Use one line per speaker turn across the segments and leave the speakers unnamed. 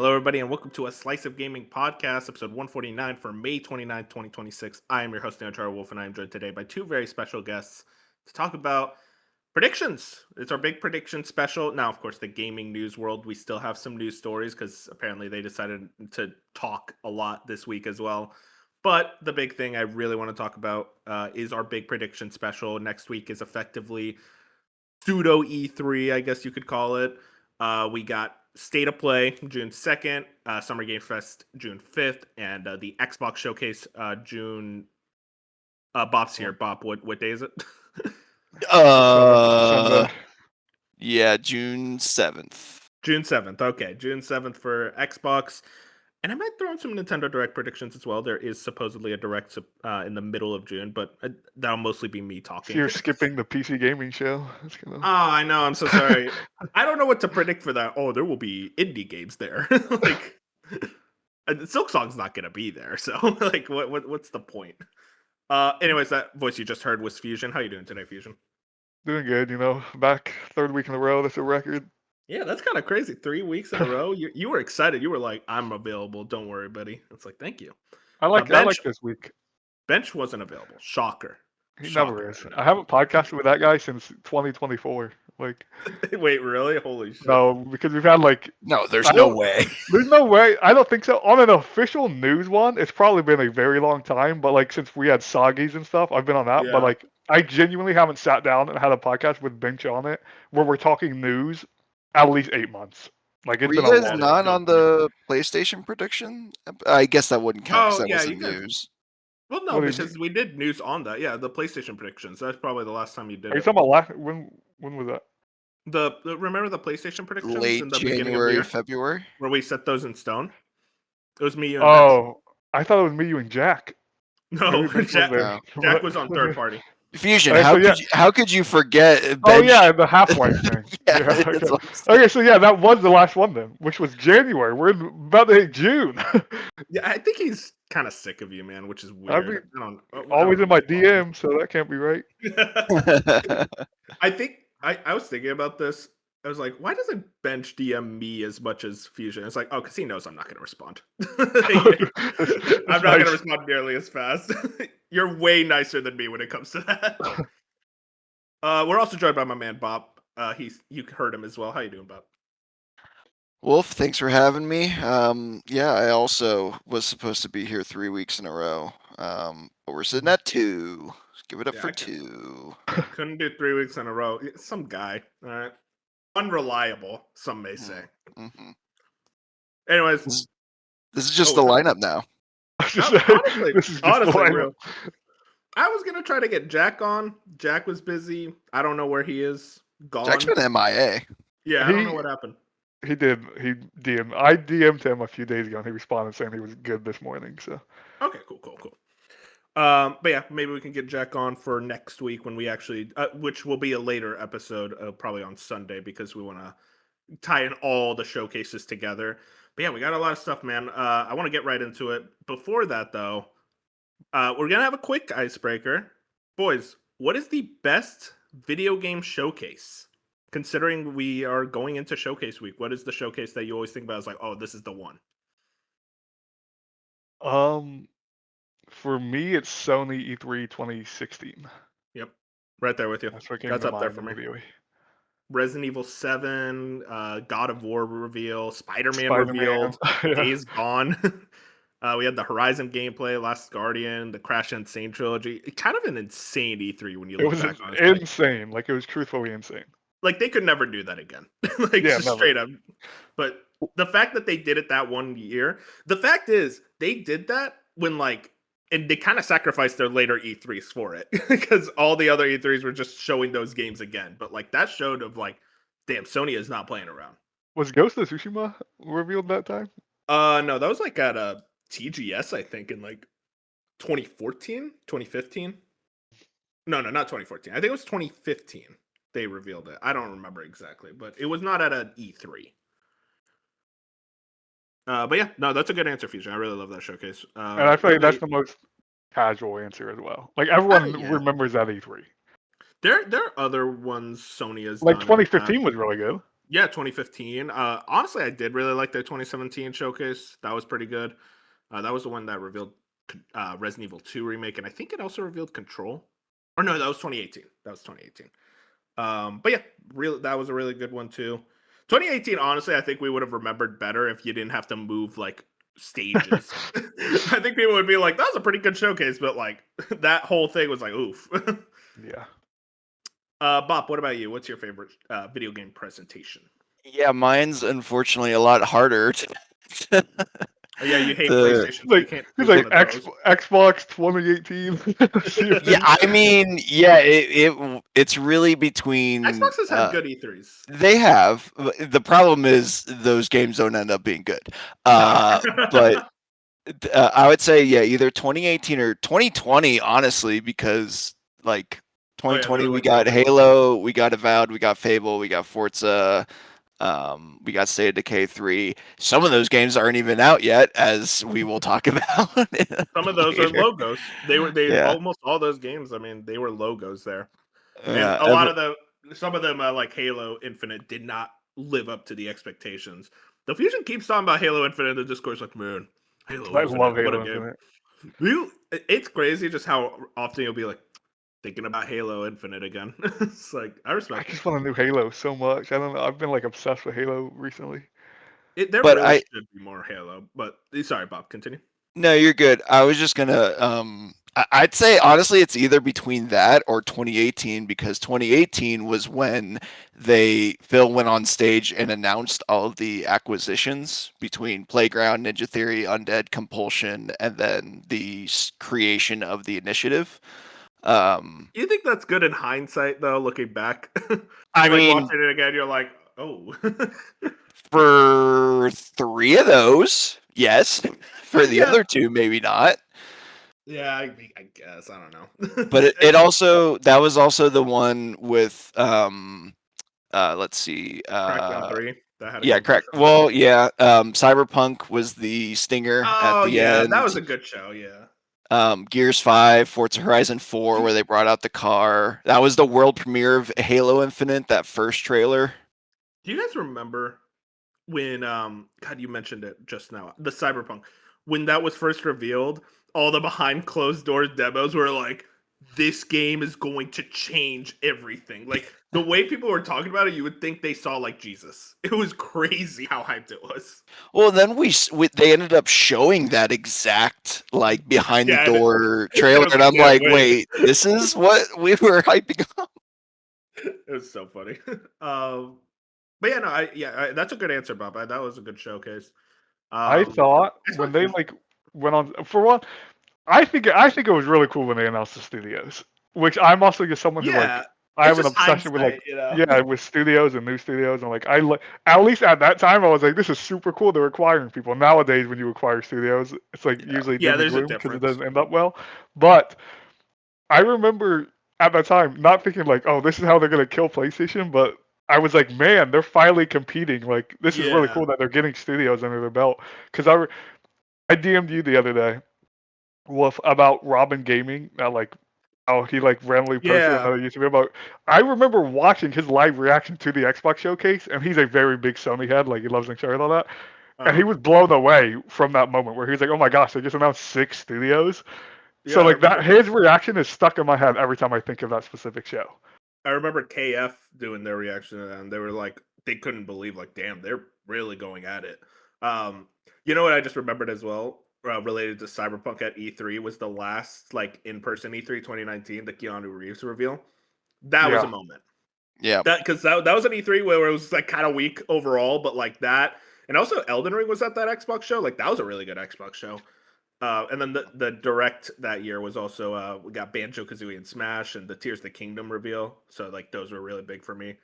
Hello, everybody, and welcome to a Slice of Gaming podcast, episode 149 for May 29th, 2026. I am your host, Charlie Wolf, and I am joined today by two very special guests to talk about predictions. It's our big prediction special. Now, of course, the gaming news world, we still have some news stories because apparently they decided to talk a lot this week as well. But the big thing I really want to talk about is our big prediction special. Next week is effectively pseudo E3, I guess you could call it. We got State of Play June 2nd, Summer Game Fest June 5th, and the Xbox Showcase June. Bob's here. Bob, what day is it?
Sunday. Yeah, June 7th.
June 7th. Okay, June 7th for Xbox. And I might throw in some Nintendo Direct predictions as well. There is supposedly a Direct in the middle of June, but that'll mostly be me talking.
So you're skipping the PC gaming show?
Oh, I know. I'm so sorry. I don't know what to predict for that. Oh, there will be indie games there. Like, Silk Song's not going to be there. So, like, what's the point? Anyways, that voice you just heard was Fusion. How you doing today, Fusion?
Doing good, back third week in a row. That's a record.
Yeah, that's kind of crazy. 3 weeks in a row. You were excited. You were like, I'm available. Don't worry, buddy. It's like, thank you.
I like this week.
Bench wasn't available. Shocker.
He never is. I haven't podcasted with that guy since 2024. Like,
wait, really? Holy shit.
No, because we've had
No, there's no way.
There's no way. I don't think so. On an official news one, it's probably been a very long time. But like since we had Soggies and stuff, I've been on that. Yeah. But like I genuinely haven't sat down and had a podcast with Bench on it where we're talking news at least 8 months. Like it's
Were
been
you guys not on the PlayStation prediction? I guess that wouldn't count because that wasn't news.
Well, no, because we did news on that. Yeah, the PlayStation predictions. That's probably the last time you did.
Are you talking about when was that?
Remember the PlayStation predictions
late
in the
January,
beginning of the year?
February,
where we set those in stone. It was me, you, and
Oh, I thought it was me, you, and Jack.
No, Jack was on third party.
Fusion, how could you forget? Bench?
Oh yeah, the halfway thing. Okay, so yeah, that was the last one then, which was January. We're about to hit June.
Yeah, I think he's kind of sick of you, man, which is weird.
Always in my DM, so that can't be right.
I think I was thinking about this. I was like, why doesn't Bench DM me as much as Fusion? It's like, oh, because he knows I'm not going to respond. I'm not going to respond nearly as fast. You're way nicer than me when it comes to that. We're also joined by my man, Bob. You heard him as well. How you doing, Bob?
Wolf, thanks for having me. Yeah, I also was supposed to be here 3 weeks in a row, but we're sitting at 2. Give it up for 2.
Couldn't do 3 weeks in a row. Some guy, all right. Unreliable, some may say.
Mm-hmm.
Anyways,
this is just the lineup now.
Honestly, real. I was gonna try to get Jack on. Jack was busy. I don't know where he is. Gone.
Jack's been MIA.
Yeah, I don't know what happened.
He did. He DM'd. I DM'd him a few days ago, and he responded saying he was good this morning. So.
Okay, cool. But yeah, maybe we can get Jack on for next week when we actually, which will be a later episode, probably on Sunday, because we want to tie in all the showcases together. But yeah, we got a lot of stuff, man. I want to get right into it. Before that, though, we're gonna have a quick icebreaker, boys. What is the best video game showcase? Considering we are going into showcase week, what is the showcase that you always think about? As like, oh, this is the one.
For me, it's Sony E3 2016.
Yep, right there with you. That's up there for me. Resident Evil 7, God of War reveal, Spider-Man revealed, Days Gone. We had the Horizon gameplay, Last Guardian, the Crash Insane trilogy. Kind of an insane E3 when you look back on it.
It was insane. Like, it was truthfully insane.
Like, they could never do that again. Straight up. But the fact that they did it that one year, the fact is, they did that when, like, and they kind of sacrificed their later E3s for it because all the other E3s were just showing those games again. But like that showed of like, damn, Sony is not playing around.
Was Ghost of Tsushima revealed that time?
No, that was like at a TGS, I think, in like 2014, 2015. No, not 2014. I think it was 2015. They revealed it. I don't remember exactly, but it was not at an E3. But yeah, no, that's a good answer, Fusion. I really love that showcase.
And I feel like that's the most casual answer as well. Like everyone remembers that E3.
There are other ones Sony has
like
done
2015 was really good.
Yeah, 2015. Honestly, I did really like their 2017 showcase. That was pretty good. That was the one that revealed Resident Evil 2 remake, and I think it also revealed Control. Or no, that was 2018. That was 2018. But yeah, that was a really good one too. 2018, honestly, I think we would have remembered better if you didn't have to move like stages. I think people would be like, "That was a pretty good showcase," but like that whole thing was like, "Oof."
Yeah.
Bob, what about you? What's your favorite video game presentation?
Yeah, mine's unfortunately a lot harder to,
Oh yeah, you hate
to
PlayStation, so you
Like
can't
he's
choose one
like
of those.
Xbox 2018.
yeah, I mean, yeah, it's really between
Xbox has had good E3s.
they have. The problem is those games don't end up being good.
No.
But I would say yeah, either 2018 or 2020, honestly, because like
Oh yeah, they
2020
were
we
like the
got
big ones.
Halo, we got Avowed, we got Fable, we got Forza, we got State of Decay 3. Some of those games aren't even out yet, as we will talk about
Some of those are
later.
logos. They
Yeah,
almost all those games. I mean, they were logos there, and
yeah.
a lot of some of them like Halo Infinite did not live up to the expectations. The Fusion keeps talking about Halo Infinite. The Discord's like, man, Halo
I
Infinite,
love
what a
Halo
game.
Infinite.
It's crazy just how often you'll be like thinking about Halo Infinite again. It's like I
I
respect
just want a new Halo so much. I don't know. I've been like obsessed with Halo recently.
it. There
But
really should be more Halo, but sorry, Bob, continue.
no, you're good. I was just gonna I'd say honestly it's either between that or 2018 because 2018 was when Phil went on stage and announced all of the acquisitions between Playground, Ninja Theory, Undead, Compulsion, and then the creation of the initiative.
You think that's good in hindsight, though, looking back?
I
Like
mean,
watching it again, you're like, oh,
for 3 of those, yes. For the
yeah,
other 2, maybe not.
yeah. I guess I don't know.
But it also that was also the one with let's see
Crackdown 3 that had a
yeah, correct.
compulsion.
Well, yeah, Cyberpunk was the stinger at
Oh
the
yeah, that was
end.
a good show. Yeah,
Gears 5, Forza Horizon 4
do
where
you,
they brought out the car. That was the world premiere of Halo Infinite, that first trailer.
do you guys remember when God, you mentioned it just now, the Cyberpunk, when that was first revealed, all the behind closed doors demos were like, this game is going to change everything. Like the way people were talking about it, you would think they saw like Jesus. It was crazy how hyped it was.
Well, then they ended up showing that exact like behind the
Yeah, and
door
I
trailer
was
and
like,
I'm
can't
like,
wait.
"Wait, this is what we were hyping up?"
It was so funny. But yeah, no, that's a good answer, Bob. That was a good showcase.
I
Um,
thought when
Xbox
they like went on for one, I think it was really cool when they announced the studios. Which I'm also just someone who like
yeah,
I
it's
have an
just
obsession with like
hindsight, you know.
yeah with studios and new studios and like at least at that time I was like this is super cool they're acquiring people. Nowadays when you acquire studios it's like
Yeah.
usually
Yeah,
doom and
there's a
gloom because it
difference.
doesn't end up well. But I remember at that time not thinking like oh this is how they're gonna kill PlayStation, but I was like man they're finally competing. Like this is really
Yeah,
cool that they're getting studios under their belt because I DM'd you the other day about Robin Gaming. Like, how he like randomly posted
yeah,
another YouTube video about. I remember watching his live reaction to the Xbox showcase, and he's a very big Sony head. Like he loves Uncharted and all that. And he
uh-huh.
was blown away from that moment where he was like, "Oh my gosh, they just announced 6 studios."
Yeah.
So like that, his reaction is stuck in my head every time I think of that specific show.
I remember KF doing their reaction to that, and they were like, they couldn't believe, like, damn, they're really going at it. Um, you know what I just remembered as well, related to Cyberpunk at E3 was the last like in-person E3 2019, the Keanu Reeves reveal. That was a
Yeah,
moment.
Yeah.
That because that was an E3 where it was like kind of weak overall, but like that, and also Elden Ring was at that Xbox show. Like that was a really good Xbox show. And then the direct that year was also we got Banjo Kazooie and Smash and the Tears of the Kingdom reveal. So like those were really big for me.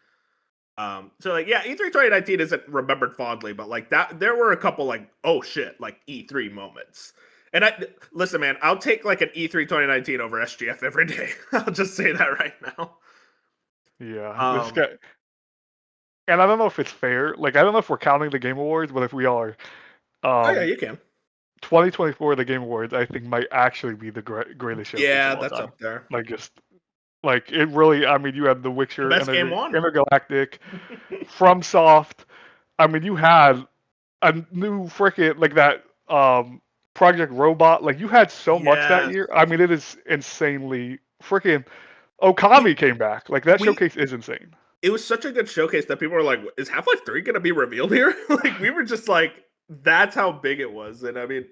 So like yeah, E3 2019 isn't remembered fondly, but like that there were a couple like oh shit like E3 moments. And I listen, man, I'll take like an E3 2019 over SGF every day. I'll just say that right now.
yeah. This
Um,
guy, and I don't know if it's fair. Like I don't know if we're counting the Game Awards, but if we are,
oh yeah,
um,
you can.
2024 the Game Awards I think might actually be the greatest showcase of
Yeah,
all
that's
time.
up there.
Like just Like it really, I mean, you had The
The
Witcher,
best game won.
Intergalactic, FromSoft. I mean, you had a new freaking like that Project Robot. Like you had so much that
Yes.
year. I mean, it is insanely freaking.
We
Okami came back. Like that
we
showcase is insane.
it was such a good showcase that people were like, "Is Half-Life 3 gonna be revealed here?" Like we were just like, that's how big it was. And I mean,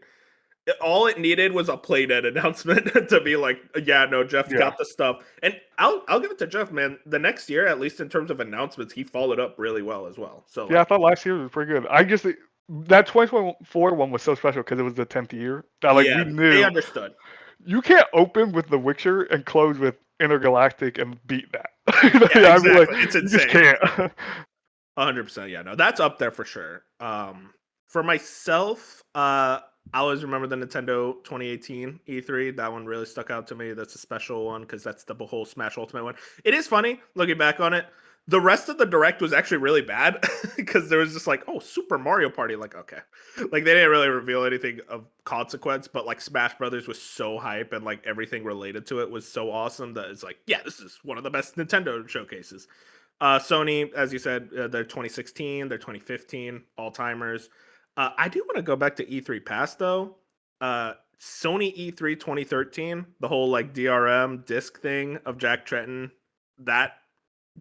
all it needed was a Playdead announcement to be like, yeah, no, Jeff
Yeah.
got the stuff. And I'll give it to Jeff, man. The next year, at least in terms of announcements, he followed up really well as well. So
Yeah, I
like,
thought last year was pretty good. I just that 2024 one was so special because it was the 10th year that like we
yeah, they
knew
understood.
you can't open with The Witcher and close with Intergalactic and beat that.
Yeah,
I mean, like
exactly. It's
you just
insane.
can't.
100%. Yeah, no, that's up there for sure. For myself, I always remember the Nintendo 2018 E3. That one really stuck out to me. That's a special one because that's the whole Smash Ultimate one. It is funny looking back on it. The rest of the direct was actually really bad because there was just like, oh, Super Mario Party. Like, okay, like they didn't really reveal anything of consequence, but like Smash Brothers was so hype and like everything related to it was so awesome that it's like, yeah, this is one of the best Nintendo showcases. Sony, as you said, they're 2016, they're 2015, all timers. I do want to go back to E3 past though. Sony E3 2013, the whole like DRM disc thing of Jack Tretton, that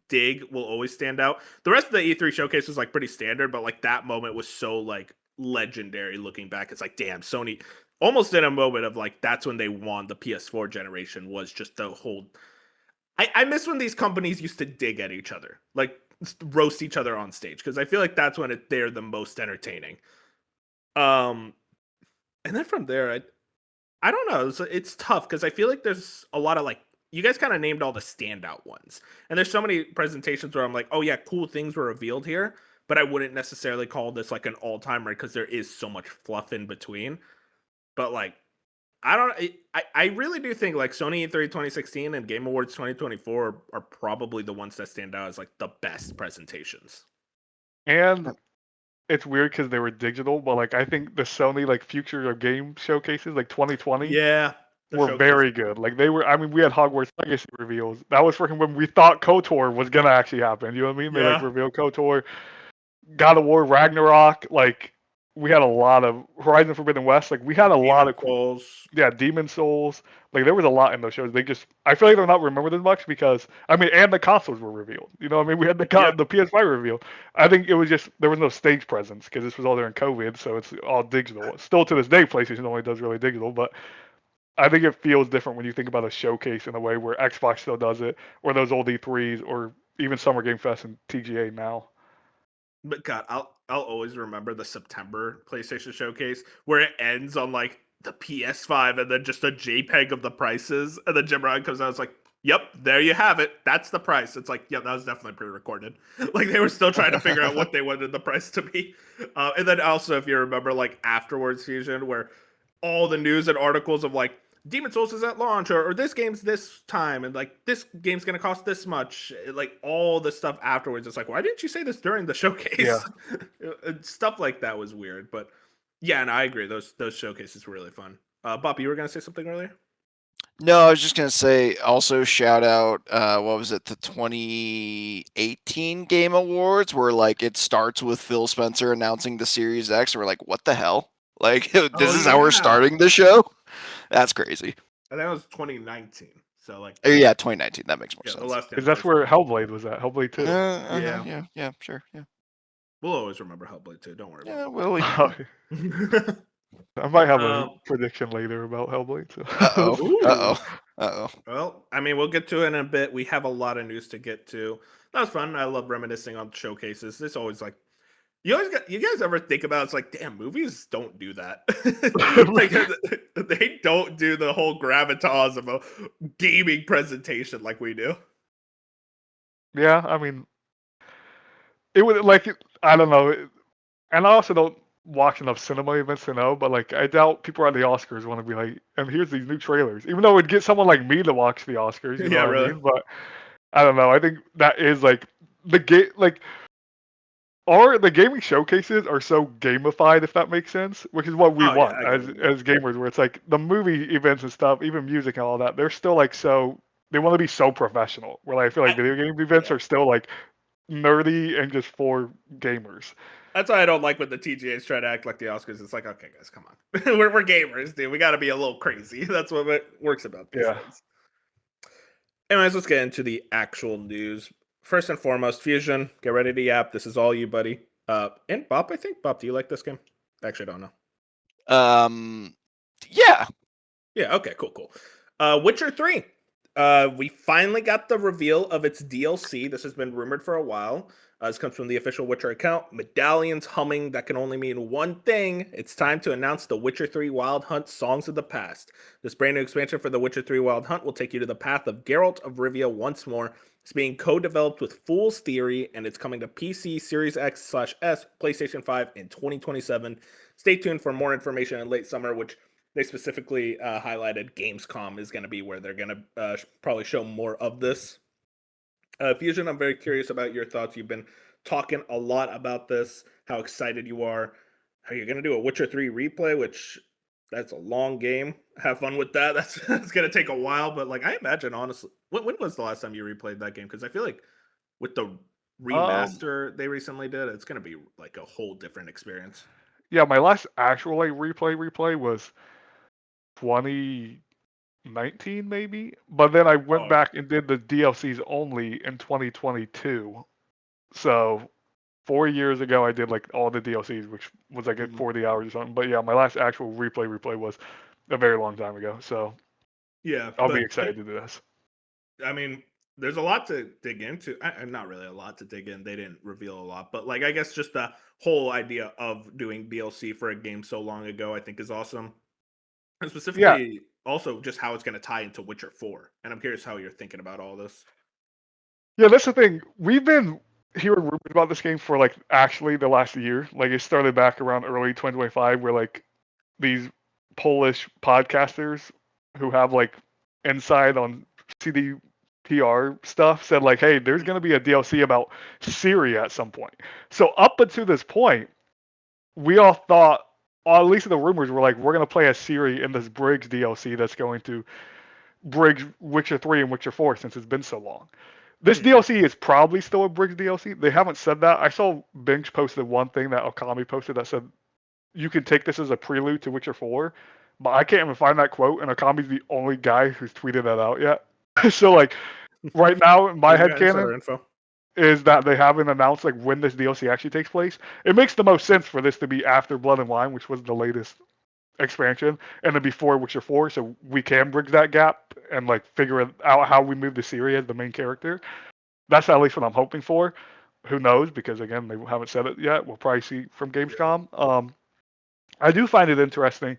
dig will always stand out. The rest of the E3 showcase was like pretty standard, but like that moment was so like legendary looking back. It's like, damn, Sony almost in a moment of like that's when they won the PS4 generation was just the whole I miss when these companies used to dig at each other, like roast each other on stage, because I feel like that's when they're the most entertaining. Um, and then from there, I don't know. It's tough because I feel like there's a lot of like you guys kind of named all the standout ones, and there's so many presentations where I'm like, oh yeah, cool things were revealed here, but I wouldn't necessarily call this like an all timer because there is so much fluff in between. But like I don't. I really do think like Sony E3 2016 and Game Awards 2024 are probably the ones that stand out as like the best presentations.
And it's weird because they were digital, but like I think the Sony like future of game showcases like 2020
Yeah, the
were
showcase.
very good. Like they were. I mean, we had Hogwarts Legacy reveals. That was freaking when we thought KOTOR was gonna actually happen. You know what I mean? They like
Yeah,
revealed KOTOR. God of War Ragnarok, like we had a lot of Horizon Forbidden West, like we had a lot
Demon
of cool,
Souls.
yeah, Demon Souls, like there was a lot in those shows. They just, I feel like they're not remembered as much because I mean, and the consoles were revealed. You know, what I mean, we had
Yeah,
the PS5 revealed. I think it was just there was no stage presence because this was all during COVID, so it's all digital. Still to this day, PlayStation only does really digital, but I think it feels different when you think about a showcase in a way where Xbox still does it, or those old E3s, or even Summer Game Fest and TGA now.
but God, I'll always remember the September PlayStation Showcase where it ends on like the PS5 and then just a JPEG of the prices, and then Jim Ryan comes out. It's like, yep, there you have it. That's the price. It's like, yep, that was definitely pre-recorded. Like they were still trying to figure out what they wanted the price to be. And then also, if you remember, like afterwards Fusion, where all the news and articles of like Demon Souls is at launch, or this game's this time, and like this game's gonna cost this much, like all the stuff afterwards. It's like, why didn't you say this during the
Yeah.
showcase? Stuff like that was weird, but yeah, and I agree. Those showcases were really fun. Bob, you were gonna say something earlier?
No, I was just gonna say also shout out what was it, the 2018 Game Awards where like it starts with Phil Spencer announcing the Series X. We're like, what the hell? Like this
Oh
is how we're
yeah,
starting the show? That's crazy.
and that was 2019. So like,
Oh, yeah, 2019. That makes more
yeah, the
sense.
last
Because that's
anniversary.
where Hellblade was at. Hellblade 2.
Yeah,
Yeah, yeah, sure, yeah.
we'll always remember Hellblade too. Don't worry
Yeah,
about
well,
it.
I might have a
um,
prediction later about Hellblade. So.
uh-oh,
ooh.
uh-oh, uh-oh.
Well, I mean, we'll get to it in a bit. We have a lot of news to get to. That was fun. I love reminiscing on showcases. It's always like you guys ever think about it's like, damn, movies don't do that. Like they don't do the whole gravitas of a gaming presentation like we do.
Yeah, I mean, it would like I don't know, and I also don't watch enough cinema events to know, but like I doubt people at the Oscars want to be like, and here's these new trailers, even though it would get someone like me to watch the Oscars, you know
Yeah,
what I
really.
mean? But I don't know. I think that is like the game, like the gaming showcases are so gamified, if that makes sense, which is what we
Oh yeah,
want
I get what you mean.
as gamers. Where it's like the movie events and stuff, even music and all that, they're still like so. they want to be so professional. Where like, I feel like video game events are still like nerdy and just for gamers.
That's why I don't like when the TGAs try to act like the Oscars. It's like, okay, guys, come on. we're gamers, dude. We got to be a little crazy. That's what works about these things. Anyways, let's get into the actual news. First and foremost, Fusion, get ready to yap. This is all you, buddy. And Bob, I think. Bob, do you like this game? Actually, I don't know.
Yeah.
Yeah, okay, cool. Witcher 3. We finally got the reveal of its DLC. This has been rumored for a while. This comes from the official Witcher account. Medallions humming, that can only mean one thing. It's time to announce the Witcher 3 Wild Hunt Songs of the Past. This brand new expansion for the Witcher 3 Wild Hunt will take you to the path of Geralt of Rivia once more. It's being co-developed with Fool's Theory, and it's coming to PC, Series X/S, PlayStation 5 in 2027. Stay tuned for more information in late summer, which they specifically highlighted Gamescom is going to be where they're going to probably show more of this. Fusion, I'm very curious about your thoughts. You've been talking a lot about this, how excited you are. Are you going to do a Witcher 3 replay, which that's a long game. Have fun with that. That's going to take a while, but like I imagine, honestly, when was the last time you replayed that game? Because I feel like with the remaster they recently did, it's going to be like a whole different experience.
Yeah, my last actual like replay was 2019 maybe, but then I went back and did the DLCs only in 2022. So 4 years ago, I did like all the DLCs, which was like 40 hours or something. But yeah, my last actual replay was a very long time ago. So
yeah,
I'll be excited to do this.
I mean, there's a lot to dig into. Not really a lot to dig in. They didn't reveal a lot, but like I guess just the whole idea of doing DLC for a game so long ago, I think is awesome. And specifically, also just how it's going to tie into Witcher 4. And I'm curious how you're thinking about all this.
Yeah, that's the thing. We've been hearing rumors about this game for like actually the last year. Like it started back around early 2025, where like these Polish podcasters who have like insight on CDPR stuff said like, hey, there's going to be a DLC about Ciri at some point. So up until this point, we all thought, or at least the rumors were like, we're going to play as Ciri in this Briggs DLC that's going to Briggs Witcher 3 and Witcher 4 since it's been so long. This DLC is probably still a Briggs DLC. They haven't said that. I saw Binge posted one thing that Okami posted that said you can take this as a prelude to Witcher 4, but I can't even find that quote, and Okami's the only guy who's tweeted that out yet. So like right now in my headcanon is that they haven't announced like when this DLC actually takes place. It makes the most sense for this to be after Blood and Wine, which was the latest expansion, and then before Witcher 4, so we can bridge that gap and like figure out how we move the Ciri as the main character. That's at least what I'm hoping for. Who knows? Because again, they haven't said it yet. We'll probably see from Gamescom. I do find it interesting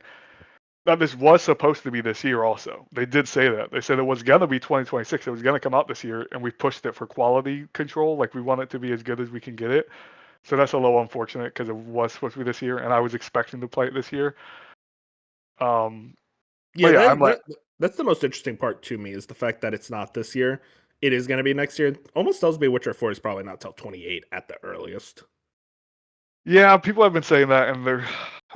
that this was supposed to be this year also. They did say that. They said it was going to be 2026. It was going to come out this year, and we pushed it for quality control. Like, we want it to be as good as we can get it. So that's a little unfortunate because it was supposed to be this year, and I was expecting to play it this year.
That's the most interesting part to me is the fact that it's not this year. It is going to be next year. Almost tells me Witcher 4 is probably not till 28 at the earliest.
Yeah, people have been saying that, and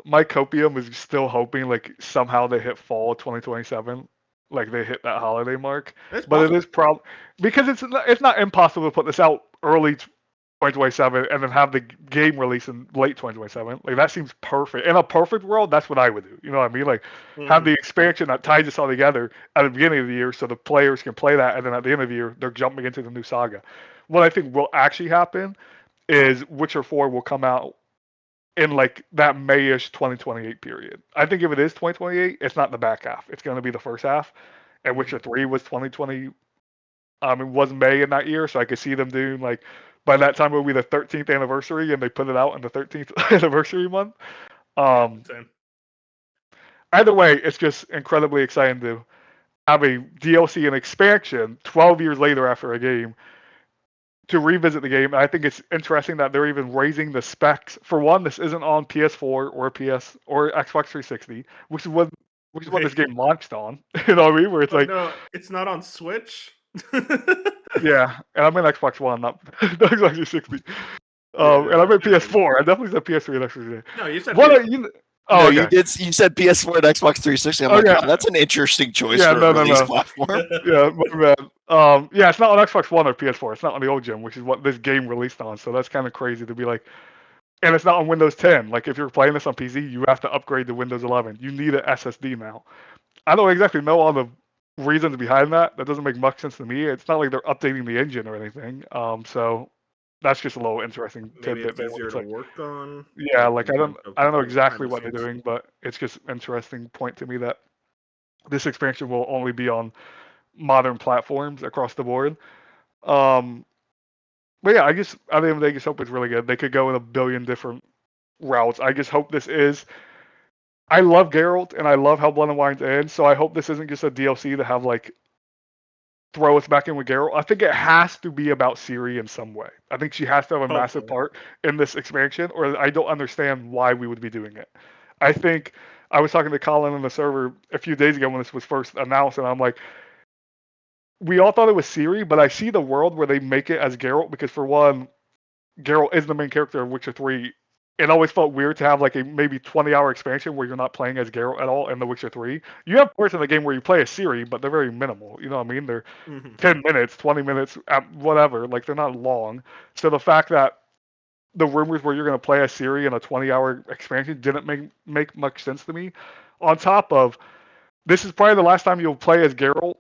my copium is still hoping like somehow they hit fall 2027, like they hit that holiday mark. But it is probably because it's not impossible to put this out early 2027 and then have the game release in late 2027. Like that seems perfect. In a perfect world, that's what I would do. You know what I mean? Like have the expansion that ties us all together at the beginning of the year, so the players can play that, and then at the end of the year, they're jumping into the new saga. What I think will actually happen is Witcher 4 will come out in like that Mayish 2028 period. I think if it is 2028, it's not the back half. It's going to be the first half. And Witcher 3 was 2020. It was May in that year, so I could see them doing like by that time it will be the 13th anniversary, and they put it out in the 13th anniversary month. Either way, it's just incredibly exciting to have a DLC and expansion 12 years later after a game to revisit the game. And I think it's interesting that they're even raising the specs. For one, this isn't on PS4 or PS or Xbox 360, which is what this game launched on. You know what I mean? Where it's like,
no, it's not on Switch.
Yeah, and I'm in Xbox One, not Xbox 360. And I'm in PS4. I definitely said PS3 and Xbox 360.
No, you said PS4.
Oh,
No,
okay.
you said PS4 and Xbox 360. I'm like,
yeah.
that's an interesting choice
Yeah,
for
no,
a
no,
release
no.
platform.
Yeah, my bad. Yeah, it's not on Xbox One or PS4. It's not on the old gen, which is what this game released on. So that's kind of crazy to be like, and it's not on Windows 10. Like if you're playing this on PC, you have to upgrade to Windows 11. You need an SSD now. I don't exactly know all the reasons behind that. That doesn't make much sense to me. It's not like they're updating the engine or anything. So that's just a little interesting
Maybe
tidbit
it's
there.
easier
It's
to
like,
work on,
yeah,
like
like
in terms of
I don't know
control behind
exactly
the
what they're
scenes.
doing, but it's just interesting point to me that this expansion will only be on modern platforms across the board. Um, but yeah, I guess at the end of the day, I just hope it's really good. They could go in a billion different routes. I just hope this is. I love Geralt and I love how Blood and Wine's ends, so I hope this isn't just a DLC to have like throw us back in with Geralt. I think it has to be about Ciri in some way. I think she has to have a massive
Hopefully.
part in this expansion, or I don't understand why we would be doing it. I think I was talking to Colin on the server a few days ago when this was first announced, and I'm like, we all thought it was Ciri, but I see the world where they make it as Geralt because for one, Geralt is the main character of Witcher 3. It always felt weird to have like a maybe 20-hour expansion where you're not playing as Geralt at all in The Witcher 3. You have parts in the game where you play as Ciri, but they're very minimal. You know what I mean? They're
Hmm.
10 minutes, 20 minutes, whatever. Like they're not long. So the fact that the rumors where you're going to play as Ciri in a 20-hour expansion didn't make much sense to me. On top of this is probably the last time you'll play as Geralt.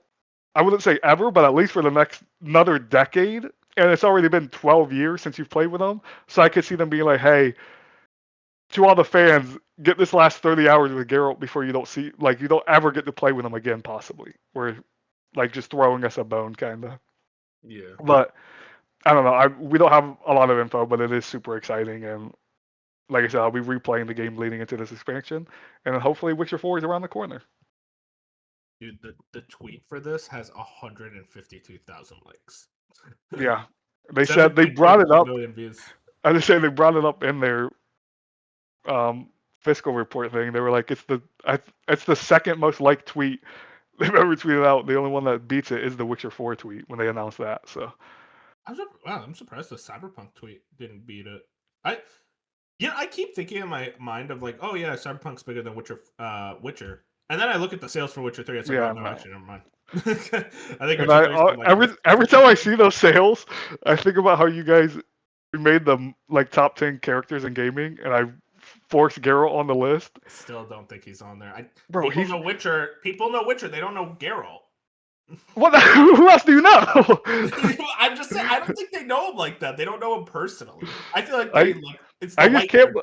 I wouldn't say ever, but at least for the next another decade. And it's already been 12 years since you've played with them. So I could see them being like, hey, to all the fans, get this last 30 hours with Geralt before you don't see, like, you don't ever get to play with him again, possibly. Where, like, just throwing us a bone, kind of.
Yeah.
But I don't know. We don't have a lot of info, but it is super exciting. And like I said, I'll be replaying the game leading into this expansion. And then hopefully Witcher 4 is around the corner.
Dude, the tweet for this has 152,000 likes.
Yeah. They said they brought it
17.2
up.
million views.
I just say they brought it up in their fiscal report thing. They were like, it's the second most liked tweet they've ever tweeted out. The only one that beats it is the Witcher 4 tweet when they announced that. So
I'm surprised the Cyberpunk tweet didn't beat it. I keep thinking in my mind of like, oh yeah, Cyberpunk's bigger than Witcher. And then I look at the sales for Witcher 3, it's like,
yeah,
oh no,
no.
actually never mind. I think
And
Witcher 3 is still like
every time I see those sales, I think about how you guys made them like top 10 characters in gaming, and I forced Geralt on the list.
I still don't think he's on there.
Bro,
People know Witcher. People know Witcher. They don't know Geralt.
what? Who else do you know?
I'm just saying. I don't think they know him like that. They don't know him personally. I feel like
I
it's the
I just
white
can't.
hair guy.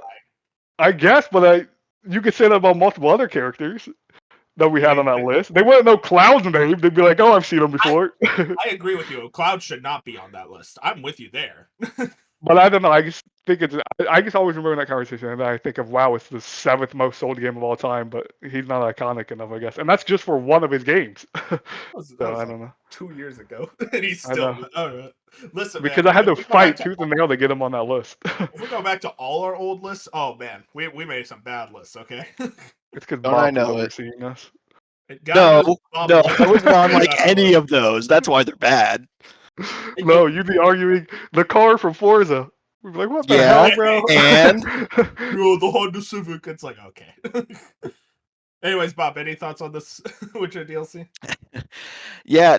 I guess, but you could say that about multiple other characters that we had
Yeah,
on that list. They wouldn't know Cloud's name. They'd be like, "Oh, I've seen him
I
before."
I agree with you. Cloud should not be on that list. I'm with you there.
But I don't know. I just think it's. I just always remember that conversation, and I think of wow, it's the seventh most sold game of all time. But he's not iconic enough, I guess, and that's just for one of his games.
That
So
was
I
like
don't know.
2 years ago, and he's
I
still.
know
All right. Listen, man.
because I had to
If we go back
fight
to
tooth and nail to get him on that list.
if we go back to all our old lists, oh man, we made some bad lists. Okay,
It's because
Don't I
Bob was
know it?
overseeing us.
God
No,
knows Bob
no,
was
I wasn't on
way
like
better
any
list.
of those. That's why they're bad.
No, you'd be arguing the car from Forza. We'd be like, "What the
Yeah,
hell, bro?"
and
The Honda Civic. It's like okay. Anyways, Bob, any thoughts on this Witcher DLC?
yeah,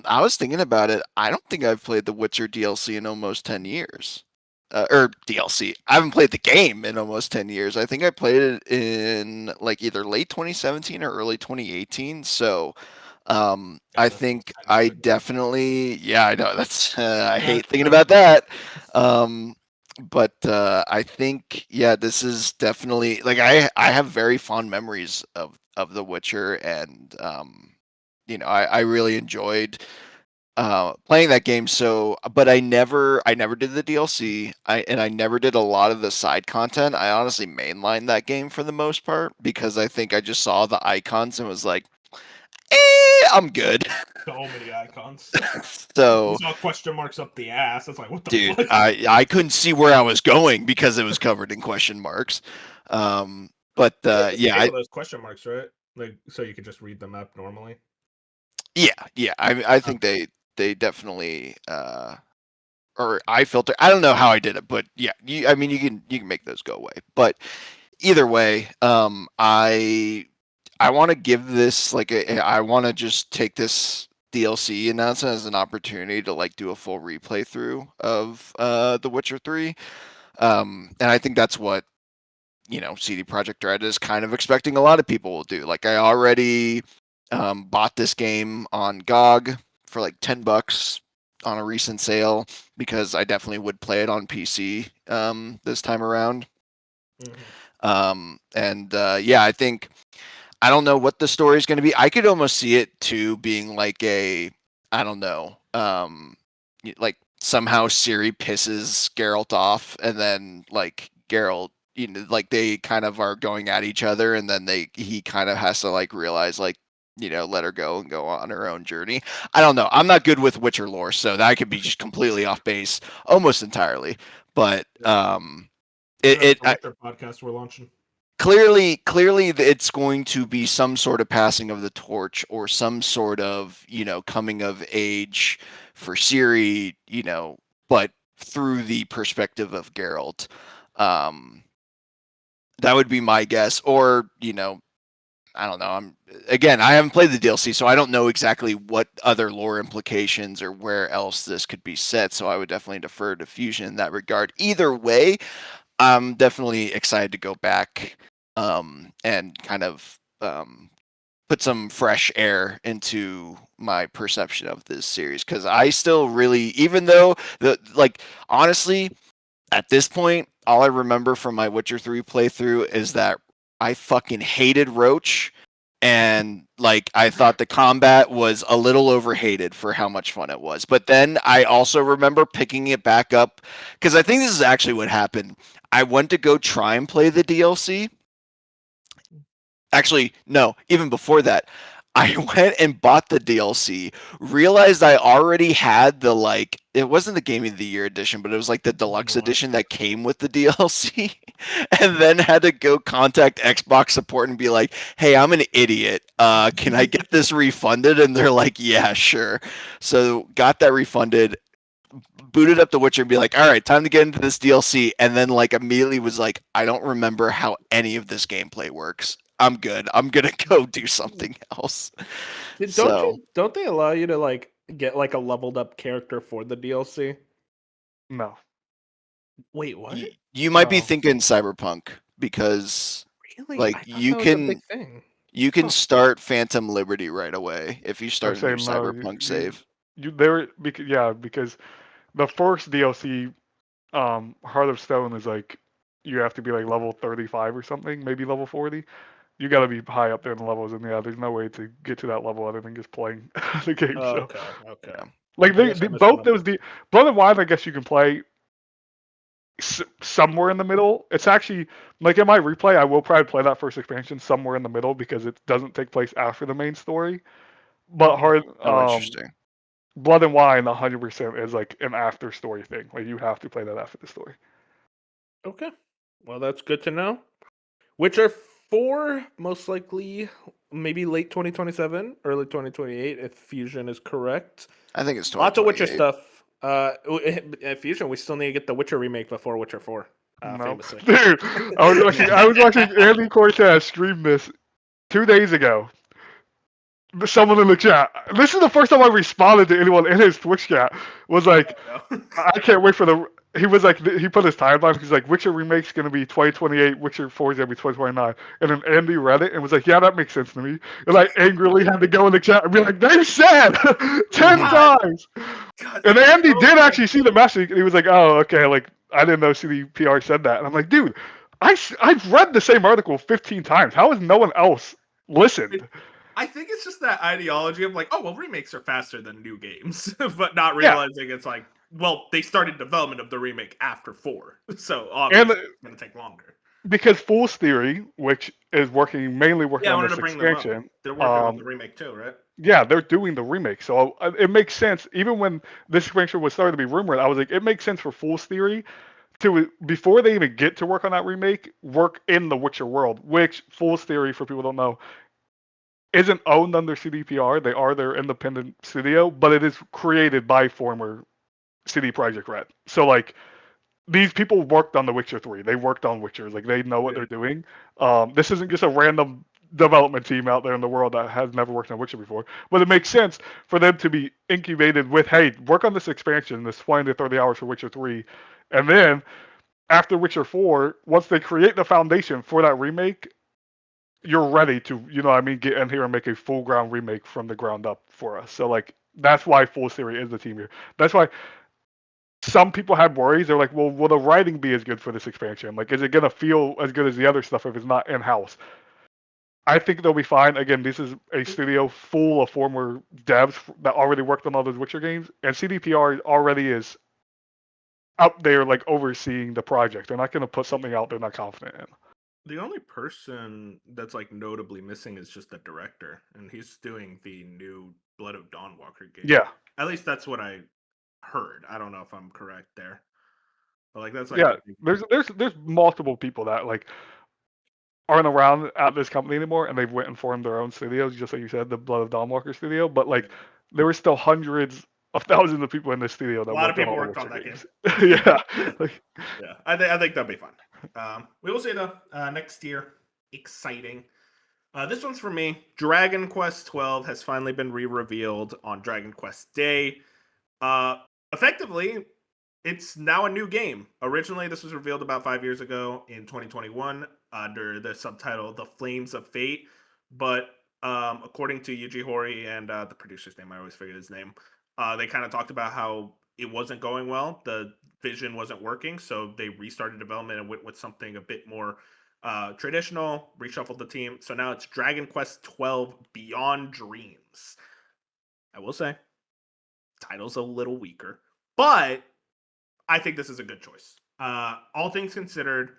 I was thinking about it. I don't think I've played the Witcher DLC in almost 10 years. Or DLC. I haven't played the game in almost 10 years. I think I played it in like either late 2017 or early 2018. So, I
That's almost
think
10 years
I
ago.
definitely, yeah, I know that's, I
Yeah,
hate thinking
that was
about that. But I think, yeah, this is definitely like I have very fond memories of The Witcher, and I really enjoyed playing that game. So but I never did the DLC. I never did a lot of the side content. I honestly mainlined that game for the most part because I think I just saw the icons and was like, I'm good.
so many icons. You
So
saw question marks up the ass. It's like what the
dude,
fuck?
I couldn't see where I was going because it was covered in question marks. But
They had to
yeah,
disable those question marks, right? Like so you could just read them up normally.
yeah. I think
Okay.
they definitely or I filter. I don't know how I did it, but yeah, I mean you can make those go away. But either way, I want to give this I want to just take this DLC announcement as an opportunity to like do a full replay through of The Witcher 3. And I think that's what CD Projekt Red is kind of expecting a lot of people will do. Like I already bought this game on GOG for like $10 on a recent sale because I definitely would play it on PC this time around. And yeah, I don't know what the story is going to be. I could almost see it too being like I don't know, like somehow Ciri pisses Geralt off, and then like Geralt, like they kind of are going at each other, and then he kind of has to like realize like let her go and go on her own journey. I don't know. I'm not good with Witcher lore, so that could be just completely off base almost entirely. But
the Witcher podcast we're launching.
Clearly it's going to be some sort of passing of the torch or some sort of coming of age for Ciri, but through the perspective of Geralt. That would be my guess. Or I don't know. I haven't played the DLC, so I don't know exactly what other lore implications or where else this could be set, so I would definitely defer to Fusion in that regard. Either way, I'm definitely excited to go back and kind of put some fresh air into my perception of this series, because I still really, even though honestly, at this point, all I remember from my Witcher 3 playthrough is that I fucking hated Roach, and like I thought the combat was a little overhated for how much fun it was. But then I also remember picking it back up, because I think this is actually what happened. I went to go try and play the DLC. Actually, no, even before that, I went and bought the DLC, realized I already had it wasn't the Game of the Year edition, but it was like the deluxe edition that came with the DLC, and then had to go contact Xbox support and be like, hey, I'm an idiot. Can I get this refunded? And they're like, yeah, sure. So got that refunded, booted up The Witcher and be like, all right, time to get into this DLC. And then like immediately was like, I don't remember how any of this gameplay works. I'm good. I'm gonna go do something else.
Don't they allow you to like get like a leveled up character for the DLC?
No.
Wait, what?
You might be thinking Cyberpunk, because
really?
like you can start Phantom Liberty right away if you start a new Cyberpunk save.
Because the first DLC, Heart of Stone, is like you have to be like level 35 or something, maybe level 40. You got to be high up there in the levels, and yeah, there's no way to get to that level other than just playing the game.
Okay.
Yeah.
Like both those Blood and Wine, I guess you can play somewhere in the middle. It's actually like in my replay, I will probably play that first expansion somewhere in the middle because it doesn't take place after the main story. But
interesting.
Blood and Wine 100% is like an after story thing. Like you have to play that after the story.
Okay. Well, that's good to know. Witcher 4, most likely maybe late 2027, early 2028, if Fusion is correct.
I think it's 2028.
Lots of Witcher stuff. At Fusion, we still need to get the Witcher remake before Witcher 4. Famously.
Dude, I was watching Andy Cortez stream this 2 days ago. Someone in the chat. This is the first time I responded to anyone in his Twitch chat. Was like, I can't wait for the. He was like, he put his timeline. He's like, Witcher remake's gonna be 2028. Witcher 4 is gonna be 2029. And then Andy read it and was like, yeah, that makes sense to me. And I angrily had to go in the chat and be like, they said 10 times. God, and Andy did actually see the message. And he was like, oh, okay. Like I didn't know CDPR said that. And I'm like, dude, I've read the same article 15 times. How has no one else listened?
I think it's just that ideology of like, oh, well, remakes are faster than new games, but not realizing it's like, well, they started development of the remake after 4, so obviously it's going to take longer.
Because Fool's Theory, which is mainly working on this expansion,
they're working on the remake too, right?
Yeah, they're doing the remake, so it makes sense. Even when this expansion was starting to be rumored, I was like, it makes sense for Fool's Theory to, before they even get to work on that remake, work in the Witcher world, which Fool's Theory, for people who don't know, isn't owned under CDPR. They are their independent studio, but it is created by former CD Projekt Red. So like these people worked on The Witcher 3. They worked on Witchers. Like, they know what they're doing. This isn't just a random development team out there in the world that has never worked on Witcher before. But it makes sense for them to be incubated with, hey, work on this expansion, this 20 to 30 hours for Witcher 3. And then after Witcher 4, once they create the foundation for that remake, you're ready to, get in here and make a full ground remake from the ground up for us. So, like, that's why Full Theory is the team here. That's why some people had worries. They're like, well, will the writing be as good for this expansion? Like, is it going to feel as good as the other stuff if it's not in house? I think they'll be fine. Again, this is a studio full of former devs that already worked on all those Witcher games, and CDPR already is up there, like, overseeing the project. They're not going to put something out they're not confident in.
The only person that's like notably missing is just the director, and he's doing the new Blood of Dawnwalker game.
Yeah.
At least that's what I heard. I don't know if I'm correct there, but like that's like
there's multiple people that like aren't around at this company anymore, and they've went and formed their own studios, just like you said, the Blood of Dawnwalker studio. But like, there were still hundreds of thousands of people in this studio that
a lot of people
on
worked on that
games.
game.
Yeah,
yeah. I think that'll be fun. We will see though next year. Exciting. This one's for me. Dragon Quest XII has finally been re-revealed on Dragon Quest Day. Effectively, it's now a new game. Originally, this was revealed about 5 years ago in 2021 under the subtitle The Flames of Fate. But according to Yuji Horii and the producer's name, I always forget his name, they kind of talked about how it wasn't going well. The vision wasn't working. So they restarted development and went with something a bit more traditional, reshuffled the team. So now it's Dragon Quest XII Beyond Dreams. I will say, title's a little weaker, but I think this is a good choice. All things considered,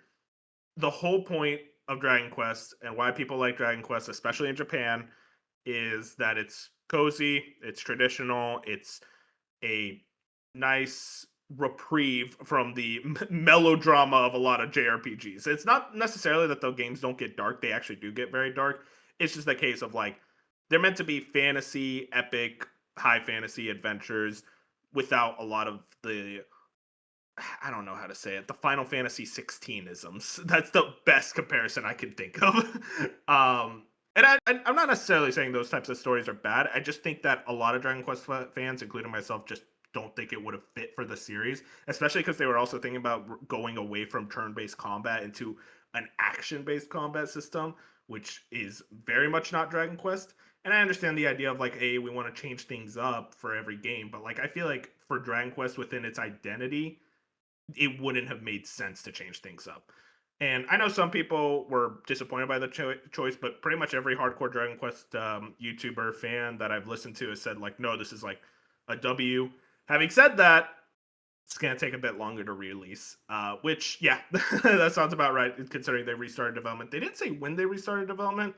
the whole point of Dragon Quest and why people like Dragon Quest, especially in Japan, is that it's cozy, it's traditional, it's a nice reprieve from the melodrama of a lot of JRPGs. It's not necessarily that the games don't get dark, they actually do get very dark. It's just the case of like, they're meant to be fantasy, epic, high fantasy adventures without a lot of the, I don't know how to say it, the Final Fantasy 16 isms. That's the best comparison I can think of. And I'm not necessarily saying those types of stories are bad. I just think that a lot of Dragon Quest fans, including myself, just don't think it would have fit for the series, especially because they were also thinking about going away from turn-based combat into an action-based combat system, which is very much not Dragon Quest. And I understand the idea of like, hey, we want to change things up for every game, but like I feel like for Dragon Quest within its identity, it wouldn't have made sense to change things up. And I know some people were disappointed by the choice, but pretty much every hardcore Dragon Quest YouTuber fan that I've listened to has said like, no, this is like a W. Having said that, it's going to take a bit longer to release, which, yeah, that sounds about right, considering they restarted development. They didn't say when they restarted development.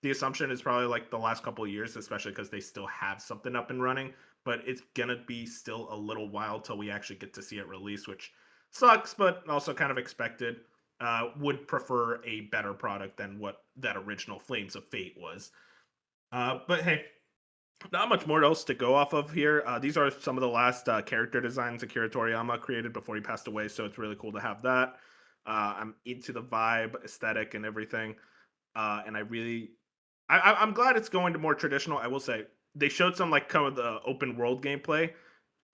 The assumption is probably like the last couple of years, especially because they still have something up and running, but it's going to be still a little while till we actually get to see it release, which sucks, but also kind of expected. Would prefer a better product than what that original Flames of Fate was. But hey, not much more else to go off of here. These are some of the last character designs Akira Toriyama created before he passed away, so it's really cool to have that. I'm into the vibe, aesthetic, and everything, and I'm glad it's going to more traditional. I will say they showed some like kind of the open world gameplay,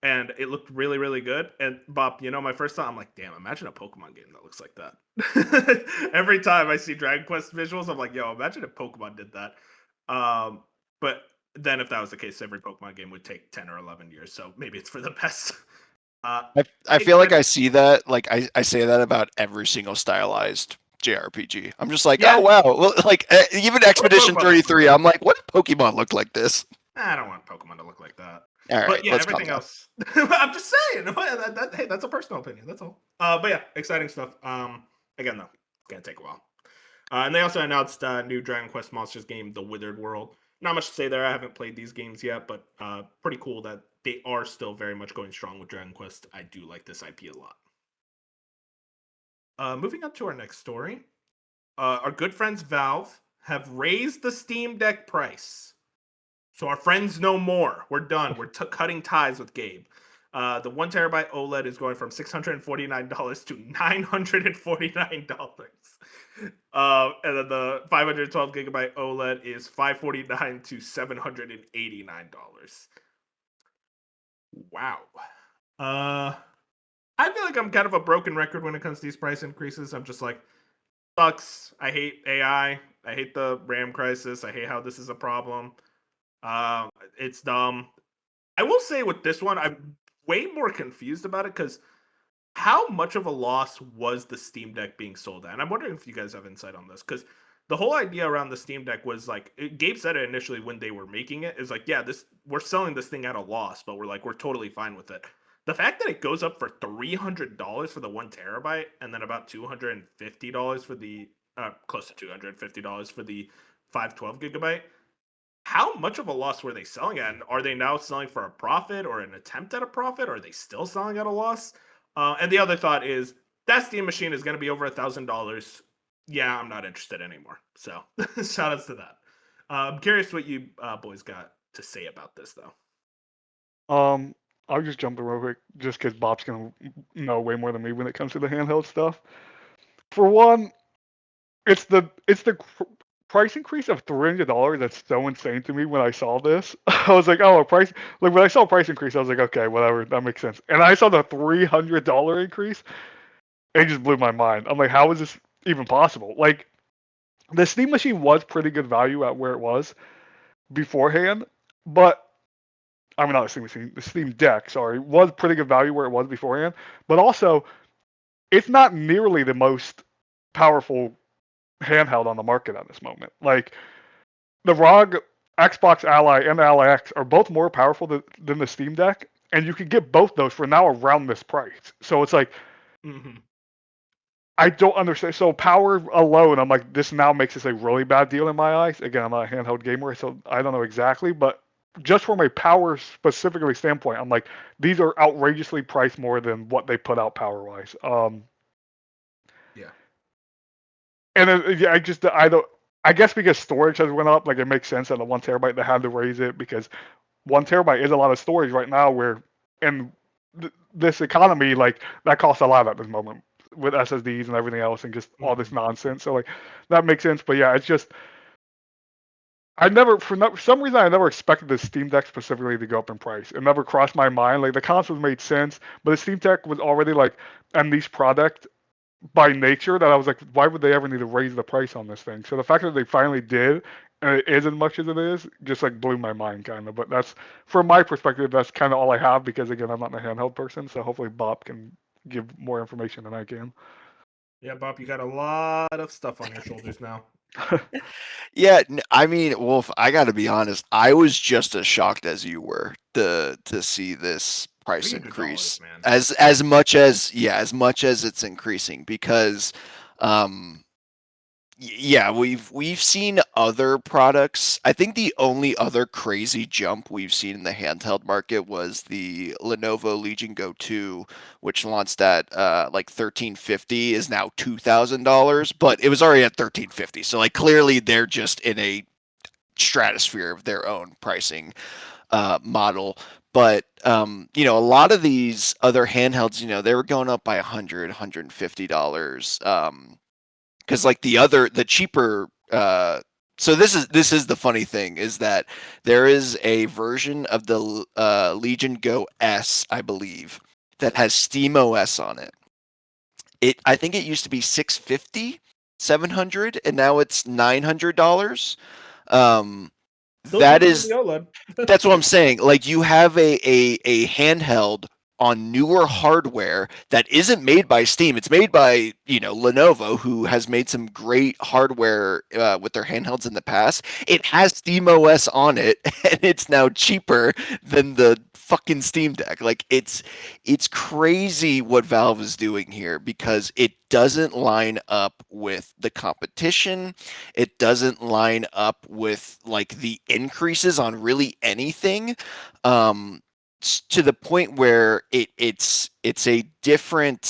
and it looked really, really good. And Bob, my first thought, I'm like, damn, imagine a Pokemon game that looks like that. Every time I see Dragon Quest visuals, I'm like, yo, imagine if Pokemon did that. But then if that was the case, every Pokemon game would take 10 or 11 years. So maybe it's for the best.
I feel like I see that. Like I say that about every single stylized JRPG. I'm just like, oh wow, well, like even Expedition 33. I'm like, what if Pokemon looked like this?
I don't want Pokemon to look like that.
All right,
but yeah, everything else. I'm just saying. Hey, that's a personal opinion. That's all. But yeah, exciting stuff. Again, though, it's gonna take a while. And they also announced a new Dragon Quest Monsters game, The Withered World. Not much to say there. I haven't played these games yet, but pretty cool that they are still very much going strong with Dragon Quest. I do like this IP a lot. Moving on to our next story. Our good friends Valve have raised the Steam Deck price. So our friends no more. We're done. We're cutting ties with Gabe. The 1 terabyte OLED is going from $649 to $949. And then the 512 gigabyte OLED is $549 to $789. Wow. I feel like I'm kind of a broken record when it comes to these price increases. I'm just like, sucks. I hate AI. I hate the RAM crisis. I hate how this is a problem. It's dumb. I will say with this one, I'm way more confused about it because how much of a loss was the Steam Deck being sold at? And I'm wondering if you guys have insight on this because the whole idea around the Steam Deck was like Gabe said it initially when they were making it is like, yeah, this we're selling this thing at a loss, but we're totally fine with it. The fact that it goes up for $300 for the 1 terabyte and then about $250 for the close to $250 for the 512 gigabyte. How much of a loss were they selling at? And are they now selling for a profit or an attempt at a profit? Or are they still selling at a loss? And the other thought is that Steam machine is going to be over $1,000. Yeah, I'm not interested anymore. So shout outs to that. I'm curious what you boys got to say about this, though.
I'll just jump in real quick, just because Bob's gonna know way more than me when it comes to the handheld stuff. For one, it's the price increase of $300 that's so insane to me. When I saw this, I was like, oh, a price. Like when I saw a price increase, I was like, okay, whatever, that makes sense. And I saw the $300 increase, it just blew my mind. I'm like, how is this even possible? Like the Steam machine was pretty good value at where it was beforehand, but I mean, not the Steam machine, the Steam Deck, sorry, was pretty good value where it was beforehand. But also, it's not nearly the most powerful handheld on the market at this moment. Like, the ROG, Xbox Ally, and Ally X are both more powerful than the Steam Deck, and you can get both those for now around this price. So it's like, I don't understand. So power alone, I'm like, this now makes this a really bad deal in my eyes. Again, I'm not a handheld gamer, so I don't know exactly, but just from a power specifically standpoint, I'm like, these are outrageously priced more than what they put out power wise.
Yeah.
And then, yeah, I don't. I guess because storage has went up, like it makes sense that the 1 terabyte they had to raise it because 1 terabyte is a lot of storage right now. Where in this economy, like that costs a lot at this moment with SSDs and everything else, and just all this nonsense. So like that makes sense. But yeah, it's just I never, for some reason, I never expected the Steam Deck specifically to go up in price. It never crossed my mind. Like the consoles made sense, but the Steam Deck was already like a niche product by nature that I was like, why would they ever need to raise the price on this thing? So the fact that they finally did, and it is as much as it is, just like blew my mind kind of. But that's from my perspective, that's kind of all I have because again, I'm not a handheld person. So hopefully Bob can give more information than I can.
Yeah, Bob, you got a lot of stuff on your shoulders now.
Yeah, I mean, Wolf, I got to be honest. I was just as shocked as you were to see this price increase
man.
as much as it's increasing because yeah, we've seen other products. I think the only other crazy jump we've seen in the handheld market was the Lenovo Legion Go 2, which launched at like $1,350, is now $2,000, but it was already at $1,350. So like clearly they're just in a stratosphere of their own pricing model. But you know, a lot of these other handhelds, you know, they were going up by $100, $150. Because like the cheaper so this is the funny thing is that there is a version of the Legion Go S, I believe, that has SteamOS on it. I think it used to be $650, $700, and now it's $900. That is that's what I'm saying. Like you have a handheld on newer hardware that isn't made by Steam. It's made by, you know, Lenovo, who has made some great hardware with their handhelds in the past. It has SteamOS on it, and it's now cheaper than the fucking Steam Deck. Like it's crazy what Valve is doing here because it doesn't line up with the competition. It doesn't line up with like the increases on really anything. To the point where it's a different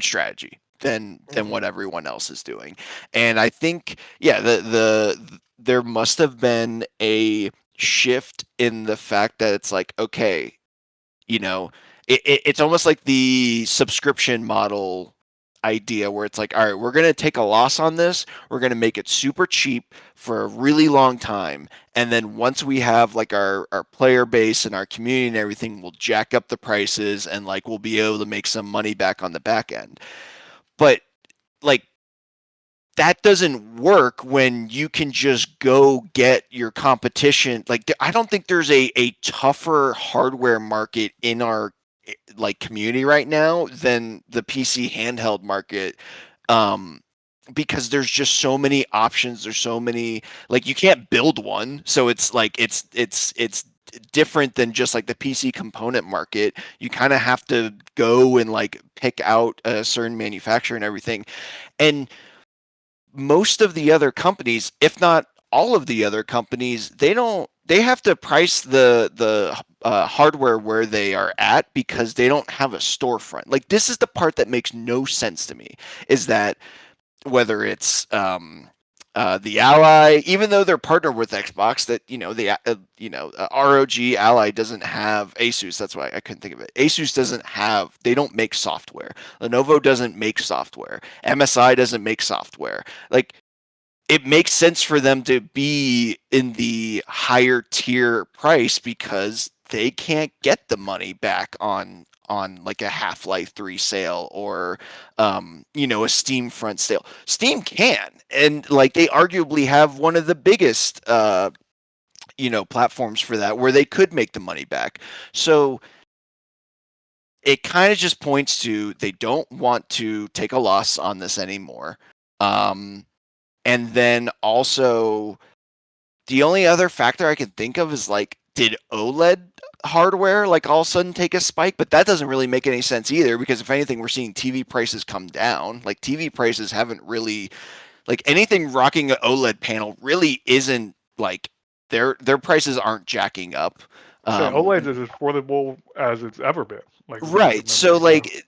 strategy than what everyone else is doing. And I think there must have been a shift in the fact that it's like, okay, it's almost like the subscription model idea where it's like, all right, we're going to take a loss on this. We're going to make it super cheap for a really long time. And then once we have like our player base and our community and everything, we'll jack up the prices and like we'll be able to make some money back on the back end. But like that doesn't work when you can just go get your competition. Like I don't think there's a tougher hardware market in our like community right now than the PC handheld market, because there's just so many options. There's so many, like you can't build one, so it's like it's different than just like the PC component market. You kind of have to go and like pick out a certain manufacturer and everything, and most of the other companies, if not all of the other companies, they have to price the hardware where they are at because they don't have a storefront. Like this is the part that makes no sense to me, is that whether it's the Ally, even though they're partnered with Xbox, that ROG Ally doesn't have Asus. That's why I couldn't think of it. Asus doesn't have. They don't make software. Lenovo doesn't make software. MSI doesn't make software. Like it makes sense for them to be in the higher tier price because they can't get the money back on like a Half-Life 3 sale or a Steam front sale. Steam can, and like they arguably have one of the biggest platforms for that where they could make the money back. So it kind of just points to they don't want to take a loss on this anymore. And then also, the only other factor I can think of is like, did OLED hardware like all of a sudden take a spike? But that doesn't really make any sense either, because if anything, we're seeing TV prices come down. Like TV prices haven't really, like anything rocking an OLED panel really isn't like their prices aren't jacking up.
OLED is as affordable as it's ever been. Like
right. So like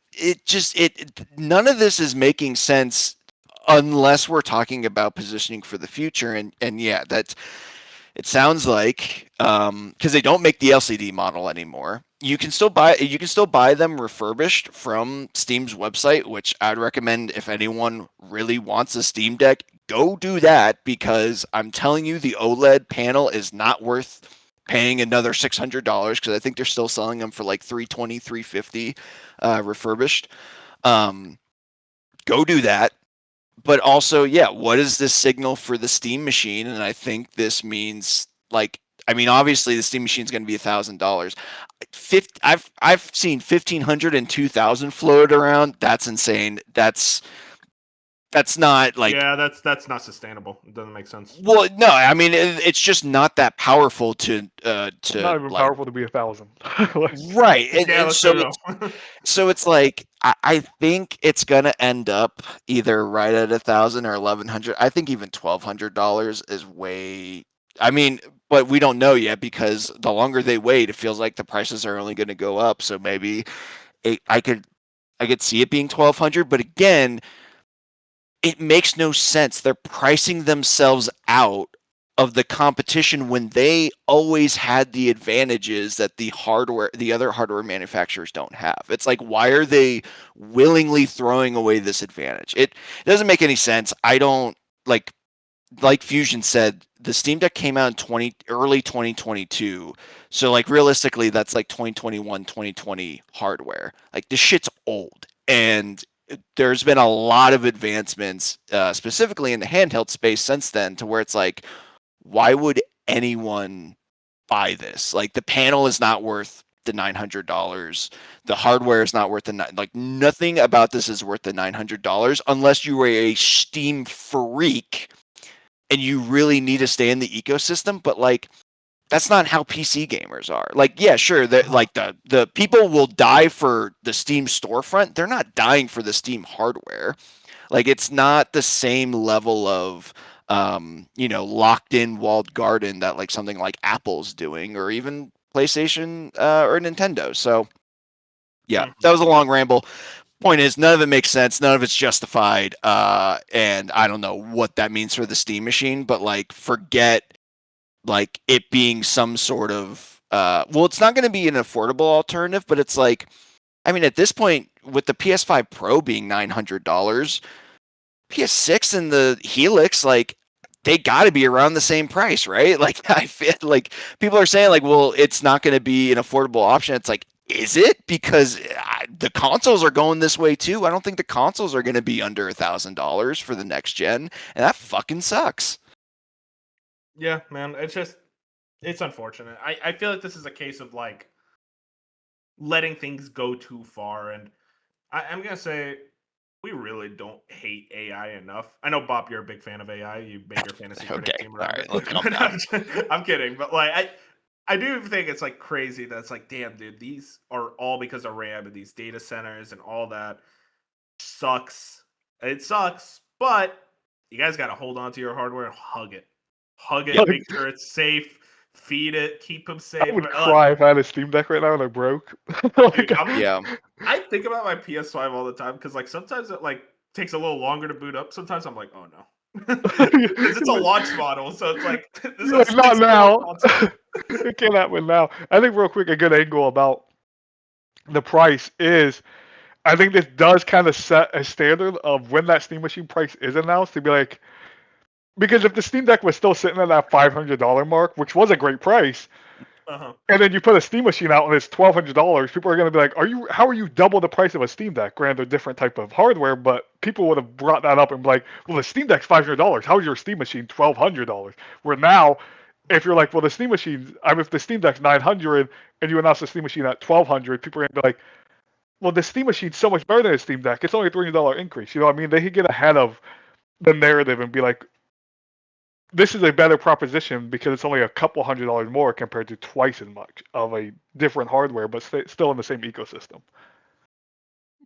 none of this is making sense unless we're talking about positioning for the future. And yeah, it sounds like because they don't make the LCD model anymore. You can still buy them refurbished from Steam's website, which I'd recommend if anyone really wants a Steam Deck, go do that, because I'm telling you the OLED panel is not worth paying another $600, because I think they're still selling them for like $320, $350 refurbished. Go do that. But also, yeah, what is this signal for the Steam machine? And I think this means, like, I mean, obviously the Steam machine is going to be $1,000. I've seen 1,500 and 2,000 floated around. That's insane. That's not like,
yeah, that's not sustainable. It doesn't make sense.
Well, no, I mean it's just not that powerful to
not even like, powerful to be 1,000.
Right,
and
so it's like I think it's gonna end up either right at 1,000 or 1,100. I think even $1,200 is way. I mean, but we don't know yet, because the longer they wait, it feels like the prices are only going to go up. So maybe I could see it being 1,200, but again, it makes no sense. They're pricing themselves out of the competition when they always had the advantages that the other hardware manufacturers don't have. It's like, why are they willingly throwing away this advantage? It doesn't make any sense. I don't like Fusion said, the Steam Deck came out in early 2022. So like realistically, that's like 2021, 2020 hardware. Like this shit's old. And there's been a lot of advancements, specifically in the handheld space since then, to where it's like, why would anyone buy this? Like the panel is not worth the $900. The hardware is not worth nothing about this is worth the $900 unless you were a Steam freak and you really need to stay in the ecosystem. But like, that's not how PC gamers are. Like, yeah, sure, like the people will die for the Steam storefront. They're not dying for the Steam hardware. Like, it's not the same level of locked in walled garden that like something like Apple's doing, or even PlayStation or Nintendo. So yeah, that was a long ramble. Point is, none of it makes sense. None of it's justified. And I don't know what that means for the Steam machine, but like, forget like it being some sort of well, it's not going to be an affordable alternative, but it's like, I mean, at this point, with the PS5 Pro being $900, PS6 and the Helix, like, they got to be around the same price, right? Like, I feel like people are saying, like, well, it's not going to be an affordable option. It's like, is it? Because the consoles are going this way too. I don't think the consoles are going to be under $1,000 for the next gen, and that fucking sucks.
Yeah, man, it's unfortunate. I feel like this is a case of like letting things go too far, and I'm gonna say we really don't hate AI enough. I know, Bob, you're a big fan of AI. You made your fantasy critic
Okay,
team
all
around
right,
it.
let's calm down.
I'm kidding, but like I do think it's like crazy that it's like, damn, dude, these are all because of RAM and these data centers and all that sucks. It sucks, but you guys got to hold on to your hardware and hug it, make sure it's safe, feed it, keep them
I
safe.
would cry if I had a Steam Deck right now and I broke.
Dude,
Yeah.
I think about my PS5 all the time because like sometimes it like takes a little longer to boot up. Sometimes I'm like, oh no. Because it's a launch model, so it's like this is
You're
a
like, not
$6
now.
console.
It can't happen now. I think real quick, a good angle about the price is I think this does kind of set a standard of when that Steam Machine price is announced to be like, because if the Steam Deck was still sitting at that $500 mark, which was a great price,
Uh-huh.
and then you put a Steam Machine out and it's $1,200, people are going to be like, how are you double the price of a Steam Deck? Granted, different type of hardware, but people would have brought that up and be like, well, the Steam Deck's $500. How is your Steam Machine $1,200? Where now, if you're like, well, the Steam Machine, if the Steam Deck's 900 and you announce the Steam Machine at 1,200, people are going to be like, well, the Steam Machine's so much better than a Steam Deck. It's only a $300 increase. You know what I mean? They could get ahead of the narrative and be like, this is a better proposition because it's only a couple $100 more compared to twice as much of a different hardware, but still in the same ecosystem.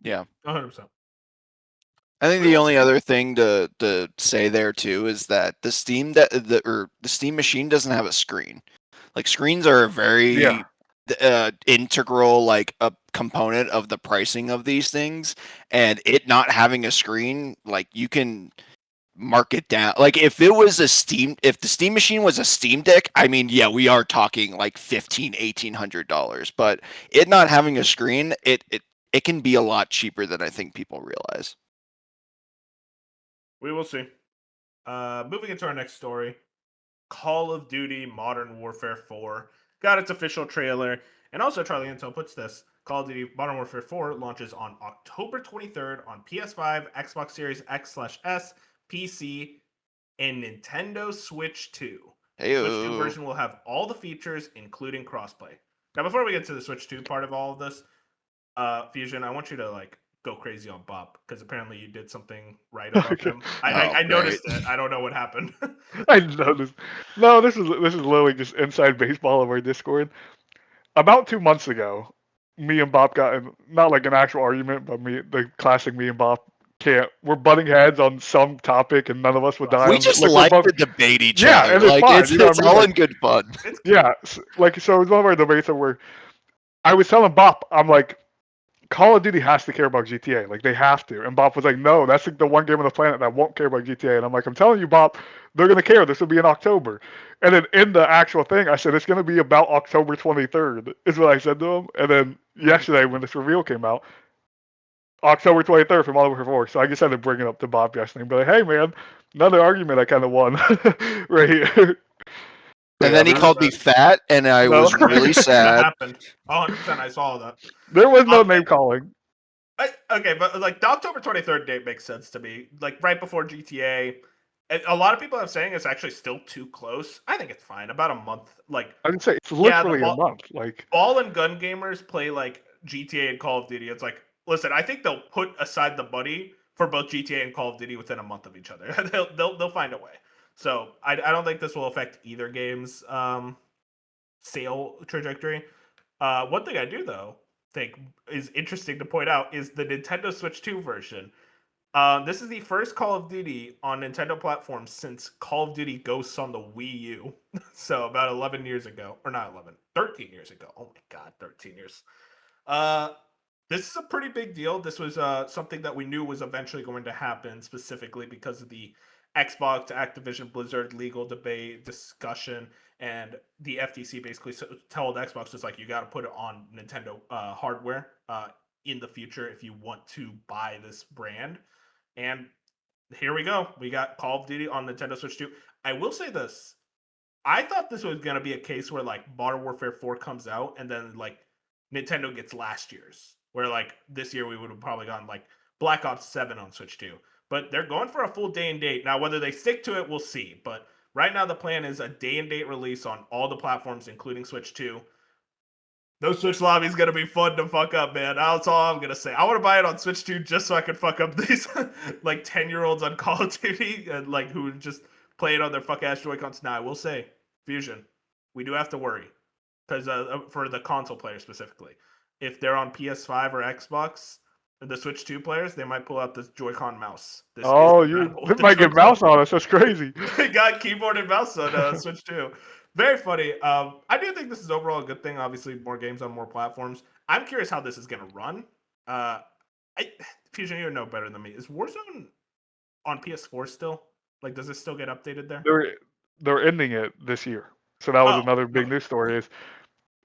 Yeah.
100%.
I think
We
the
will
only
see.
other thing to say there too is that the the Steam Machine doesn't have a screen. Like, screens are a
Yeah.
very integral, like, a component of the pricing of these things, and it not having a screen, like, you can mark it down. Like, if the Steam Machine was a Steam Deck, I mean, yeah, we are talking like $1,500-$1,800, but it not having a screen, it can be a lot cheaper than I think people realize.
We will see. Moving into our next story, Call of Duty Modern Warfare 4 got its official trailer, and also Charlie Intel puts this: Call of Duty Modern Warfare 4 launches on October 23rd on PS5, Xbox Series X/S, PC, and Nintendo Switch 2. Switch 2
Hey,
version will have all the features, including crossplay. Now, before we get to the Switch 2 part of all of this, Fusion, I want you to like go crazy on Bob because apparently you did something right about
Okay.
him.
oh,
I
great.
noticed it. I don't know what happened.
I noticed. No, this is literally just inside baseball of our Discord. About 2 months ago, me and Bob got in not like an actual argument, but the classic me and Bob can't. We're butting heads on some topic, and none of us would die
We
on.
just
Like we're
like
both.
to debate each
Yeah,
other.
and it's
Like,
fine. You know what
it's
I mean?
all
Like
in good fun.
It's cute.
yeah, like so it was one of our debates where I was telling Bob, I'm like, Call of Duty has to care about GTA. Like they have to. And Bob was like, no, that's like the one game on the planet that won't care about GTA. And I'm like, I'm telling you, Bob, they're gonna care. This will be in October. And then in the actual thing, I said it's gonna be about October 23rd. Is what I said to him. And then yesterday when this reveal came out, October 23rd for Modern Warfare 4. So I just had to bring it up to Bob yesterday and be like, hey man, another argument I kind of won right here.
And
Yeah,
then he called me
100%.
fat, and I
no,
was really
That
sad.
happened. 100%. I saw that.
there was no
Um,
name calling.
okay, but like the October 23rd date makes sense to me. Like right before GTA. And a lot of people are saying it's actually still too close. I think it's fine. About a month. Like,
I didn't say it's
yeah, the
literally a month. Like
ball and gun gamers play like GTA and Call of Duty. It's like, listen, I think they'll put aside the money for both GTA and Call of Duty within a month of each other. they'll find a way. So I don't think this will affect either game's sale trajectory. One thing I do though think is interesting to point out is the Nintendo Switch 2 version. This is the first Call of Duty on Nintendo platforms since Call of Duty Ghosts on the Wii U. So about 11 years ago, or not 11, 13 years ago. Oh my god, 13 years. Uh, this is a pretty big deal. This was something that we knew was eventually going to happen, specifically because of the Xbox Activision Blizzard legal debate discussion. and the FTC basically told Xbox just like you got to put it on Nintendo hardware in the future if you want to buy this brand. And here we go. We got Call of Duty on Nintendo Switch 2. I will say this. I thought this was going to be a case where like Modern Warfare 4 comes out and then like Nintendo gets last year's. Where like this year we would have probably gotten like Black Ops 7 on Switch 2. But they're going for a full day and date. Now whether they stick to it, we'll see. But right now the plan is a day and date release on all the platforms including Switch 2. Those Switch lobbies gonna be fun to fuck up, man. That's all I'm gonna say. I want to buy it on Switch 2 just so I can fuck up these like 10-year-olds on Call of Duty and like who just play it on their fuck ass Joy-Cons. Now I will say, Fusion, we do have to worry because for the console players specifically, if they're on PS5 or Xbox, the Switch 2 players, they might pull out this Joy-Con mouse. This
they might get mouse on us. That's crazy.
They got keyboard and mouse on Switch 2. Very funny. I do think this is overall a good thing. Obviously, more games on more platforms. I'm curious how this is going to run. Fusion, you know better than me. Is Warzone on PS4 still? Like, does it still get updated there?
They're ending it this year. So that was another big news story is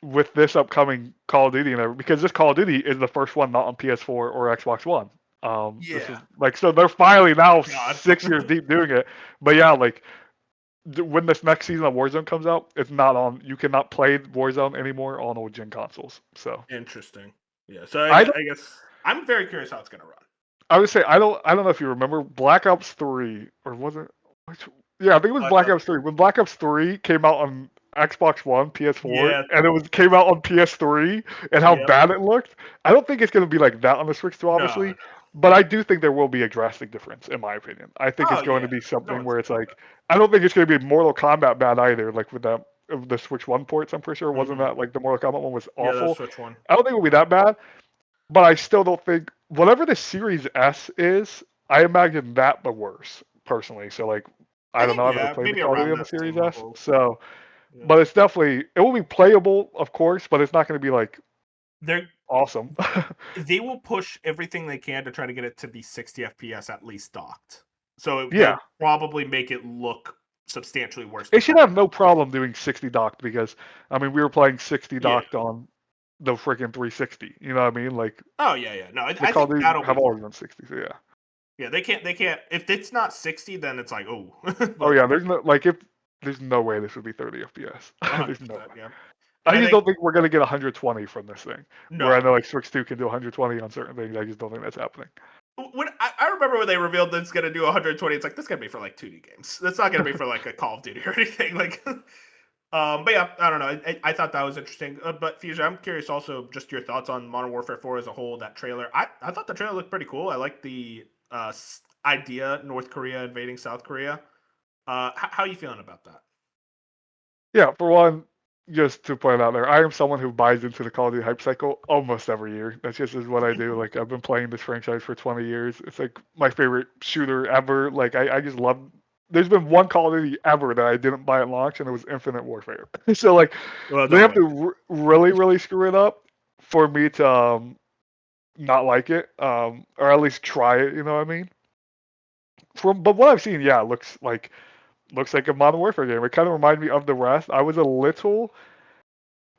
with this upcoming Call of Duty because this Call of Duty is the first one not on PS4 or Xbox One. This is, like, so they're finally now 6 years deep doing it. But yeah, like when this next season of Warzone comes out, it's not on. You cannot play Warzone anymore on old gen consoles. So
interesting. Yeah. So I guess I'm very curious how it's gonna run.
I would say I don't know if you remember Black Ops 3 or was it? Yeah, I think it was Black Ops 3. When Black Ops 3 came out on Xbox One, PS4, and it came out on PS3, and how bad it looked. I don't think it's going to be like that on the Switch 2, obviously. No. But I do think there will be a drastic difference, in my opinion. I think it's going to be something where it's like, I don't think it's going to be Mortal Kombat bad either, like with the Switch 1 ports, I'm pretty sure. Wasn't that like the Mortal Kombat one was awful?
Yeah, the Switch 1.
I don't think it will be that bad, but I still don't think, whatever the Series S is, I imagine that the worse, personally. So, like, I don't know. I've never played the Call of Duty on the Series S. So, but it's definitely, it will be playable, of course, but it's not going to be like awesome.
They will push everything they can to try to get it to be 60 FPS at least docked. So they'll probably make it look substantially worse.
It should have no problem doing 60 docked because, I mean, we were playing 60 docked on the freaking 360. You know what I mean? Like,
oh yeah. No, I
think that'll have always been 60. So yeah.
Yeah, they can't. If it's not 60, then it's like, oh.
Oh yeah, there's no way this would be 30 FPS. There's no way.
Yeah.
I just don't think we're gonna get 120 from this thing.
No.
Where I know like Switch 2 can do 120 on certain things. I just don't think that's happening.
When I remember when they revealed that it's gonna do 120, it's like this gonna be for like 2D games. That's not gonna be for like a Call of Duty or anything. Like, but yeah, I don't know. I thought that was interesting. But Fusion, I'm curious also just your thoughts on Modern Warfare 4 as a whole. That trailer, I thought the trailer looked pretty cool. I like the idea North Korea invading South Korea. How are you feeling about that?
Yeah, for one, just to point out there, I am someone who buys into the Call of Duty hype cycle almost every year. That's just is what I do. Like, I've been playing this franchise for 20 years. It's like my favorite shooter ever. Like, I just love. There's been one Call of Duty ever that I didn't buy at launch, and it was Infinite Warfare. So like, they have to really, really screw it up for me to not like it, or at least try it. You know what I mean? But what I've seen, yeah, looks like a Modern Warfare game. It kind of reminded me of the rest. I was a little,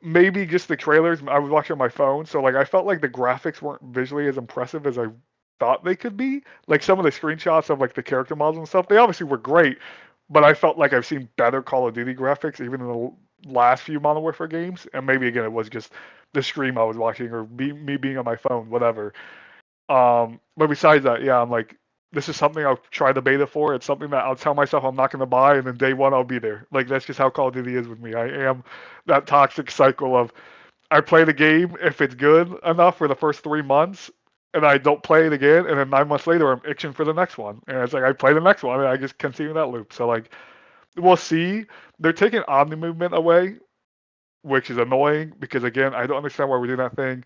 maybe just the trailers. I was watching on my phone, so like I felt like the graphics weren't visually as impressive as I thought they could be. Like some of the screenshots of like the character models and stuff, they obviously were great, but I felt like I've seen better Call of Duty graphics even in the last few Modern Warfare games. And maybe again it was just the stream I was watching or me being on my phone, whatever. But besides that, yeah, I'm like, this is something I'll try the beta for. It's something that I'll tell myself I'm not going to buy, and then day one I'll be there. Like, that's just how Call of Duty is with me. I am that toxic cycle of I play the game if it's good enough for the first 3 months, and I don't play it again, and then 9 months later I'm itching for the next one. And it's like I play the next one, and I just continue that loop. So, like, we'll see. They're taking Omni movement away, which is annoying because, again, I don't understand why we're doing that thing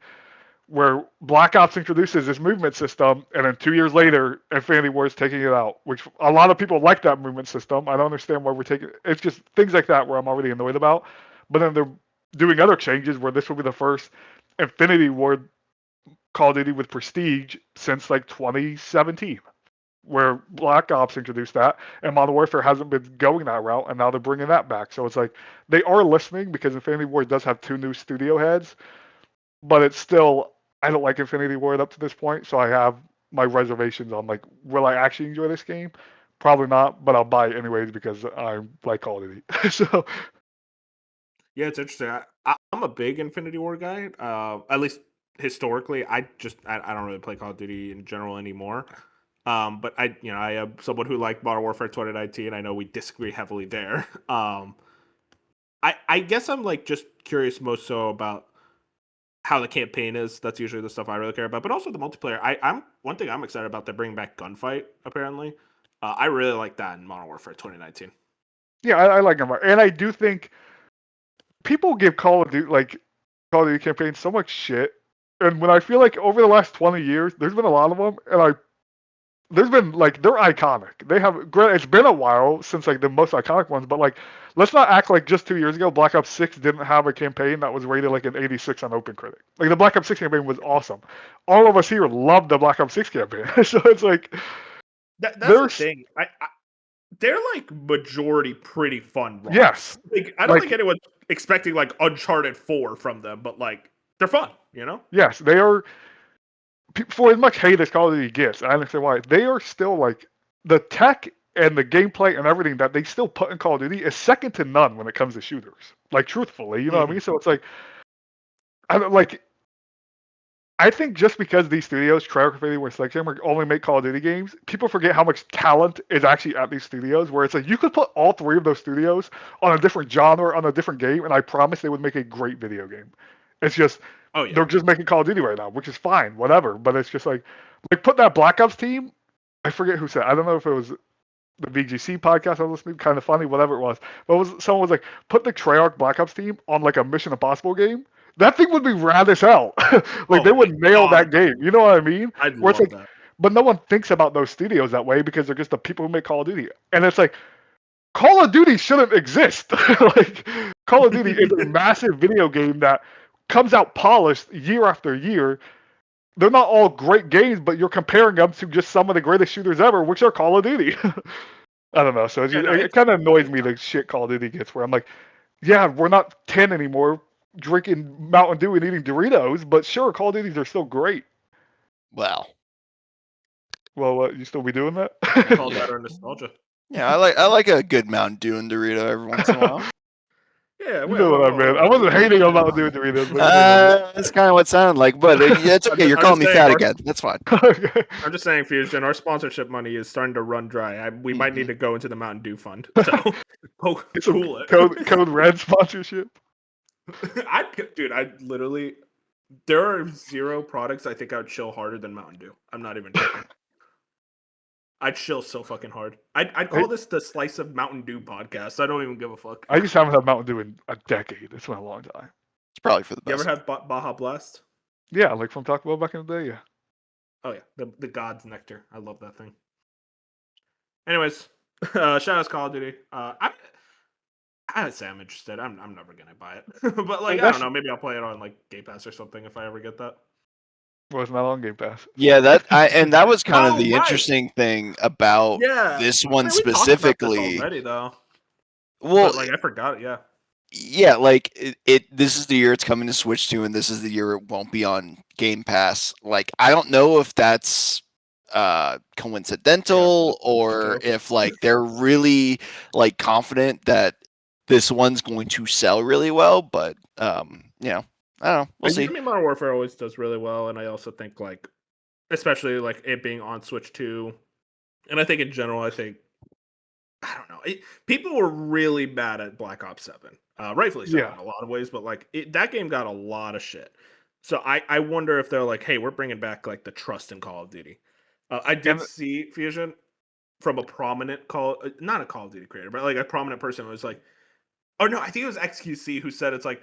where Black Ops introduces this movement system, and then 2 years later, Infinity War is taking it out, which a lot of people like that movement system. I don't understand why we're taking it. It's just things like that where I'm already annoyed about. But then they're doing other changes where this will be the first Infinity War Call of Duty with Prestige since like 2017. where Black Ops introduced that, and Modern Warfare hasn't been going that route, and now they're bringing that back. So it's like they are listening because Infinity Ward does have 2 new studio heads, but it's still I don't like Infinity Ward up to this point, so I have my reservations on like will I actually enjoy this game? Probably not, but I'll buy it anyways because I like Call of Duty. So
Yeah, it's interesting. I'm a big Infinity War guy. At least historically, I don't really play Call of Duty in general anymore. But I am someone who liked Modern Warfare 2019. I know we disagree heavily there. I guess I'm like just curious most so about how the campaign is. That's usually the stuff I really care about, but also the multiplayer. I'm one thing I'm excited about. They're bringing back gunfight. Apparently, I really like that in Modern Warfare 2019.
yeah, I like them, and I do think people give Call of Duty campaign so much shit, and when I feel like over the last 20 years, there's been a lot of them, and there's been like they're iconic. They have granted it's been a while since like the most iconic ones, but like let's not act like just 2 years ago Black Ops 6 didn't have a campaign that was rated like an 86 on OpenCritic. Like the Black Ops 6 campaign was awesome. All of us here loved the Black Ops 6 campaign, so it's like
That's the
there's
thing. They're like majority pretty fun
yes,
runs. Like I don't think
like
anyone's expecting like Uncharted 4 from them, but like they're fun, you know?
yes, they are. For as much hate as Call of Duty gets, I understand why. They are still like the tech and the gameplay and everything that they still put in Call of Duty is second to none when it comes to shooters. Like truthfully, you know what I mean? So it's like I don't like. I think just because these studios, Treyarch, Infinity Sledgehammer, only make Call of Duty games, people forget how much talent is actually at these studios. Where it's like you could put all 3 of those studios on a different genre, on a different game, and I promise they would make a great video game. It's just
Oh yeah.
they're just making Call of Duty right now, which is fine, whatever. But it's just like put that Black Ops team. I forget who said. I don't know if it was the VGC podcast I was listening to, kind of funny, whatever it was. But someone was like, put the Treyarch Black Ops team on like a Mission Impossible game. That thing would be rad as hell. Like
Oh
they
my
would nail
god.
that game. You know what I mean?
I'd
Where it's
love
like,
that.
but no one thinks about those studios that way because they're just the people who make Call of Duty. And it's like, Call of Duty shouldn't exist. Like Call of Duty is a massive video game that comes out polished year after year. They're not all great games, but you're comparing them to just some of the greatest shooters ever, which are Call of Duty. I don't know. So
Yeah, no,
it kind of annoys me the shit Call of Duty gets where I'm like, yeah, we're not 10 anymore drinking Mountain Dew and eating Doritos, but sure, Call of Duties are still great.
Well,
You still be doing that?
we call that our nostalgia.
yeah, I like a good Mountain Dew and Dorito every once in a while.
Yeah,
You know what I meant. I wasn't hating on Mountain Dew and Doritos, but
That's kind of what it sounded like, but it's okay. You're calling me fat again. That's fine.
I'm just saying, Fusion, our sponsorship money is starting to run dry. We might need to go into the Mountain Dew fund. So, cool it.
Code Red sponsorship.
Dude, I literally, there are 0 products I think I would chill harder than Mountain Dew. I'm not even joking. I'd chill so fucking hard. I'd call this the Slice of Mountain Dew podcast. I don't even give a fuck.
I just haven't had Mountain Dew in a decade. It's been a long time.
It's probably for the
You
best.
ever had Baja Blast?
Yeah, like from Taco Bell back in the day, yeah.
Oh yeah, the God's Nectar. I love that thing. Anyways, shout out to Call of Duty. I'd say I'm interested. I'm never gonna buy it, but like I don't know. Maybe I'll play it on like Game Pass or something if I ever get that.
Well, it's not on Game Pass.
Yeah, that was kind of the
right.
interesting thing about this one
I mean,
specifically.
We talked about this already, though.
Well,
but, like I forgot it. Yeah.
Yeah, like this is the year it's coming to Switch 2, and this is the year it won't be on Game Pass. Like, I don't know if that's coincidental or if like they're really like confident that this one's going to sell really well, but you know, I don't know. We'll see.
I mean, Modern Warfare always does really well, and I also think like, especially like it being on Switch 2, and I think in general, I don't know. People were really mad at Black Ops 7. Rightfully so in a lot of ways, but like that game got a lot of shit. So I wonder if they're like, hey, we're bringing back like the trust in Call of Duty. I did see Fusion from a prominent not a Call of Duty creator, but like a prominent person was like, oh no, I think it was XQC who said it's like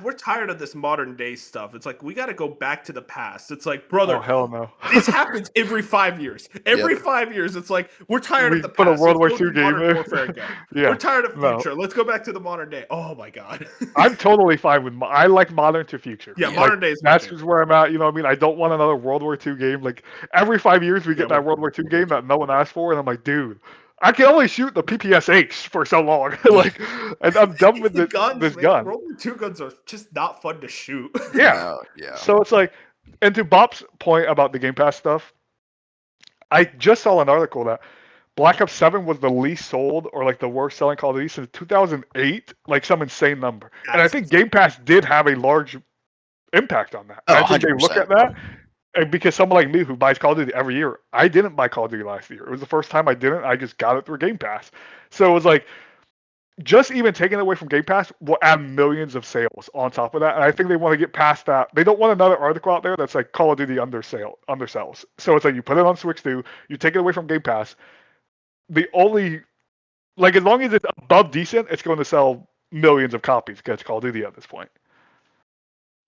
we're tired of this modern day stuff. It's like we got to go back to the past. It's like, brother,
Oh hell no.
this happens every 5 years. Every 5 years, it's like we're tired of
We
the
put a
past.
World
Let's
War
go
II
do
game
modern
in.
warfare again.
Yeah.
We're tired of
No.
future. Let's go back to the modern day. Oh my god.
I'm totally fine with. I like modern to future.
Yeah,
Yeah.
modern day is my
That's
favorite.
just where I'm at. You know what I mean? I don't want another World War II game. Like every 5 years, we get that World War II game that no one asked for, and I'm like, dude, I can only shoot the PPSH for so long. Like, and I'm done with
the guns,
this
man.
gun.
World War II guns are just not fun to shoot.
Yeah.
No, yeah.
So it's like, and to Bob's point about the Game Pass stuff, I just saw an article that Black Ops 7 was the least sold or like the worst selling Call of Duty since 2008, like some insane number. And I
That's
think Game Pass did have a large impact on that.
Oh,
And I think they look
100%.
at that, and because someone like me who buys Call of Duty every year, I didn't buy Call of Duty last year. It was the first time I didn't. I just got it through Game Pass. So it was like, just even taking it away from Game Pass will add millions of sales on top of that. And I think they want to get past that. They don't want another article out there that's like Call of Duty undersells. So it's like you put it on Switch 2, you take it away from Game Pass. The only, like, as long as it's above decent, it's going to sell millions of copies because it's Call of Duty at this point.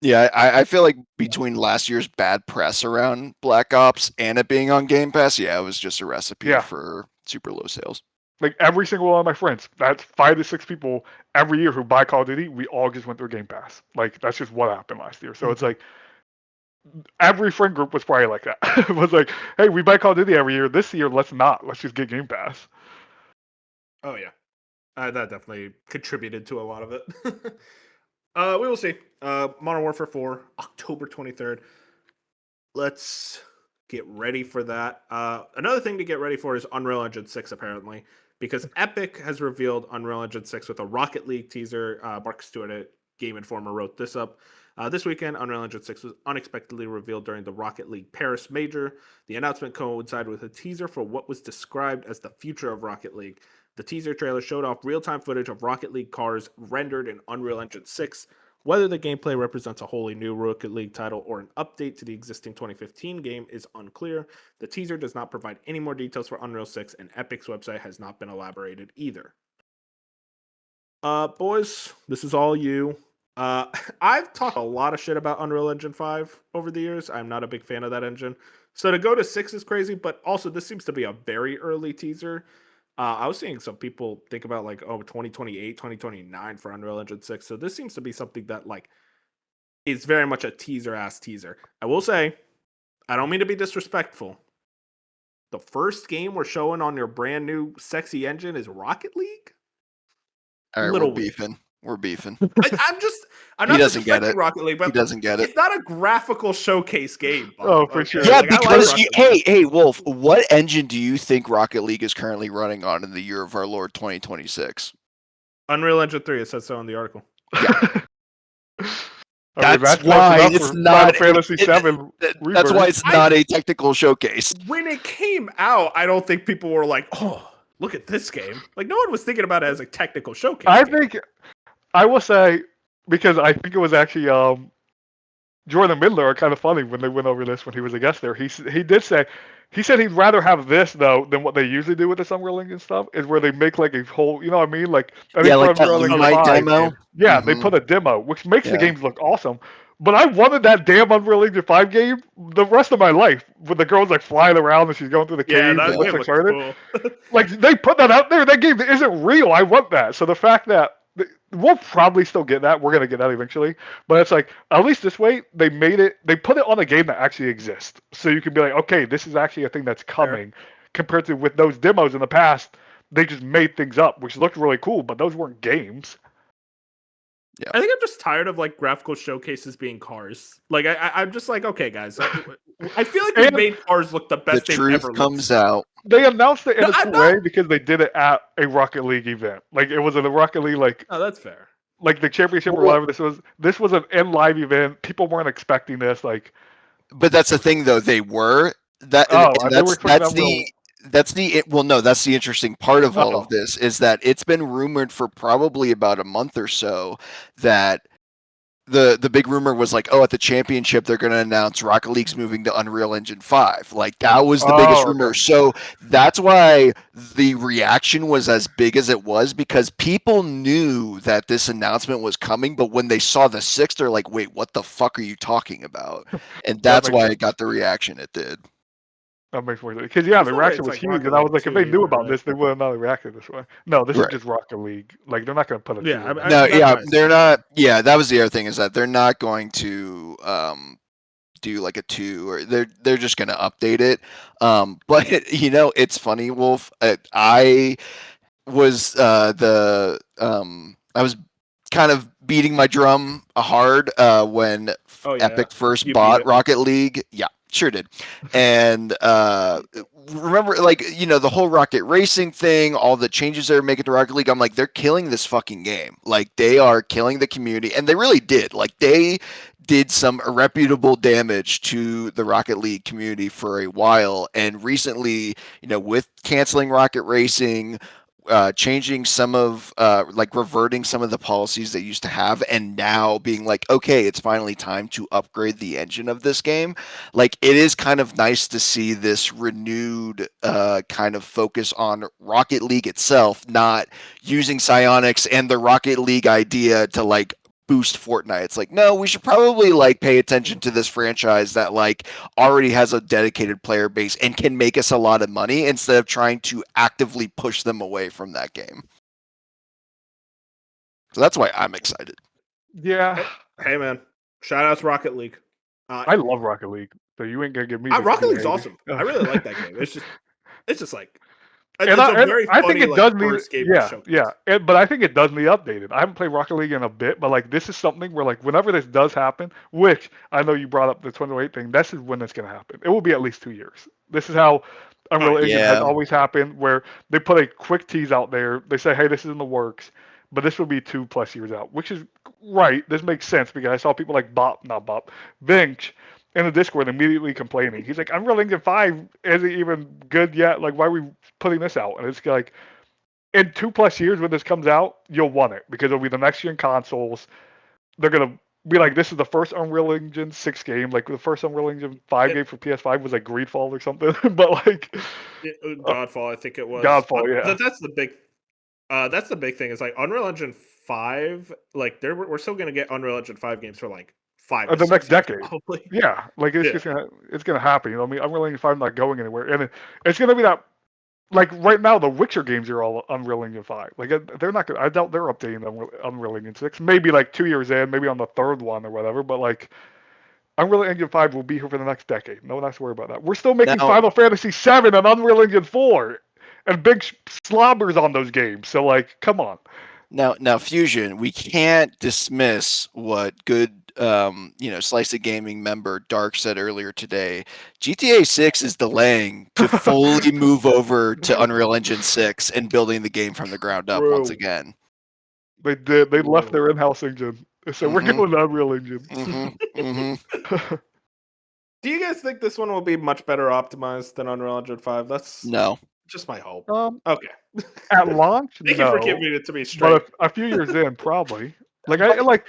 Yeah, I feel like between last year's bad press around Black Ops and it being on Game Pass, yeah, it was just a recipe for super low sales.
Like every single one of my friends, that's 5 to 6 people every year who buy Call of Duty, we all just went through Game Pass. Like that's just what happened last year. So it's like every friend group was probably like that. It was like, hey, we buy Call of Duty every year. This year, let's not. Let's just get Game Pass.
Oh yeah, that definitely contributed to a lot of it. We will see. Modern Warfare 4, October 23rd. Let's get ready for that. Another thing to get ready for is Unreal Engine 6, apparently, because Epic has revealed Unreal Engine 6 with a Rocket League teaser. Mark Stewart at Game Informer wrote this up. This weekend, Unreal Engine 6 was unexpectedly revealed during the Rocket League Paris Major. The announcement coincided with a teaser for what was described as the future of Rocket League. The teaser trailer showed off real-time footage of Rocket League cars rendered in Unreal Engine 6. Whether the gameplay represents a wholly new Rocket League title or an update to the existing 2015 game is unclear. The teaser does not provide any more details for Unreal 6, and Epic's website has not been elaborated either. Boys, this is all you. I've talked a lot of shit about Unreal Engine 5 over the years. I'm not a big fan of that engine. So to go to 6 is crazy, but also this seems to be a very early teaser. I was seeing some people think about 2028, 2029 for Unreal Engine 6. So this seems to be something that is very much a teaser-ass teaser. I will say, I don't mean to be disrespectful. The first game we're showing on your brand new sexy engine is Rocket League?
All right,
Little
we're beefing. We're beefing.
I'm
He
not
doesn't get
disrespecting
it.
Rocket League, but
He doesn't get it.
it's not a graphical showcase game, Bob.
Oh, for sure.
Yeah,
I like
because
Rocket League.
hey, Wolf, what engine do you think Rocket League is currently running on in the year of our Lord 2026?
Unreal Engine 3, it says so in the article.
Yeah.
I mean,
That's why it's not
Final Fantasy 7.
That's why it's not a technical showcase.
When it came out, I don't think people were like, "Oh, look at this game." Like no one was thinking about it as a technical showcase.
I
game.
think I will say, because I think it was actually Jordan Midler, kind of funny when they went over this when he was a guest there. He said he'd rather have this though than what they usually do with this Unreal Engine stuff, is where they make like a whole, you know what I mean? Like I think
like that
Unreal Engine
Lumite
5,
demo.
yeah, they put a demo, which makes the games look awesome. But I wanted that damn Unreal Engine 5 game the rest of my life, with the girl's like flying around and she's going through the caves and looks excited. Cool. Like they put that out there. That game isn't real. I want that. So the fact that we'll probably still get that. We're gonna get that eventually. But it's like, at least this way, they put it on a game that actually exists. So you can be like, okay, this is actually a thing that's coming. Fair. Compared to with those demos in the past, they just made things up, which looked really cool, but those weren't games.
Yeah. I think I'm just tired of graphical showcases being cars. I'm just like, okay, guys. I feel like they made cars look the best they've ever looked.
The truth comes out.
They announced it in a cool way because they did it at a Rocket League event. Like it was in a Rocket League
Oh, that's fair.
Like the championship or whatever this was. This was an in live event. People weren't expecting this.
But that's the thing though. They were that's the interesting part of all of this is that it's been rumored for probably about a month or so that the big rumor was like, oh, at the championship they're going to announce Rocket League's moving to Unreal Engine 5. Like that was the biggest rumor.
Okay.
So that's why the reaction was as big as it was, because people knew that this announcement was coming, but when they saw the 6, they're like, wait, what the fuck are you talking about? And that's why it got the reaction it did.
That makes more sense. Because the reaction was huge, and I was like, if they knew about this, they would have not reacted this way. No, this is just Rocket League. Like they're not going to put a
they're not. Yeah, that was the other thing, is that they're not going to do like a 2, or they're just going to update it. But it's funny, Wolf. I was I was kind of beating my drum hard when Epic first bought Rocket League. Yeah, sure did. And remember, like, the whole rocket racing thing, all the changes they're making to Rocket League, I'm like, they're killing this fucking game. Like, they are killing the community, and they really did. Like, they did some irreputable damage to the Rocket League community for a while, and recently, with canceling rocket racing, changing some of reverting some of the policies they used to have, and now being like, okay, it's finally time to upgrade the engine of this game. Like, it is kind of nice to see this renewed kind of focus on Rocket League itself, not using psionics and the Rocket League idea to like boost Fortnite. It's like, no, we should probably like pay attention to this franchise that like already has a dedicated player base and can make us a lot of money, instead of trying to actively push them away from that game. So that's why I'm excited.
Yeah.
Hey man, shout out to Rocket League.
I love Rocket League, so you ain't gonna give me.
Rocket League's awesome. I really like that game. It's just like.
I think it does need, but I think it does need updated. I haven't played Rocket League in a bit, but like this is something where like whenever this does happen, which I know you brought up the 28 thing, this is when it's going to happen. It will be at least 2 years. This is how Unreal Engine has always happened, where they put a quick tease out there. They say, hey, this is in the works, but this will be 2+ years out, which is right. This makes sense because I saw people like Vinch in the Discord immediately complaining. He's like, Unreal Engine 5 isn't even good yet. Like, why are we putting this out? And it's like, in 2+ years when this comes out, you'll want it because it'll be the next gen consoles. They're going to be like, this is the first Unreal Engine 6 game. Like, the first Unreal Engine 5 game for PS5 was like Greedfall or something. But like,
Godfall, I think it was.
Godfall, yeah.
That's the big thing. Is like Unreal Engine 5. Like, we're still going to get Unreal Engine 5 games for like 5
the next decade.
Probably.
Yeah, like it's gonna happen. I mean, Unreal Engine 5 not going anywhere, and it's gonna be that. Like right now, the Witcher games are all Unreal Engine 5. Like they're not gonna. I doubt they're updating Unreal Engine 6. Maybe like 2 years in, maybe on the third one or whatever. But like Unreal Engine 5 will be here for the next decade. No one has to worry about that. We're still making Final Fantasy 7 and Unreal Engine 4, and big slobbers on those games. So like, come on.
Now, Fusion, we can't dismiss what good, Slice of Gaming member Dark said earlier today. GTA 6 is delaying to fully move over to Unreal Engine 6 and building the game from the ground up once again.
They did. They left their in-house engine. So we're going to Unreal Engine.
Do you guys think this one will be much better optimized than Unreal Engine 5? That's just my hope. Okay.
At launch,
thank you for giving it to me straight.
But a few years in, probably. Like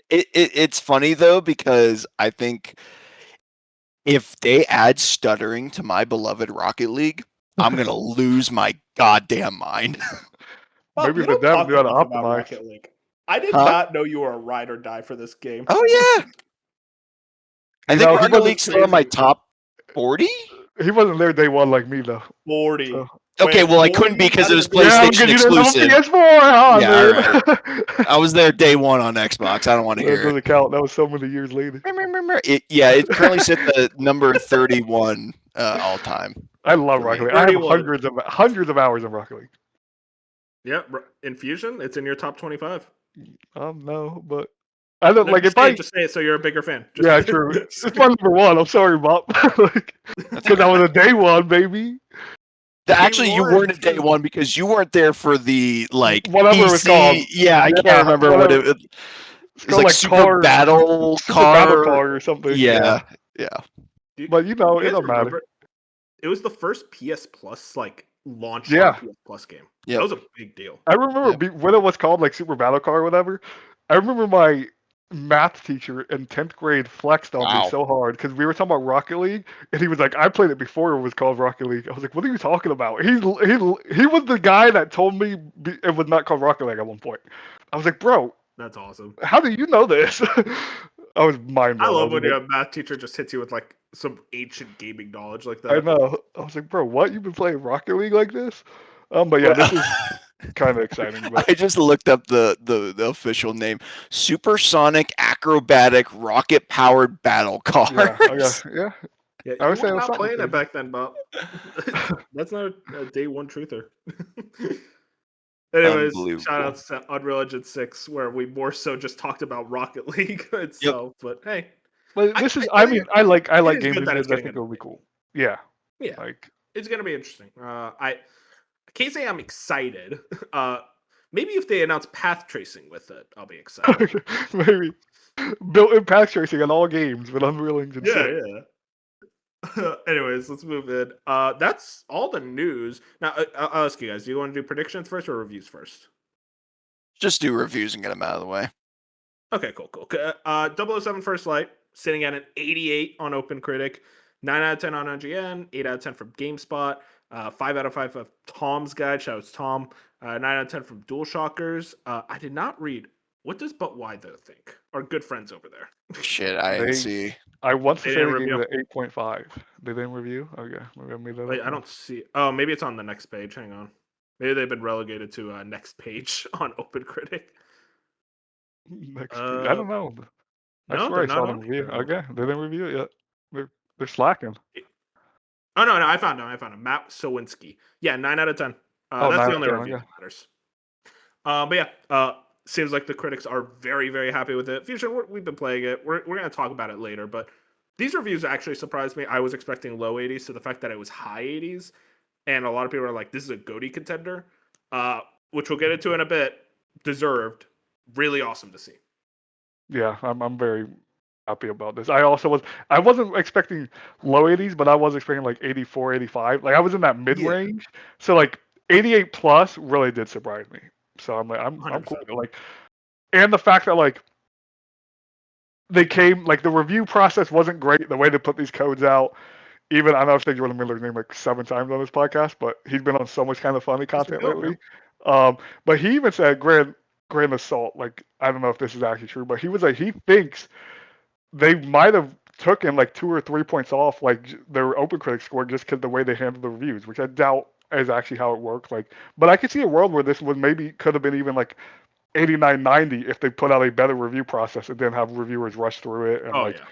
it's funny though, because I think if they add stuttering to my beloved Rocket League, I'm gonna lose my goddamn mind.
Maybe the devs knew how to optimize.
Rocket League. I did not know you were a ride or die for this game.
Oh yeah. I think Rocket League's still in my top 40.
He wasn't there day one like me though.
40.
So.
Okay, well I couldn't because it was PlayStation exclusive.
PS4,
right. I was there day one on Xbox. I don't want to hear it.
Doesn't count. That was so many years later.
It currently sits at number 31 all time.
I love Rocket League. I have hundreds of hours in Rocket League.
Yeah, Infusion, it's in your top 25.
No, but I don't like if I
just say it so you're a bigger fan.
Yeah, true. It's my number one. I'm sorry, Bob. Because I was a day one, baby.
Actually, you weren't a day one because you weren't there for the like
whatever
PC,
it was called.
Yeah, I can't remember what it. It's like Super Battle Car
or something.
Yeah.
But it don't matter.
It was the first PS Plus launch PS Plus game. Yeah, that was a big deal.
I remember when it was called like Super Battle Car or whatever. I remember my math teacher in 10th grade flexed on me
Wow.
so hard because we were talking about Rocket League, and he was like, "I played it before it was called Rocket League." I was like, "What are you talking about?" He was the guy that told me it was not called Rocket League at one point. I was like, "Bro,
That's awesome.
how do you know this?" I was mind
I
blown.
love when your math teacher just hits you with like some ancient gaming knowledge like
I
that.
know. I was like, "Bro, what? You've been playing Rocket League like this?" But yeah, this is kind of exciting. But
I just looked up the official name: Supersonic Acrobatic Rocket Powered Battle
yeah,
Cards.
yeah.
Yeah,
I
you
would
were
say it was
not
something
playing it
crazy.
back then, Bob. That's not a day one truther. Anyways, shout
Unbelievable.
out to Unreal Engine 6, where we more so just talked about Rocket League
Yep.
itself. But hey,
But
I,
this is,
I
I
think
mean, I
it
like
is
game
good that it's
engines. I
getting
think
an
it'll be
update.
cool. Yeah,
Yeah,
like
it's gonna be interesting. I can't say I'm excited. Uh, maybe if they announce path tracing with it, I'll be excited.
maybe built-in path tracing in all games with Unreal Engine
Yeah,
6.
yeah. Anyways, let's move in. That's all the news. Now, I'll ask you guys: do you want to do predictions first or reviews first?
Just do reviews and get them out of the way.
Okay, cool, cool. 007 First Light sitting at an 88 on OpenCritic, 9 out of 10 on IGN, 8 out of 10 from GameSpot, 5 out of 5 of Tom's Guide. Shout out to Tom. 9 out of 10 from DualShockers. I did not read. What does But Why Though think? Our good friends over there.
Shit, I didn't
They,
see.
I want to
They
say
didn't
they gave
review.
it an 8.5. They didn't review? Okay, maybe I made that
Wait,
up
I
now.
don't see. Oh, maybe it's on the next page. Hang on. Maybe they've been relegated to next page on OpenCritic.
Next page. I
Uh,
don't know. I
no,
swear
they're
I
not
saw
on
them review.
here.
Okay, they didn't review it yet. They're slacking.
Oh no, I found him. Matt Sowinski. Yeah, 9 out of 10.
Oh,
That's
9
the
out of
only
10.
review
Okay.
that matters. But yeah, seems like the critics are very, very happy with it. Fusion, we've been playing it. We're going to talk about it later, but these reviews actually surprised me. I was expecting low 80s, so the fact that it was high 80s, and a lot of people are like, "This is a GOTY contender," which we'll get into in a bit. Deserved. Really awesome to see.
Yeah, I'm very happy about this. I wasn't expecting low 80s, but I was expecting like 84, 85. Like I was in that mid
Yeah,
range. So like 88 plus really did surprise me. So I'm like I'm cool
100%.
with it. Like, and the fact that like they came, like the review process wasn't great. The way they put these codes out, even I know I've said Jordan Miller's name like 7 times on this podcast, but he's been on so much kind of funny
That's what
content
we go, man.
lately. But he even said grand assault. Like I don't know if this is actually true, but he was like he thinks they might have taken like 2 or 3 points off like their open critic score just because the way they handled the reviews, which I doubt is actually how it worked. Like, but I could see a world where this would maybe could have been even like 89, 90 if they put out a better review process and then have reviewers rush through it and
Oh
like
yeah.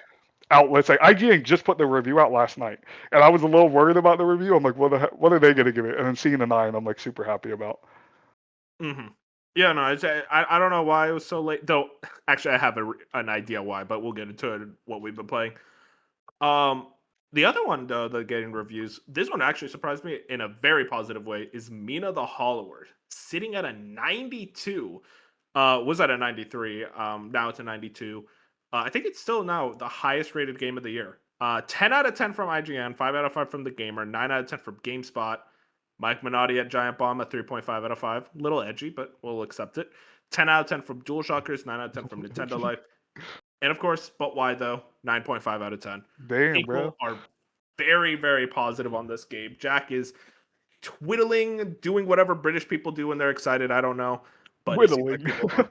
outlets like IGN just put the review out last night, and I was a little worried about the review. I'm like, what are they going to give it? And then seeing a 9, I'm like super happy about.
Mm-hmm. Yeah, no, I don't know why it was so late. Though, actually, I have an idea why, but we'll get into it in what we've been playing. Um, the other one though, the getting reviews. This one actually surprised me in a very positive way. Is Mina the Hollower sitting at a 92? Was at a 93. Now it's a 92. I think it's still now the highest rated game of the year. 10 out of 10 from IGN, 5 out of 5 from The Gamer, 9 out of 10 from GameSpot. Mike Minotti at Giant Bomb at 3.5 out of 5. Little edgy, but we'll accept it. 10 out of 10 from DualShockers, 9 out of 10 from Nintendo Life. And of course, But Why Though? 9.5 out of 10.
Damn, bro.
People are very, very positive on this game. Jack is twiddling, doing whatever British people do when they're excited. I don't know. But it seems like
Whittling.
people are.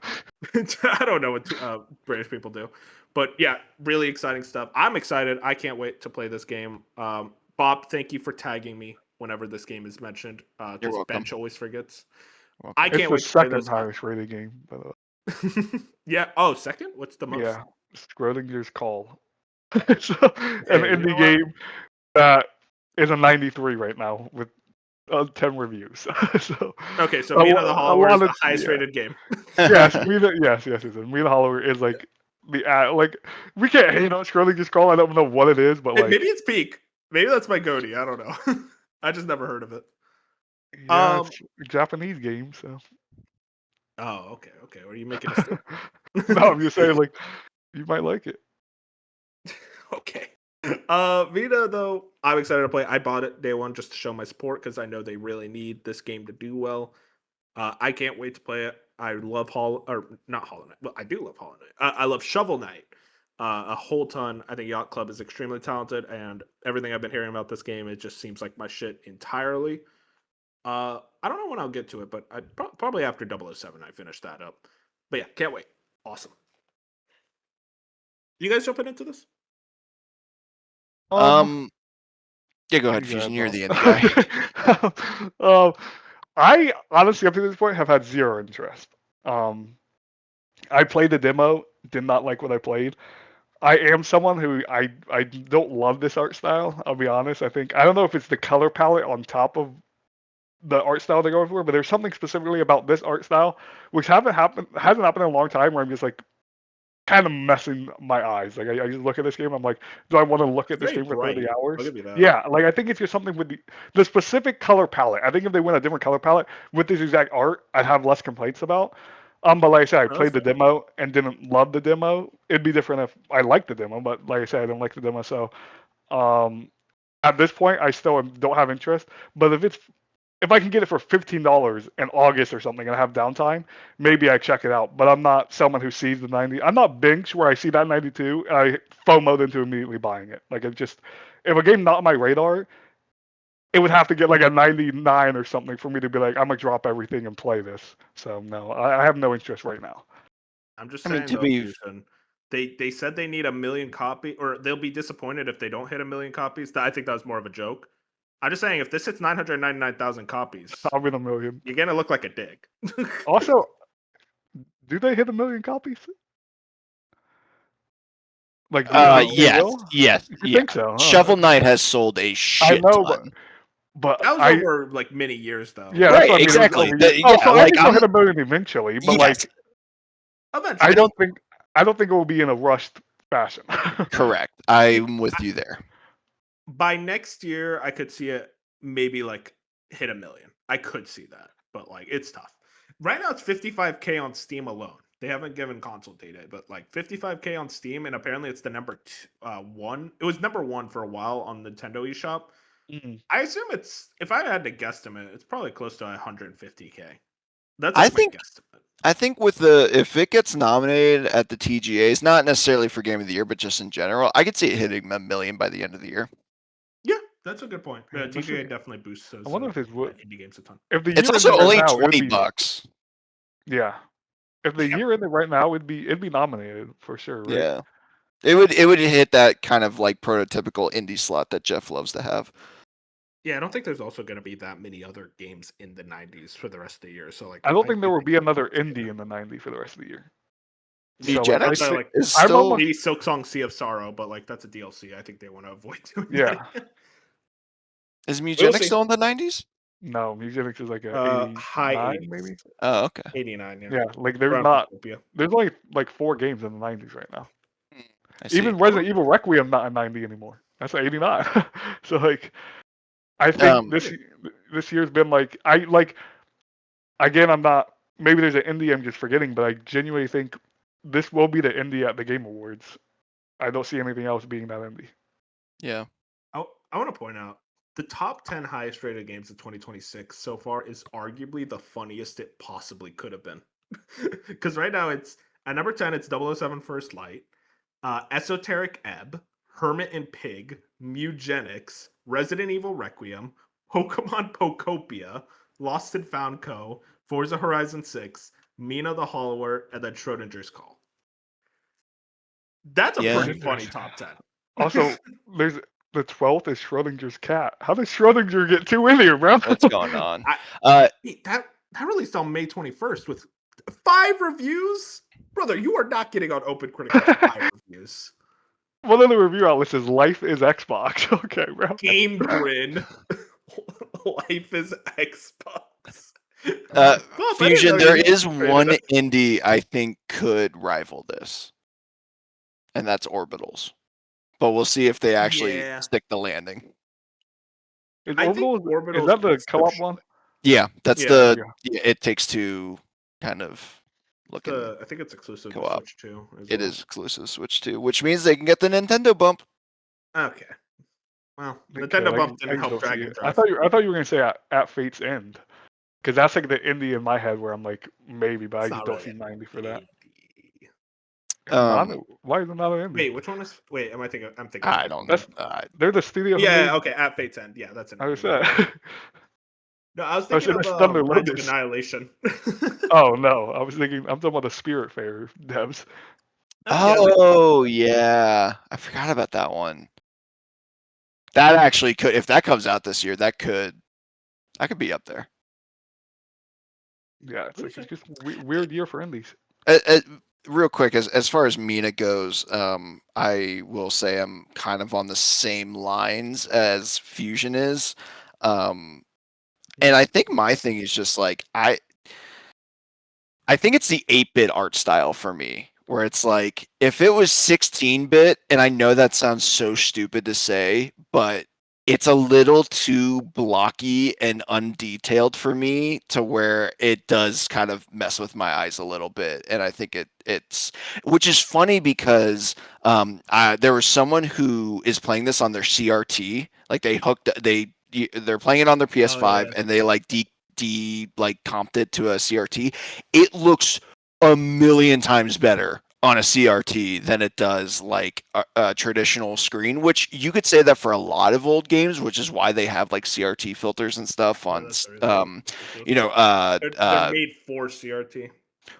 I don't know what British people do. But yeah, really exciting stuff. I'm excited. I can't wait to play this game. Bob, thank you for tagging me whenever this game is mentioned,
You're
because
welcome.
Bench always forgets. I
Welcome.
It's
can't
the
wait to play
second
this.
highest rated game, by the way.
Yeah. Oh, second? What's the most?
Yeah, Schrodinger's Call. So, an
Hey, you know
indie
what?
game that is a 93 right now with 10 reviews. So
Okay, so Mina the
a
Hollower is
lot
the
of
highest
yeah.
rated game.
Yes, yes. Mina Hollower is like the like we can't hate on Schrodinger's Call. I don't know what it is, but
Maybe
like
it's peak. Maybe that's my goatee. I don't know. I just never heard of it.
yeah,
Um.
it's a Japanese game, so
Oh, okay, okay. Are you making a statement?
no, I'm just saying like you might like it.
Okay. Vita though, I'm excited to play. I bought it day one just to show my support because I know they really need this game to do well. I can't wait to play it. I love not Hollow Knight. Well, I do love Hollow Knight. I love Shovel Knight a whole ton. I think Yacht Club is extremely talented, and everything I've been hearing about this game, it just seems like my shit entirely. I don't know when I'll get to it, but probably after 007 I finish that up. But yeah, can't wait. Awesome. You guys jumping into this?
Yeah, go ahead, Fusion. You're the indie guy.
I honestly, up to this point, have had zero interest. I played the demo, did not like what I played. I am someone who I don't love this art style. I'll be honest. I don't know if it's the color palette on top of the art style they're going for, but there's something specifically about this art style which hasn't happened in a long time where I'm just like kind of messing my eyes. Like I just look at this game, I'm like, do I want to look at this game for 30 hours?
I'll give you that.
Yeah, like I think it's just something with the specific color palette. I think if they went a different color palette with this exact art, I'd have less complaints about. But like I said, I played the demo and didn't love the demo. It'd be different if I liked the demo, but like I said, I didn't like the demo. So at this point, I still don't have interest. But if I can get it for $15 in August or something and I have downtime, maybe I check it out. But I'm not someone who sees the 90. I'm not Binks where I see that 92 and I FOMO'd into immediately buying it. Like if a game not on my radar, it would have to get like a 99 or something for me to be like, I'm gonna drop everything and play this. So no, I have no interest right now.
I'm just saying, they said they need 1 million copy, or they'll be disappointed if they don't hit 1 million copies. I think that was more of a joke. I'm just saying, if this hits 999,000 copies,
I'll win 1 million.
You're gonna look like a dick.
Also, do they hit 1 million copies? Like,
yes.
I think so. Huh?
Shovel Knight has sold a shit ton.
But
that was over like many years, though.
Yeah,
right, exactly.
So I think they'll hit 1 million eventually, but like,
eventually.
I don't think it will be in a rushed fashion.
Correct. I'm with you there.
By next year, I could see it maybe like hit 1 million. I could see that, but like it's tough. Right now, it's 55K on Steam alone. They haven't given console data, but like 55K on Steam, and apparently it's the number one. It was number one for a while on Nintendo eShop.
Mm-hmm.
I assume if I had to guesstimate, it's probably close to 150K. That's
I think if it gets nominated at the TGAs, not necessarily for Game of the Year, but just in general, I could see it hitting 1 million by the end of the year.
Yeah, that's a good point. TGA definitely boosts those.
I wonder if
indie games a ton.
It's also only $20.
Yeah, if the year ended right now, it'd be nominated for sure. Right?
Yeah, it would hit that kind of like prototypical indie slot that Jeff loves to have.
Yeah, I don't think there's also going to be that many other games in the 90s for the rest of the year. So like,
I don't think there will be another indie in the 90s for the rest of the year.
Eugenics is still
maybe Silksong Sea of Sorrow, but like that's a DLC. I think they want to avoid doing that.
Is Eugenics still in the 90s?
No, Eugenics is like a
high
80s. Maybe.
Oh, okay.
89. Yeah.
Yeah, like there's only like 4 games in the 90s right now. Even Resident Evil Requiem not a 90 anymore. That's 89. So like, I think this year's been like again, I'm not. Maybe there's an indie I'm just forgetting, but I genuinely think this will be the indie at the Game Awards. I don't see anything else being that indie.
Yeah.
I want to point out the top 10 highest rated games of 2026 so far is arguably the funniest it possibly could have been. Because right now it's at number 10, it's 007 First Light, Esoteric Ebb, Hermit and Pig, Mugenics, Resident Evil Requiem, Pokemon Pokopia, Lost and Found Co., Forza Horizon 6, Mina the Hollower, and then Schrodinger's Call. That's a pretty funny top 10.
Also, there's the 12th is Schrodinger's cat. How did Schrodinger get 2 in here, bro?
What's going on?
That released on May 21st with 5 reviews? Brother, you are not getting on Open Critic with 5 reviews.
One of the review outlets says Life is Xbox. Okay, bro.
Game Grin. Life is Xbox.
Fusion, there is one indie I think could rival this. And that's Orbitals. But we'll see if they actually stick the landing.
Is that the co-op one?
Yeah, that's It Takes Two kind of looking.
I think it's exclusive to Switch 2.
It is exclusive to Switch 2, which means they can get the Nintendo bump.
Okay. Well, Nintendo bump didn't help Dragon Drive.
I thought you were going to say at Fate's End. Because that's like the indie in my head where I'm like maybe, but I
It's
just
not
don't
really
see
an
90 for that.
indie.
Why is it not an indie?
Wait, which one is? Wait, am I thinking? I'm thinking.
I don't.
That's they're the studio who
Yeah,
made.
okay. At Fate's End. Yeah, that's an
I was
indie.
that.
No, I was
I
thinking
said
of
that's Thunder
Lines of
Lotus.
Annihilation.
Oh no, I was thinking I'm talking about the Spiritfarer devs.
Yeah, they
Oh yeah, I forgot about that one. That actually could, if that comes out this year, that could be up there.
Yeah, it's just weird year for indies.
Real quick, as far as Mina goes, I will say I'm kind of on the same lines as Fusion is, and I think my thing is just like I think it's the 8-bit art style for me, where it's like if it was 16-bit, and I know that sounds so stupid to say, but it's a little too blocky and undetailed for me to where it does kind of mess with my eyes a little bit. And I think it's which is funny because there was someone who is playing this on their CRT, like they're playing it on their PS5
yeah.
and they like like comped it to a CRT. It looks a million times better on a CRT than it does like a traditional screen, which you could say that for a lot of old games, which is why they have like CRT filters and stuff
Yeah,
on,
that's the reason. They're made for CRT.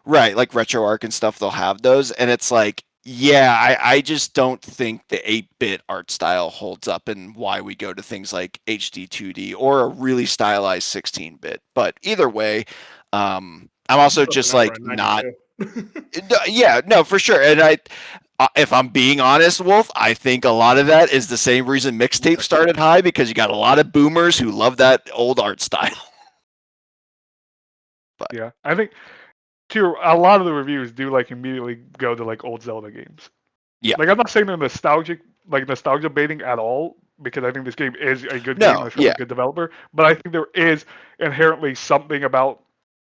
right, like RetroArch and stuff, they'll have those, and it's like, yeah, I just don't think the 8-bit art style holds up, and why we go to things like HD 2D or a really stylized 16-bit. But either way, I'm also
Close
just
enough for
like
a
not.
92.
Yeah, no, for sure. And if I'm being honest, Wolf, I think a lot of that is the same reason mixtape started high, because you got a lot of boomers who love that old art style.
But yeah, I think too, a lot of the reviews do like immediately go to like old Zelda games.
Yeah.
Like I'm not saying they're nostalgia baiting at all, because I think this game is a good game and
No,
it's from a good developer. But I think there is inherently something about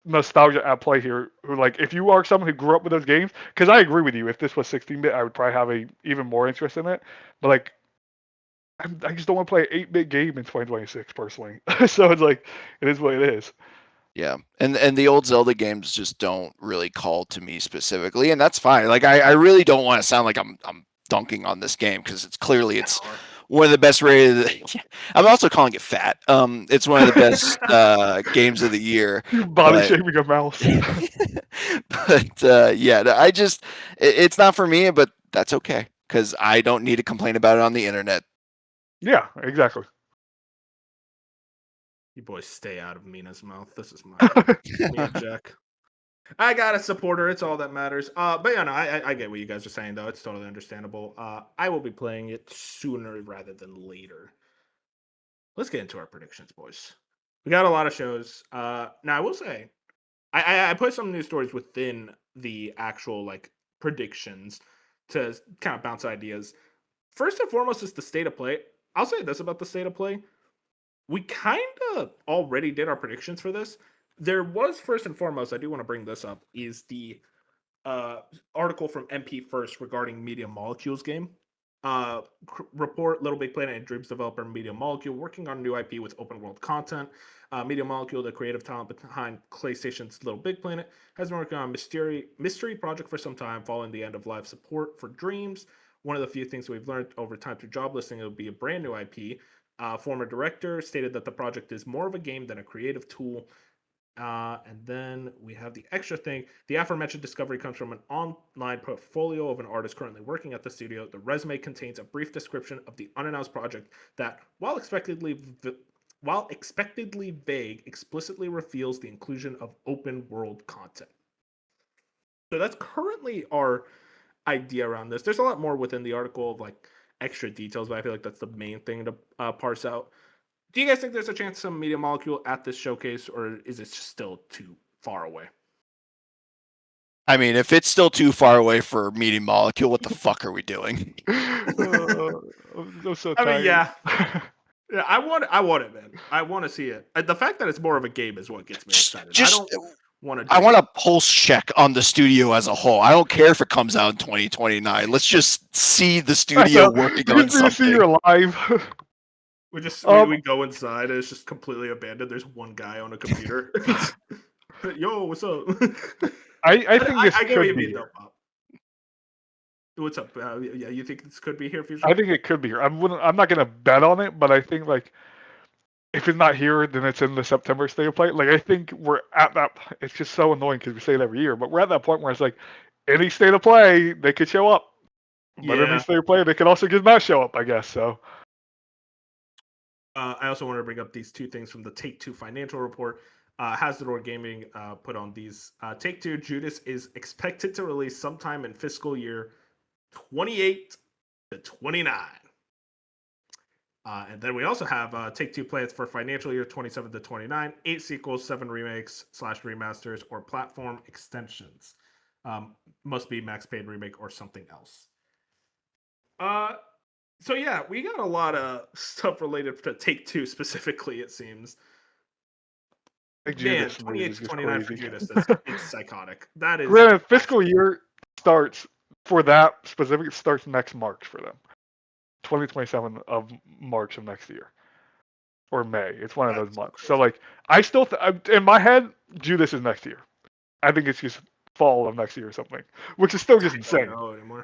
nostalgia at play here. Who, like, if you are someone who grew up with those games, because I agree with you, if this was 16-bit, I would probably have a even more interest in it. But like, I just don't want to play an 8-bit game in 2026 personally. So it's like, it is what it is.
Yeah, and the old Zelda games just don't really call to me specifically, and that's fine. Like I really don't want to sound like I'm dunking on this game, because it's one of the best rated. I'm also calling it fat. It's one of the best games of the year.
Body shaming a mouse.
But yeah, it's not for me, but that's okay, because I don't need to complain about it on the internet.
Yeah, exactly.
You boys stay out of Mina's mouth. This is my me and Jack. I got a supporter. It's all that matters. But yeah, no, I get what you guys are saying though. It's totally understandable. I will be playing it sooner rather than later. Let's get into our predictions, boys. We got a lot of shows. Now I will say, I put some news stories within the actual like predictions to kind of bounce ideas. First and foremost is the state of play. I'll say this about the state of play. We kind of already did our predictions for this. There was, first and foremost, I do want to bring this up, is the article from MP First regarding Media Molecule's game. Report: Little Big Planet and Dreams developer Media Molecule working on new IP with open world content. Media Molecule, the creative talent behind PlayStation's Little Big Planet, has been working on a mystery project for some time following the end of live support for Dreams. One of the few things we've learned over time through job listing, it will be a brand new IP. Former director stated that the project is more of a game than a creative tool. And then we have the extra thing. The aforementioned discovery comes from an online portfolio of an artist currently working at the studio. The resume contains a brief description of the unannounced project that, while expectedly vague, explicitly reveals the inclusion of open world content. So that's currently our idea around this. There's a lot more within the article of like extra details, but I feel like that's the main thing to parse out. Do you guys think there's a chance some Media Molecule at this showcase, or is it still too far away?
I mean, if it's still too far away for Media Molecule, what the fuck are we doing?
I'm so tired.
I mean, yeah. Yeah, I want it, man. I want to see it. The fact that it's more of a game is what gets me excited. I don't want to.
I want a pulse check on the studio as a whole. I don't care if it comes out in 2029. Let's just see the studio working on something.
See you're alive.
We go inside and it's just completely abandoned. There's one guy on a computer. Yo, what's up?
I think this
I get what you
could be
mean, though,
here.
Bob. What's up? Yeah, you think this could be here, Fusion?
I think it could be here. I'm not gonna bet on it, but I think like if it's not here, then it's in the September state of play. Like I think we're at that. It's just so annoying because we say it every year, but we're at that point where it's like any state of play they could show up, but any
Yeah.
state of play they could also just not show up. I guess so.
I also want to bring up these two things from the Take-Two financial report. Hasbro Gaming put on these. Take-Two Judas is expected to release sometime in fiscal year 28 to 29. And then we also have Take-Two plans for financial year 27 to 29, 8 sequels, 7 remakes / remasters, or platform extensions. Must be Max Payne remake or something else. So yeah, we got a lot of stuff related to Take-Two specifically, it seems.
Like
Man,
Judas
28 to 29 for
crazy.
Judas. It's psychotic. That is.
Granted, fiscal year starts for that specific starts next March for them. 2027 of March of next year. Or May. It's one of those months.
Crazy.
So like I still in my head, Judas is next year. I think it's just fall of next year or something, which is still just insane.
I don't know anymore.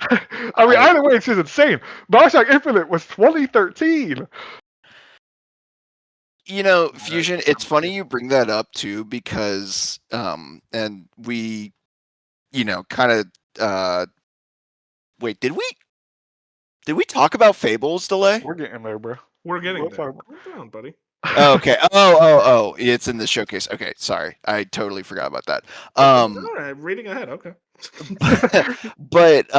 I mean, either way, it's just insane. Bioshock Infinite was 2013.
You know, Fusion, it's funny you bring that up too because and we, you know, kind of wait, did we talk about Fable's delay?
We're getting there, bro.
We're getting there. Calm down, buddy.
Oh, okay. Oh, it's in the showcase. Okay, sorry. I totally forgot about that.
All right, reading ahead. Okay.
But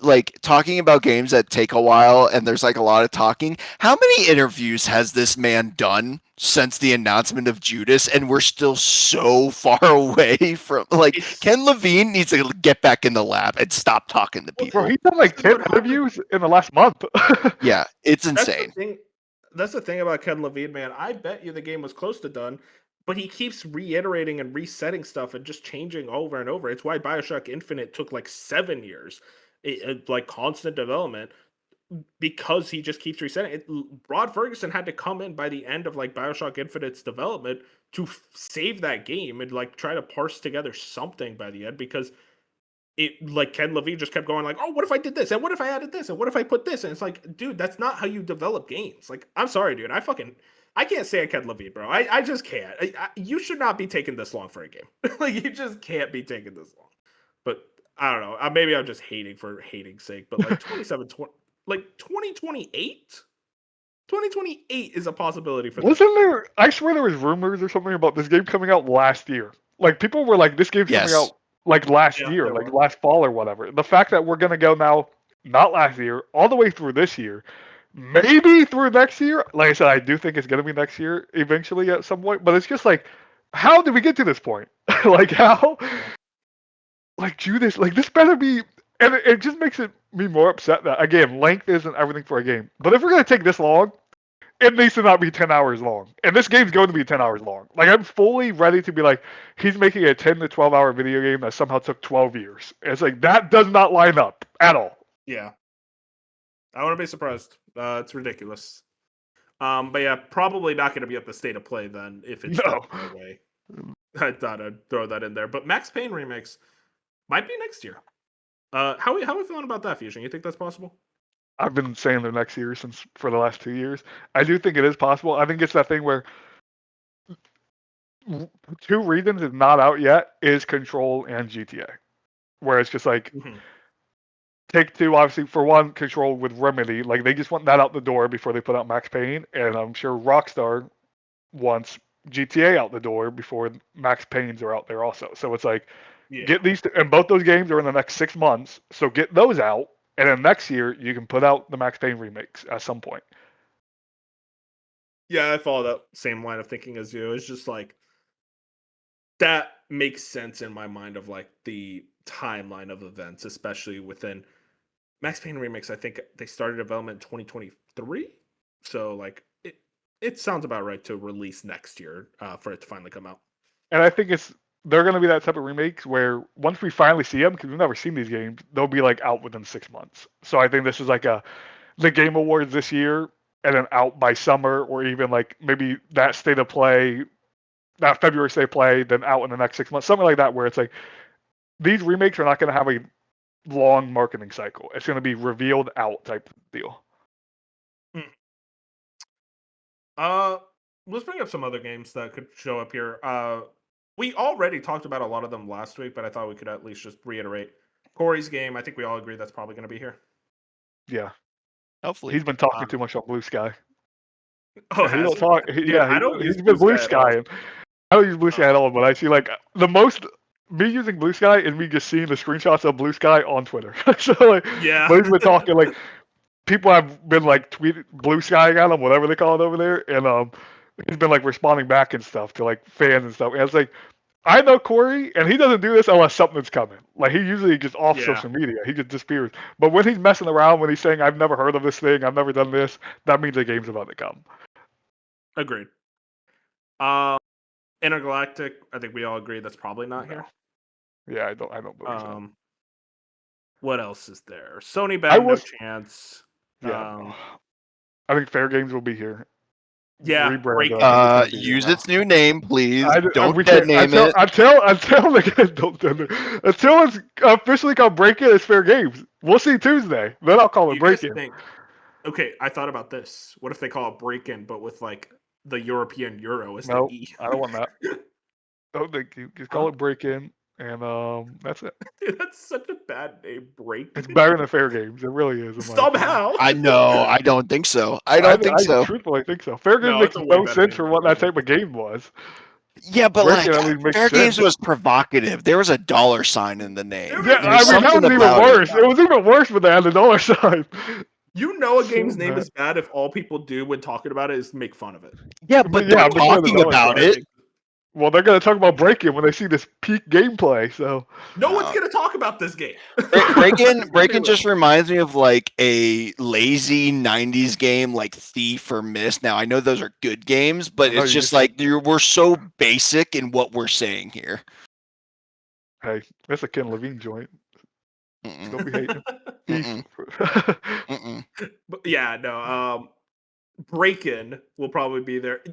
like talking about games that take a while and there's like a lot of talking. How many interviews has this man done since the announcement of Judas, and we're still so far away from like Ken Levine needs to get back in the lab and stop talking to people.
Bro, he's done like 10 interviews in the last month.
Yeah, it's insane.
That's the thing about Ken Levine, man. I bet you the game was close to done, but he keeps reiterating and resetting stuff and just changing over and over. It's why Bioshock Infinite took like 7 years. Like constant development, because he just keeps resetting it. Rod Ferguson had to come in by the end of like Bioshock Infinite's development to save that game and like try to parse together something by the end, because it like Ken Levine just kept going like, oh, what if I did this, and what if I added this, and what if I put this, and it's like, dude, that's not how you develop games. Like, I'm sorry, dude, I can't say Ken Levine, bro. I just can't. You should not be taking this long for a game. Like, you just can't be taking this long. But I don't know. Maybe I'm just hating for hating's sake. But like 2028? 2028 is a possibility for this.
Wasn't there? I swear there was rumors or something about this game coming out last year. Like people were like, this game's coming out like last year, like last fall or whatever. The fact that we're gonna go now, not last year, all the way through this year, maybe through next year. Like I said, I do think it's gonna be next year eventually at some point. But it's just like, how did we get to this point? Like how? Like Judas, like this better be, and it just makes me more upset that again, length isn't everything for a game. But if we're gonna take this long, it needs to not be 10 hours long. And this game's going to be 10 hours long. Like I'm fully ready to be like, he's making a 10 to 12 hour video game that somehow took 12 years. It's like that does not line up at all.
Yeah, I wouldn't be surprised. It's ridiculous. But yeah, probably not going to be at the state of play then if it's that way. I thought I'd throw that in there. But Max Payne remakes might be next year. How are we feeling about that, Fusion? You think that's possible?
I've been saying the next year for the last 2 years. I do think it is possible. I think it's that thing where 2 reasons it's not out yet is Control and GTA, where it's just like Take-Two, obviously, for one, Control with Remedy, like they just want that out the door before they put out Max Payne, and I'm sure Rockstar wants GTA out the door before Max Paynes are out there also. So it's like, get these, and both those games are in the next 6 months, so get those out, and then next year you can put out the Max Payne remakes at some point.
Yeah, I follow that same line of thinking as you. It's just like, that makes sense in my mind of like the timeline of events, especially within Max Payne remakes. I think they started development in 2023, so like it sounds about right to release next year for it to finally come out.
And I think they're going to be that type of remakes where once we finally see them, because we've never seen these games, they'll be like out within 6 months. So I think this is like the Game Awards this year and then out by summer, or even like maybe that state of play, that February state of play, then out in the next 6 months, something like that, where it's like these remakes are not going to have a long marketing cycle. It's going to be revealed out type deal.
Let's bring up some other games that could show up here. We already talked about a lot of them last week, but I thought we could at least just reiterate Corey's game. I think we all agree that's probably going to be here.
Yeah,
Hopefully.
he's been talking too much on Blue Sky.
Oh,
he don't talk.
Dude, I don't use
he's been Blue Sky. I don't use Blue Sky at all, but I see like the most. Me using Blue Sky is me just seeing the screenshots of Blue Sky on Twitter. So like,
yeah,
but he's been talking like people have been like tweeting Blue Sky at him, whatever they call it over there, and he's been like responding back and stuff to like fans and stuff. And it's like, I know Corey, and he doesn't do this unless something's coming. Like he usually just off social media, he just disappears. But when he's messing around, when he's saying I've never heard of this thing, I've never done this, that means the game's about to come.
Agreed. Intergalactic, I think we all agree that's probably not here.
Yeah, I don't believe so.
What else is there? Sony bad, no chance.
Yeah, I think Fair Games will be here.
Yeah,
use its new name, please. Don't
dead
name it.
Until it's officially called Break It, it's Fair Games. We'll see Tuesday. Then I'll call it Break It.
Okay, I thought about this. What if they call it Break In, but with like the European Euro as
the
E?
I don't want that. Don't think you just call it Break In, and that's it.
Dude, that's such a bad name, Break.
It's better than Fair Games. It really is.
Somehow.
I know. I don't think so. I
truthfully think so. Fair Games makes no sense for what that type of game was.
Yeah, but like Fair Games was provocative. There was a dollar sign in the name.
Yeah, I mean that was even worse. It was even worse when they had the dollar sign.
You know a game's name is bad if all people do when talking about it is make fun of it.
Yeah, but they're talking about it.
Well, they're going to talk about Break-In when they see this peak gameplay, so...
No one's going to talk about this game.
Break-In just reminds me of, like, a lazy 90s game like Thief or Myst. Now, I know those are good games, but it's just like, we're so basic in what we're saying here.
Hey, that's a Ken Levine joint. Don't be hating.
But yeah, no. Break-In will probably be there.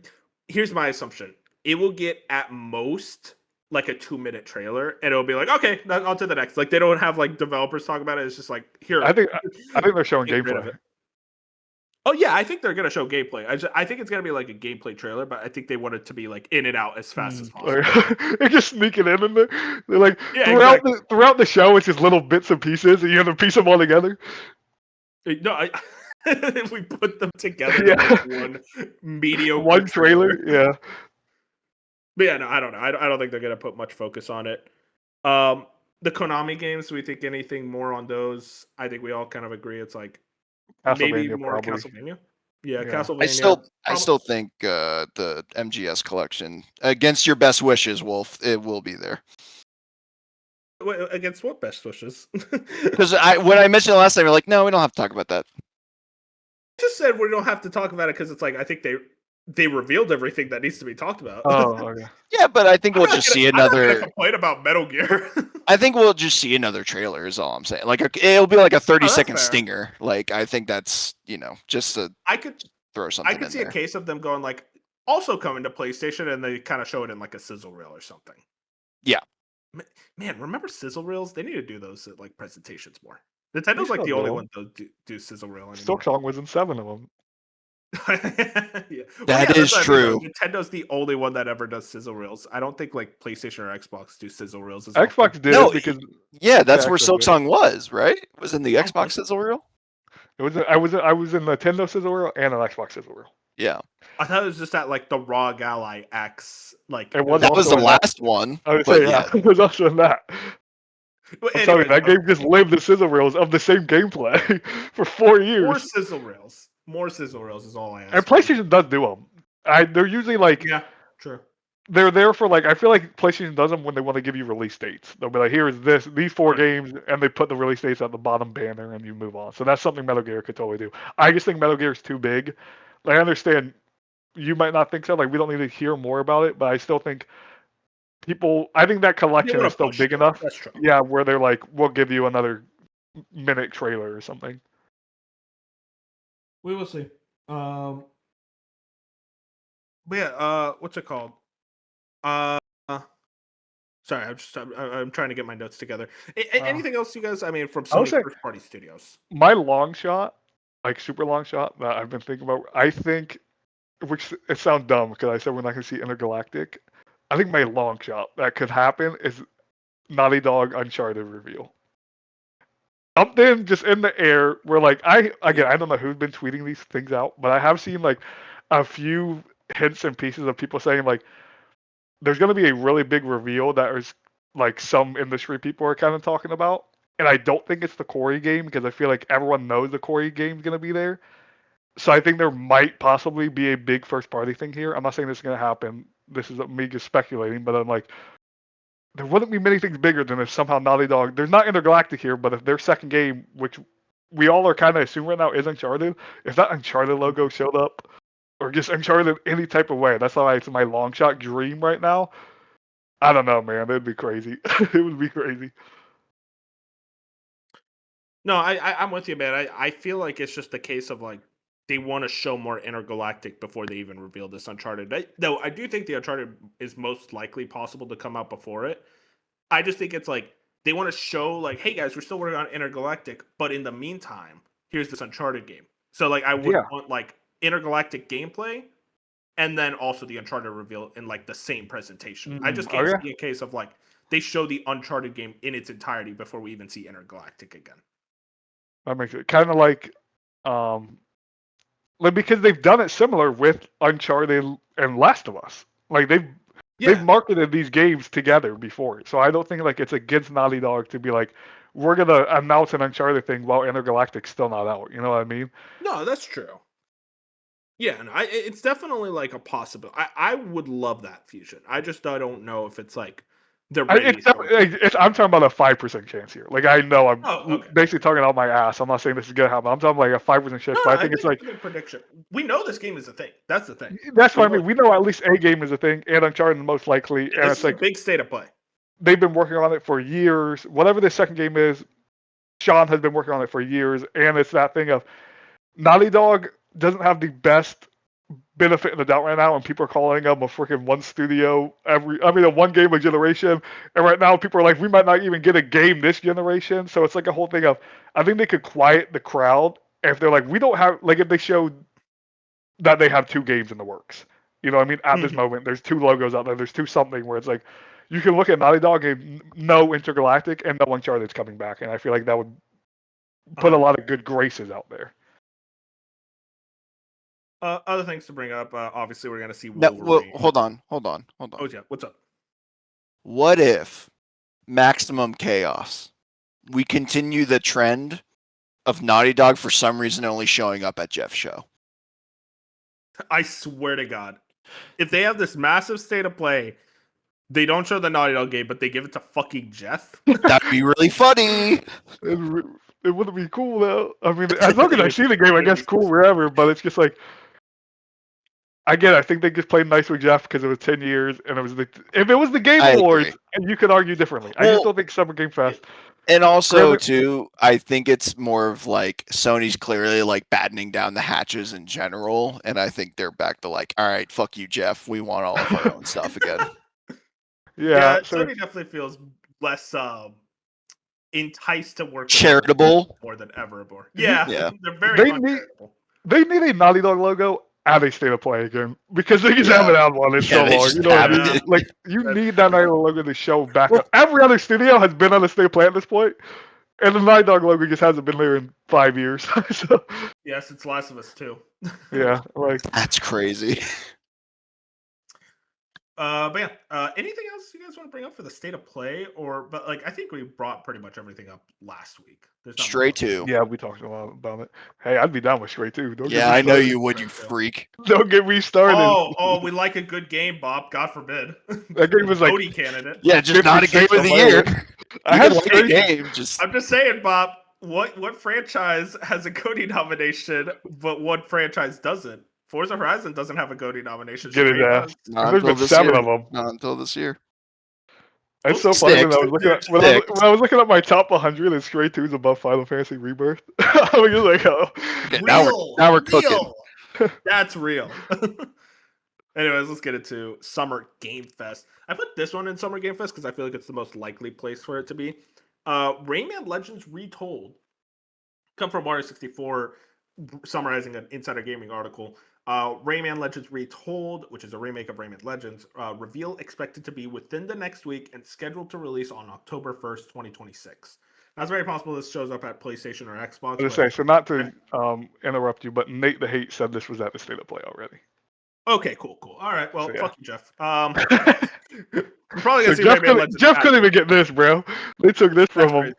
Here's my assumption. It will get at most like a 2-minute trailer, and it'll be like, okay, on to the next. Like they don't have like developers talk about it. It's just like here.
I think they're showing gameplay.
Oh yeah, I think they're gonna show gameplay. I think it's gonna be like a gameplay trailer, but I think they want it to be like in and out as fast as possible.
They're just sneaking in there. They're like throughout the show, it's just little bits and pieces, and you have to piece them all together.
No, we put them together. Yeah. One mediocre
one trailer. Yeah.
But yeah, no, I don't know. I don't think they're gonna put much focus on it. The Konami games, do we think anything more on those? I think we all kind of agree. It's like maybe more Castlevania. Yeah, Castlevania.
I still think the MGS collection, against your best wishes, Wolf, it will be there.
Wait, against what best wishes?
Because when I mentioned it last time, you're like, no, we don't have to talk about that.
I just said we don't have to talk about it because it's like I think they revealed everything that needs to be talked about.
Oh, okay.
Yeah, but I think we'll just see another.
I'm not gonna complain about Metal Gear.
I think we'll just see another trailer. Is all I'm saying. Like it'll be like a 30-second stinger. Like I think that's just to throw something.
I could see a case of them going like also coming to PlayStation, and they kind of show it in like a sizzle reel or something.
Yeah.
Man, remember sizzle reels? They need to do those at like presentations more. Nintendo's like the only one to do sizzle reel anymore.
Silksong was in 7 of them.
Yeah.
That is true.
Nintendo's the only one that ever does sizzle reels. I don't think like PlayStation or Xbox do sizzle reels.
Xbox did it because
that's where Silksong was, right? It was in the Xbox sizzle reel.
It was. I was in Nintendo sizzle reel and an Xbox sizzle reel.
Yeah.
I thought it was just at like the ROG Ally X. Like
that was the last one.
I would say it was also in that. I'm telling you, that game just lived the sizzle reels of the same gameplay for 4 years.
More sizzle reels is all I ask.
And PlayStation does do them. They're usually like
true.
They're there for like I feel like PlayStation does them when they want to give you release dates. They'll be like, here is these 4 games, and they put the release dates at the bottom banner, and you move on. So that's something Metal Gear could totally do. I just think Metal Gear is too big. Like, I understand you might not think so. Like we don't need to hear more about it, but I still think I think that collection is still big enough.
That's true.
Yeah, where they're like, we'll give you another minute trailer or something.
We will see. But yeah, what's it called? Uh, sorry, I'm trying to get my notes together. Anything else, you guys? I mean, from
I would
Sony
say
first party studios.
my long shot, like super long shot that I've been thinking about. I think, which it sounds dumb because I said we're not going to see Intergalactic. I think my long shot that could happen is Naughty Dog Uncharted reveal. Something just in the air where like I don't know who's been tweeting these things out, but I have seen like a few hints and pieces of people saying like there's going to be a really big reveal that is like some industry people are kind of talking about. And I don't think it's the Corey game because I feel like everyone knows the Corey game's going to be there. So I think there might possibly be a big first party thing here. I'm not saying this is going to happen. This is me just speculating, but I'm like, there wouldn't be many things bigger than if somehow Naughty Dog, there's not Intergalactic here, but if their second game, which we all are kind of assuming right now is Uncharted, if that Uncharted logo showed up, or just Uncharted any type of way, that's why it's my long shot dream right now. I don't know, man. It'd be crazy. It would be crazy.
No, I'm with you, man. I feel like it's just a case of like they want to show more Intergalactic before they even reveal this Uncharted. Though I do think the Uncharted is most likely possible to come out before it. I just think it's like they want to show like, hey guys, we're still working on Intergalactic, but in the meantime, here's this Uncharted game. So like I would want like Intergalactic gameplay and then also the Uncharted reveal in like the same presentation. I just can't see a case of like they show the Uncharted game in its entirety before we even see Intergalactic again.
That makes it kind of like because they've done it similar with Uncharted and Last of Us. Like they've marketed these games together before, so I don't think like it's against Naughty Dog to be like, we're gonna announce an Uncharted thing while Intergalactic's still not out. You know what I mean?
No, that's true. Yeah, no, it's definitely like a possibility. I would love that fusion. I don't know if it's like they're ready.
I'm talking about a 5% chance here. Like I know I'm basically talking out my ass. I'm not saying this is gonna happen. I'm talking like a 5% chance. But I think it's like
a good prediction. We know this game is a thing. That's the thing.
That's what I mean. We know at least a game is a thing, and Uncharted most likely. And it's like
a big state of play.
They've been working on it for years. Whatever the second game is, Sean has been working on it for years, and it's that thing of Naughty Dog doesn't have the best benefit in the doubt right now, and people are calling them a freaking one studio a one game a generation. And right now, people are like, we might not even get a game this generation. So it's like a whole thing of, I think they could quiet the crowd if they're like, we don't have, like if they showed that they have 2 games in the works. You know what I mean? At this moment, there's 2 logos out there. There's 2 something where it's like, you can look at Naughty Dog and no Intergalactic and no Uncharted's coming back. And I feel like that would put a lot of good graces out there.
Other things to bring up. Obviously, we're going to see Wolverine.
Well, hold on.
Oh, yeah. What's up?
What if Maximum Chaos? We continue the trend of Naughty Dog for some reason only showing up at Jeff's show.
I swear to God. If they have this massive state of play, they don't show the Naughty Dog game, but they give it to fucking Jeff.
That'd be really funny.
It wouldn't be cool though. I mean, as long as I see the game, I guess cool wherever. But it's just like, I think they just played nice with Jeff because it was 10 years, and if it was the Game Awards, and you could argue differently. I just don't think Summer Game Fest.
And also, too, I think it's more of like Sony's clearly like battening down the hatches in general, and I think they're back to like, all right, fuck you, Jeff. We want all of our own stuff again.
Yeah, Sony definitely feels less enticed to work
charitable
more than ever before. Yeah. They're very uncharitable.
They need a Naughty Dog logo at a state of play again because they just haven't had one in so long. You know what I mean? Like you need that Naughty Dog logo to show back up. Every other studio has been on a state of play at this point, and the Naughty Dog logo just hasn't been there in 5 years. So,
yes, it's Last of Us 2.
Yeah, like
that's crazy.
But yeah, anything else you guys want to bring up for the state of play, but like I think we brought pretty much everything up last week.
Stray 2.
Yeah, we talked a lot about it. Hey, I'd be down with Stray 2.
I know you would, you freak.
Don't get me started.
Oh, we like a good game, Bob. God forbid.
That game was like
Cody candidate.
Yeah, just not a game of the year.
I had
a game.
I'm just saying, Bob. What franchise has a Cody nomination, but what franchise doesn't? Forza Horizon doesn't have a Cody nomination.
Get it,
there's been 7 of them. Not until this year.
It's so funny when I was looking at my top 100 and Stray 2 is above Final Fantasy Rebirth. I was just like,
now we're cooking.
That's real. Anyways, let's get into Summer Game Fest. I put this one in Summer Game Fest because I feel like it's the most likely place for it to be. Rayman Legends Retold. Come from Mario 64, summarizing an Insider Gaming article. Rayman Legends Retold, which is a remake of Rayman Legends, reveal expected to be within the next week and scheduled to release on October 1st, 2026. Now, it's very possible this shows up at PlayStation or Xbox.
I was say, so not to interrupt you, but Nate the Hate said this was at the State of Play already.
Okay, cool. All right, well,
So, yeah.
fuck you, Jeff. We're probably gonna see
Jeff
Rayman Legends.
Jeff couldn't even get this, bro. They took this from him.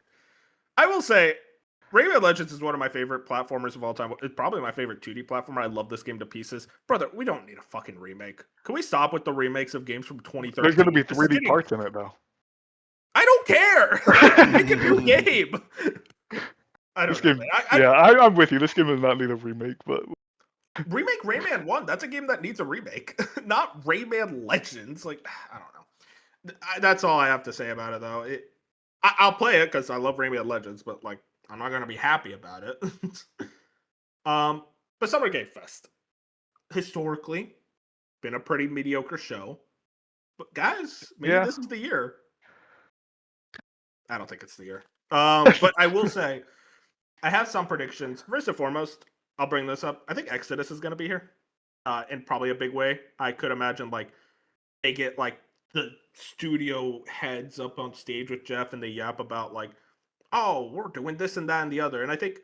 I will say, Rayman Legends is one of my favorite platformers of all time. It's probably my favorite 2D platformer. I love this game to pieces. Brother, we don't need a fucking remake. Can we stop with the remakes of games from 2013?
There's going to be 3D parts in it, though.
I don't care. Make a new game. I don't know.
I'm with you. This game does not need a remake, but
remake Rayman 1. That's a game that needs a remake, not Rayman Legends. Like, I don't know. That's all I have to say about it, though. I'll play it because I love Rayman Legends, but like, I'm not gonna be happy about it. But Summer Game Fest, historically, been a pretty mediocre show. But guys, maybe this is the year. I don't think it's the year. But I will say, I have some predictions. First and foremost, I'll bring this up. I think Exodus is gonna be here, in probably a big way. I could imagine like they get like the studio heads up on stage with Jeff and they yap about like, oh, we're doing this and that and the other. And I think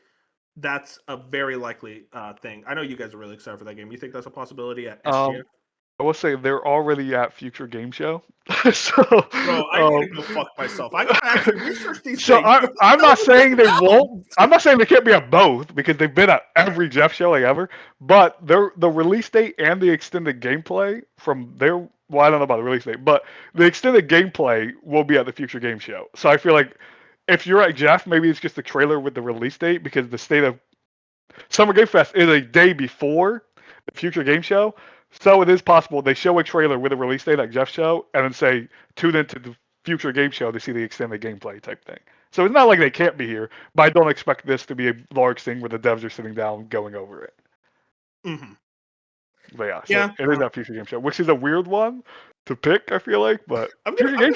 that's a very likely thing. I know you guys are really excited for that game. You think that's a possibility at SGF?
I will say they're already at Future Game Show. So,
bro, I need to go fuck myself. I gotta actually research these things.
I'm not saying they won't. I'm not saying they can't be at both because they've been at every Jeff show like ever. But the release date and the extended gameplay from their, well, I don't know about the release date, but the extended gameplay will be at the Future Game Show. So I feel like if you're at Jeff, maybe it's just a trailer with the release date because the State of Summer Game Fest is a day before the Future Game Show. So it is possible they show a trailer with a release date at Jeff's show and then say, tune into the Future Game Show to see the extended gameplay type thing. So it's not like they can't be here, but I don't expect this to be a large thing where the devs are sitting down going over it.
Mm-hmm.
But it is that Future Game Show, which is a weird one to pick, I feel like, but Future Game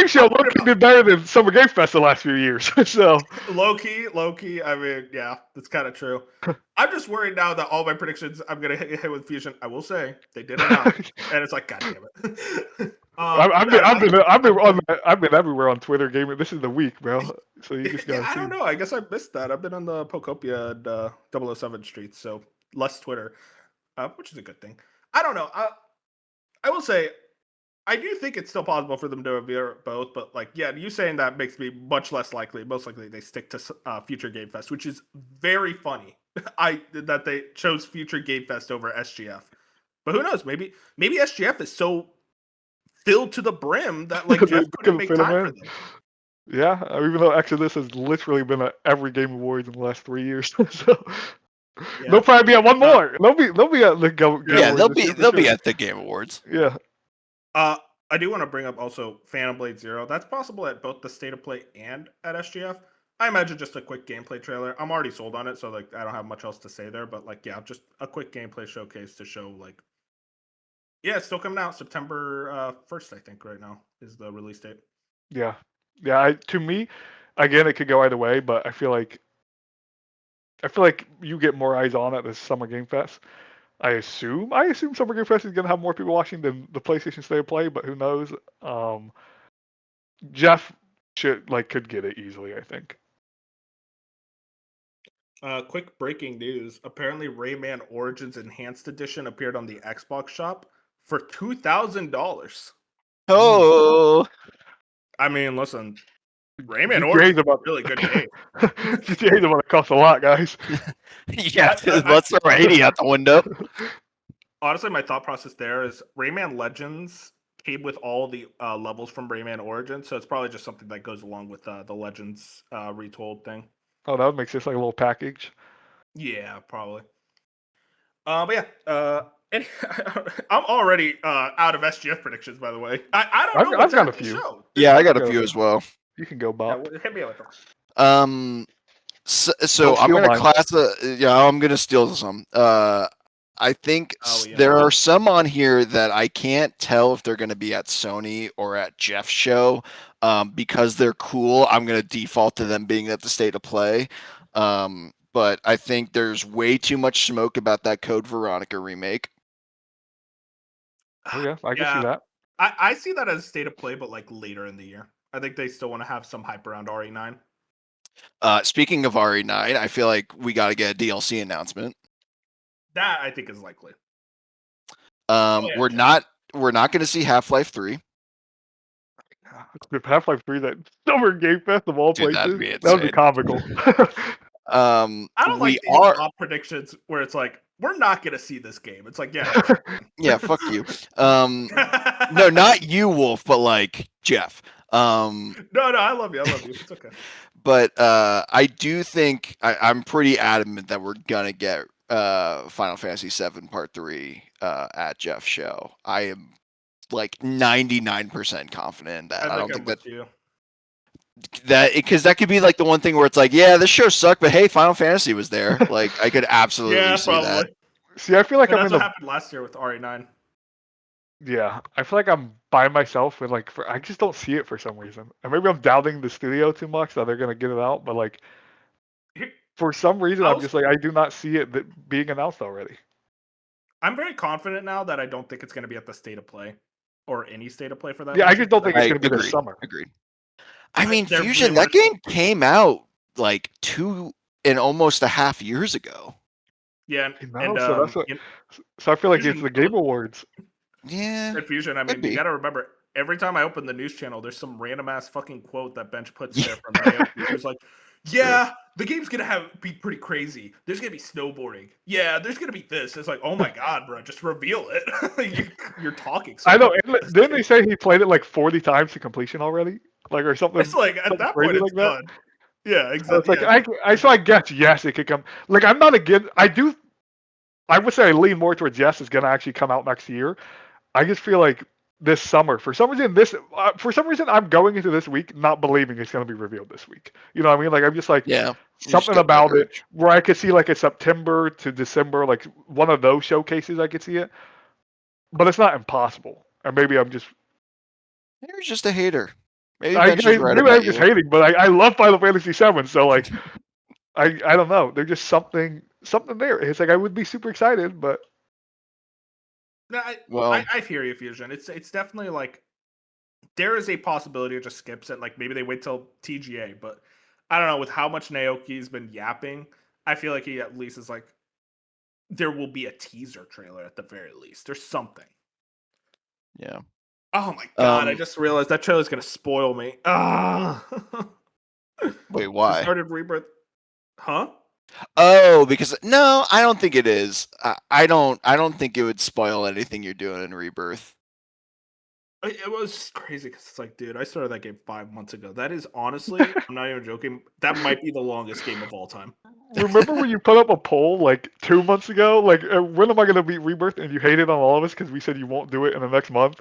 Show low-key been better than Summer Game Fest the last few years. So
low-key, I mean, yeah, that's kind of true. I'm just worried now that all my predictions I'm gonna hit with Fusion. I will say they did it now, and it's like, god damn it. I've been everywhere on Twitter gaming. This is the week, bro. So you just gotta see. I don't know. I guess I missed that. I've been on the Pocopia and 007 streets, so less Twitter, which is a good thing. I don't know. I will say, I do think it's still possible for them to revere both, but like, yeah, you saying that makes me much less likely. Most likely, they stick to Future Game Fest, which is very funny. That they chose Future Game Fest over SGF, but who knows? Maybe SGF is so filled to the brim that like Jeff couldn't make time for them.
Yeah, even though Exodus has literally been at every Game Awards in the last 3 years, so. Yeah. They'll probably be at one more. They'll be at the Game Awards.
Yeah, they'll be at the Game Awards.
Yeah.
I do want to bring up also Phantom Blade Zero. That's possible at both the State of Play and at SGF. I imagine just a quick gameplay trailer. I'm already sold on it, so like I don't have much else to say there. But like, yeah, just a quick gameplay showcase to show like, yeah, it's still coming out September 1st. I think right now is the release date.
Yeah. To me, again, it could go either way, but I feel like you get more eyes on it this Summer Game Fest. I assume Summer Game Fest is going to have more people watching than the PlayStation State of Play, but who knows? Jeff could get it easily, I think.
Quick breaking news. Apparently, Rayman Origins Enhanced Edition appeared on the Xbox shop for $2,000.
Oh!
I mean, listen, Rayman Origins is a really good game.
GTA's about to cost a lot, guys.
Yeah, let's throw 80 out the window.
Honestly, my thought process there is Rayman Legends came with all the levels from Rayman Origins, so it's probably just something that goes along with the Legends retold thing.
Oh, that would make sense, like a little package.
Yeah, probably. But yeah, and I'm already out of SGF predictions, by the way. I don't know.
I've got a few.
Yeah, I got a few as well.
You can go, Bob.
Yeah, hit me with them.
So I'm
steal
gonna
mine.
I'm gonna steal some. I think
yeah.
there are some on here that I can't tell if they're gonna be at Sony or at Jeff's show. Because they're cool, I'm gonna default to them being at the State of Play. But I think there's way too much smoke about that Code Veronica remake.
Oh yeah, I can see
Yeah,
that.
I see that as State of Play, but like later in the year. I think they still want to have some hype around RE9.
Speaking of RE9, I feel like we got to get a DLC announcement.
That I think is likely.
We're not going to see Half-Life 3.
If Half-Life 3 that Summer Game Fest of all
Dude,
places,
that'd be
that would be
insane.
comical.
I don't
we
like these
are
pop predictions where it's like we're not going to see this game. It's like
yeah, fuck you. No, not you, Wolf, but like Jeff.
No, I love you. It's okay.
But I do think I'm pretty adamant that we're gonna get Final Fantasy VII Part 3 at Jeff's show. I am like 99% confident in that. I don't think
with you.
that because that could be like the one thing where it's like, yeah, this show sucked, but hey, Final Fantasy was there. Like I could absolutely see
probably.
that.
See, I feel like
that's what happened last year with RE9.
Yeah, I feel like I'm by myself and like I just don't see it for some reason. And maybe I'm doubting the studio too much that they're gonna get it out, but like for some reason I'm just like I do not see it being announced already.
I'm very confident now that I don't think it's gonna be at the State of Play or any State of Play for that.
Yeah, I just don't think it's gonna be this summer.
Agreed. I mean, Fusion, that game came out like 2.5 years ago.
Yeah,
so that's what. So I feel like it's the Game Awards.
Yeah.
At Fusion, I mean, you got to remember every time I open the news channel, there's some random ass fucking quote that Bench puts there from Naoki. Who's like, "Yeah, the game's gonna be pretty crazy. There's gonna be snowboarding. Yeah, there's gonna be this." It's like, oh my god, bro, just reveal it. You're talking. So
I know. Didn't they say he played it like 40 times to completion already? Like or something.
It's like at that point, it's done. Yeah, exactly.
So it's like I guess yes, it could come. Like I'm not against. I would say I lean more towards yes. It's gonna actually come out next year. I just feel like this summer, for some reason, I'm going into this week not believing it's gonna be revealed this week. You know what I mean? Like I'm just like something about it where I could see like a September to December, like one of those showcases. I could see it, but it's not impossible. Or maybe I'm just.
You're just a hater. Maybe
I'm just hating, but I love Final Fantasy VII, so like, I don't know. There's just something there. It's like I would be super excited, but.
No, I hear you, Fusion. It's definitely like there is a possibility it just skips it. Like maybe they wait till TGA, but I don't know. With how much Naoki's been yapping, I feel like he at least is like there will be a teaser trailer at the very least. There's something.
Yeah.
Oh my god! I just realized that trailer's gonna spoil me.
Wait, why?
Started Rebirth, huh?
Oh, because no, I don't think it is. I don't think it would spoil anything you're doing in Rebirth.
It was just crazy because it's like, dude, I started that game 5 months ago. That is honestly, I'm not even joking. That might be the longest game of all time.
Remember when you put up a poll like 2 months ago, like when am I gonna beat Rebirth, and you hated on all of us because we said you won't do it in the next month,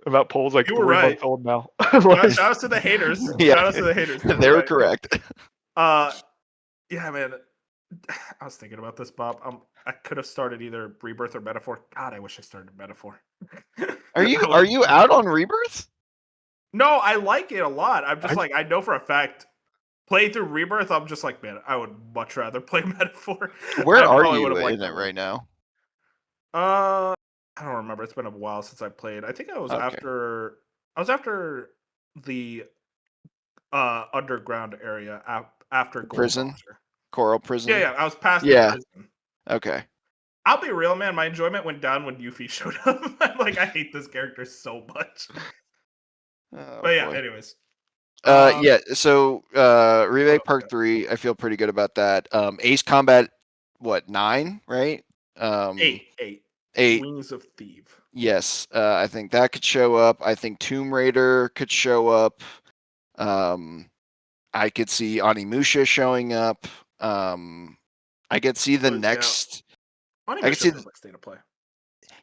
and that poll's like 3 months old now.
Shout out to the haters.
Yeah,
shout out to the haters.
They were correct.
Yeah, man. I was thinking about this, Bob. I could have started either Rebirth or Metaphor. God, I wish I started Metaphor.
Are you out on Rebirth?
No, I like it a lot. I'm just I know for a fact, play through Rebirth, I'm just like, man, I would much rather play Metaphor.
Where are you in it right now?
I don't remember. It's been a while since I played. I think I was after the underground area after
prison. Coral Prison?
Yeah, I was past the prison.
Okay.
I'll be real, man. My enjoyment went down when Yuffie showed up. I'm like, I hate this character so much. But yeah, anyways.
So Remake Part 3, I feel pretty good about that. Ace Combat, 9, right?
8. Wings of Thief.
Yes, I think that could show up. I think Tomb Raider could show up. I could see Onimusha showing up. I could see the next.
I could see the State of Play.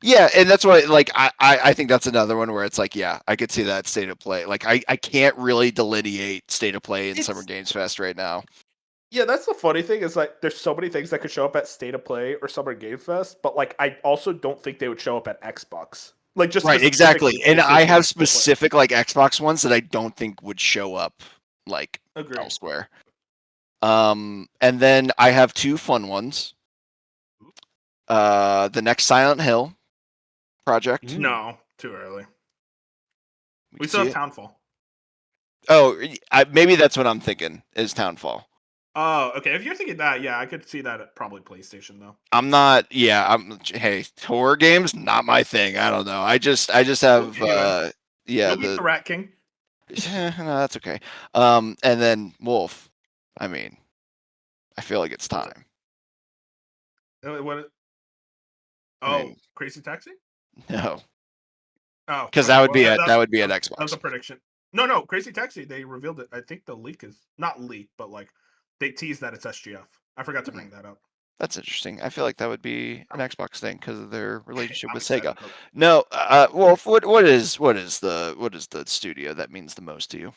Yeah, and that's why, like, I think that's another one where it's like, yeah, I could see that State of Play. Like, I can't really delineate State of Play in Summer Games Fest right now.
Yeah, that's the funny thing is like there's so many things that could show up at State of Play or Summer Game Fest, but like I also don't think they would show up at Xbox. Like just
Right, exactly.
specifically
And I
PlayStation
have
or State of Play.
specific like Xbox ones that I don't think would show up like
Agreed.
elsewhere. And then I have two fun ones. The next Silent Hill project.
No, too early. We
can
still
see
have
it.
Townfall.
Oh, maybe that's what I'm thinking is Townfall.
Oh, okay. If you're thinking that, yeah, I could see that at probably PlayStation though.
I'm not. Yeah, hey, horror games not my thing. I don't know. I just have. Yeah,
You'll beat the Rat King.
No, that's okay. And then Wolf. I mean, I feel like it's time.
What? Oh,
I mean,
Crazy Taxi?
No.
Oh,
because that would be an Xbox.
That was a prediction. No, Crazy Taxi. They revealed it. I think the leak is not leak, but like they teased that it's SGF. I forgot to bring that up.
That's interesting. I feel like that would be an Xbox thing because of their relationship with Sega.
Excited.
No, Wolf. What is the studio that means the most to you?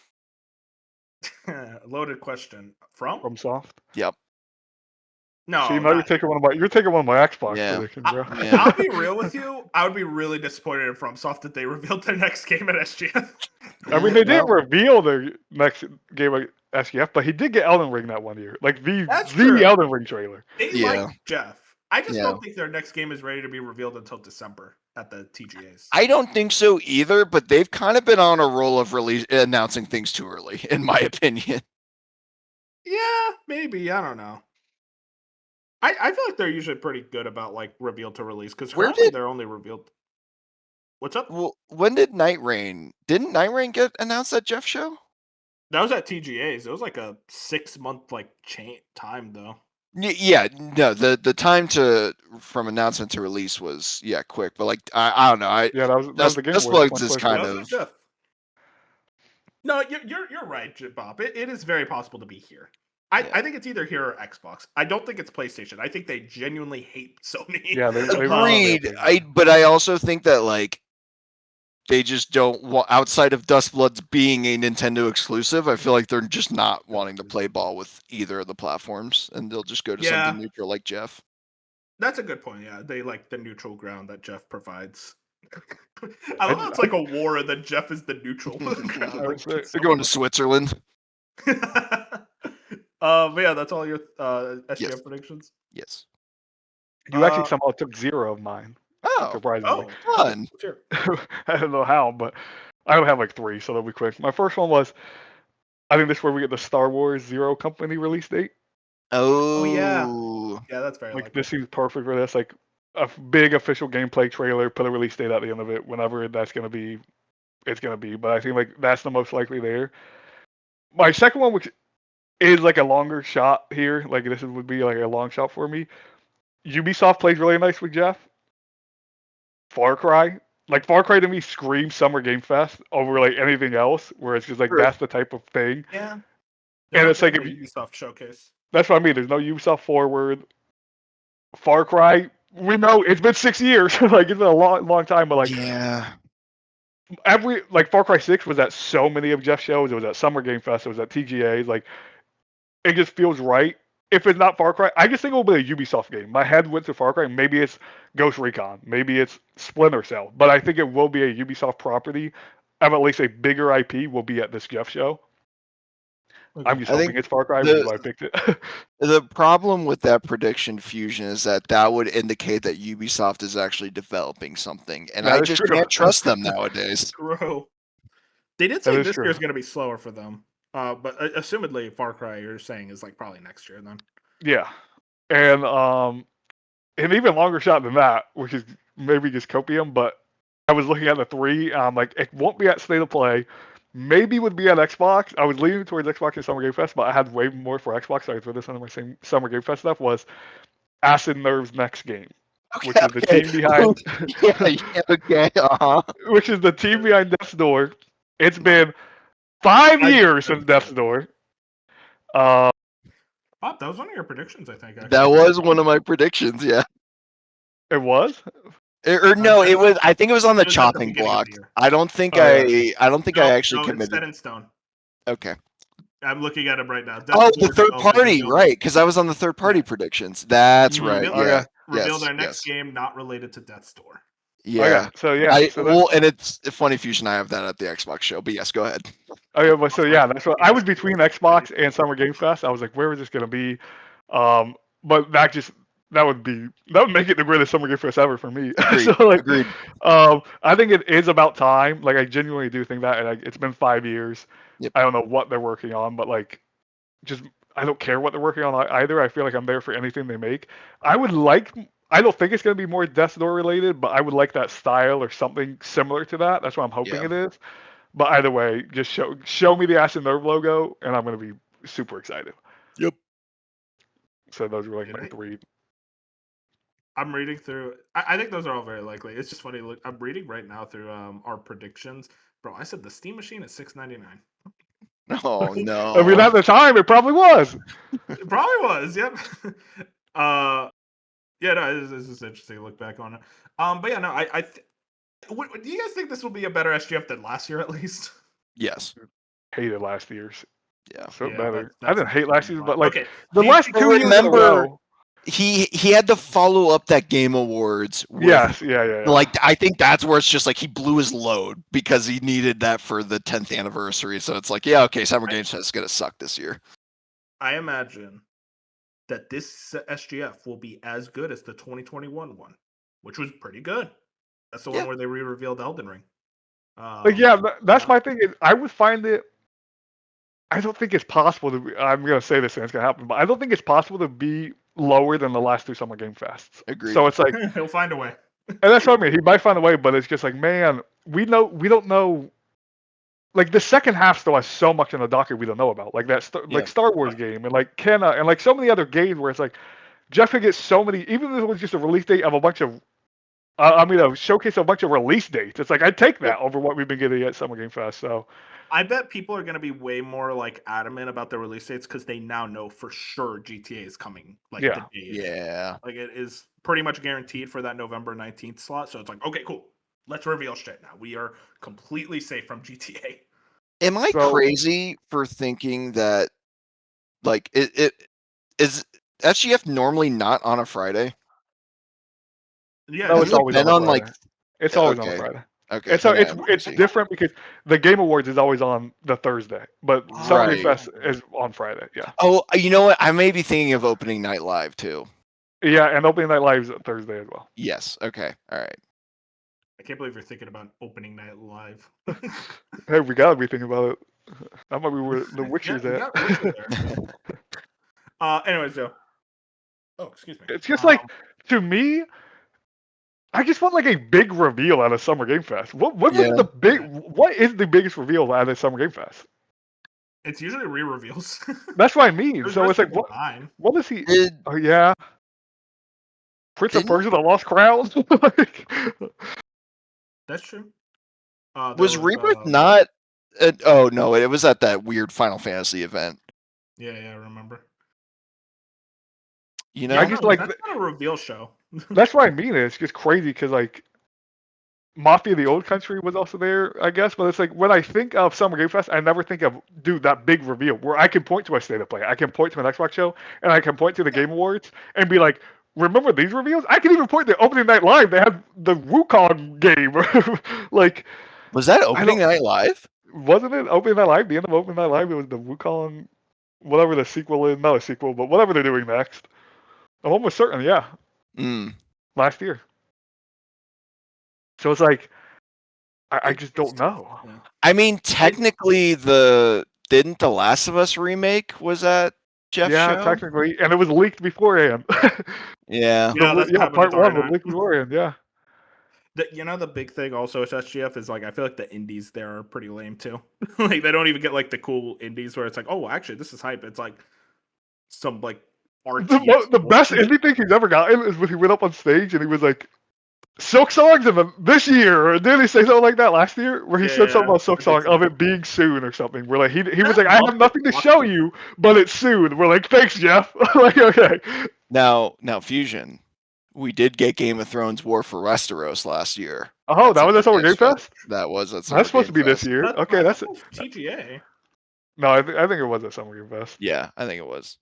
Loaded question. From
Soft.
Yep.
No, so you're taking one of my Xbox predictions, bro.
I'll be real with you. I would be really disappointed in FromSoft that they revealed their next game at SGF.
I mean, they didn't reveal their next game at SGF, but he did get Elden Ring that one year, like the Elden Ring trailer.
They like Jeff. I just don't think their next game is ready to be revealed until December at the TGAs.
I don't think so either, but they've kind of been on a roll of announcing things too early, in my opinion.
Yeah, maybe. I don't know. I feel like they're usually pretty good about like reveal to release because currently they're only revealed. What's up?
Well, when did Night Rain? Didn't Night Rain get announced at Jeff show?
That was at TGAs. It was like a 6-month like time though.
Yeah, no, the time from announcement to release was quick, but like I don't know.
That was the game.
Dustblood is kind of.
No, you're right, Bob. It is very possible to be here. I think it's either here or Xbox. I don't think it's PlayStation. I think they genuinely hate Sony.
Yeah, they
agreed. But I also think that like they just don't want, outside of Dustblood's being a Nintendo exclusive, I feel like they're just not wanting to play ball with either of the platforms, and they'll just go to something neutral like Jeff.
That's a good point. Yeah, they like the neutral ground that Jeff provides. I love how it's like a war, and then Jeff is the neutral ground.
They're going to Switzerland.
But yeah, that's all your SGF predictions.
Yes.
You actually somehow took 0 of mine.
Oh,
surprisingly.
Fun.
Sure.
I don't know how, but I only have like 3, so they'll be quick. My first one was, I think this is where we get the Star Wars Zero Company release date.
Oh
yeah, that's very
like this seems perfect for this. Like a big official gameplay trailer, put a release date at the end of it. Whenever that's gonna be, it's gonna be. But I think like that's the most likely there. My second one, which is like a longer shot here, like this would be like a long shot for me. Ubisoft plays really nice with Jeff. Far Cry, like Far Cry to me screams Summer Game Fest over like anything else, where it's just like that's the type of thing.
Yeah.
And it's like if
Ubisoft showcase.
That's what I mean. There's no Ubisoft forward. Far Cry, we know it's been 6 years. Like it's been a long time, but like Far Cry 6 was at so many of Jeff's shows. It was at Summer Game Fest. It was at TGA's. Like it just feels right. If it's not Far Cry, I just think it will be a Ubisoft game. My head went to Far Cry. Maybe it's Ghost Recon. Maybe it's Splinter Cell. But I think it will be a Ubisoft property. At least a bigger IP will be at this Jeff show. Okay. I'm just hoping it's Far Cry, which is why I picked it.
The problem with that prediction, Fusion, is that would indicate that Ubisoft is actually developing something. And I just can't trust them nowadays.
True. They did say this year is going to be slower for them. But assumedly, Far Cry, you're saying, is like probably next year then.
Yeah. And an even longer shot than that, which is maybe just copium, but I was looking at the 3, like, it won't be at State of Play. Maybe would be at Xbox. I was leaning towards Xbox and Summer Game Fest, but I had way more for Xbox, so I threw this under my same Summer Game Fest stuff, was Acid Nerve's next game. Which is the team behind which is the team behind Death's Door. It's been 5 years since Death's Door.
Bob, that was one of your predictions, I think. Actually.
That was one of my predictions, yeah.
It was?
No, it was. I think it was on the chopping block. I don't think I actually committed.
Set in stone.
Okay.
I'm looking at him right now.
Oh,
Death's
the
Door
third
developers
party,
revealed
right? Because I was on the third party
Yeah.
predictions. That's
Mm,
right.
revealed,
Yeah.
revealed
Yes.
their next
Yes.
game not related to Death's Door.
Yeah.
Okay, so yeah, so that's
and it's funny Fusion. I have that at the Xbox show, but yes, go ahead.
okay. But so
Also,
yeah, that's what I was between Xbox and
Xbox.
Summer Game Fest. I was like, where is this gonna be? But that would make it the greatest Summer Game Fest ever for me.
Agreed.
So like,
Agreed.
I think it is about time. Like I genuinely do think that, and like, it's been 5 years.
Yep.
I don't know what they're working on, but like, just I don't care what they're working on either. I feel like I'm there for anything they make. I would like. I don't think it's going to be more Death's Door related, but I would like that style or something similar to that. That's what I'm hoping
Yeah.
it is. But either way, just show me the Ashen Nerve logo, and I'm going to be super excited.
Yep.
So those were like
Dude,
my three.
I'm reading through. I think those are all very likely. It's just funny. Look, I'm reading right now through our predictions, bro. I said the Steam Machine is $6.99.
Oh no.
I mean, at the time, it probably was.
It probably was. Yep. Yeah. No, this is interesting to look back on it. But yeah, no. Do you guys think this will be a better SGF than last year at least?
Yes.
Hated last year's.
Yeah.
So
Yeah,
better.
that's
I didn't hate last year's, but like
okay.
the last 2 years in a
remember-
row.
He had to follow up that Game Awards with
Yes, yeah.
like I think that's where it's just like he blew his load because he needed that for the 10th anniversary. So it's like, yeah, okay, Summer Games Fest is gonna suck this year.
I imagine that this SGF will be as good as the 2021 one, which was pretty good. That's the one where they re-revealed Elden Ring.
Like yeah, that's my thing. Is I would find it. I don't think it's possible to. I'm gonna say this and it's gonna happen, but I don't think it's possible to be lower than the last two Summer Game Fests.
Agreed.
So it's like,
he'll find a way.
and that's what I mean. He might find a way, but it's just like, man, we don't know. Like the second half still has so much in the docket we don't know about, like that, like Star Wars game, and like Kenna, and like so many other games where it's like Jeff could get so many, even if it was just a release date of a bunch of, a showcase of a bunch of release dates. It's like I'd take that over what we've been getting at Summer Game Fest. So
I bet people are going to be way more like adamant about the release dates because they now know for sure GTA is coming. Like the day like it is pretty much guaranteed for that November 19th slot. So it's like, okay, cool. Let's reveal shit now. We are completely safe from GTA.
Am I crazy for thinking that like it is SGF normally not on a Friday?
Yeah,
no, it's always on a Friday. It's always on a Friday.
Okay.
And so it's different because the Game Awards is always on the Thursday, but Summer Game Fest is on Friday. Yeah.
Oh, you know what? I may be thinking of Opening Night Live too.
Yeah, and Opening Night Live is Thursday as well.
Yes. Okay. All right.
I can't believe you're thinking about Opening Night Live.
Hey, we gotta be thinking about it. That might be where the Witcher's at.
Anyways, Joe. Oh, excuse me.
It's just like, to me, I just want like a big reveal at a Summer Game Fest. What is the biggest reveal at a Summer Game Fest?
It's usually re-reveals.
That's what I mean. So it's like, what is he? Oh yeah, Prince of Persia: The Lost Crown.
That's true.
Was Rebirth not? Oh no, it was at that weird Final Fantasy event.
Yeah, I remember.
You know,
I just like
that's not a reveal show.
That's what I mean. It's just crazy because like Mafia: The Old Country was also there, I guess. But it's like when I think of Summer Game Fest, I never think of that big reveal where I can point to a state of play, I can point to an Xbox show, and I can point to the Game Awards and be like, remember these reveals? I can even point to Opening Night Live. They had the Wukong game. Like,
was that Opening Night Live?
Wasn't it Opening Night Live? The end of Opening Night Live, it was the Wukong, whatever the sequel is. Not a sequel, but whatever they're doing next. I'm almost certain, yeah. Last year. So it's like, I just don't know.
I mean, technically, didn't The Last of Us remake was at Jeff's show?
Yeah, technically, and it was leaked beforehand.
Yeah.
Part one was leaked beforehand. Yeah.
The big thing also with SGF is like I feel like the indies there are pretty lame too. Like they don't even get like the cool indies where it's like, oh, well, actually this is hype. It's like some like
the best indie thing he's ever gotten is when he went up on stage and he was like, Silk Songs of this year, or did he say something like that last year? Where he said something about Silk Song of it being soon or something. Where like he was like, I have nothing to show you, but it's soon. We're like, thanks, Jeff. Like, okay.
Now, Fusion, we did get Game of Thrones War for Westeros last year.
Oh, that was at Summer Game Fest?
That was at Summer
That's supposed to be this year. Okay, that's
TGA.
No, I think it was at Summer Game Fest.
Yeah, I think it was.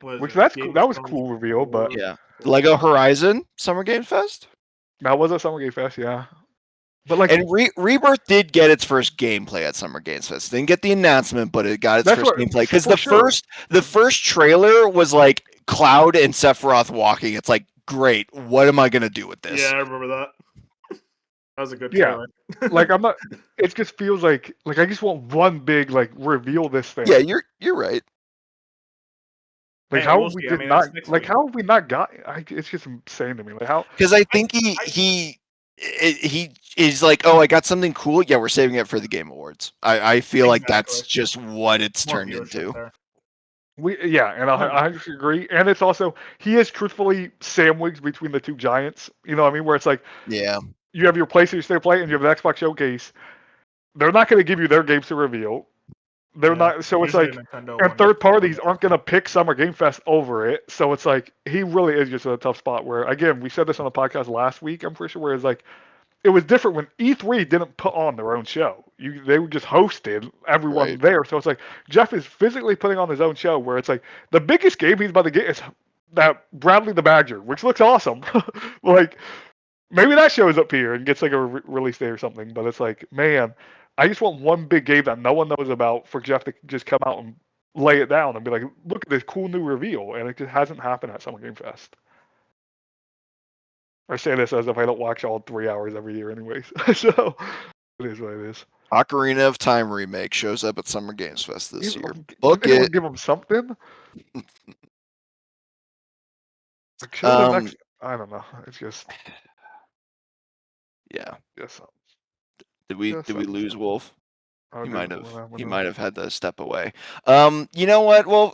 Which
it
that was
Gamescom
cool reveal, but
Yeah. Lego Horizon Summer Game Fest.
that was at Summer Game Fest, yeah. But like,
And Rebirth did get its first gameplay at Summer Games Fest. Didn't get the announcement, but it got its
that's
first
what
gameplay because
for sure.
the first trailer was like Cloud and Sephiroth walking. It's like, great. What am I gonna do with this?
Yeah, I remember that. That was a good
Yeah.
trailer.
Like I'm not. It just feels like I just want one big like reveal this thing.
Yeah, you're right.
Like
Hey,
how
we'll
we
see. I
did
mean,
not
that's next
like
week.
how have we not got? It's just insane to me. Like how
Because I think he is like, oh, I got something cool. Yeah, we're saving it for the Game Awards. I feel like that's
Exactly.
just what it's
More
turned
viewership
into.
there.
and I just agree. And it's also he is truthfully sandwiched between the two giants. You know what I mean? Where it's like
Yeah,
you have your PlayStation State of Play and you have the Xbox Showcase. They're not going to give you their games to reveal. They're
Yeah.
not. So it's
Usually
like,
Nintendo
and
when
third
it's
parties aren't going to pick Summer Game Fest over it. So it's like he really is just in a tough spot. Where again, we said this on the podcast last week. I'm pretty sure where it's like it was different when E3 didn't put on their own show. They were just hosted everyone
right.
there. So it's like Jeff is physically putting on his own show. Where it's like the biggest game he's about to get is that Bradley the Badger, which looks awesome. Like maybe that shows up here and gets like a release day or something. But it's like, man, I just want one big game that no one knows about for Jeff to just come out and lay it down and be like, look at this cool new reveal. And it just hasn't happened at Summer Game Fest. I say this as if I don't watch all 3 hours every year, anyways. So it is what it is.
Ocarina of Time remake shows up at Summer Games Fest this year.
Did
Book
anyone
it.
give him something? Like, show the next. I don't know. It's just.
Yeah.
Just.
Did we
Just
lose Wolf?
I
He
do
might
know
have.
that
He
one.
might have had to step away. You know what, Wolf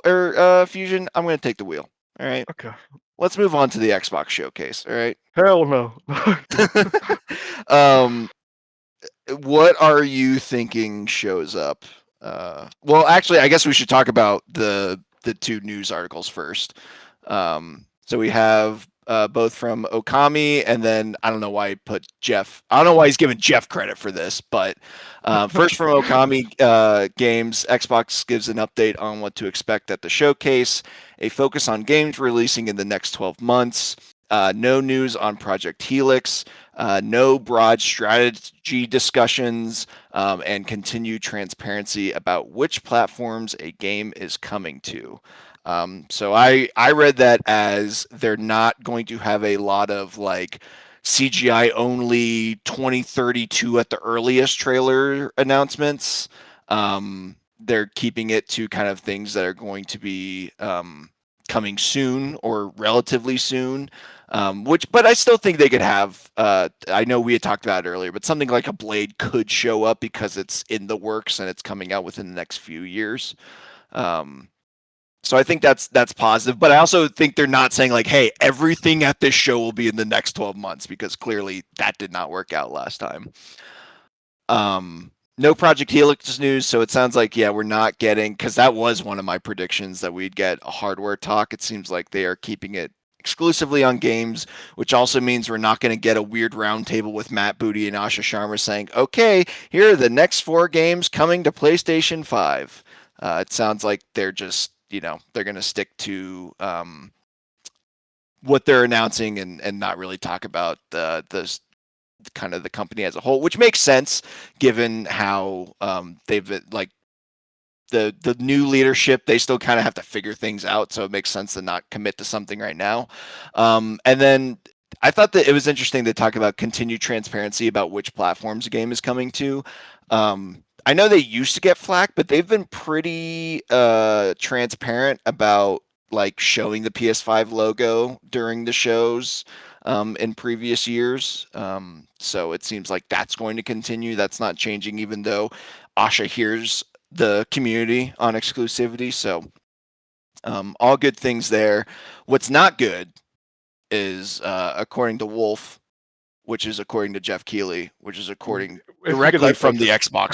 Fusion? I'm gonna take the wheel. All right.
Okay.
Let's move on to the Xbox showcase. All right.
Hell no.
What are you thinking shows up? Well, actually, I guess we should talk about the two news articles first. So we have both from Okami, and then I don't know why he put Jeff. I don't know why he's giving Jeff credit for this, but first from Okami Games, Xbox gives an update on what to expect at the showcase. A focus on games releasing in the next 12 months. No news on Project Helix. No broad strategy discussions, and continued transparency about which platforms a game is coming to. So I read that as they're not going to have a lot of like CGI only 2032 at the earliest trailer announcements. They're keeping it to kind of things that are going to be coming soon or relatively soon. But I still think they could have. I know we had talked about it earlier, but something like a Blade could show up because it's in the works and it's coming out within the next few years. So I think that's positive. But I also think they're not saying like, hey, everything at this show will be in the next 12 months because clearly that did not work out last time. No Project Helix news, so it sounds like we're not getting, because that was one of my predictions that we'd get a hardware talk. It seems like they are keeping it exclusively on games, which also means we're not going to get a weird roundtable with Matt Booty and Asha Sharma saying, okay, here are the next 4 games coming to PlayStation 5. It sounds like they're just, they're going to stick to what they're announcing and not really talk about the kind of the company as a whole, which makes sense given how they've like the new leadership. They still kind of have to figure things out, so it makes sense to not commit to something right now. And then I thought that it was interesting to talk about continued transparency about which platforms a game is coming to. I know they used to get flack, but they've been pretty transparent about like showing the PS5 logo during the shows in previous years. So it seems like that's going to continue. That's not changing, even though Asha hears the community on exclusivity. So all good things there. What's not good is, according to Wolf, which is according to Jeff Keighley, which is according directly from the Xbox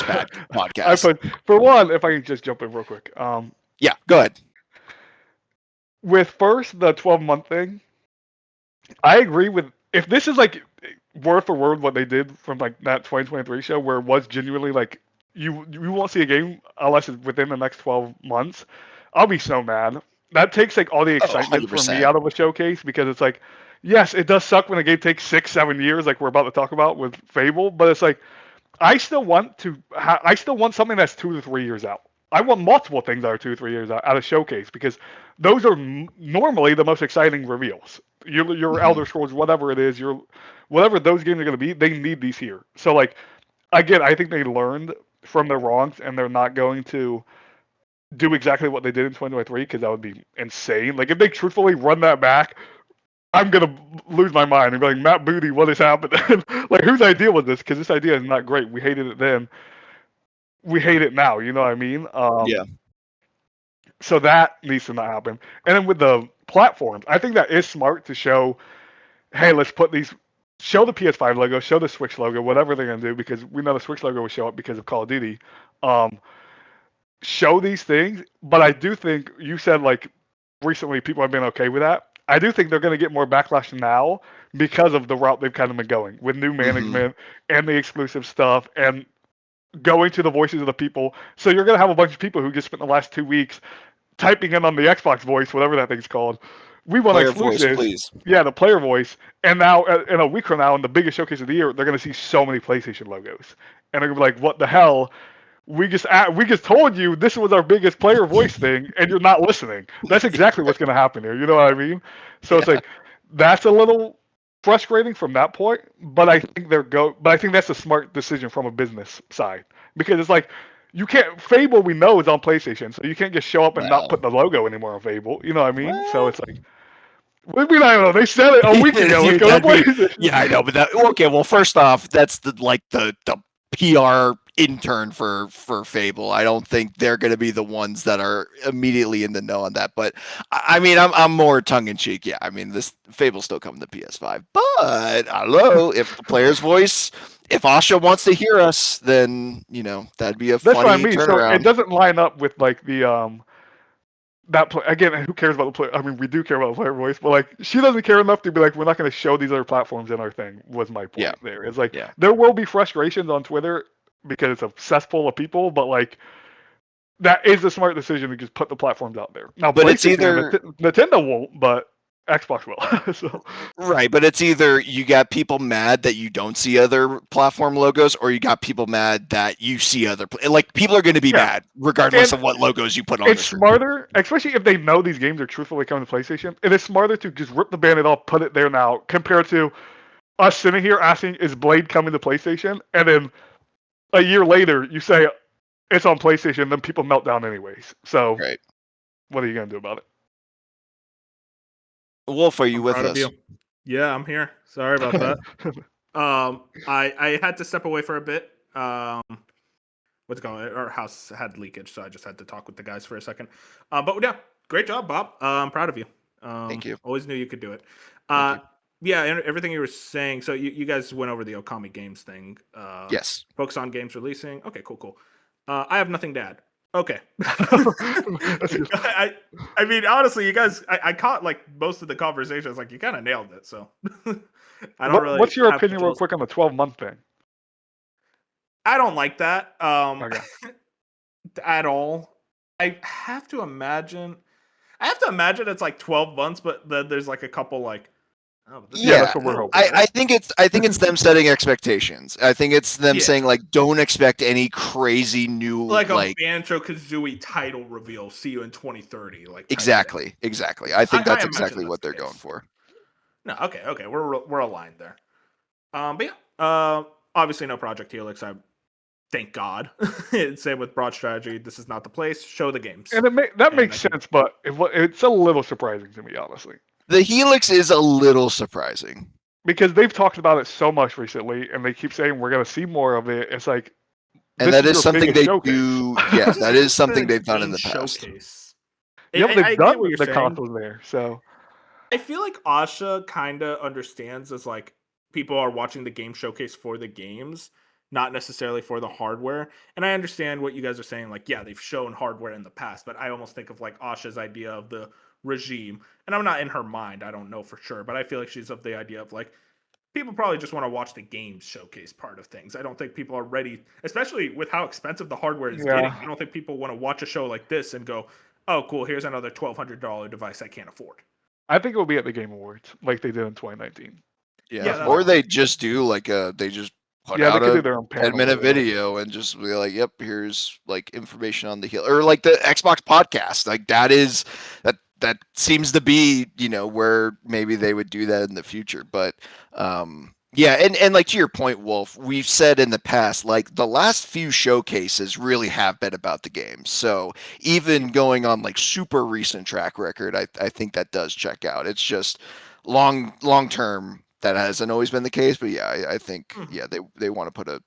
podcast.
For one, if I can just jump in real quick.
Yeah, go ahead.
With first the 12-month thing, I agree with, if this is like word for word what they did from like that 2023 show where it was genuinely like you won't see a game unless it's within the next 12 months, I'll be so mad. That takes like all the
Oh,
excitement for me
100%.
out of a showcase because it's like, yes, it does suck when a game takes 6, 7 years, like we're about to talk about with Fable, but it's like I still want I still want something that's 2 to 3 years out. I want multiple things that are 2 to 3 years out of showcase because those are normally the most exciting reveals. Your
Mhm.
Elder Scrolls, whatever it is, your whatever those games are going to be, they need these here. So like again, I think they learned from their wrongs and they're not going to do exactly what they did in 2023 because that would be insane. Like if they truthfully run that back, I'm gonna lose my mind and be like, Matt Booty, what has happened? Like whose idea was this? Because this idea is not great. We hated it then. We hate it now. You know what I mean?
Yeah.
So that needs to not happen. And then with the platforms, I think that is smart to show, hey, let's put these, show the PS5 logo, show the Switch logo, whatever they're gonna do, because we know the Switch logo will show up because of Call of Duty. Um, show these things, but I do think you said like recently people have been okay with that. I do think they're going to get more backlash now because of the route they've kind of been going with new
Mhm.
management and the exclusive stuff and going to the voices of the people. So you're going to have a bunch of people who just spent the last 2 weeks typing in on the Xbox voice, whatever that thing's called. We want
Player voice,
exclusives.
please.
Yeah, the player voice. And now, in a week from now, in the biggest showcase of the year, they're going to see so many PlayStation logos. And they're going to be like, what the hell? We just told you this was our biggest player voice thing, and you're not listening. That's exactly what's going to happen here. You know what I mean? So it's
Yeah.
like that's a little frustrating from that point, but I think But I think that's a smart decision from a business side because it's like you can't Fable. We know is on PlayStation, so you can't just show up and not put
Well,
the logo anymore on Fable. You know what I mean? So
well,
it's like we don't know. They said it a week ago. It's
dude,
going to
that'd be
PlayStation.
yeah, I know, but that okay. Well, first off, that's the PR intern for Fable. I don't think they're going to be the ones that are immediately in the know on that. But I mean, I'm more tongue in cheek. Yeah, I mean, this Fable's still coming to PS5. But hello, if the player's voice, if Asha wants to hear us, then that'd be a
That's what I
funny
mean. So it
turnaround.
doesn't line up with like the again, who cares about the player? I mean, we do care about the player voice, but like, she doesn't care enough to be like, we're not going to show these other platforms in our thing. Was my
Yeah,
point there? It's like
yeah.
there will be frustrations on Twitter because it's a cesspool of people, but like that is a smart decision to just put the platforms out there. Now,
But it's
PlayStation and
either
Nintendo won't, but Xbox will. So
right, but it's either you got people mad that you don't see other platform logos, or you got people mad that you see like people are going to be
yeah,
mad regardless
and
of what logos you put on
it's
their screen.
smarter, especially if they know these games are truthfully coming to PlayStation. It is smarter to just rip the band-aid off, put it there now, compared to us sitting here asking, is Blade coming to PlayStation? And then a year later, you say it's on PlayStation, then people melt down anyways. So
Right,
what are you gonna do about it?
Wolf, are you
I'm
with
proud of
us?
you. Yeah, I'm here. Sorry about that. I had to step away for a bit. What's going on? Our house had leakage, so I just had to talk with the guys for a second. But yeah, great job, Bob. I'm proud of you.
Thank you,
Always knew you could do it.
thank
Uh,
you.
yeah, and everything you were saying. So you guys went over the Okami Games thing.
Yes.
Focus on games releasing. Okay, cool. I have nothing to add. Okay.
That's good.
I mean, honestly, you guys, I caught like most of the conversations. Like you kind of nailed it. So I don't really
What's your
have
opinion,
much
real
else.
quick, on the 12-month thing?
I don't like that
Okay.
at all. I have to imagine. I have to imagine it's like 12 months, but then there's like a couple like, oh, but this
Yeah,
is
Yeah,
that's what we're
still
hoping.
I
good.
think it's them setting expectations. I think it's them
Yeah,
saying like, don't expect any crazy new
like a
like.
Banjo Kazooie title reveal. See you in 2030, like type thing.
Exactly. I think
I
that's
imagine
exactly
that's
what
the
they're going
case.
for.
No, okay, we're aligned there. But yeah, obviously no Project Helix. I thank God. Same with Broad Strategy. This is not the place. Show the games,
And that
and I
makes
think
sense, but it's a little surprising to me, honestly,
The Helix is a little surprising.
because they've talked about it so much recently, and they keep saying we're gonna see more of it. It's like
And
this
that
is
is
your
something
biggest
they
showcase.
do. Yeah,
just
that is
the
something they've done in
game
the past.
showcase.
Yeah, but
I
they've
get
done
what you're
the
saying.
consoles there, so
I feel like Asha kind of understands as like people are watching the game showcase for the games, not necessarily for the hardware. And I understand what you guys are saying. Like, yeah, they've shown hardware in the past, but I almost think of like Asha's idea of the regime. And I'm not in her mind. I don't know for sure, but I feel like she's of the idea of like people probably just want to watch the games showcase part of things. I don't think people are ready, especially with how expensive the hardware is getting. I don't think people want to watch a show like this and go, "Oh, cool, here's another $1,200 device I can't afford."
I think it will be at the Game Awards, like they did in 2019.
Yeah, or they just do like they just put out
they could
a
do their own
10-minute video and just be like, "Yep, here's like information on the heel," or like the Xbox podcast. Like that seems to be, where maybe they would do that in the future. But yeah, and like to your point, Wolf, we've said in the past, like the last few showcases really have been about the game. So even going on like super recent track record, I think that does check out. It's just long term that hasn't always been the case. But yeah, I think they want to put a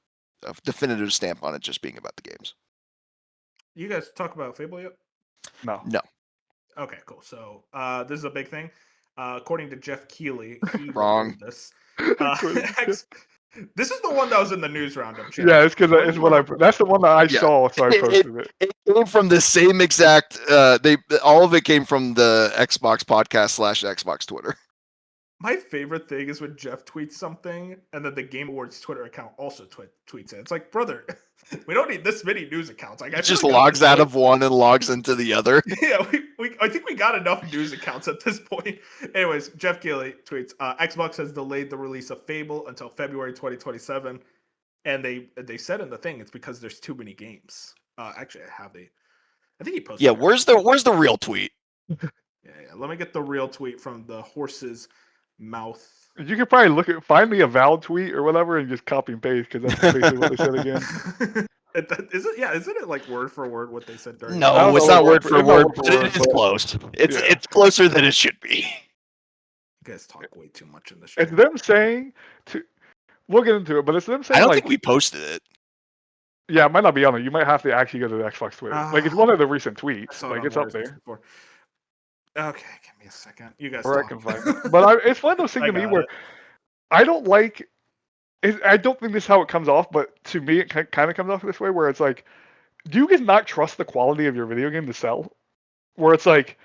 definitive stamp on it just being about the games.
You guys talk about Fable yet?
No.
Okay, cool. So this is a big thing. According to Jeff Keighley, he
Wrong.
this. This is the one that was in the news roundup. Jeff.
Yeah, it's because it's what that's the one that I saw, so I posted it.
It came from the same exact. All of it came from the Xbox podcast / Xbox Twitter.
My favorite thing is when Jeff tweets something and then the Game Awards Twitter account also tweets it. It's like, brother, we don't need this many news accounts. Like,
it just logs out of one and logs into the other.
Yeah, I think we got enough news accounts at this point. Anyways, Jeff Keighley tweets, Xbox has delayed the release of Fable until February 2027. And they said in the thing it's because there's too many games. Actually, I think he posted.
Yeah, where's the real tweet?
Yeah. Let me get the real tweet from the horse's mouth.
You could probably find me a valid tweet or whatever and just copy and paste because that's basically what they said again.
Isn't it like word for word what they said during?
No, it's not word for word, but it is close. It's closer than it should be.
You guys talk way too much in the show.
It's them saying we'll get into it, but it's them saying
I don't think we posted it.
Yeah, it might not be on there. You might have to actually go to the Xbox Twitter. Like it's one of the recent tweets. Like it's up there.
Okay, give me a second. You guys
talk. I can find it. But it's one of those things to me where I don't like. I don't think this is how it comes off, but to me it kind of comes off this way, where it's like, do you guys not trust the quality of your video game to sell? Where it's like,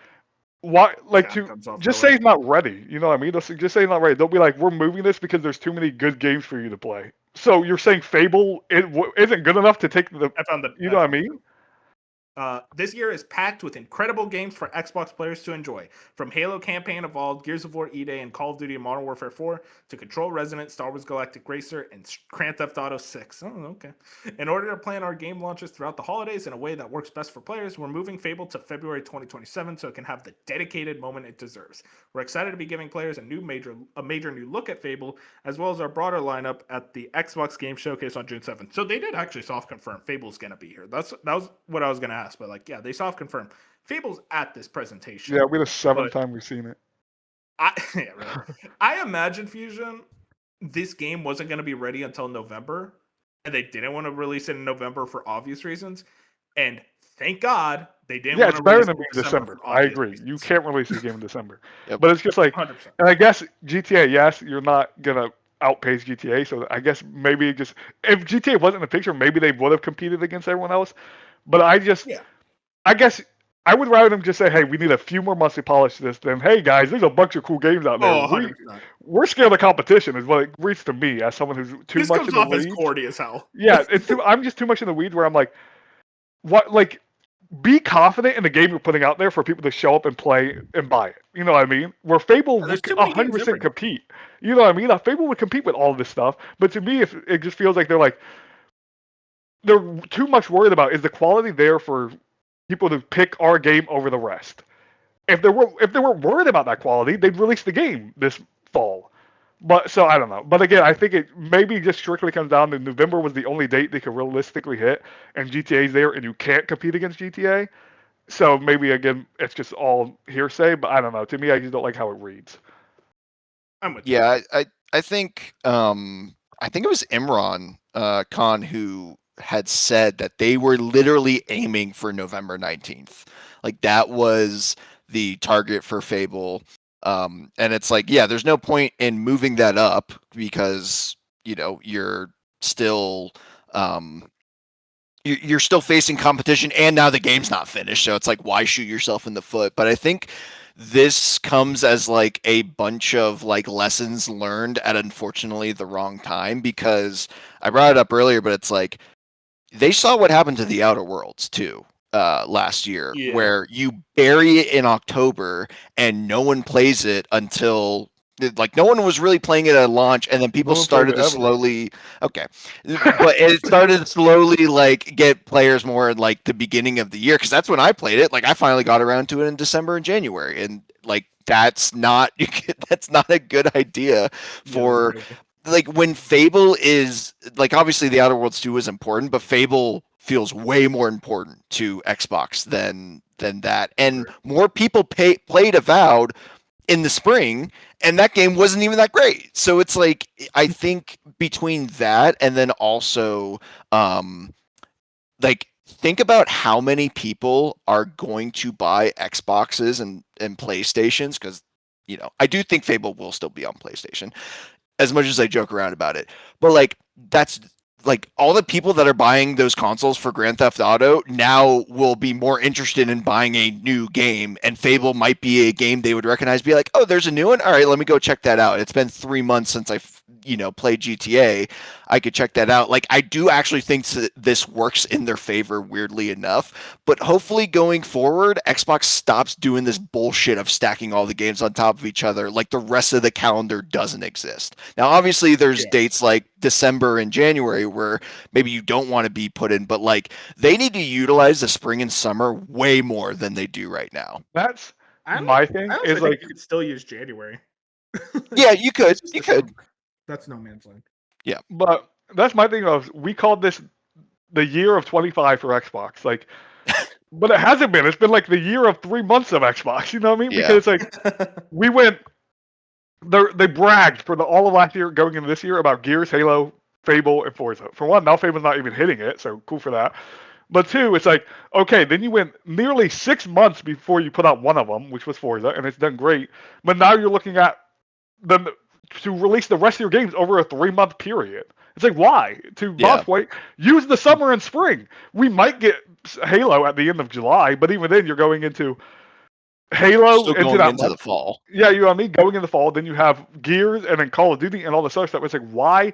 why? Like just say it's not ready. You know what I mean? Just say it's not ready. Don't be like, we're moving this because there's too many good games for you to play. So you're saying Fable isn't good enough to take the. You know what I mean?
This year is packed with incredible games for Xbox players to enjoy. From Halo Campaign Evolved, Gears of War E-Day, and Call of Duty Modern Warfare 4, to Control Resonant, Star Wars Galactic Racer, and Grand Theft Auto 6. Oh, okay. In order to plan our game launches throughout the holidays in a way that works best for players, we're moving Fable to February 2027 so it can have the dedicated moment it deserves. We're excited to be giving players a major new look at Fable, as well as our broader lineup at the Xbox Game Showcase on June 7th. So they did actually soft confirm Fable's going to be here. That was what I was going to ask. But like, yeah, they soft confirmed Fable's at this presentation.
Yeah, we're the seventh time we've seen it.
I imagine Fusion, this game wasn't going to be ready until November, and they didn't want to release it in November for obvious reasons. And thank God they didn't.
Yeah, it's better than December. I agree.
Reasons.
You can't release this game in December. But it's just like, 100%. And I guess GTA, yes, you're not gonna outpace GTA. So I guess maybe if GTA wasn't in the picture, maybe they would have competed against everyone else. But I guess I would rather them just say, hey, we need a few more months to polish this than, hey, guys, there's a bunch of cool games out there.
Oh,
we're scared of competition is what it reads to me as someone who's too much in the weeds.
This comes off as corny as hell.
Yeah, I'm just too much in the weeds where I'm like, what, like, be confident in the game you're putting out there for people to show up and play and buy it. You know what I mean? Where Fable would 100% compete. You know what I mean? Fable would compete with all of this stuff. But to me, it just feels like they're too much worried about, is the quality there for people to pick our game over the rest? If they weren't worried about that quality, they'd release the game this fall. But so I don't know. But again, I think it maybe just strictly comes down to November was the only date they could realistically hit, and GTA's there, and you can't compete against GTA. So maybe again, it's just all hearsay. But I don't know. To me, I just don't like how it reads.
I'm with you.
Yeah, I think it was Imran Khan who had said that they were literally aiming for November 19th. Like that was the target for Fable. And it's like, yeah, there's no point in moving that up because, you're still facing competition and now the game's not finished. So it's like, why shoot yourself in the foot? But I think this comes as like a bunch of like lessons learned at unfortunately the wrong time, because I brought it up earlier, but it's like they saw what happened to the Outer Worlds too last year,
Yeah.
where you bury it in October and no one plays it until like no one was really playing it at launch, and then people
No one plays
started
it
to
ever.
slowly but it started to slowly like get players more in like the beginning of the year, because that's when I played it. Like I finally got around to it in December and January, and like that's not that's not a good idea for like when Fable is like, obviously the Outer Worlds 2 is important, but Fable feels way more important to Xbox than that. And more people played Avowed in the spring, and that game wasn't even that great. So it's like I think between that and then also like think about how many people are going to buy Xboxes and PlayStations, because I do think Fable will still be on PlayStation, as much as I joke around about it. But like that's like all the people that are buying those consoles for Grand Theft Auto now will be more interested in buying a new game, and Fable might be a game they would recognize, be like, oh, there's a new one, all right, let me go check that out. It's been 3 months since I played GTA. I could check that out. Like I do actually think that this works in their favor, weirdly enough. But hopefully going forward, Xbox stops doing this bullshit of stacking all the games on top of each other like the rest of the calendar doesn't exist. Now obviously there's dates like December and January where maybe you don't want to be put in, but like they need to utilize the spring and summer way more than they do right now.
That's my thing.
I
Is
think
like
you could still use January.
Yeah, you could. You could.
That's no man's land.
Yeah.
But that's my thing of, we called this the year of 25 for Xbox. Like, but it hasn't been. It's been like the year of 3 months of Xbox. You know what I mean?
Yeah.
Because it's like we went. They bragged for all of last year going into this year about Gears, Halo, Fable, and Forza. For one, now Fable's not even hitting it, so cool for that. But two, it's like, okay, then you went nearly 6 months before you put out one of them, which was Forza, and it's done great. But now you're looking at them to release the rest of your games over a 3 month period. It's like, why? To Bob's point, use the summer and spring. We might get Halo at the end of July, but even then, you're going into Halo
Still
into
going
that
into
month.
the fall.
Yeah, you know what I mean? Going in the fall, then you have Gears and then Call of Duty and all this other stuff. It's like, why?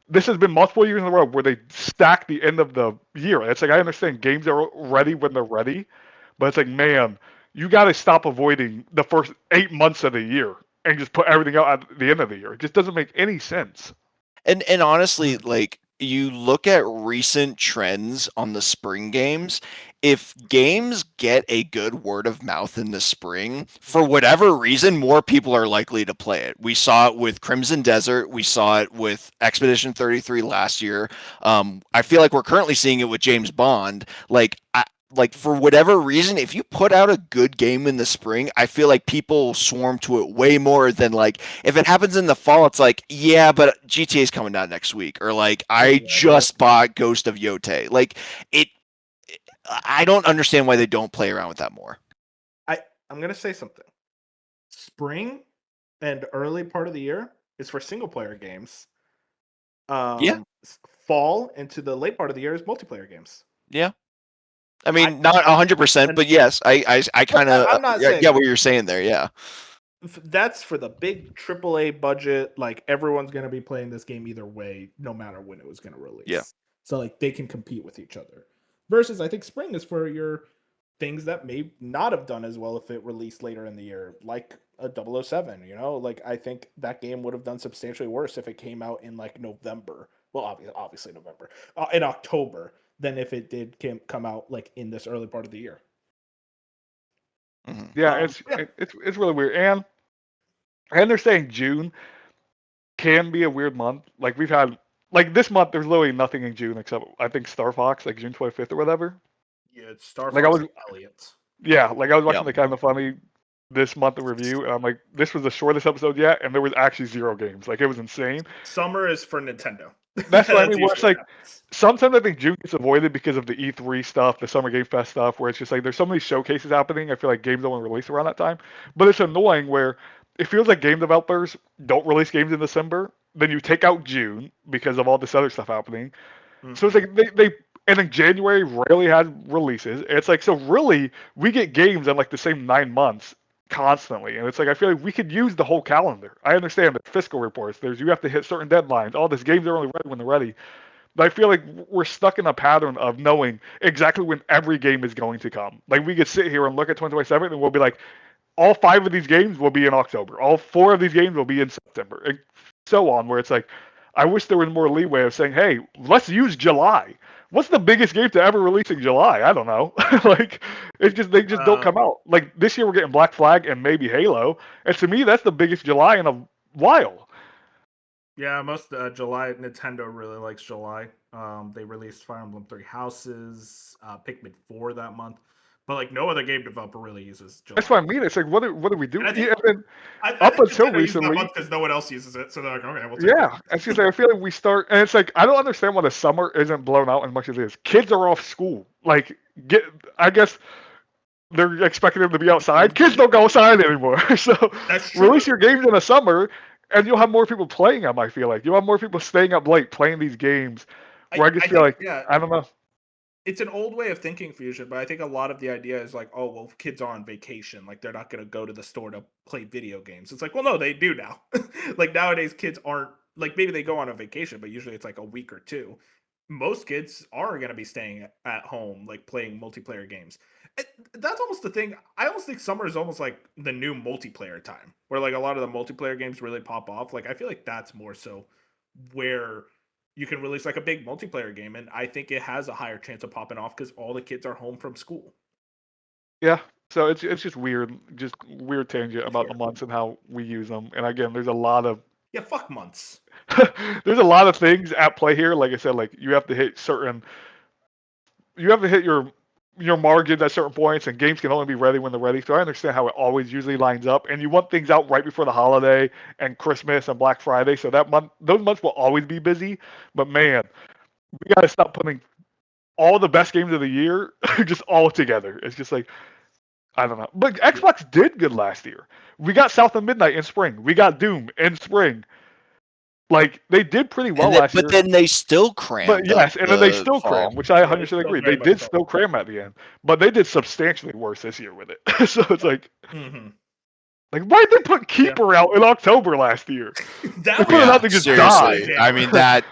This has been multiple years in a row where they stack the end of the year. It's like, I understand games are ready when they're ready, but it's like, man, you got to stop avoiding the first 8 months of the year and just put everything out at the end of the year. It just doesn't make any sense.
And honestly, like you look at recent trends on the spring games, if games get a good word of mouth in the spring, for whatever reason, more people are likely to play it. We saw it with Crimson Desert. We saw it with Expedition 33 last year. I feel like we're currently seeing it with James Bond. Like for whatever reason, if you put out a good game in the spring, I feel like people swarm to it way more than like if it happens in the fall, it's like, yeah, but GTA's coming out next week, or like I just bought Ghost of Yote. Like it I don't understand why they don't play around with that more.
I'm gonna say something. Spring and early part of the year is for single player games. Fall into the late part of the year is multiplayer games.
Yeah. I mean, not 100%, but yes, I kind of get what you're saying there. Yeah,
that's for the big AAA budget. Like everyone's gonna be playing this game either way, no matter when it was gonna release.
Yeah.
So like they can compete with each other. Versus, I think spring is for your things that may not have done as well if it released later in the year, like a 007. You know, like I think that game would have done substantially worse if it came out in like November. Well, obviously November, in October, than if it did come out like in this early part of the year.
Mm-hmm.
Yeah, it's really weird, and they're saying June can be a weird month. Like we've had like this month, there's literally nothing in June except I think Star Fox, like June 25th or whatever.
Yeah, it's Star
Like
Fox and Elliot.
Yeah, like I was watching the Kind of Funny this month of review, and I'm like, this was the shortest episode yet, and there was actually 0 games. Like it was insane.
Summer is for Nintendo.
That's what I mean. Where it's like sometimes I think June gets avoided because of the E3 stuff, the Summer Game Fest stuff, where it's just like there's so many showcases happening. I feel like games don't release around that time, but it's annoying where it feels like game developers don't release games in December. Then you take out June because of all this other stuff happening. Mm-hmm. So it's like they and then January rarely has releases. It's like, so really we get games in like the same 9 months constantly, and it's like I feel like we could use the whole calendar. I understand the fiscal reports. You have to hit certain deadlines. All this games are only ready when they're ready. But I feel like we're stuck in a pattern of knowing exactly when every game is going to come. Like we could sit here and look at 2027 and we'll be like, all 5 of these games will be in October. All 4 of these games will be in September, and so on. Where it's like, I wish there was more leeway of saying, hey, let's use July. What's the biggest game to ever release in July? I don't know. Like, it's just they just don't come out. Like this year, we're getting Black Flag and maybe Halo, and to me, that's the biggest July in a while.
Yeah, most July Nintendo really likes July. They released Fire Emblem Three Houses, Pikmin 4 that month, but like no other game developer really uses July.
That's what I mean. It's like, what do we do?
And I think, I
Up
think
until
Nintendo uses that
recently,
month because no one else uses it, so they're like, okay, we'll take
yeah,
it.
it's just like I feel like we start, and it's like I don't understand why the summer isn't blown out as much as it is. Kids are off school. Like, I guess they're expecting them to be outside. Kids don't go outside anymore. So
That's true.
release your games in the summer, and you'll have more people playing them. I feel like you'll have more people staying up late playing these games. Where I just feel like
yeah,
I don't know.
it's an old way of thinking, Fusion, but I think a lot of the idea is like, oh, well, kids are on vacation. Like, they're not going to go to the store to play video games. It's like, well, no, they do now. Like, nowadays, kids aren't, like, maybe they go on a vacation, but usually it's like a week or two. Most kids are going to be staying at home, like, playing multiplayer games. That's almost the thing. I almost think summer is almost like the new multiplayer time, where, like, a lot of the multiplayer games really pop off. Like, I feel like that's more so where you can release like a big multiplayer game, and I think it has a higher chance of popping off because all the kids are home from school.
Yeah, so it's just weird tangent
It's
about
weird.
the months and how we use them. And again, there's a lot of
fuck months.
there's a lot of things at play here. Like I said, like you have to hit your margins at certain points, and games can only be ready when they're ready. So I understand how it always usually lines up, and you want things out right before the holiday and Christmas and Black Friday. So those months will always be busy. But man, we got to stop putting all the best games of the year just all together. It's just like I don't know. But Xbox did good last year. We got South of Midnight in spring. We got Doom in spring. Like they did pretty well last year.
But then they still crammed.
But yes, and then they still
fall.
cram, which I 100% agree. They did still cram at the end, but they did substantially worse this year with it. So it's like, like why did they put Keeper out in October last year?
That
they put it out to just die.
I mean that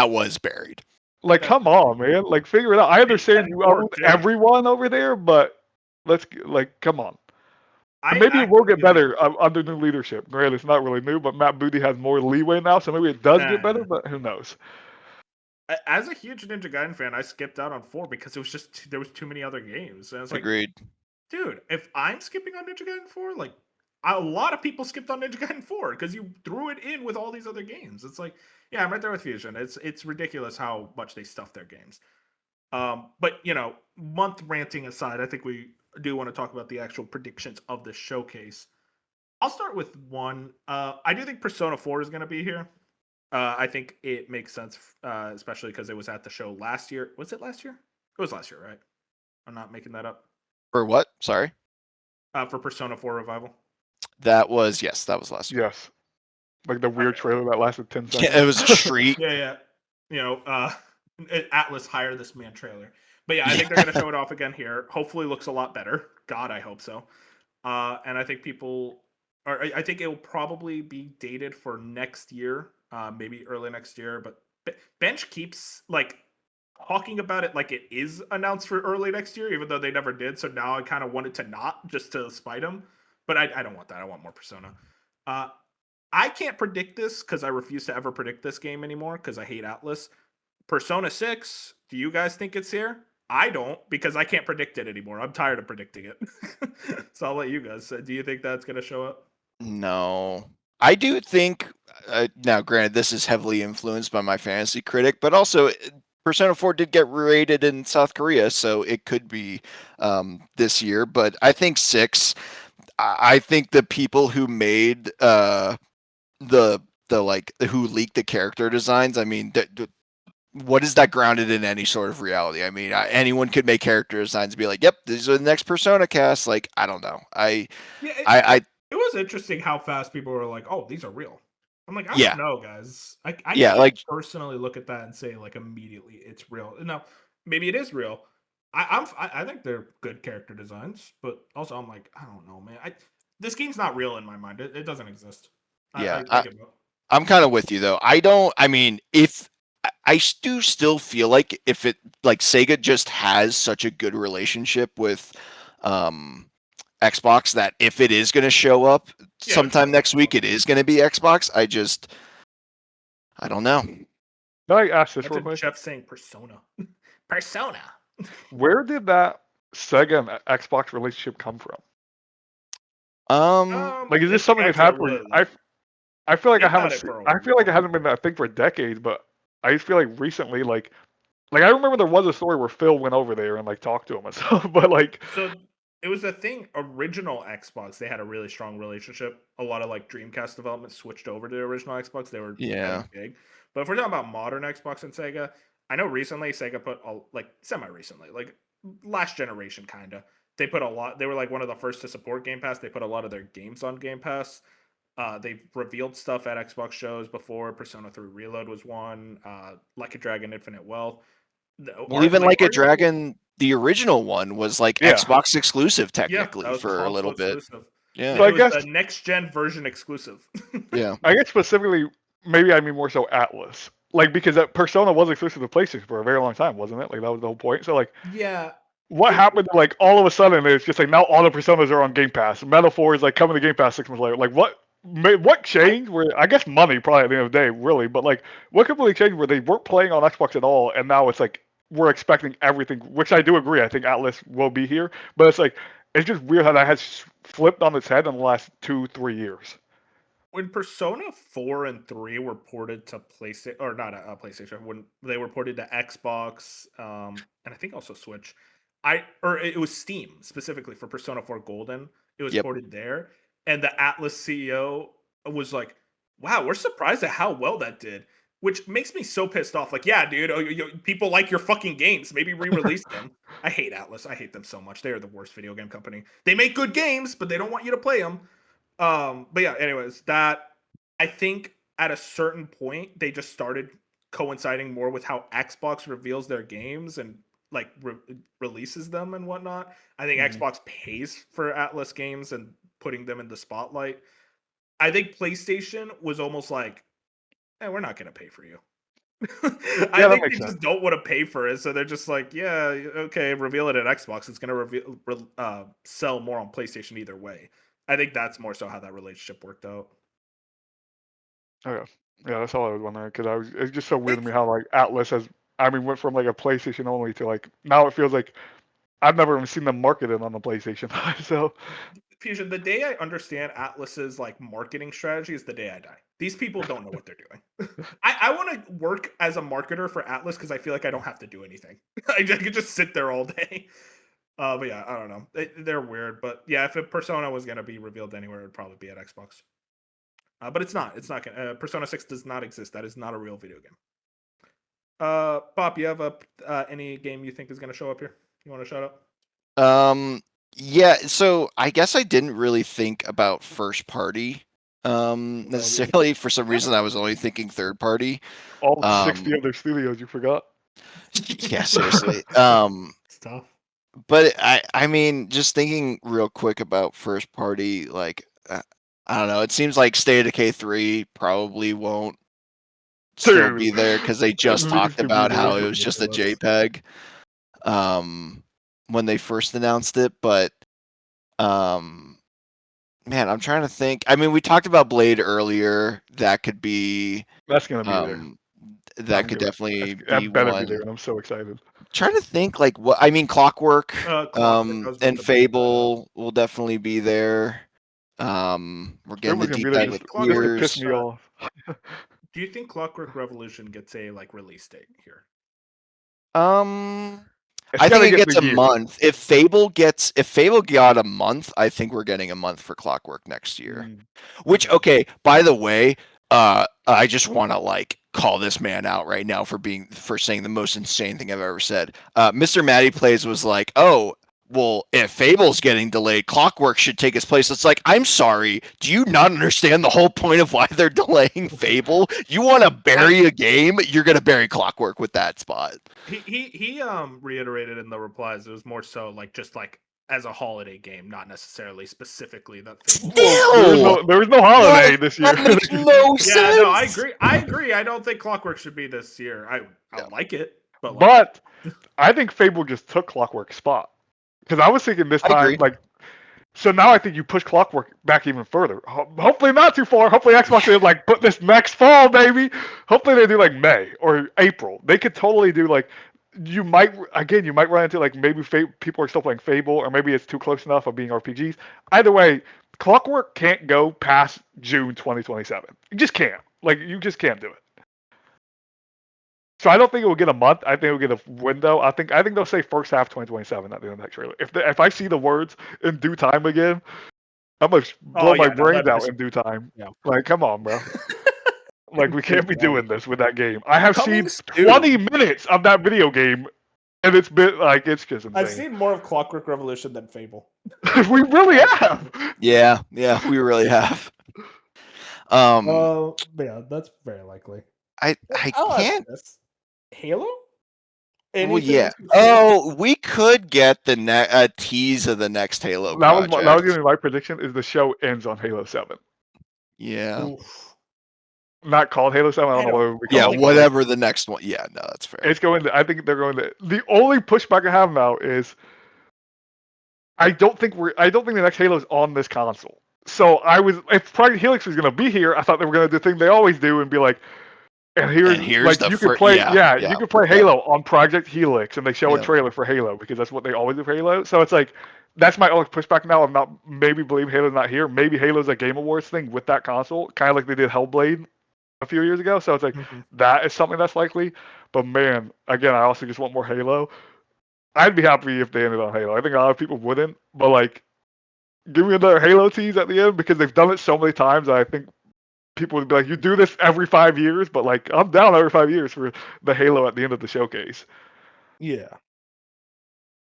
was buried.
Like come on, man. Like figure it out. I understand you own everyone over there, but let's like come on. Maybe it will get better under new leadership. Granted, it's not really new, but Matt Booty has more leeway now, so maybe it does get better. But who knows?
As a huge Ninja Gaiden fan, I skipped out on 4 because it was just there was too many other games. And I was like,
agreed,
dude. If I'm skipping on Ninja Gaiden 4, like a lot of people skipped on Ninja Gaiden 4 because you threw it in with all these other games. It's like, yeah, I'm right there with Fusion. It's ridiculous how much they stuff their games. But month ranting aside, I think we do want to talk about the actual predictions of the showcase. I'll start with one. I do think Persona 4 is going to be here. I think it makes sense, especially because it was at the show last year. Was it last year? It was last year, right? I'm not making that up.
For what? Sorry.
For Persona 4 Revival.
That was last year.
Yes. Like the weird trailer that lasted 10 seconds.
Yeah, it was a streak.
yeah. Atlas hire this man trailer. But yeah, I think they're going to show it off again here. Hopefully, looks a lot better. God, I hope so. And I think I think it will probably be dated for next year, maybe early next year. But Bench keeps like talking about it like it is announced for early next year, even though they never did. So now I kind of wanted to not, just to spite them. But I don't want that. I want more Persona. I can't predict this because I refuse to ever predict this game anymore because I hate Atlas. Persona 6, do you guys think it's here? I don't, because I can't predict it anymore. I'm tired of predicting it. So I'll let you guys say, do you think that's going to show up?
No. I do think, now granted, this is heavily influenced by my fantasy critic, but also Persona 4 did get rated in South Korea, so it could be this year. But I think 6, I think the people who made who leaked the character designs, I mean, what is that grounded in any sort of reality? I mean, anyone could make character designs and be like, "Yep, these are the next Persona cast." Like, I don't know. It
was interesting how fast people were like, "Oh, these are real." I'm like, I don't know, guys. I can't personally look at that and say like immediately it's real. Now, maybe it is real. I think they're good character designs, but also I'm like, I don't know, man. This game's not real in my mind. It doesn't exist.
Yeah,
I give up.
I'm kind of with you though. I mean, if I do still feel like if it like Sega just has such a good relationship with Xbox that if it is going to show up sometime next week, it is going to be Xbox. I don't know.
Can I ask this real
Imagine
quick?
Jeff saying Persona. Persona.
Where did that Sega and Xbox relationship come from? Like, is this something that's happened? I feel like I haven't. I feel like it hasn't been that thing for decades, but I just feel like recently, like I remember there was a story where Phil went over there and like talked to him and stuff. But like,
so it was a thing. Original Xbox, they had a really strong relationship. A lot of like Dreamcast development switched over to the original Xbox. They were
Yeah.
big. But if we're talking about modern Xbox and Sega, I know recently Sega put like semi recently, like last generation kind of. They put a lot. They were like one of the first to support Game Pass. They put a lot of their games on Game Pass. They've revealed stuff at Xbox shows before. Persona 3 Reload was one. Like a Dragon Infinite Wealth.
Well, even like a Dragon, the original one was like Xbox exclusive technically for a little bit.
Exclusive.
Yeah,
so I guess
the next gen version exclusive.
Yeah,
I guess specifically, maybe I mean more so Atlas, like because that Persona was exclusive to PlayStation for a very long time, wasn't it? Like that was the whole point. So like,
yeah.
What happened? Like all of a sudden, it's just like now all the Personas are on Game Pass. Metal 4 is like coming to Game Pass 6 months later. Like what changed? Where I guess money probably at the end of the day, really. But like what completely changed where they weren't playing on Xbox at all, and now it's like we're expecting everything. Which I do agree. I think Atlas will be here, but it's like it's just weird how that has flipped on its head in the last 2-3 years.
When Persona 4 and 3 were ported to PlayStation, or not a PlayStation, when they were ported to Xbox, and I think also Switch, or it was Steam specifically for Persona 4 Golden. It was ported there, and the Atlas CEO was like, "Wow, we're surprised at how well that did," which makes me so pissed off. Like, yeah, dude, people like your fucking games. Maybe re-release them. I hate Atlas. I hate them so much. They are the worst video game company. They make good games, but they don't want you to play them. But yeah, anyways, that I think at a certain point they just started coinciding more with how Xbox reveals their games and like releases them and whatnot. I think Xbox pays for Atlas games and putting them in the spotlight. I think PlayStation was almost like, we're not gonna pay for you. I think they just don't want to pay for it, so they're just like, yeah, okay, reveal it at Xbox. It's gonna sell more on PlayStation either way. I think that's more so how that relationship worked out.
Okay, yeah, that's all I was wondering because it's just so weird to me how like Atlas went from like a PlayStation only to like now it feels like I've never even seen them marketed on the PlayStation. So
Fusion, the day I understand Atlas's like marketing strategy is the day I die. These people don't know what they're doing. I want to work as a marketer for Atlas because I feel like I don't have to do anything. I could just sit there all day. But yeah, I don't know. They're weird, but yeah, if a Persona was gonna be revealed anywhere, it'd probably be at Xbox. But it's not. It's not gonna. Persona 6 does not exist. That is not a real video game. Bob, you have any game you think is gonna show up here? You want to shout out?
Yeah. So I guess I didn't really think about first party. Necessarily for some reason I was only thinking third party.
All 60 other studios you forgot.
Yeah, seriously.
It's tough.
But I mean, just thinking real quick about first party, like I don't know. It seems like State of Decay 3 probably won't still be there because they just talked about how it was just a JPEG when they first announced it. But man, I'm trying to think. I mean, we talked about Blade earlier. That could be.
That's gonna be there.
That could definitely be
better
one.
be there, and I'm so excited.
Trying to think like what I mean. Clockwork and Fable will definitely be there. We're getting the deep dive with Gears.
Piss me off.
Do you think Clockwork Revolution gets a like release date here?
I think it gets a month. If Fable got a month, I think we're getting a month for Clockwork next year. Which, okay, by the way, I just want to like call this man out right now for saying the most insane thing I've ever said. Mr. Matty Plays was like, "Oh, well, if Fable's getting delayed, Clockwork should take its place." It's like, I'm sorry, do you not understand the whole point of why they're delaying Fable? You want to bury a game, you're gonna bury Clockwork with that spot.
He reiterated in the replies. It was more so like just like as a holiday game, not necessarily specifically that Fable.
Still,
there was no holiday this year.
That makes no sense.
Yeah, no, I agree. I don't think Clockwork should be this year. I like it, but like,
But I think Fable just took Clockwork's spot because I was thinking this
I
time
agree.
like. So now I think you push Clockwork back even further. Hopefully not too far. Hopefully Xbox is like put this next fall, baby. Hopefully they do like May or April. They could totally do like you might run into like maybe people are still playing Fable or maybe it's too close enough of being RPGs. Either way, Clockwork can't go past June 2027. You just can't. Like you just can't do it. So I don't think it will get a month. I think it will get a window. I think they'll say first half 2027 at the end of the next trailer. If I see the words in due time again, I'm gonna blow my brains out in due time.
Yeah.
Like, come on, bro. Like we can't be doing this with that game. I have
Coming
seen
soon.
20 minutes of that video game, and it's been like it's just insane.
I've seen more of Clockwork Revolution than Fable.
We really have.
Yeah, we really have.
Yeah, that's very likely.
I
I'll ask
can't.
this. Halo?
Well, yeah. Oh, we could get the a tease of the next Halo project.
That was gonna be my prediction. Is the show ends on Halo 7?
Yeah.
Oof.
Not called Halo 7. I don't know what it would be
Yeah,
called.
whatever the next one. Yeah, no, that's fair.
It's going to. I think they're going to. The only pushback I have now is I don't think the next Halo is on this console. So if Project Helix was going to be here, I thought they were going to do the thing they always do and be like, and here's like you could play, you could play Halo on Project Helix, and they show a trailer for Halo because that's what they always do for Halo. So it's like that's my only pushback now. I'm not maybe believe Halo's not here. Maybe Halo's a Game Awards thing with that console, kind of like they did Hellblade a few years ago. So it's like that is something that's likely. But man, again, I also just want more Halo. I'd be happy if they ended on Halo. I think a lot of people wouldn't, but like, give me another Halo tease at the end because they've done it so many times. I think people would be like, you do this every 5 years, but like, I'm down every 5 years for the Halo at the end of the showcase.
Yeah,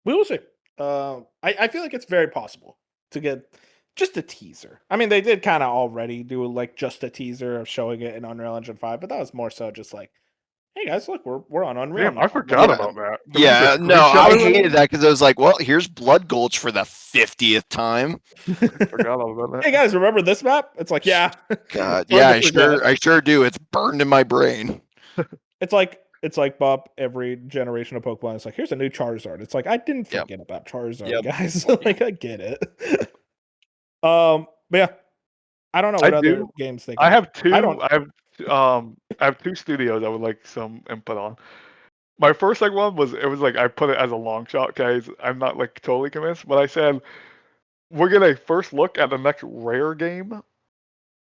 we will see. I feel like it's very possible to get just a teaser. I mean, they did kind of already do like just a teaser of showing it in Unreal Engine 5, but that was more so just like, hey guys, look, we're on Unreal.
Damn, I forgot about that.
Yeah, no, I hated that because I was like, well, here's Blood Gulch for the 50th time.
Forgot all about that.
Hey guys, remember this map? It's like, yeah.
God, yeah, I sure do. It's burned in my brain.
It's like Bob, every generation of Pokemon. It's like, here's a new Charizard. It's like, I didn't forget about Charizard, guys. Like, I get it. But yeah, I don't know what other games they.
I have two. I have two studios I would like some input on. My first one was like I put it as a long shot, guys. I'm not like totally convinced, but I said we're gonna first look at the next Rare game.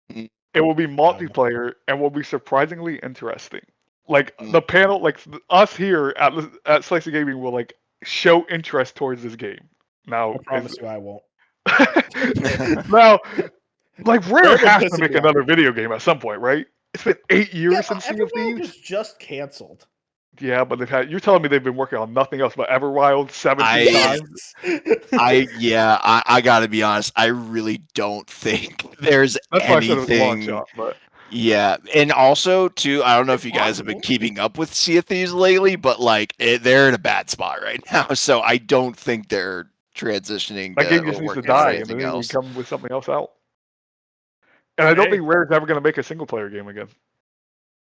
It will be multiplayer and will be surprisingly interesting. Like the panel, like us here at Slice of Gaming will like show interest towards this game. Now,
I promise you, I won't.
Now, like Rare has to make another video game at some point, right? It's been 8 years since Sea of Thieves.
Was just canceled.
Yeah, but you're telling me they've been working on nothing else but Everwild 17 times?
I gotta be honest. I really don't think there's anything. Yeah, and also too, I don't know if you guys have been keeping up with Sea of Thieves lately, but like they're in a bad spot right now. So I don't think they're transitioning.
That game just needs to die, and then we come with something else out. And I don't think Rare's ever going to make a single player game again.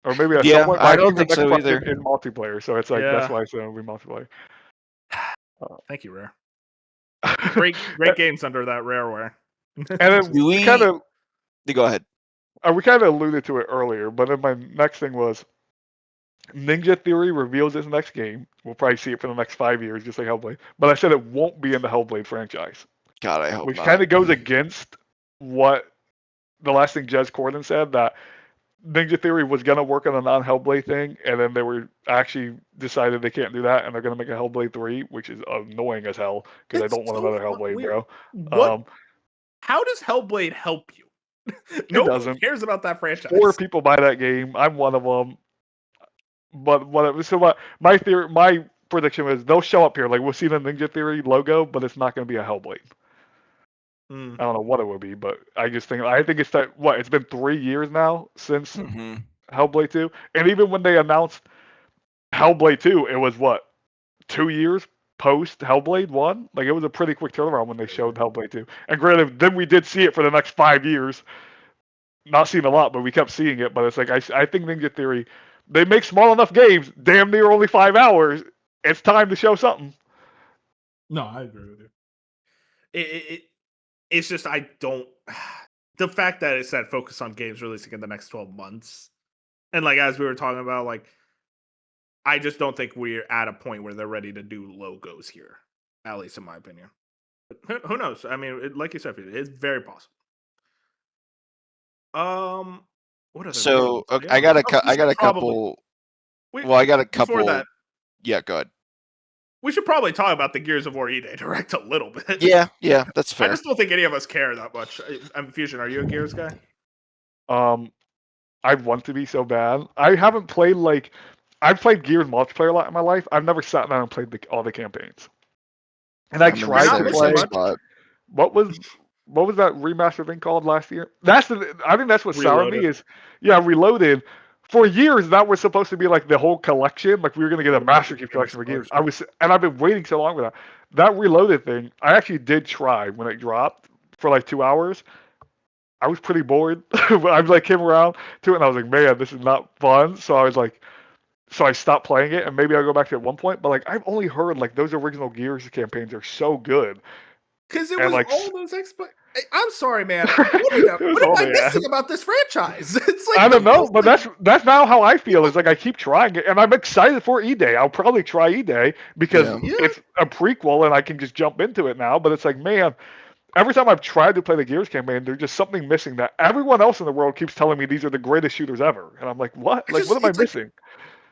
Or maybe
I don't think so either.
In multiplayer, so it's like that's why it's going to be multiplayer.
Thank you, Rare. Great games under that Rareware.
And then we kind of
go ahead.
We kind of alluded to it earlier, but then my next thing was Ninja Theory reveals its next game. We'll probably see it for the next 5 years, just like Hellblade. But I said it won't be in the Hellblade franchise.
God, I hope
which
not.
kind of goes against what the last thing Jez Corden said, that Ninja Theory was going to work on a non-Hellblade thing, and then they were actually decided they can't do that, and they're going to make a Hellblade 3, which is annoying as hell, because I don't want another Hellblade, bro.
What? How does Hellblade help you? No one cares about that franchise.
4 people buy that game. I'm one of them. But my prediction was they'll show up here. Like, we'll see the Ninja Theory logo, but it's not going to be a Hellblade. I don't know what it would be, but I think it's that. It's been 3 years now since Hellblade 2, and even when they announced Hellblade 2, it was 2 years post Hellblade 1. Like, it was a pretty quick turnaround when they showed Hellblade 2. And granted, then we did see it for the next 5 years. Not seeing a lot, but we kept seeing it. But it's like, I think Ninja Theory, they make small enough games, damn near only 5 hours. It's time to show something.
No, I agree with you. It's just, I don't. The fact that it said focus on games releasing in the next 12 months. And like, as we were talking about, like, I just don't think we're at a point where they're ready to do logos here, at least in my opinion. But who knows? I mean, like you said, it's very possible. What other
So
video games?
I got
We
I got a
should probably-
couple.
we-
Well, I got a
before
couple.
that,
Yeah, go ahead.
we should probably talk about the Gears of War E-Day Direct a little bit.
Yeah, that's
I
fair.
just don't think any of us care that much. Fusion, are you a Gears guy?
I want to be so bad. I haven't played I've played Gears multiplayer a lot in my life. I've never sat down and played all the campaigns. And I
remember
tried
not
to
missing
play.
much.
What was that remaster thing called last year? I think that's what soured me
Reloaded.
is Reloaded. For years that was supposed to be like the whole collection. Like we were gonna get a Master Chief collection for Gears. I've been waiting so long for that. That Reloaded thing, I actually did try when it dropped for like 2 hours. I was pretty bored. I like came around to it and I was like, man, this is not fun. So I stopped playing it and maybe I'll go back to it at one point. But like I've only heard like those original Gears campaigns are so good.
Because it
And,
was
like,
all those I'm sorry, man. What am I missing about this franchise? It's like
I don't
the
know,
most,
but
like,
that's now how I feel. Is like I keep trying it, and I'm excited for E-Day. I'll probably try E-Day because
Yeah.
it's a prequel and I can just jump into it now. But it's like, man, every time I've tried to play the Gears campaign, there's just something missing that everyone else in the world keeps telling me these are the greatest shooters ever, and I'm like, what?
it's
Like,
just-
what am I
it's like-
missing?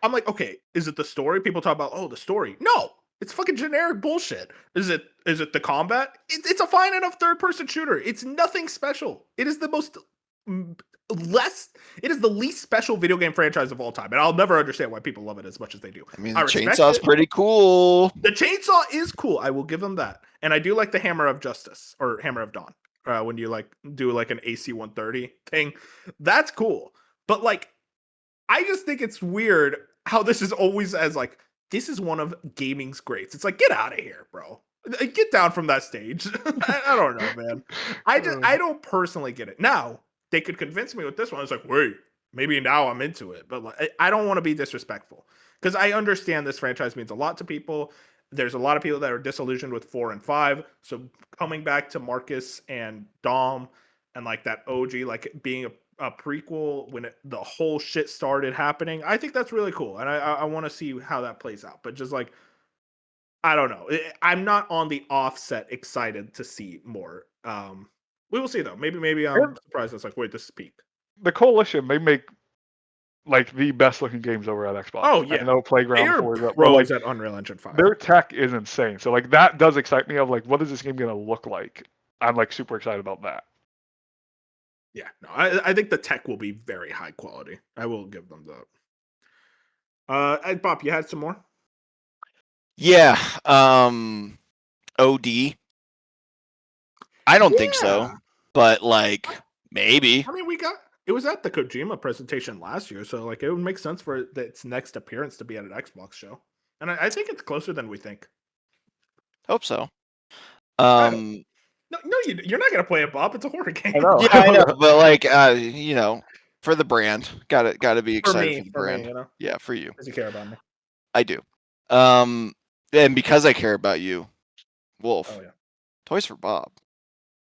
I'm like, okay, is it the story? People talk about, oh, the story. No, it's fucking generic bullshit. Is it the combat? It's a fine enough third-person shooter. It's nothing special. It is the least special video game franchise of all time, and I'll never understand why people love it as much as they do.
I mean,
I
the
respect
chainsaw's
it.
pretty cool.
The chainsaw is cool. I will give them that, and I do like the Hammer of Justice or Hammer of Dawn. When you like do like an AC 130 thing, that's cool. But like, I just think it's weird how this is always as like, this is one of gaming's greats. It's like, get out of here, bro. Get down from that stage. I don't know, man. I don't personally get it. Now, they could convince me with this one. It's like, wait, maybe now I'm into it. But like, I don't want to be disrespectful because I understand this franchise means a lot to people. There's a lot of people that are disillusioned with 4 and 5. So coming back to Marcus and Dom and like that OG, like being a prequel when the whole shit started happening, I think that's really cool, and I want to see how that plays out. But just like, I don't know, I'm not on the offset excited to see more. We will see though. Maybe I'm surprised. It's like, wait, this is peak.
The Coalition, they make like the best looking games over at Xbox.
Oh yeah,
I know Playground
they're
4, but
pros
like
at Unreal Engine 5.
their tech is insane. So like that does excite me. Of like, what is this game gonna look like? I'm like super excited about that.
Yeah, no, I think the tech will be very high quality. I will give them that. Bob, you had some more?
Yeah. OD. I don't think so,
Yeah.
but like maybe.
I mean, it was at the Kojima presentation last year, so like it would make sense for its next appearance to be at an Xbox show, and I think it's closer than we think.
Hope so.
No, you're not gonna play it, Bob. It's a horror game.
I know.
Yeah, I know, but like for the brand, gotta be excited for the brand.
Me, you know,
Yeah, for you.
because you care about me.
I do. And because I care about you, Wolf.
Oh yeah.
Toys for Bob.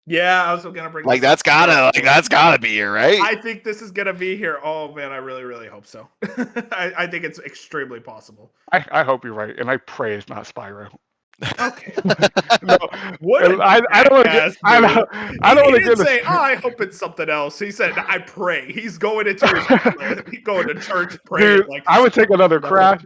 Yeah, I was gonna bring
Like
this up.
that's gotta be here, right?
I think this is gonna be here. Oh man, I really, really hope so. I think it's extremely possible.
I hope you're right, and I pray it's not Spyro.
Okay.
No,
What a
I don't want to
jackass,
get. I
dude.
don't want
He
to
didn't
get.
say, "Oh, I hope it's something else." He said, "I pray." He's going into his he's going to church praying.
Dude,
Like,
I would take another crash.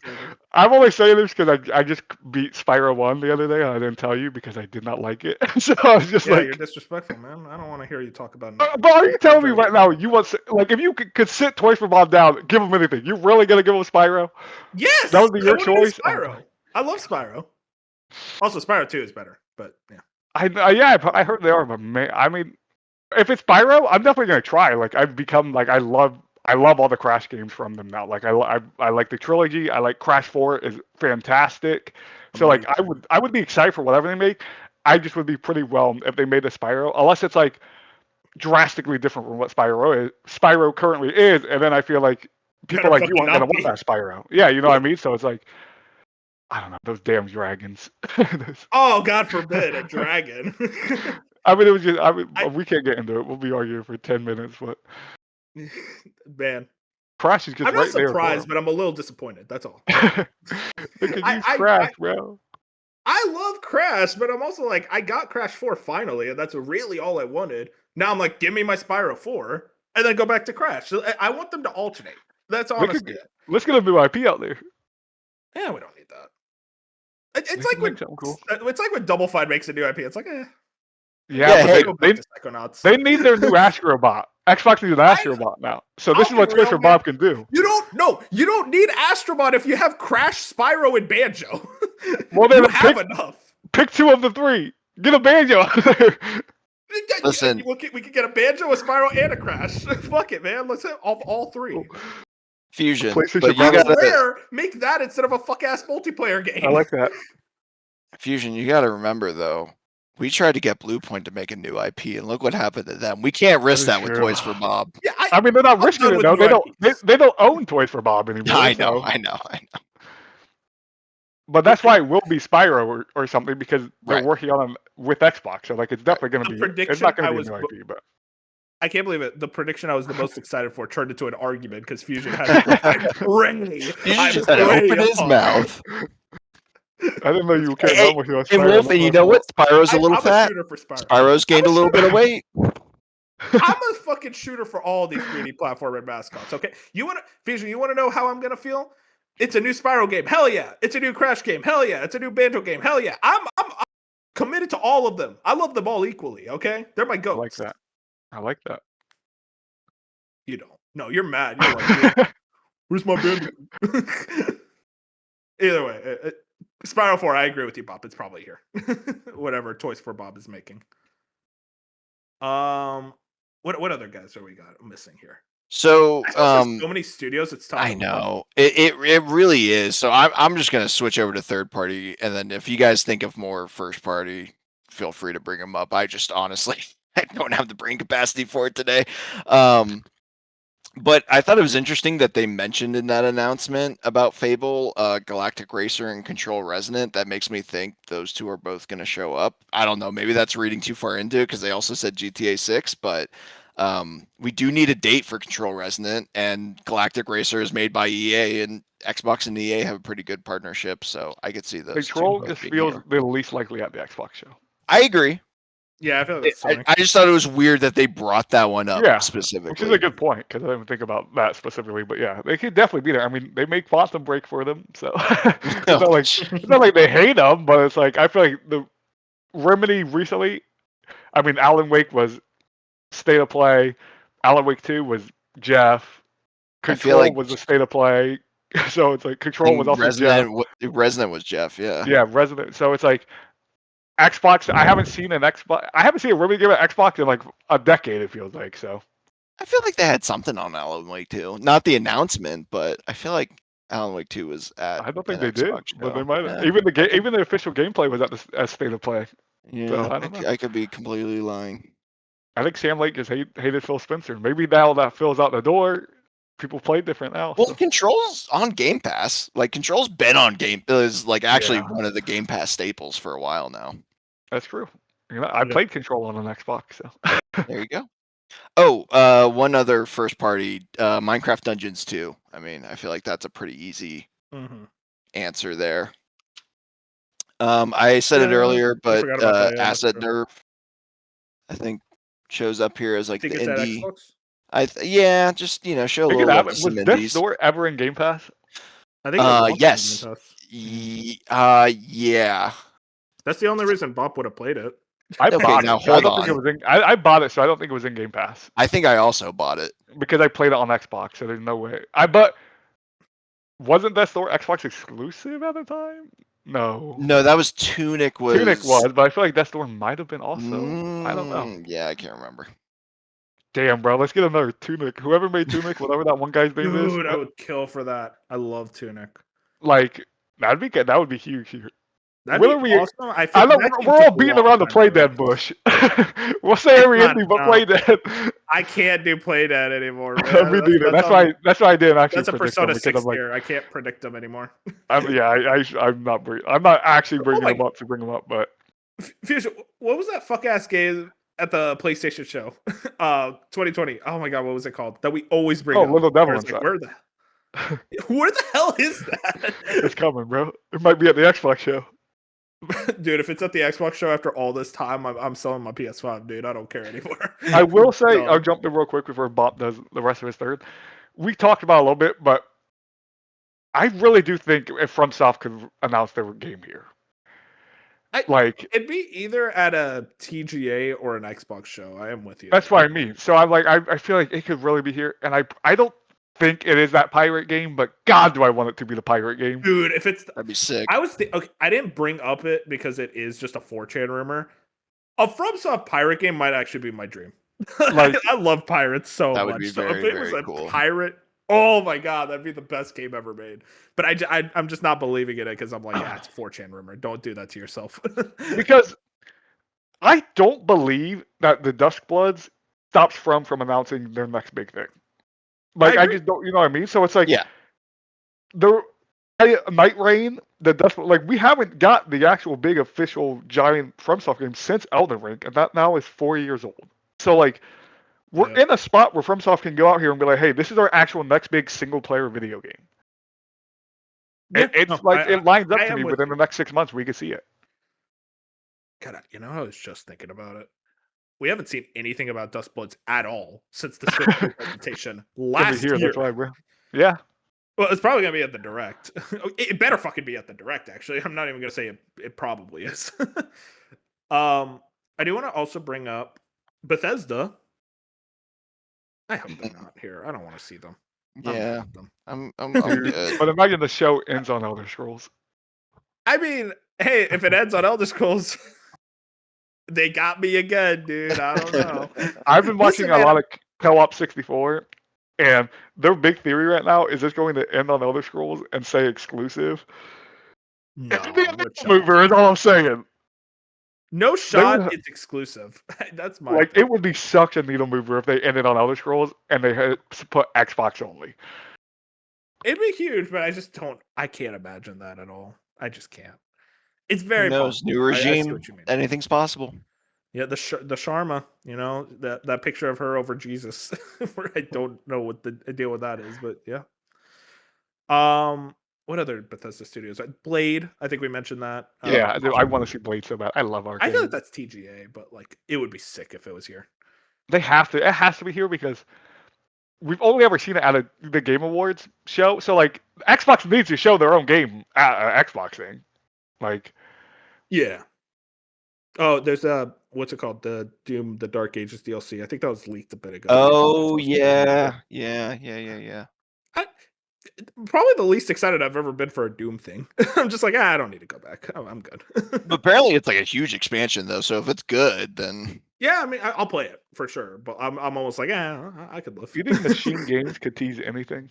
I'm only saying this because I just beat Spyro 1 the other day and I didn't tell you because I did not like it. So I was just
Yeah,
like,
you're disrespectful, man. I don't want to hear you talk about.
but are you telling me right now you want like if you could sit Toys for Bob down, give him anything? You really gonna give him Spyro?
Yes,
That would be your
do
choice?
Spyro. I love Spyro. Also, Spyro 2 is better, but yeah.
I heard they are, but man, I mean, if it's Spyro, I'm definitely gonna try. Like I I love all the Crash games from them now. Like I like the trilogy. I like Crash 4 is fantastic. So like I would be excited for whatever they make. I just would be pretty whelmed if they made a Spyro, unless it's like drastically different from what Spyro currently is, and then I feel like people
Better
like you
fucking
aren't gonna
not
want
be.
that Spyro. Yeah, you know what I mean? So it's like, I don't know, those damn dragons.
Oh, God forbid, a dragon.
I mean, it was just, we can't get into it. We'll be arguing for 10 minutes, but
Man,
Crash is just
I'm not
right there for
surprised,
him.
but I'm a little disappointed. That's all.
They could use Crash, bro.
I love Crash, but I'm also like, I got Crash 4 finally, and that's really all I wanted. Now I'm like, give me my Spyro 4, and then go back to Crash. So I want them to alternate. That's honestly it.
Let's get a new IP out there.
Yeah, we don't need that. It's
They
like when
can make something cool.
it's like when Double Fine makes a new IP. It's like,
Yeah,
hey,
but
go back to Psychonauts.
they need their new Astrobot. Xbox needs an Astrobot now. So this is what Toys for Bob can do.
You don't need Astrobot if you have Crash, Spyro, and Banjo.
Well, then
you have enough.
Pick 2 of the 3. Get a Banjo out there.
Listen,
we could get a Banjo, a Spyro, and a Crash. Fuck it, man. Let's have all 3.
Fusion.
PlayStation
But you
Power.
gotta
make that instead of a fuck ass multiplayer game.
I like that.
Fusion. You gotta remember though. We tried to get Bluepoint to make a new IP, and look what happened to them. We can't risk that with Toys for Bob.
Yeah,
I mean, they're not risking it though. They don't own Toys for Bob anymore.
I know.
But that's why it will be Spyro or something, because they're working on them with Xbox. So like, it's definitely going to be. It's not going to be a new IP, but.
I can't believe it. The prediction I was the most excited for turned into an argument because Fusion had
Fusion had to open his mouth.
I didn't know you cared that much about Spyro.
And Wolf, and you know what? Spyro's a little fat. Spyro's gained a little bit of weight.
I'm a fucking shooter for all these 3D platformer mascots. Okay, Fusion? You want to know how I'm gonna feel? It's a new Spyro game. Hell yeah! It's a new Crash game. Hell yeah! It's a new Banjo game. Hell yeah! I'm committed to all of them. I love them all equally. Okay, they're my goats.
I like that.
You don't. No, you're mad. You're like, where's my Banjo? Either way, Spyro 4. I agree with you, Bob. It's probably here. Whatever Toys for Bob is making. What other guys are we got missing here?
So
so many studios, it's tough.
I know it really is. So I'm just gonna switch over to third party, and then if you guys think of more first party, feel free to bring them up. I just honestly I don't have the brain capacity for it today. But I thought it was interesting that they mentioned in that announcement about Fable, Galactic Racer and Control Resonant. That makes me think those 2 are both going to show up. I don't know. Maybe that's reading too far into it because they also said GTA 6, but we do need a date for Control Resonant, and Galactic Racer is made by EA, and Xbox and EA have a pretty good partnership, so I could see those.
Control just feels the least likely at the Xbox show.
I agree.
Yeah, I feel like
I just thought it was weird that they brought that one up specifically.
Which is a good point, because I didn't think about that specifically. But yeah, they could definitely be there. I mean, they make Quantum Break for them, so it's not like they hate them, but it's like I feel like the Remedy recently. I mean, Alan Wake was State of Play. Alan Wake 2 was Jeff. Control was the State of Play. So it's like Control was also Jeff.
Resonant was Jeff, yeah.
Yeah, Resonant. So it's like Xbox. I haven't seen a Remedy game at Xbox in like a decade. It feels like so.
I feel like they had something on Alan Wake 2. Not the announcement, but I feel like Alan Wake 2 was at.
I don't think they did, but they might. Yeah. Even the official gameplay was at State of Play.
Yeah, so I could be completely lying.
I think Sam Lake just hated Phil Spencer. Maybe now that Phil's out the door, people play different now.
Well, Control's on Game Pass. Like Control's been on is like actually one of the Game Pass staples for a while now.
That's true. I played Control on an Xbox, so
there you go. Oh, one other first party, Minecraft Dungeons 2. I mean, I feel like that's a pretty easy answer there. I said it earlier, but Asset Nerve, I think, shows up here as like the indie. Just show a little love to some indies.
Was Death's ever in Game Pass?
I think
yes. Yeah.
That's the only reason Bob would have played it.
I bought it. I bought it, so I don't think it was in Game Pass.
I think I also bought it
because I played it on Xbox, so there's no way. Wasn't Death's Door Xbox exclusive at the time? No,
that was Tunic was,
but I feel like Death's Door might have been also. I don't know.
Yeah, I can't remember.
Damn, bro, let's get another Tunic. Whoever made Tunic, whatever that one guy's name is,
Dude, I would kill for that. I love Tunic.
like that'd be good. That would be huge here.
That'd
What
be
are we?
awesome. I
I
think
know
that game
we're
took
all
a
beating
long
around the
time
play
to
dead
release.
bush. We'll say
It's
every
not
ending, but
no.
play dead.
I can't do play dead anymore,
Me
man.
neither. That's why I didn't actually
That's a
predict them
Persona
because
6
I'm like,
tier. I can't predict them anymore.
I'm not I'm not actually bringing
my
them up to bring them up, but
Fusion, what was that fuck ass game at the PlayStation show? 2020. Oh my god, what was it called? That we always bring up.
Little Devil
Where it's
Inside.
where the hell is that?
It's coming, bro. It might be at the Xbox show.
Dude, if it's at the Xbox show after all this time, I'm selling my PS5, dude. I don't care anymore.
I will say,
No.
I'll jump in real quick before Bob does the rest of his third. We talked about it a little bit, but I really do think if FromSoft could announce their game here.
It'd be either at a TGA or an Xbox show. I am with you.
That's what I mean. So I'm like, I feel like it could really be here, and I don't think it is that pirate game, but God, do I want it to be the pirate game,
dude? If it's
that'd be sick.
Okay, I didn't bring up it because it is just a 4chan rumor. A FromSoft pirate game might actually be my dream.
Like,
I love pirates so
that
much.
would be
So
very,
if it was
very
a
cool.
pirate, oh my god, that'd be the best game ever made. But I'm just not believing in it because I'm like, yeah, it's a 4chan rumor. Don't do that to yourself.
because I don't believe that the Duskbloods stops from announcing their next big thing. Like, I just don't, you know what I mean? So it's like,
yeah,
the Night Rain, the Dust, like we haven't got the actual big official giant FromSoft game since Elden Ring, and that now is 4 years old. So like, we're in a spot where FromSoft can go out here and be like, hey, this is our actual next big single player video game. Yeah, it lines up to me within the next 6 months we could see it.
God, I was just thinking about it. We haven't seen anything about Duskbloods at all since the Switch presentation last year.
That's right, bro. Yeah.
Well, it's probably gonna be at the Direct. It better fucking be at the Direct. Actually, I'm not even gonna say it probably is. I do want to also bring up Bethesda. I hope they're not here. I don't want to see them.
Yeah, I'm good.
But imagine the show ends on Elder Scrolls.
I mean, hey, if it ends on Elder Scrolls, they got me again, dude. I don't know.
I've been watching a lot of Co-op 64, and their big theory right now is it's going to end on Elder Scrolls and say exclusive.
No,
it's be a mover, is all I'm saying.
No shot, it's exclusive. That's my
like point. It would be such a needle mover if they ended on Elder Scrolls and they had put Xbox only.
It'd be huge, but I can't imagine that at all. I just can't. It's very possible.
New regime. Anything's possible.
Yeah, the Sharma, that picture of her over Jesus. Where I don't know what the deal with that is, but yeah. What other Bethesda studios? Blade, I think we mentioned that.
Yeah, I want to see Blade so bad. I love our.
I feel like that's TGA, but like it would be sick if it was here.
They have to. It has to be here because we've only ever seen it at the Game Awards show. So like, Xbox needs to show their own game at Xbox thing. Like,
yeah. Oh, there's what's it called? The Doom, the Dark Ages DLC. I think that was leaked a bit ago.
Oh yeah.
Probably the least excited I've ever been for a Doom thing. I'm just like, I don't need to go back. I'm good.
But apparently, it's like a huge expansion though. So if it's good, then
yeah, I mean, I'll play it for sure. But I'm almost like, I could live.
You think Machine Games could tease anything?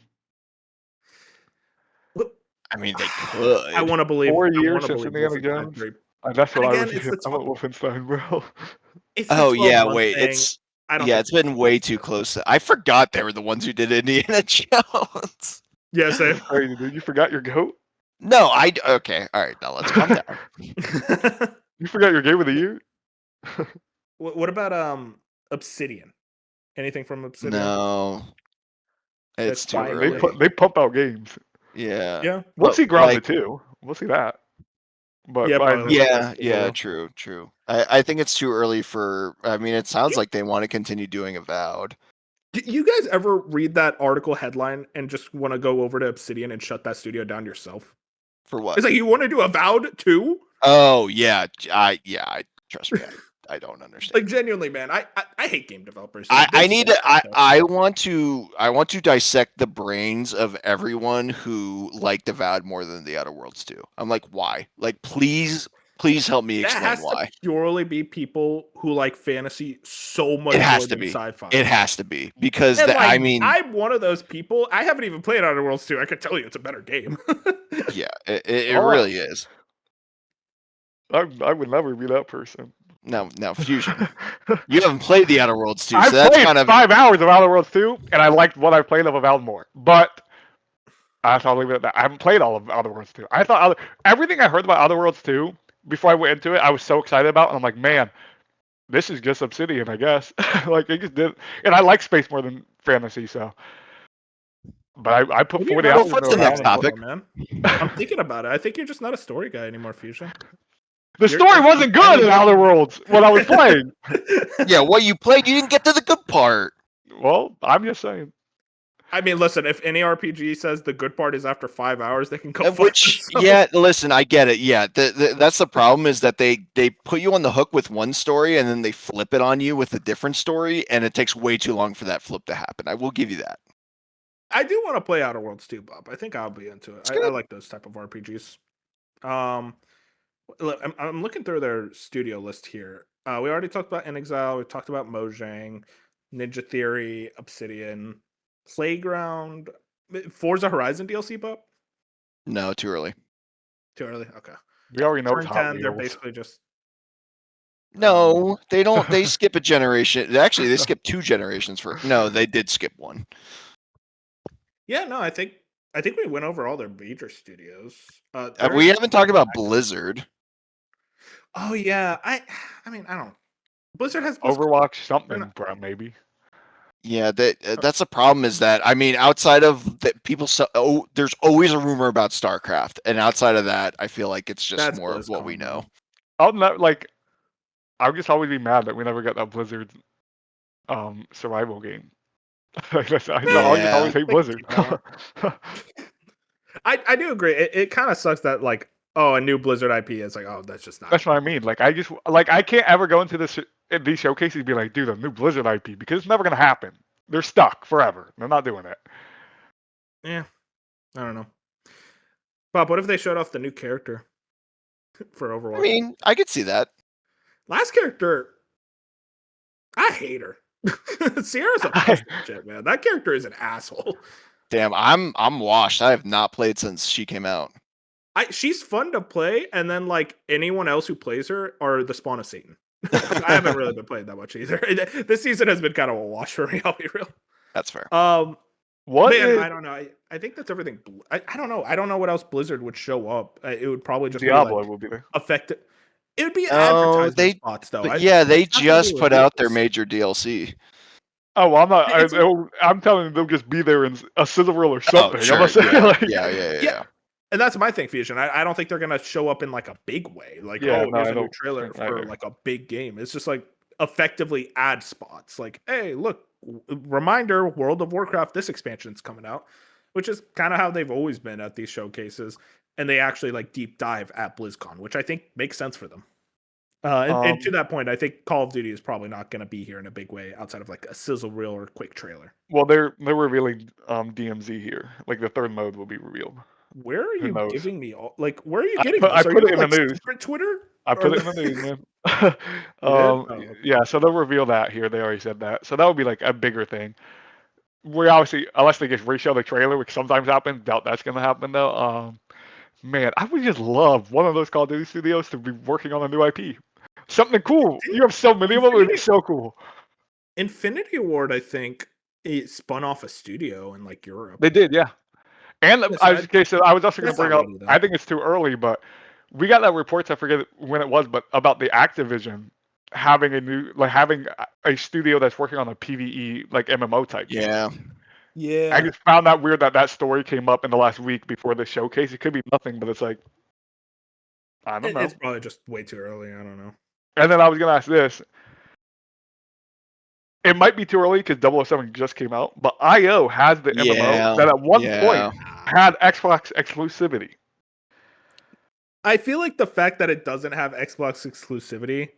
I mean, they could.
I want to believe
4 years since Indiana Jones. That's what I want Wolfenstein, bro.
Oh yeah, wait. It's been way too close. I forgot they were the ones who did Indiana Jones.
Yeah, same.
Hey, dude, you forgot your goat?
No, okay. All right, now let's calm down.
You forgot your game of the year?
What about Obsidian? Anything from Obsidian?
No, it's too early.
They pump out games.
Yeah.
We'll see Grounded too. We'll see that. But
true. I think it's too early for. I mean, it sounds like they want to continue doing Avowed.
Did you guys ever read that article headline and just want to go over to Obsidian and shut that studio down yourself?
For what?
It's like you want to do Avowed too?
Oh yeah, I trust me. I don't understand.
Like genuinely, man, I hate game developers.
I want to dissect the brains of everyone who liked Avowed more than the Outer Worlds 2. I'm like, why? Like, please Please help me
That
explain
has
why.
to purely be people who like fantasy so much
It has
more
to
than
be.
sci-fi.
It has to be because
And like,
I mean,
I'm one of those people. I haven't even played Outer Worlds 2. I could tell you it's a better game.
yeah, it
Oh,
really is.
I would never be that person.
Now, Fusion, you haven't played the Outer Worlds 2, so
I've
that's
played
kind of
5 hours of Outer Worlds 2, and I liked what I played of Avowed more. But I'll leave it at that. I haven't played all of Outer Worlds 2. I thought everything I heard about Outer Worlds 2 before I went into it, I was so excited about, and I'm like, man, this is just Obsidian, I guess. Like, it just did. And I like space more than fantasy, so. But I put
Maybe you're
40
not
hours
a
Well, what's
into
the
story
next
guy
Avowed.
topic?
anymore, man. I'm thinking about it. I think you're just not a story guy anymore, Fusion.
The story wasn't good in Outer Worlds when I was playing.
Yeah, what you played, you didn't get to the good part.
Well, I'm just saying.
I mean, listen, if any RPG says the good part is after 5 hours, they can go fuck
Which,
themselves.
yeah, listen, I get it. Yeah, that's the problem is that they put you on the hook with one story and then they flip it on you with a different story, and it takes way too long for that flip to happen. I will give you that.
I do want to play Outer Worlds too, Bob. I think I'll be into it. I
good.
like those type of RPGs. Look, I'm looking through their studio list here. We already talked about In Exile. We talked about Mojang, Ninja Theory, Obsidian, Playground, Forza Horizon DLC, Bob.
No, too early.
Too early. Okay.
We already know
Turn
it's Hot
10. They're
Wheels.
basically just.
No, they don't. They skip a generation. Actually, they skip 2 generations for. No, they did skip one.
Yeah, no, I think we went over all their major studios.
We haven't talked about Blizzard.
Oh yeah, I mean I don't. Blizzard has
Overwatch
They're
something,
not-
bro, maybe.
Yeah, that's the problem. Is that I mean, outside of that, people. There's always a rumor about StarCraft, and outside of that, I feel like it's just
That's
more of what we
BlizzCon,
know.
I'll not like. I'll just always be mad that we never got that Blizzard survival game. I'll just
Yeah.
always hate
We can
Blizzard.
keep that one. I do agree. It kind of sucks that like a new Blizzard IP is like that's just not.
That's what I mean. Like I can't ever go into these showcases and be like, dude, a new Blizzard IP because it's never gonna happen. They're stuck forever. They're not doing it.
Yeah, I don't know. Bob, what if they showed off the new character for Overwatch?
I mean, I could see that.
Last character, I hate her. Sierra's a piece of shit, man. That character is an asshole.
Damn, I'm washed. I have not played since she came out.
She's fun to play, and then like anyone else who plays her are the spawn of Satan. I haven't really been playing that much either. This season has been kind of a wash for me. I'll be real.
That's fair.
What?
Man, I don't know. I think that's everything. I don't know. I don't know what else Blizzard would show up. It would probably just
Diablo
be like
will be there.
affected. It would be
Oh,
advertisement spots though.
Yeah, they
it's not gonna
just
be
put out their
reveals.
major DLC.
Oh, well, I'm not.
It's
I'm telling you, they'll just be there in a sizzle reel or
Oh,
something. I'm
sure.
not saying,
Yeah,
like,
yeah.
And that's my thing, Fusion. I don't think they're gonna show up in like a big way. Like,
Yeah, no,
here's
I
a new
don't
trailer
think
for
either.
like a big game. It's just like effectively ad spots. Like, hey, look, reminder, World of Warcraft, this expansion's coming out, which is kind of how they've always been at these showcases. And they actually like deep dive at BlizzCon, which I think makes sense for them. And to that point, I think Call of Duty is probably not going to be here in a big way outside of like a sizzle reel or quick trailer.
Well, they're revealing DMZ here. Like the third mode will be revealed.
Where are
Who
you
knows?
giving me all like? Where are you
I
getting
put-
this?
I
Are
put
you
it
on,
in the
like
news.
secret Twitter?
I put
Or
it in the news, man.
You did? Oh, okay.
Yeah, so they'll reveal that here. They already said that. So that would be like a bigger thing. We obviously, unless they just reshow the trailer, which sometimes happens, doubt that's gonna happen though. Man, I would just love one of those Call of Duty studios to be working on a new IP. Something cool. You have so many of them. It would be so cool.
Infinity Ward, I think, it spun off a studio in like Europe.
They did, yeah. And
Yes,
I was also going to
that's
bring
not
up.
ready, though.
I think it's too early, but we got that reports. I forget when it was, but about the Activision having having a studio that's working on a PVE like MMO type.
Yeah.
Yeah.
I just found that weird that story came up in the last week before the showcase. It could be nothing, but it's like I don't know.
It's probably just way too early. I don't know.
And then I was going to ask this. It might be too early because 007 just came out, but IO has the MMO that at one point had Xbox exclusivity.
I feel like the fact that it doesn't have Xbox exclusivity,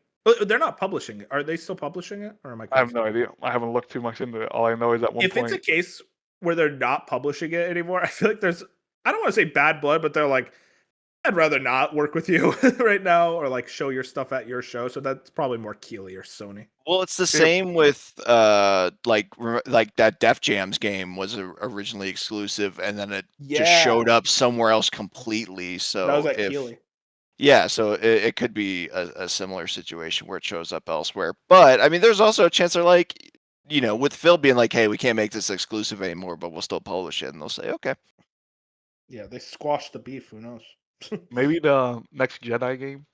they're not publishing it. Are they still publishing it, or am I crazy?
I have no idea. I haven't looked too much into it. All I know is at one
If
point.
it's a case where they're not publishing it anymore, I feel like there's, I don't want to say bad blood, but they're like, I'd rather not work with you right now or like show your stuff at your show. So that's probably more Keeley or Sony.
Well, it's the
It-
same with like that Def Jams game was originally exclusive, and then it just showed up somewhere else completely.
That
So
was at Keeley.
so it could be a similar situation where it shows up elsewhere. But I mean, there's also a chance they're like, with Phil being like, "Hey, we can't make this exclusive anymore, but we'll still publish it," and they'll say, "Okay."
Yeah, they squashed the beef. Who knows?
Maybe the next Jedi game.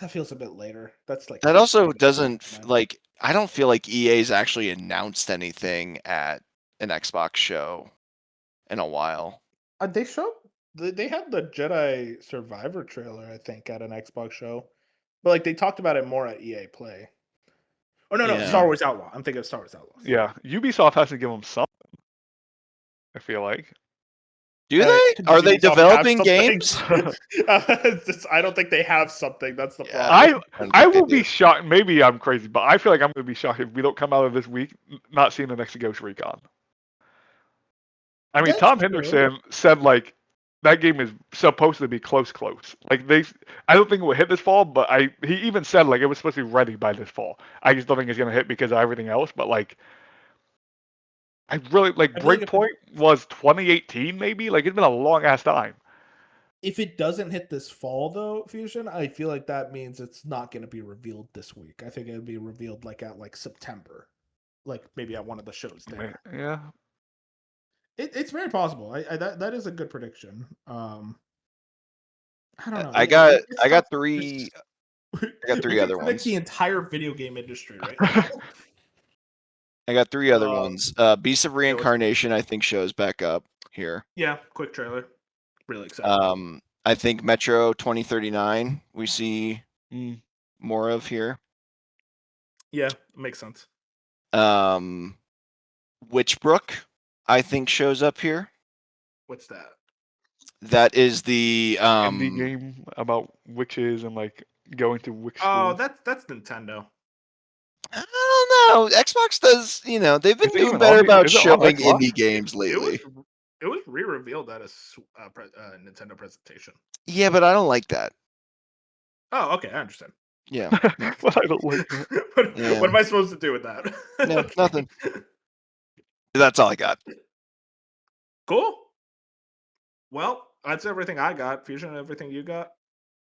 That feels a bit later. That's like
That also doesn't
man.
like. I don't feel like EA's actually announced anything at an Xbox show in a while.
They showed they had the Jedi Survivor trailer, I think, at an Xbox show, but like they talked about it more at EA Play. Oh no,
Yeah.
Star Wars Outlaw. I'm thinking of Star Wars Outlaws.
Yeah, Ubisoft has to give them something. I feel like.
Do they? Are they
Ubisoft have
developing
something.
games?
I don't think they have something. That's the problem.
I will be shocked. Maybe I'm crazy, but I feel like I'm going to be shocked if we don't come out of this week not seeing the next Ghost Recon. I mean,
That's
Tom
true.
Henderson said like that game is supposed to be close. Like I don't think it will hit this fall, but he even said like it was supposed to be ready by this fall. I just don't think it's going to hit because of everything else. But like, I really like
I feel like
Breakpoint was 2018 maybe. Like it's been a long ass time.
If it doesn't hit this fall, though, Fusion, I feel like that means it's not going to be revealed this week. I think it'll be revealed like at like September, like maybe at one of the shows there.
Yeah,
It's very possible. That is a good prediction. I don't know.
I got three other ones.
The entire video game industry right now.
I got three other ones. Beast of Reincarnation, I think, shows back up here.
Yeah, quick trailer. Really excited.
I think Metro 2039 we see more of here.
Yeah, makes sense.
Witchbrook, I think, shows up here.
What's that?
That is the
indie game about witches and like going to witch school.
Oh, that's Nintendo.
I don't know. Xbox does, they've been doing better about showing indie games lately.
It was re-revealed at a Nintendo presentation.
Yeah, but I don't like that.
Oh, okay, I understand.
Yeah.
Well, I don't like that.
What am I supposed to do with that?
No, nothing. That's all I got.
Cool. Well, that's everything I got. Fusion, everything you got?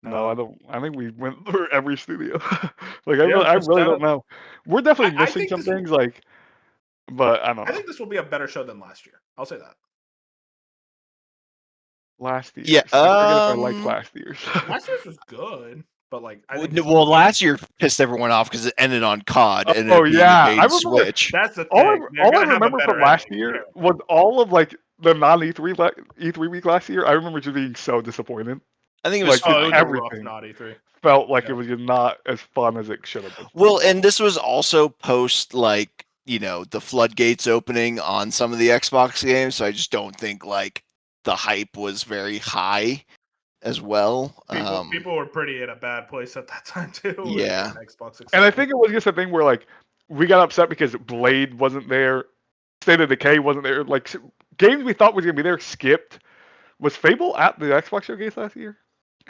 No, I don't. I think we went through every studio. Like I really don't know. We're definitely missing some things. Like, but I don't know.
I think this will be a better show than last year. I'll say that.
Last year.
Yeah.
I forget if I liked last year's.
Last year's was good, but like
last year pissed everyone off because it ended on COD and
I remember,
Switch.
That's the thing.
All I remember from last year was all of like the non-E3 week last year. I remember just being so disappointed.
I think it was
like
everything.
Not E3.
Felt like it was just not as fun as it should have been.
Well, and this was also post like the floodgates opening on some of the Xbox games, so I just don't think like the hype was very high as well.
People were pretty in a bad place at that time too.
Yeah.
Xbox
and I think it was just a thing where like we got upset because Blade wasn't there, State of Decay wasn't there. Like games we thought was gonna be there skipped. Was Fable at the Xbox showcase last year?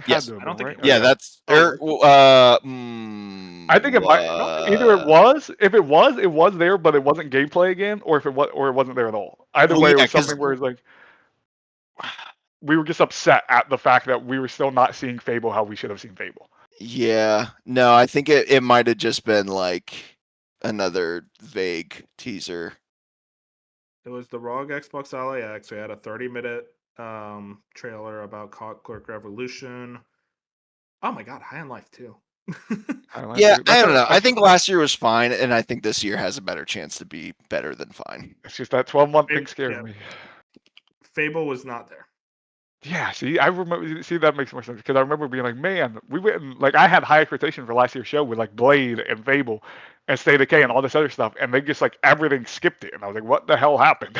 Yes,
I don't think.
Right?
Yeah, that's.
I think it might. Either it was. If it was there, but it wasn't gameplay again, or if it was, or it wasn't there at all. Either way, it was something where it's like we were just upset at the fact that we were still not seeing Fable how we should have seen Fable.
Yeah, no, I think it might have just been like another vague teaser.
It was the ROG Xbox LAX. We had a 30-minute trailer about Clockwork Revolution. Oh my god, High on Life too.
Yeah, I don't know. I think last year was fine, and I think this year has a better chance to be better than fine.
It's just that 12-month thing scared me.
Fable was not there.
Yeah, see, I remember. See, that makes more sense because I remember being like, man, we went and like I had high expectations for last year's show with like Blade and Fable and State of Decay and all this other stuff, and they just like everything skipped it, and I was like, what the hell happened?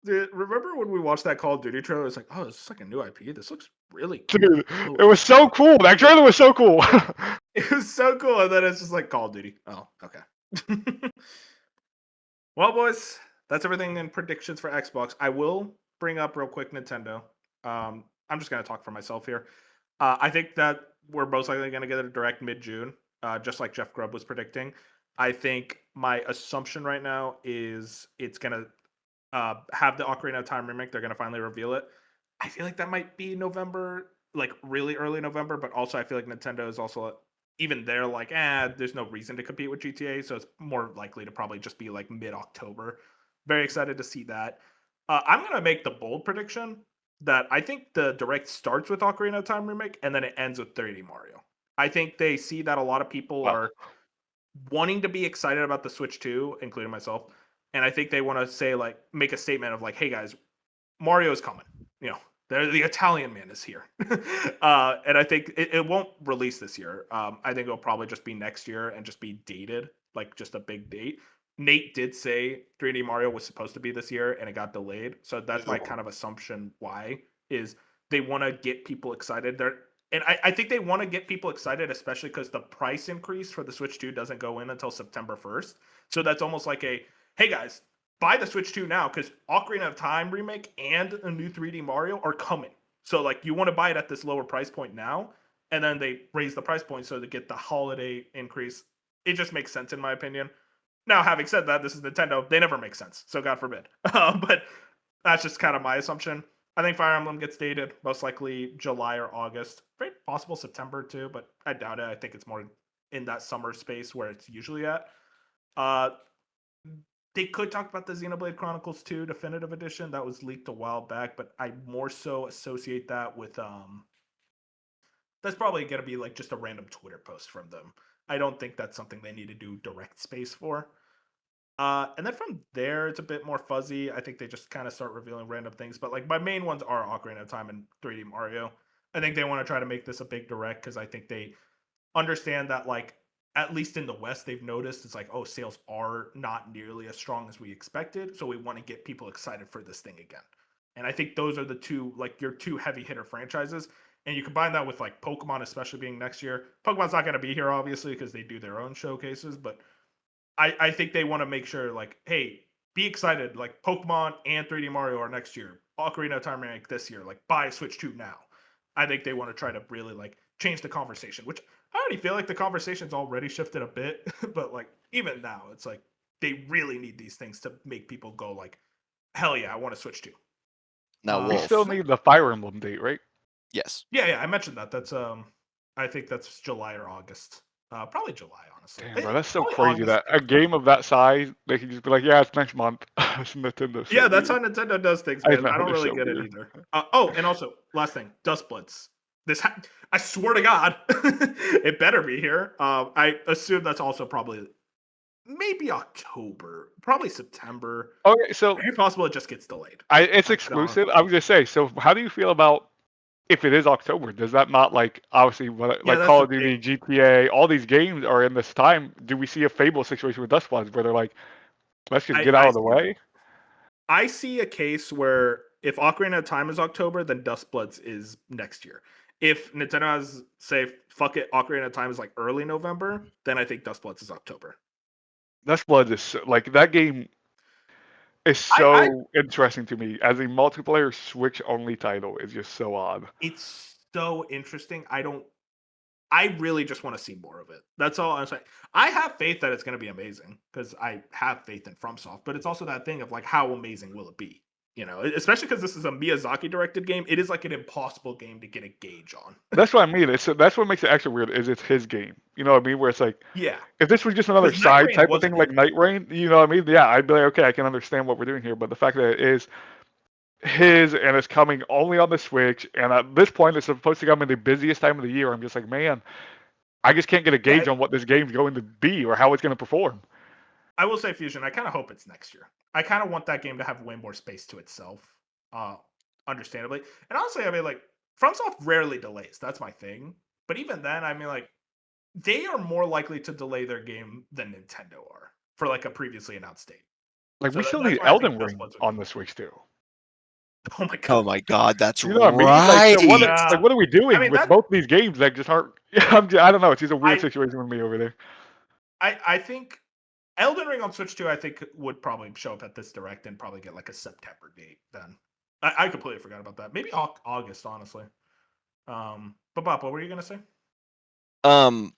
Remember when we watched that Call of Duty trailer? It's like, oh, this is like a new IP. This looks really
cool. Dude, it was so cool. That trailer was so cool.
It was so cool, and then it's just like Call of Duty. Oh, okay. Well, boys, that's everything in predictions for Xbox. I will bring up real quick Nintendo. I'm just going to talk for myself here. I think that we're most likely going to get a direct mid-June, just like Jeff Grubb was predicting. I think my assumption right now is it's going to have the Ocarina of Time remake. They're going to finally reveal it. I feel like that might be November, like really early November, but also I feel like Nintendo is also even they're like, there's no reason to compete with GTA, so it's more likely to probably just be like mid-October. Very excited to see that. I'm going to make the bold prediction that I think the direct starts with Ocarina of Time remake and then it ends with 3D Mario. I think they see that a lot of people
Wow.
are wanting to be excited about the Switch 2, including myself, and I think they want to say like make a statement of like, hey guys, Mario's coming. You know, the Italian man is here, and I think it won't release this year. I think it'll probably just be next year and just be dated, like just a big date. Nate did say 3D Mario was supposed to be this year and it got delayed, so that's my kind of assumption. Why is they want to get people excited? I think they want to get people excited, especially because the price increase for the Switch 2 doesn't go in until September 1st. So that's almost like a, hey guys, buy the Switch 2 now because Ocarina of Time remake and a new 3D Mario are coming. So like you want to buy it at this lower price point now, and then they raise the price point so to get the holiday increase. It just makes sense in my opinion. Now, having said that, this is Nintendo. They never make sense, so God forbid. But that's just kind of my assumption. I think Fire Emblem gets dated, most likely July or August. Very possible September too, but I doubt it. I think it's more in that summer space where it's usually at. Uh, they could talk about the Xenoblade Chronicles 2 Definitive Edition that was leaked a while back, but I more so associate that with that's probably gonna be like just a random Twitter post from them. I don't think that's something they need to do direct space for. And then from there, it's a bit more fuzzy. I think they just kind of start revealing random things. But like my main ones are Ocarina of Time and 3D Mario. I think they want to try to make this a big direct because I think they understand that like at least in the West they've noticed it's like, oh, sales are not nearly as strong as we expected, so we want to get people excited for this thing again. And I think those are the two like your two heavy hitter franchises. And you combine that with like Pokemon, especially being next year. Pokemon's not going to be here obviously because they do their own showcases, but I think they want to make sure like, hey, be excited. Like Pokemon and 3D Mario are next year. Ocarina of Time remake this year. Like buy Switch 2 now. I think they want to try to really like change the conversation, which I already feel like the conversation's already shifted a bit, but like even now, it's like they really need these things to make people go like, hell yeah, I want to Switch 2.
Now,
We still
Wolf.
need the Fire Emblem date, right?
Yes.
Yeah, I mentioned that. That's I think that's July or August. Probably July, honestly.
Damn, bro, that's so
Probably
crazy
August.
that a game of that size, they can just be like, yeah, it's next month. It's Nintendo. So
Yeah, that's
weird.
how Nintendo does things,
I
man.
know,
I don't
they're
really
so
get it
weird.
either. And also, last thing, Dust Blitz. I swear to God, it better be here. I assume that's also probably maybe October, probably September.
Okay, so
Very possible it just gets delayed.
it's
Like, I don't
exclusive. I was gonna say, so how do you feel about if it is October? Does that not like obviously
Yeah,
like
that's
Call
the
of Duty,
thing.
GTA, all these games are in this time? Do we see a Fable situation with Dustbloods where they're like, let's just get out
I
of the
see that.
way?
I see a case where if Ocarina of Time is October, then Dust Bloods is next year. If Nintendo has say fuck it, Ocarina of Time is like early November, then I think Dust Bloods is October.
Dustbloods is like that game is
I
so interesting to me as a multiplayer Switch only title. Is just so odd.
It's so interesting. I really just want to see more of it. That's all I'm saying. I have faith that it's going to be amazing because I have faith in FromSoft, but it's also that thing of like, how amazing will it be? You know, especially because this is a Miyazaki directed game. It is like an impossible game to get a gauge on.
That's what I mean. That's what makes it extra weird. Is it's his game? You know what I mean? Where it's like,
Yeah,
if this was just another
because Night
side
Rain
type of
was
thing like
good.
Night Rain, you know what I mean? Yeah, I'd be like, okay, I can understand what we're doing here. But the fact that it is his and it's coming only on the Switch, and at this point it's supposed to come in the busiest time of the year, I'm just like, man, I just can't get a
Yeah,
gauge on what this game's going to be or how it's going to perform.
I will say Fusion. I kind of hope it's next year. I kind of want that game to have way more space to itself, uh, understandably. And honestly, I mean, like FromSoft rarely delays. That's my thing. But even then, I mean, like they are more likely to delay their game than Nintendo are for like a previously announced date.
Like
So
we still
that's
need
why I think
Elden
Dust
Ring
Bloods would
on
come.
the Switch too.
Oh my god.
Oh my God, that's
You know what I mean? Like, so what?
right.
Yeah.
Like, what are we
I
doing
mean
with
that
both these games that just aren't? I don't know. It's just a weird
I
situation with me over there.
I think Elden Ring on Switch 2 I think would probably show up at this direct and probably get like a September date then. I completely forgot about that. Maybe August, honestly. But Bob, what were you gonna say?
No,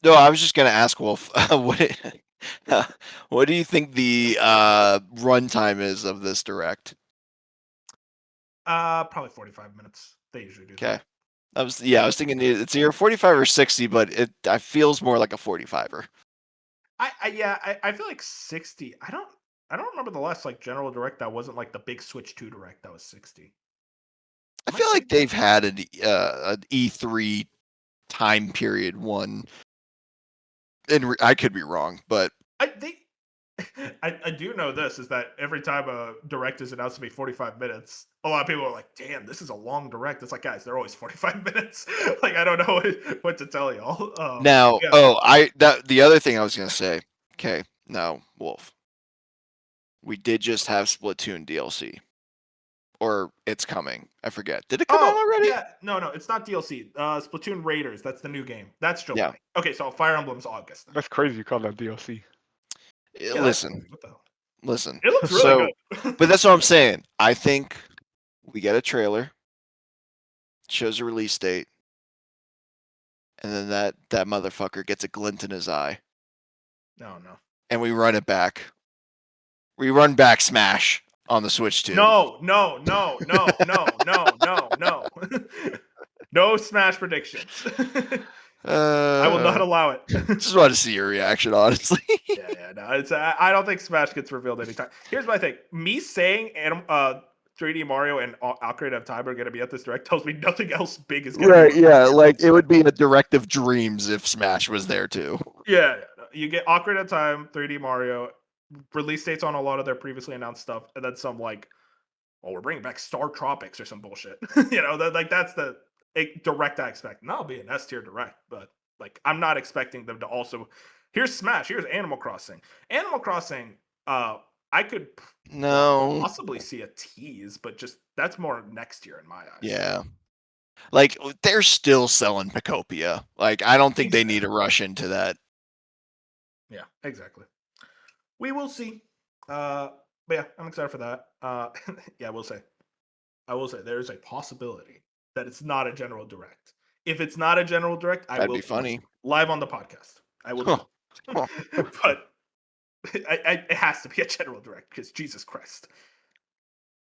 I was just gonna ask Wolf, what do you think the runtime is of this direct?
Probably 45 minutes. They usually do
Okay.
that.
I was thinking it's either 45 or 60, but it feels more like a 45er.
I feel like 60. I don't remember the last like general direct that wasn't like the big Switch 2 direct that was 60.
I feel like they've had an E3 time period one, and I could be wrong, but
I do know this is that every time a direct is announced to be 45 minutes, a lot of people are like, "Damn, this is a long direct." It's like, guys, they're always 45 minutes. Like, I don't know what to tell y'all.
now,
yeah.
the other thing I was gonna say. Okay, now Wolf, we did just have Splatoon DLC, or it's coming. I forget. Did it come out already?
Yeah, no, it's not DLC. Splatoon Raiders, that's the new game. That's July.
Yeah.
Okay, so Fire Emblem's August.
That's crazy. You call that DLC.
Yeah,
listen,
what the hell?
listen.
It looks really good.
But that's what I'm saying. I think we get a trailer, shows a release date, and then that motherfucker gets a glint in his eye.
No.
And we run it back. We run back Smash on the Switch 2.
No. No Smash predictions. I will not allow it.
Just want to see your reaction, honestly.
No. It's I don't think Smash gets revealed anytime. Here's my thing: me saying 3D Mario and Ocarina of Time are going to be at this direct tells me nothing else big is going to be.
Right? Yeah, like it would be a direct of dreams if Smash was there too.
Yeah, you get Ocarina of Time, 3D Mario, release dates on a lot of their previously announced stuff, and then some like, we're bringing back Star Tropics or some bullshit. That's the direct I expect. And that'll be an S tier direct, but like I'm not expecting them to also. Here's Smash. Here's Animal Crossing. Animal Crossing. I could possibly see a tease, but just that's more next year in my eyes.
Yeah. Like they're still selling Pacopia. Like I don't think they need to rush into that.
Yeah, exactly. We will see. But yeah, I'm excited for that. Yeah, I will say there's a possibility that it's not a general direct. If it's not a general direct,
That'd be funny.
Live on the podcast. I will. But it has to be a general direct because Jesus Christ.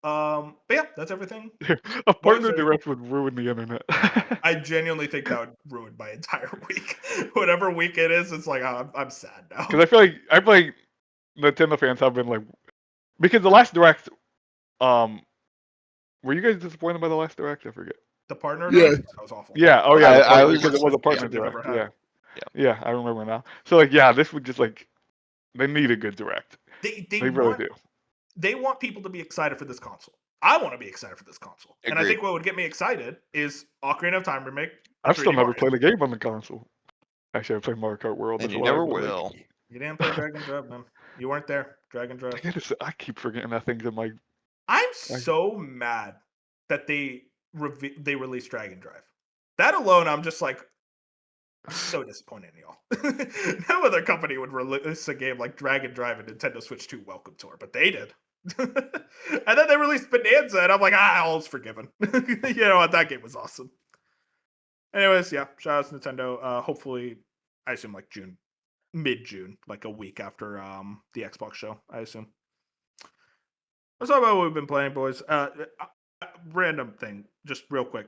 But yeah, that's everything.
A partner direct would ruin the internet.
I genuinely think that would ruin my entire week. Whatever week it is, it's like I'm sad now.
Because I feel like Nintendo fans have been like, because the last direct, were you guys disappointed by the last direct? I forget.
The partner direct? That was awful.
Yeah. Oh yeah.
I was
because it was a partner direct. Yeah. I remember now. So like, yeah, this would just like, they need a good direct. They really do.
They want people to be excited for this console. I want to be excited for this console. Agreed. And I think what would get me excited is Ocarina of Time remake.
I've still never played a game on the console. Actually, I played Mario Kart World.
And you never will.
You didn't play Dragon Drive, man. You weren't there. Dragon Drive.
I keep forgetting that thing's in my.
I'm so mad that they released Dragon Drive. That alone, I'm just like, I'm so disappointed in y'all. No other company would release a game like Dragon Drive and Nintendo Switch 2 Welcome Tour, but they did. And then they released Bonanza, and I'm like, all's forgiven. You know what? That game was awesome. Anyways, yeah, shout out to Nintendo. Hopefully, I assume like mid-June, like a week after the Xbox show, I assume. Let's talk about what we've been playing, boys. Random thing, just real quick.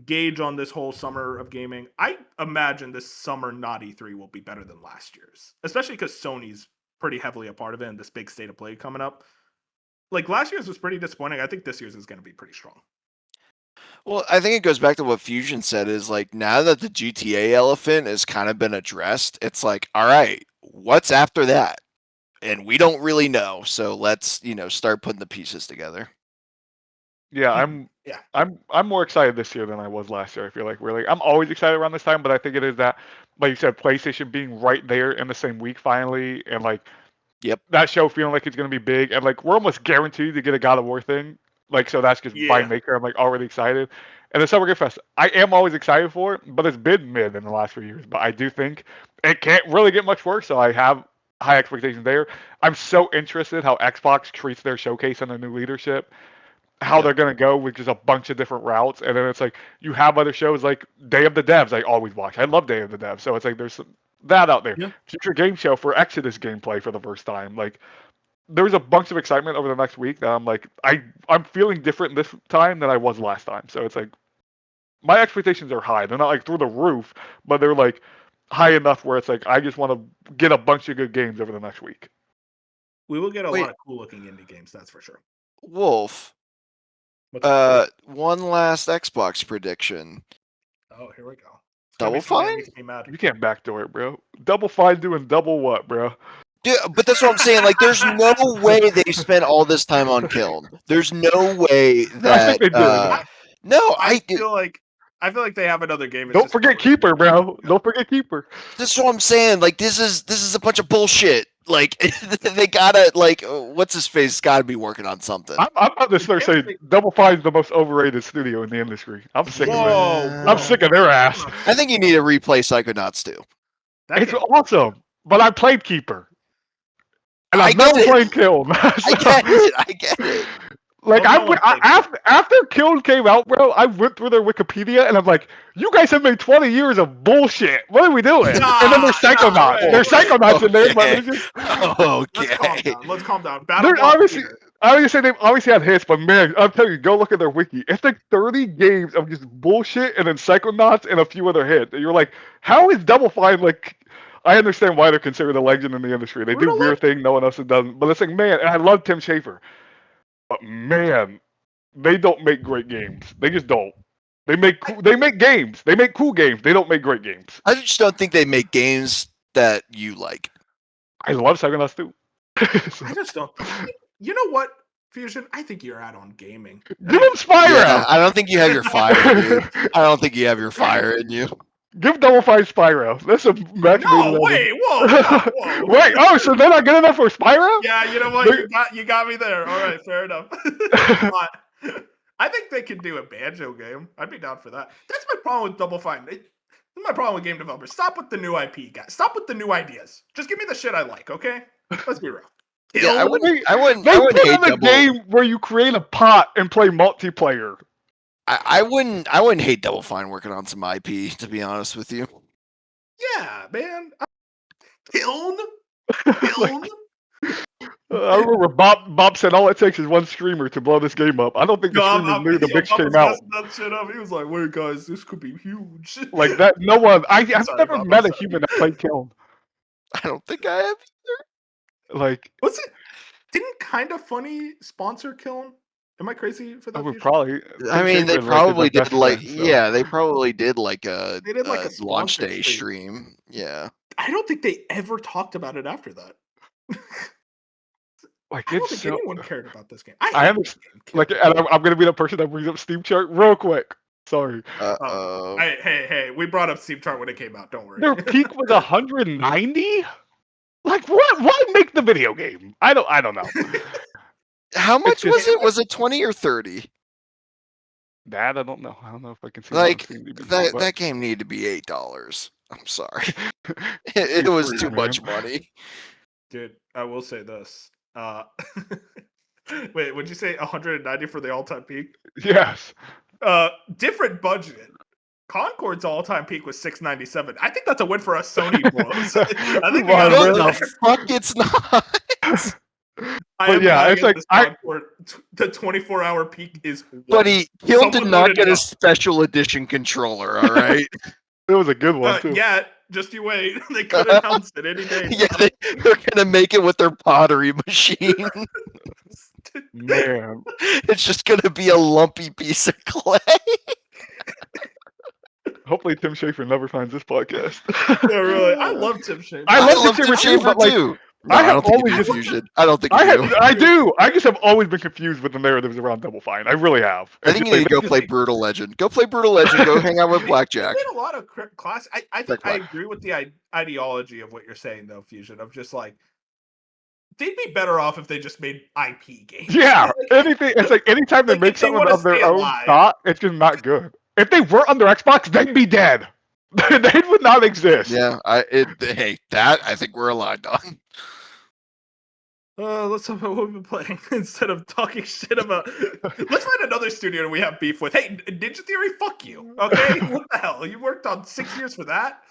Gauge on this whole summer of gaming. I imagine this summer not E3 will be better than last year's, especially because Sony's pretty heavily a part of it and this big state of play coming up. Like last year's was pretty disappointing. I think this year's is going to be pretty strong.
Well, I think it goes back to what Fusion said is like now that the GTA elephant has kind of been addressed, it's like, all right, what's after that? And we don't really know. So let's, start putting the pieces together.
Yeah, I'm more excited this year than I was last year. I feel like I'm always excited around this time, but I think it is that, like you said, PlayStation being right there in the same week finally, and like, that show feeling like it's gonna be big, and like we're almost guaranteed to get a God of War thing. Like, so that's just by nature. I'm like already excited. And the Summer Game Fest, I am always excited for it, but it's been mid in the last few years. But I do think it can't really get much worse, so I have high expectations there. I'm so interested how Xbox treats their showcase and their new leadership. how they're gonna go with just a bunch of different routes, and then it's like you have other shows like Day of the Devs. I always watch. I love Day of the Devs. So it's like there's that out there.
Yeah.
Future game show for Exodus gameplay for the first time. Like there's a bunch of excitement over the next week that I'm like I'm feeling different this time than I was last time. So it's like my expectations are high. They're not like through the roof, but they're like high enough where it's like I just want to get a bunch of good games over the next week.
We will get a lot of cool looking indie games, that's for sure.
Wolf. One last Xbox prediction.
Oh, here we go.
Double Fine?
You can't backdoor it, bro. Double Fine doing double what, bro?
Yeah, but that's what I'm saying. Like, there's no way they spent all this time on Kiln. There's no way that.
I think they did.
No,
I feel like they have another game.
Don't forget Keeper, bro. Don't forget Keeper.
That's what I'm saying. Like, this is a bunch of bullshit. Like, they gotta, like, what's his face? Got to be working on something.
I'm about to start saying Double Fine's the most overrated studio in the industry. I'm sick of it. I'm sick of their ass.
I think you need to replay Psychonauts 2.
It's awesome, but I played Keeper. And I've never played Kiln.
I get it.
Like after Kiln came out, bro, I went through their Wikipedia and I'm like, you guys have made 20 years of bullshit. What are we doing? And then there's Psychonauts. There's Psychonauts in there, but it's just
okay.
Let's calm down.
They're obviously, I would say they've obviously had hits, but man, I'm telling you, go look at their wiki. It's like 30 games of just bullshit and then Psychonauts and a few other hits. And you're like, how is Double Fine like? I understand why they're considered a legend in the industry. They do weird thing no one else does. But it's like, man, and I love Tim Schafer. But man, they don't make great games. They just don't. They make games. They make cool games. They don't make great games.
I just don't think they make games that you like.
I love Psychonauts 2.
I just don't. You know what, Fusion? I think you're out on gaming.
Give him Spyro.
Yeah, I don't think you have your fire, dude. I don't think you have your fire in you.
Give Double Fine Spyro. That's a match.
No, wait, whoa.
Wait, oh, so they're not good enough for Spyro?
Yeah, you know what? You got me there. All right, fair enough. I think they could do a Banjo game. I'd be down for that. That's my problem with Double Fine. That's my problem with game developers. Stop with the new IP, guys. Stop with the new ideas. Just give me the shit I like, okay? Let's be real.
Yeah, I wouldn't
They
put
in the game where you create a pot and play multiplayer.
I wouldn't hate Double Fine working on some IP, to be honest with you.
Yeah, man. Kiln?
I remember Bob said all it takes is one streamer to blow this game up. I don't think the streamer knew the bitch came out.
That shit up. He was like, "Wait, guys, this could be huge."
Like that. No one. I've never met a human that played Kiln.
I don't think I have
either. Like,
what's it? Didn't Kind of Funny sponsor Kiln? Am I crazy for that?
I would probably.
I mean, they probably did like yeah, they probably did like a launch day stream. Yeah.
I don't think they ever talked about it after that.
Like,
I don't think anyone cared about this game.
I am like, and I'm gonna be the person that brings up Steam Chart real quick. Sorry.
Hey, we brought up Steam Chart when it came out. Don't worry.
Their peak was 190. Like, what? Why make the video game? I don't know.
How much was it? Was it 20 or 30?
That I don't know. I don't know if I can see.
Like that game needed to be $8. I'm sorry. it was too much money.
Dude, I will say this. Wait, would you say 190 for the all-time peak?
Yes.
Different budget. Concord's all-time peak was 697. I think that's a win for us Sony bros. I think
the fuck it's not.
It's like
the 24-hour peak is.
Buddy, Kiln did not get a special edition controller. All right.
It was a good one too.
Yeah, just you wait. They could announce it any day.
Yeah, they're gonna make it with their pottery machine.
Man,
it's just gonna be a lumpy piece of clay.
Hopefully, Tim Schafer never finds this podcast.
Yeah, really. I love Tim Schafer.
I love Tim Schafer too.
No, I don't think you do Fusion. I don't think you do.
I do. I just have always been confused with the narratives around Double Fine. I really have.
I think you need to go play Brutal Legend. Go play Brutal Legend. Go hang out with Blackjack.
They made a lot of class. I think I agree with the ideology of what you're saying, though, Fusion, of just like, they'd be better off if they just made IP games.
Yeah, anything. It's like anytime they make something of their own thought, it's just not good. If they were under Xbox, they'd be dead. They would not exist.
Yeah, I think we're aligned on.
Let's talk about what we've been playing instead of talking shit about. Let's find another studio we have beef with. Hey, Ninja Theory, fuck you. Okay, what the hell? You worked on 6 years for that.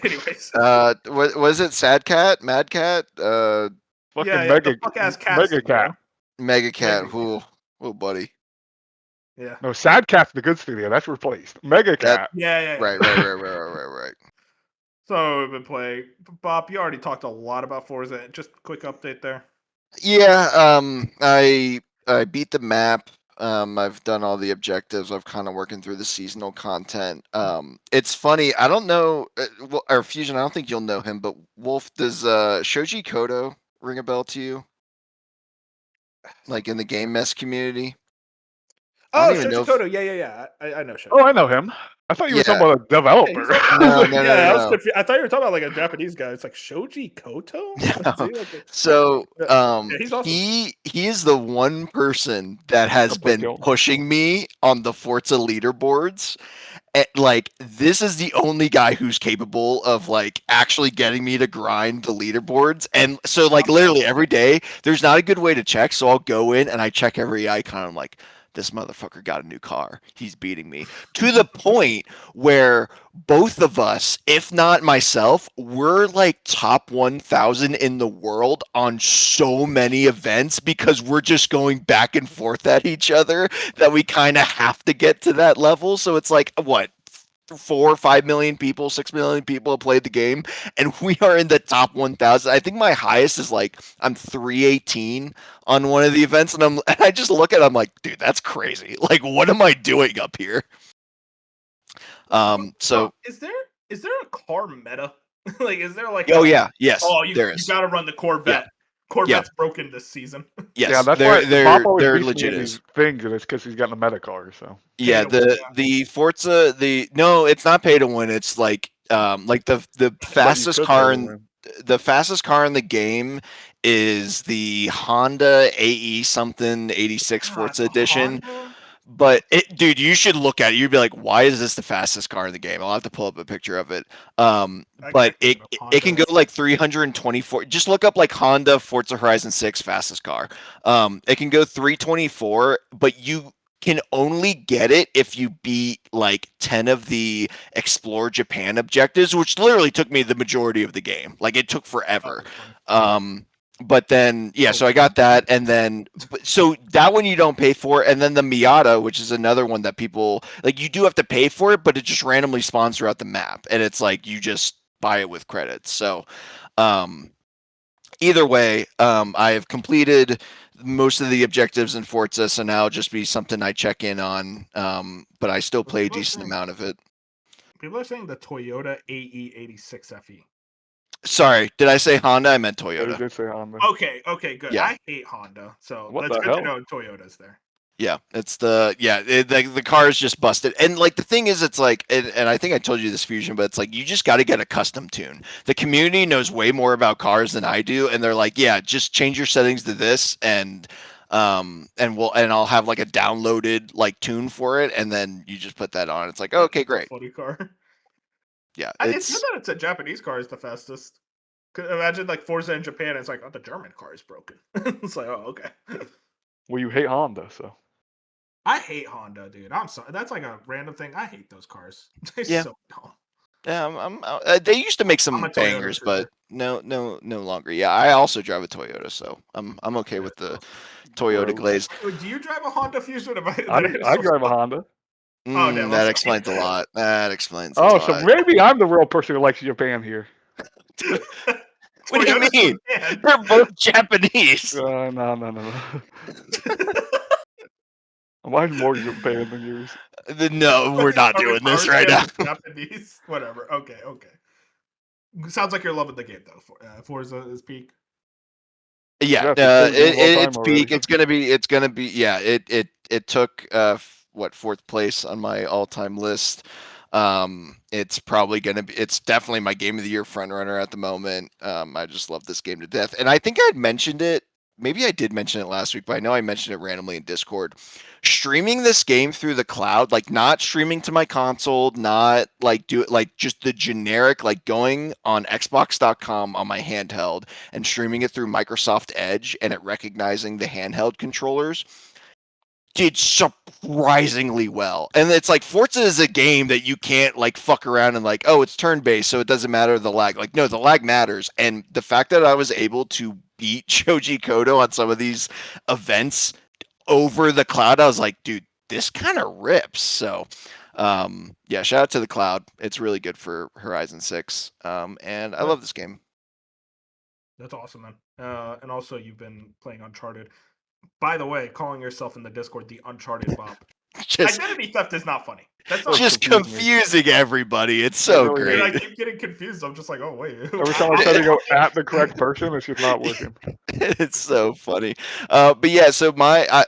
Anyways,
Was it Sad Cat, Mad Cat,
Fucking
yeah, the fuck ass cat
Mega
studio.
Cat.
Mega Cat?
Mega
Oh, buddy.
Yeah.
No, Sad Cat's the good studio. That's replaced. Mega Cat.
Yeah.
Right.
So we've been playing. Bob, you already talked a lot about Forza. Just quick update there.
Yeah, I beat the map. I've done all the objectives. I've kind of working through the seasonal content. It's funny. I don't know, or Fusion. I don't think you'll know him, but Wolf, does Shoji Kodo ring a bell to you? Like in the game mess community? I
Oh,
don't even know
Shoji
if-
Kodo. Yeah. I know Shoji.
Oh, I know him. I thought you were talking
Yeah.
about a developer.
No.
I was confused. I thought you were talking about like a Japanese guy. It's like Shoji Koto.
No.
Is he like a-
So
he's awesome.
he is the one person that has
Couple
been
kills.
pushing me on the Forza leaderboards. Like, this is the only guy who's capable of like actually getting me to grind the leaderboards. And so like literally every day, there's not a good way to check. So I'll go in and I check every icon. I'm like, this motherfucker got a new car. He's beating me to the point where both of us, if not myself, we're like top 1,000 in the world on so many events because we're just going back and forth at each other that we kind of have to get to that level. So it's like, what? 4 or 5 million people, 6 million people have played the game, and we are in the top 1,000. I think my highest is like I'm 318 on one of the events, and I just look at it, I'm like, dude, that's crazy. Like, what am I doing up here? So
is there a car meta? Like, is there like?
Yes.
Oh, you
there is.
gotta run the Corvette. Corvette's broken this season.
Yes,
Yeah, that's why Bob always
they're
beats me
legit
in
is.
these things, and it's because he's got a meta car. So
Yeah, the Forza, no, it's not pay to win. It's like the fastest car in the game is the Honda AE something 86 Forza edition.
Honda?
But dude, you should look at it. You'd be like, why is this the fastest car in the game? I'll have to pull up a picture of it. But it can go like 324. Just look up like Honda Forza Horizon 6 fastest car. It can go 324, but you can only get it if you beat like 10 of the Explore Japan objectives, which literally took me the majority of the game. Like, it took forever. But then, so I got that, and then, so that one you don't pay for, and then the Miata, which is another one that people, like, you do have to pay for it, but it just randomly spawns throughout the map, and it's like, you just buy it with credits. So, either way, I have completed most of the objectives in Forza, so now it'll just be something I check in on, but I still play a decent amount of it.
People are saying the Toyota AE86 FE.
Sorry, did I say Honda? I meant Toyota.
You did say Honda.
Okay, good.
Yeah.
I hate Honda, so
What
that's
the
good
hell?
to know Toyota's there.
Yeah, it's the car is just busted. And like the thing is, it's like, and I think I told you this, Fusion, but it's like, you just got to get a custom tune. The community knows way more about cars than I do, and they're like, yeah, just change your settings to this, and I'll have like a downloaded like tune for it, and then you just put that on. It's like, okay, great.
Funny car.
Yeah,
it's good that it's a Japanese car is the fastest. Imagine like Forza in Japan, it's like, oh, the German car is broken. It's like, oh, okay.
Well, you hate Honda, so.
I hate Honda, dude. I'm sorry. That's like a random thing. I hate those cars. They're so dumb.
Yeah, they used to make some bangers, but no longer. Yeah, I also drive a Toyota, so I'm okay with the Toyota glaze.
Do you drive a Honda Fusion?
I drive a Honda.
That explains a lot. That explains.
Oh, so maybe I'm the real person who likes Japan here.
What do you mean? They're both Japanese.
No. Mine's more Japan than yours.
No, we're not doing this right now.
Japanese, whatever. Okay. Sounds like you're loving the game though. Forza is peak.
Yeah, it's peak. It's gonna be. Yeah, it took fourth place on my all-time list. It's probably gonna be. It's definitely my game of the year front runner at the moment. I just love this game to death, and I think I'd mentioned it maybe I did mention it last week, but I know I mentioned it randomly in Discord. Streaming this game through the cloud, like not streaming to my console, not like do it like just the generic, like going on Xbox.com on my handheld and streaming it through Microsoft Edge and it recognizing the handheld controllers did surprisingly well. And it's like Forza is a game that you can't like fuck around and like, oh, it's turn based, so it doesn't matter the lag. Like, no, the lag matters. And the fact that I was able to beat Shoji Kodo on some of these events over the cloud, I was like, dude, this kind of rips. So yeah, shout out to the cloud. It's really good for Horizon 6. And I love this game.
That's awesome, man. And also you've been playing Uncharted. By the way, calling yourself in the Discord the Uncharted Bob. Identity theft is not funny. That's not
just confusing everybody. It's so great.
I keep getting confused. I'm just like, oh wait.
Every time I try to go at the correct person, it's just not working.
It's so funny. But yeah, so I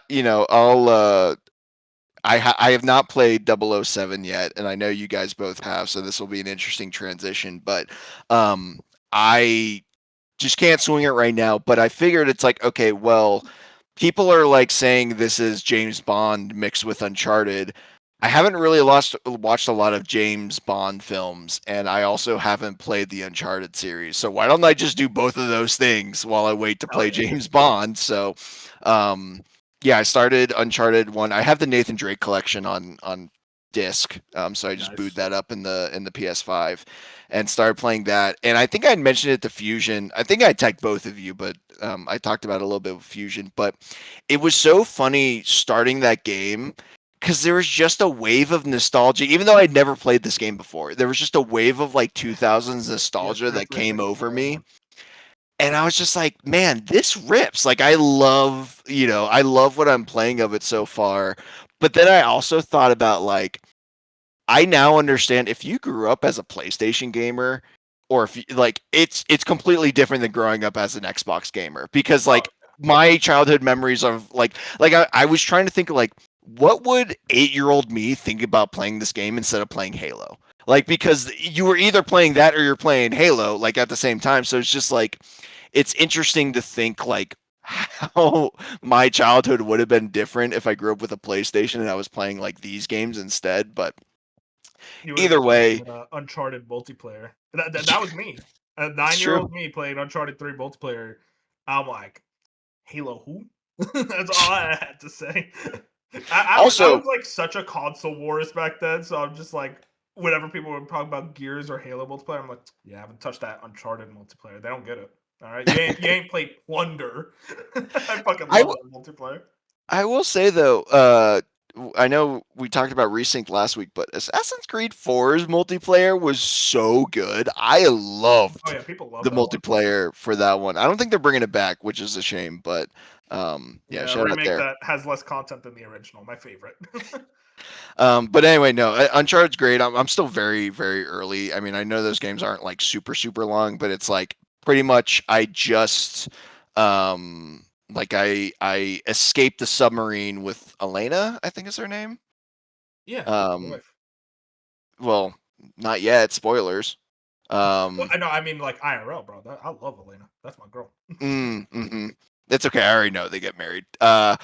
have not played 007 yet, and I know you guys both have, so this will be an interesting transition. But I just can't swing it right now. But I figured it's like, okay, well, people are like saying this is James Bond mixed with Uncharted. I haven't really watched a lot of James Bond films, and I also haven't played the Uncharted series. So why don't I just do both of those things while I wait to play James Bond? So, yeah, I started Uncharted 1. I have the Nathan Drake collection on disc, so I just booted that up in the PS5 and started playing that. And I think I mentioned it to Fusion. I think I tagged both of you, but I talked about it a little bit with Fusion. But it was so funny starting that game because there was just a wave of nostalgia. Even though I'd never played this game before, there was just a wave of like 2000s nostalgia that came over me. And I was just like, man, this rips. Like, I love what I'm playing of it so far. But then I also thought about like, I now understand if you grew up as a PlayStation gamer, or if you, like, it's completely different than growing up as an Xbox gamer. Because like my childhood memories of I was trying to think of like, what would 8-year-old me think about playing this game instead of playing Halo? Like, because you were either playing that or you're playing Halo, like at the same time. So it's just like, it's interesting to think like how my childhood would have been different if I grew up with a PlayStation and I was playing like these games instead. But either way,
Uncharted multiplayer. That was me. A 9-year-old me playing Uncharted 3 multiplayer. I'm like, Halo who? That's all I had to say. I was like such a console warrior back then, so I'm just like, whenever people were talking about Gears or Halo multiplayer, I'm like, yeah, I haven't touched that Uncharted multiplayer. They don't get it. All right, you ain't played Plunder. I fucking love that multiplayer.
I will say though, I know we talked about Resync last week, but Assassin's Creed 4's multiplayer was so good. I loved
people love
the multiplayer for that one. I don't think they're bringing it back, which is a shame. But yeah, shout out there.
That has less content than the original. My favorite.
But anyway, no, Uncharted's great. I'm still very, very early. I mean, I know those games aren't like super, super long, but it's like pretty much I just like I escaped the submarine with Elena, I think is her name.
Yeah.
Well, not yet. Spoilers.
Well, no, I mean like IRL, bro. I love Elena. That's my girl.
Mm-hmm. It's okay. I already know they get married. But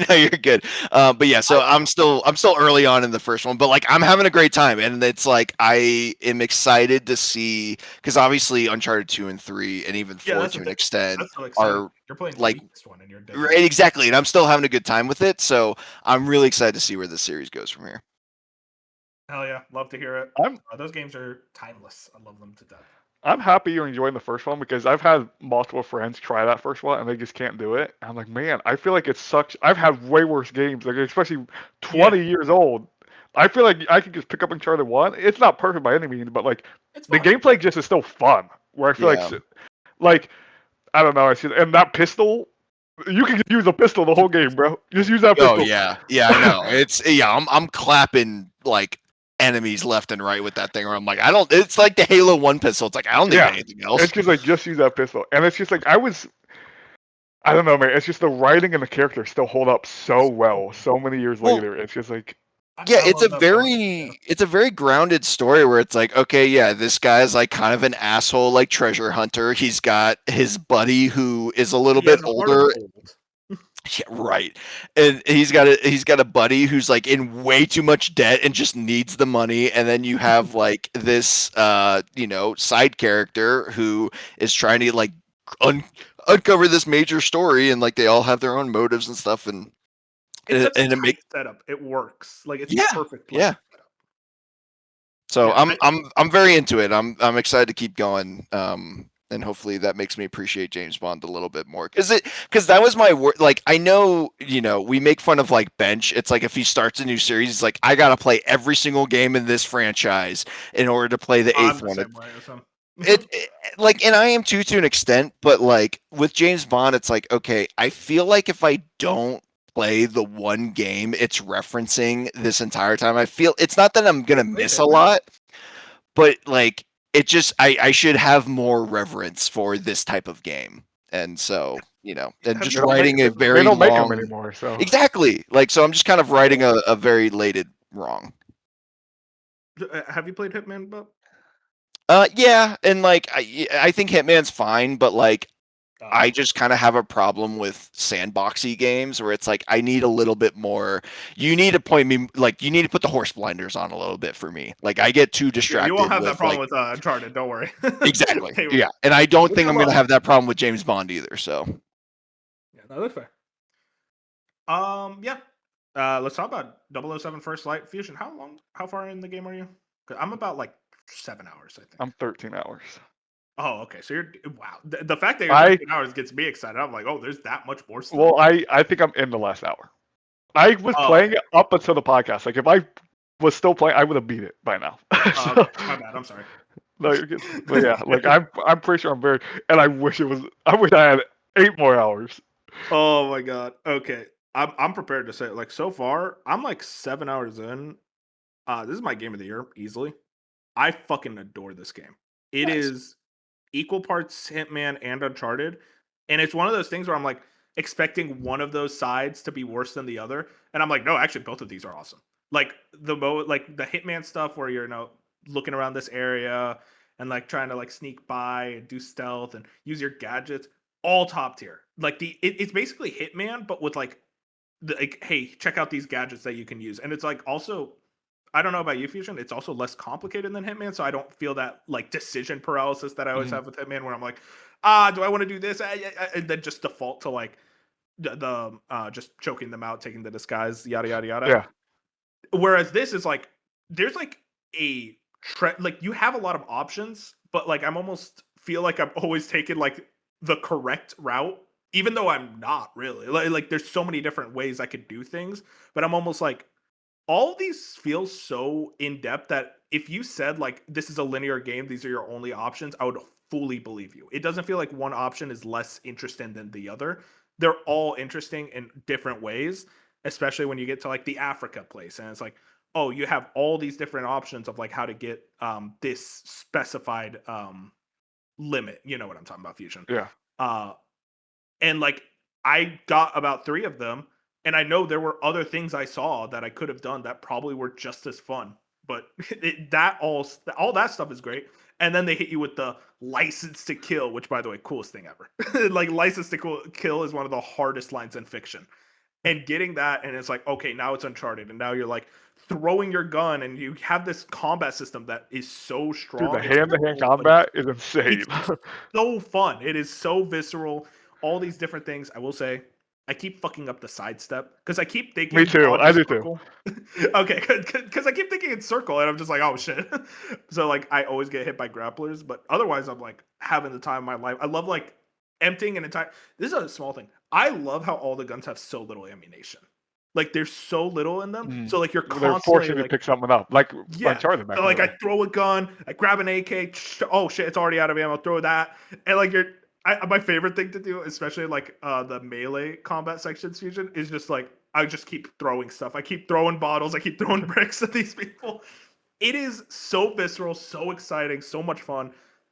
no, you're good. But yeah, so I'm still early on in the first one, but like I'm having a great time, and it's like I am excited to see because obviously Uncharted 2 and 3 and even 4 to an extent are
you're playing
like
the weakest one in your
right, exactly, and I'm still having a good time with it. So I'm really excited to see where this series goes from here.
Hell yeah, love to hear it. Those games are timeless. I love them to death.
I'm happy you're enjoying the first one because I've had multiple friends try that first one and they just can't do it. I'm like, man, I feel like it sucks. I've had way worse games, like especially 20 years old. I feel like I could just pick up Uncharted 1. It's not perfect by any means, but like the gameplay just is still fun. Where I feel like I don't know, and that pistol, you can just use a pistol the whole game, bro. Just use that pistol.
Oh yeah, I know. It's I'm clapping like enemies left and right with that thing, or I'm like, it's like the Halo 1 pistol. It's like I don't need anything else.
It's just like just use that pistol. And it's just like I don't know, man. It's just the writing and the characters still hold up so well so many years later. It's just like
Yeah,
I love that part. Yeah.
it's a very grounded story where it's like, okay, yeah, this guy's like kind of an asshole, like treasure hunter. He's got his buddy who is a little
He
bit
has a heart of
older.
gold.
Yeah, right. And he's got a buddy who's like in way too much debt and just needs the money. And then you have like this side character who is trying to like un- uncover this major story, and like they all have their own motives and stuff, and
It's such a
it make
tight setup. It works. Like it's
yeah,
perfect plan
yeah. So
Yeah,
I'm very into it. I'm excited to keep going. And hopefully that makes me appreciate James Bond a little bit more. Because that was my word. Like I know, we make fun of like Bench. It's like if he starts a new series, it's like I gotta play every single game in this franchise in order to play the
I'm
eighth
the
one.
same way as him.
It like, and I am too to an extent, but like with James Bond, it's like, okay, I feel like if I don't play the one game it's referencing this entire time, I feel it's not that I'm gonna
Played
miss a
Hitman?
lot, but like it just I should have more reverence for this type of game. And so, and
Have
just
you
They don't
played
make
writing a
they
very
don't make them
long
anymore. So
exactly. Like so I'm just kind of writing a very lated wrong.
have you played Hitman, Bob?
Yeah, and like I think Hitman's fine, but like I just kind of have a problem with sandboxy games where it's like I need a little bit more. You need to point me like you need to put the horse blinders on a little bit for me. Like I get too
Yeah, you won't
distracted
have that
with
problem
like
with Uncharted. Don't worry.
exactly.
Hey,
Yeah. And I don't
which
think
I
I'm going to
love.
have that problem with James Bond either. So,
Yeah, no, that's fair. Yeah. Let's talk about 007 First Light Fusion. How far in the game are you? 'Cause I'm about like 7 hours, I think.
I'm 13 hours.
Oh, okay. So you're wow. The fact that you're
I
13 hours gets me excited. I'm like, oh, there's that much more stuff.
well, I think I'm in the last hour. I was
Oh,
playing
okay.
it up until the podcast. Like if I was still playing, I would have beat it by now.
Oh,
So,
okay. My bad. I'm sorry.
no, you're good. But yeah, like I'm pretty sure I'm very. And I wish it was. I wish I had 8 more hours.
Oh my god. Okay. I'm prepared to say like so far, I'm like 7 hours in. This is my game of the year, easily. I fucking adore this game. It
nice.
is equal parts Hitman and Uncharted. And it's one of those things where I'm like expecting one of those sides to be worse than the other. And I'm like, no, actually both of these are awesome. Like like the Hitman stuff where you're looking around this area and like trying to like sneak by and do stealth and use your gadgets, all top tier. Like it's basically Hitman, but with like, hey, check out these gadgets that you can use. And it's like also I don't know about you, Fusion. It's also less complicated than Hitman, so I don't feel that like decision paralysis that I always
Mhm.
have with Hitman, where I'm like, do I want to do this? And then just default to like the just choking them out, taking the disguise, yada yada yada.
Yeah.
Whereas this is like, there's like like you have a lot of options, but like I'm almost feel like I'm always taking like the correct route, even though I'm not really. Like there's so many different ways I could do things, but I'm almost like all these feel so in depth that if you said like this is a linear game, these are your only options, I would fully believe you. It doesn't feel like one option is less interesting than the other. They're all interesting in different ways, especially when you get to like the Africa place and it's like, oh, you have all these different options of like how to get this specified limit. You know what I'm talking about, Fusion.
Yeah.
Uh and like I got about 3 of them, and I know there were other things I saw that I could have done that probably were just as fun. But that all that stuff is great. And then they hit you with the license to kill, which by the way, coolest thing ever. Like license to kill is one of the hardest lines in fiction. And getting that, and it's like, okay, now it's Uncharted, and now you're like throwing your gun, and you have this combat system that is so
Dude, the
strong. It's
hand-to-hand
brutal, but it's
combat is insane.
it's so fun. It is so visceral. All these different things. I will say, I keep fucking up the sidestep because I keep
Me
thinking
too.
dodge
I
is
do too.
circle. Okay, because I keep thinking it's circle, and I'm just like, oh shit. So like, I always get hit by grapplers, but otherwise, I'm like having the time of my life. I love like emptying an entire. This is a small thing. I love how all the guns have so little ammunition. Like there's so little in them,
Mhm.
so like you're
They're
constantly
forcing you to
like
pick something up, like
yeah.
Uncharted
So like I
mechanism.
throw a gun, I grab an AK. Oh shit, it's already out of ammo. Throw that, and like my favorite thing to do, especially like the melee combat sections, Fusion, is just like I just keep throwing stuff. I keep throwing bottles. I keep throwing bricks at these people. It is so visceral, so exciting, so much fun.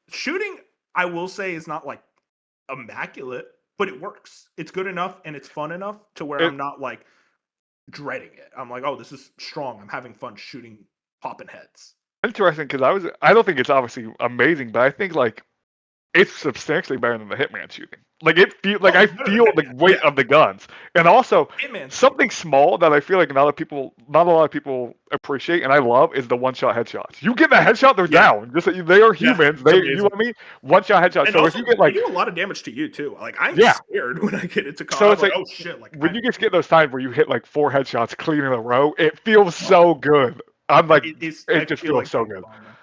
Shooting, I will say, is not like immaculate, but it works. It's good enough and it's fun enough to where
It
I'm not like dreading it. I'm like, oh, this is strong. I'm having fun shooting, popping heads.
Interesting, because I don't think it's obviously amazing, but I think like it's substantially better than the Hitman shooting. Like
Oh,
I
it's better than
feel the
Hitman.
weight
Yeah,
of the guns, and also
Hitman's so
something small that I feel like not a lot of people appreciate, and I love is the one-shot headshots. You get that headshot, they're
yeah,
down. Just they are
yeah.
humans.
It's
You know
amazing.
what I mean? One-shot headshot.
And
So if
also,
you get
they
like
do a lot of damage to you too. Like I'm
yeah,
scared when I get into
so
COD. I'm
it's
like,
like
oh shit! Like
when you just get those times where you hit like 4 headshots clean in a row, it feels so good. I'm like,
I
it just
feel
feels
like
so
being
good.
fun, man.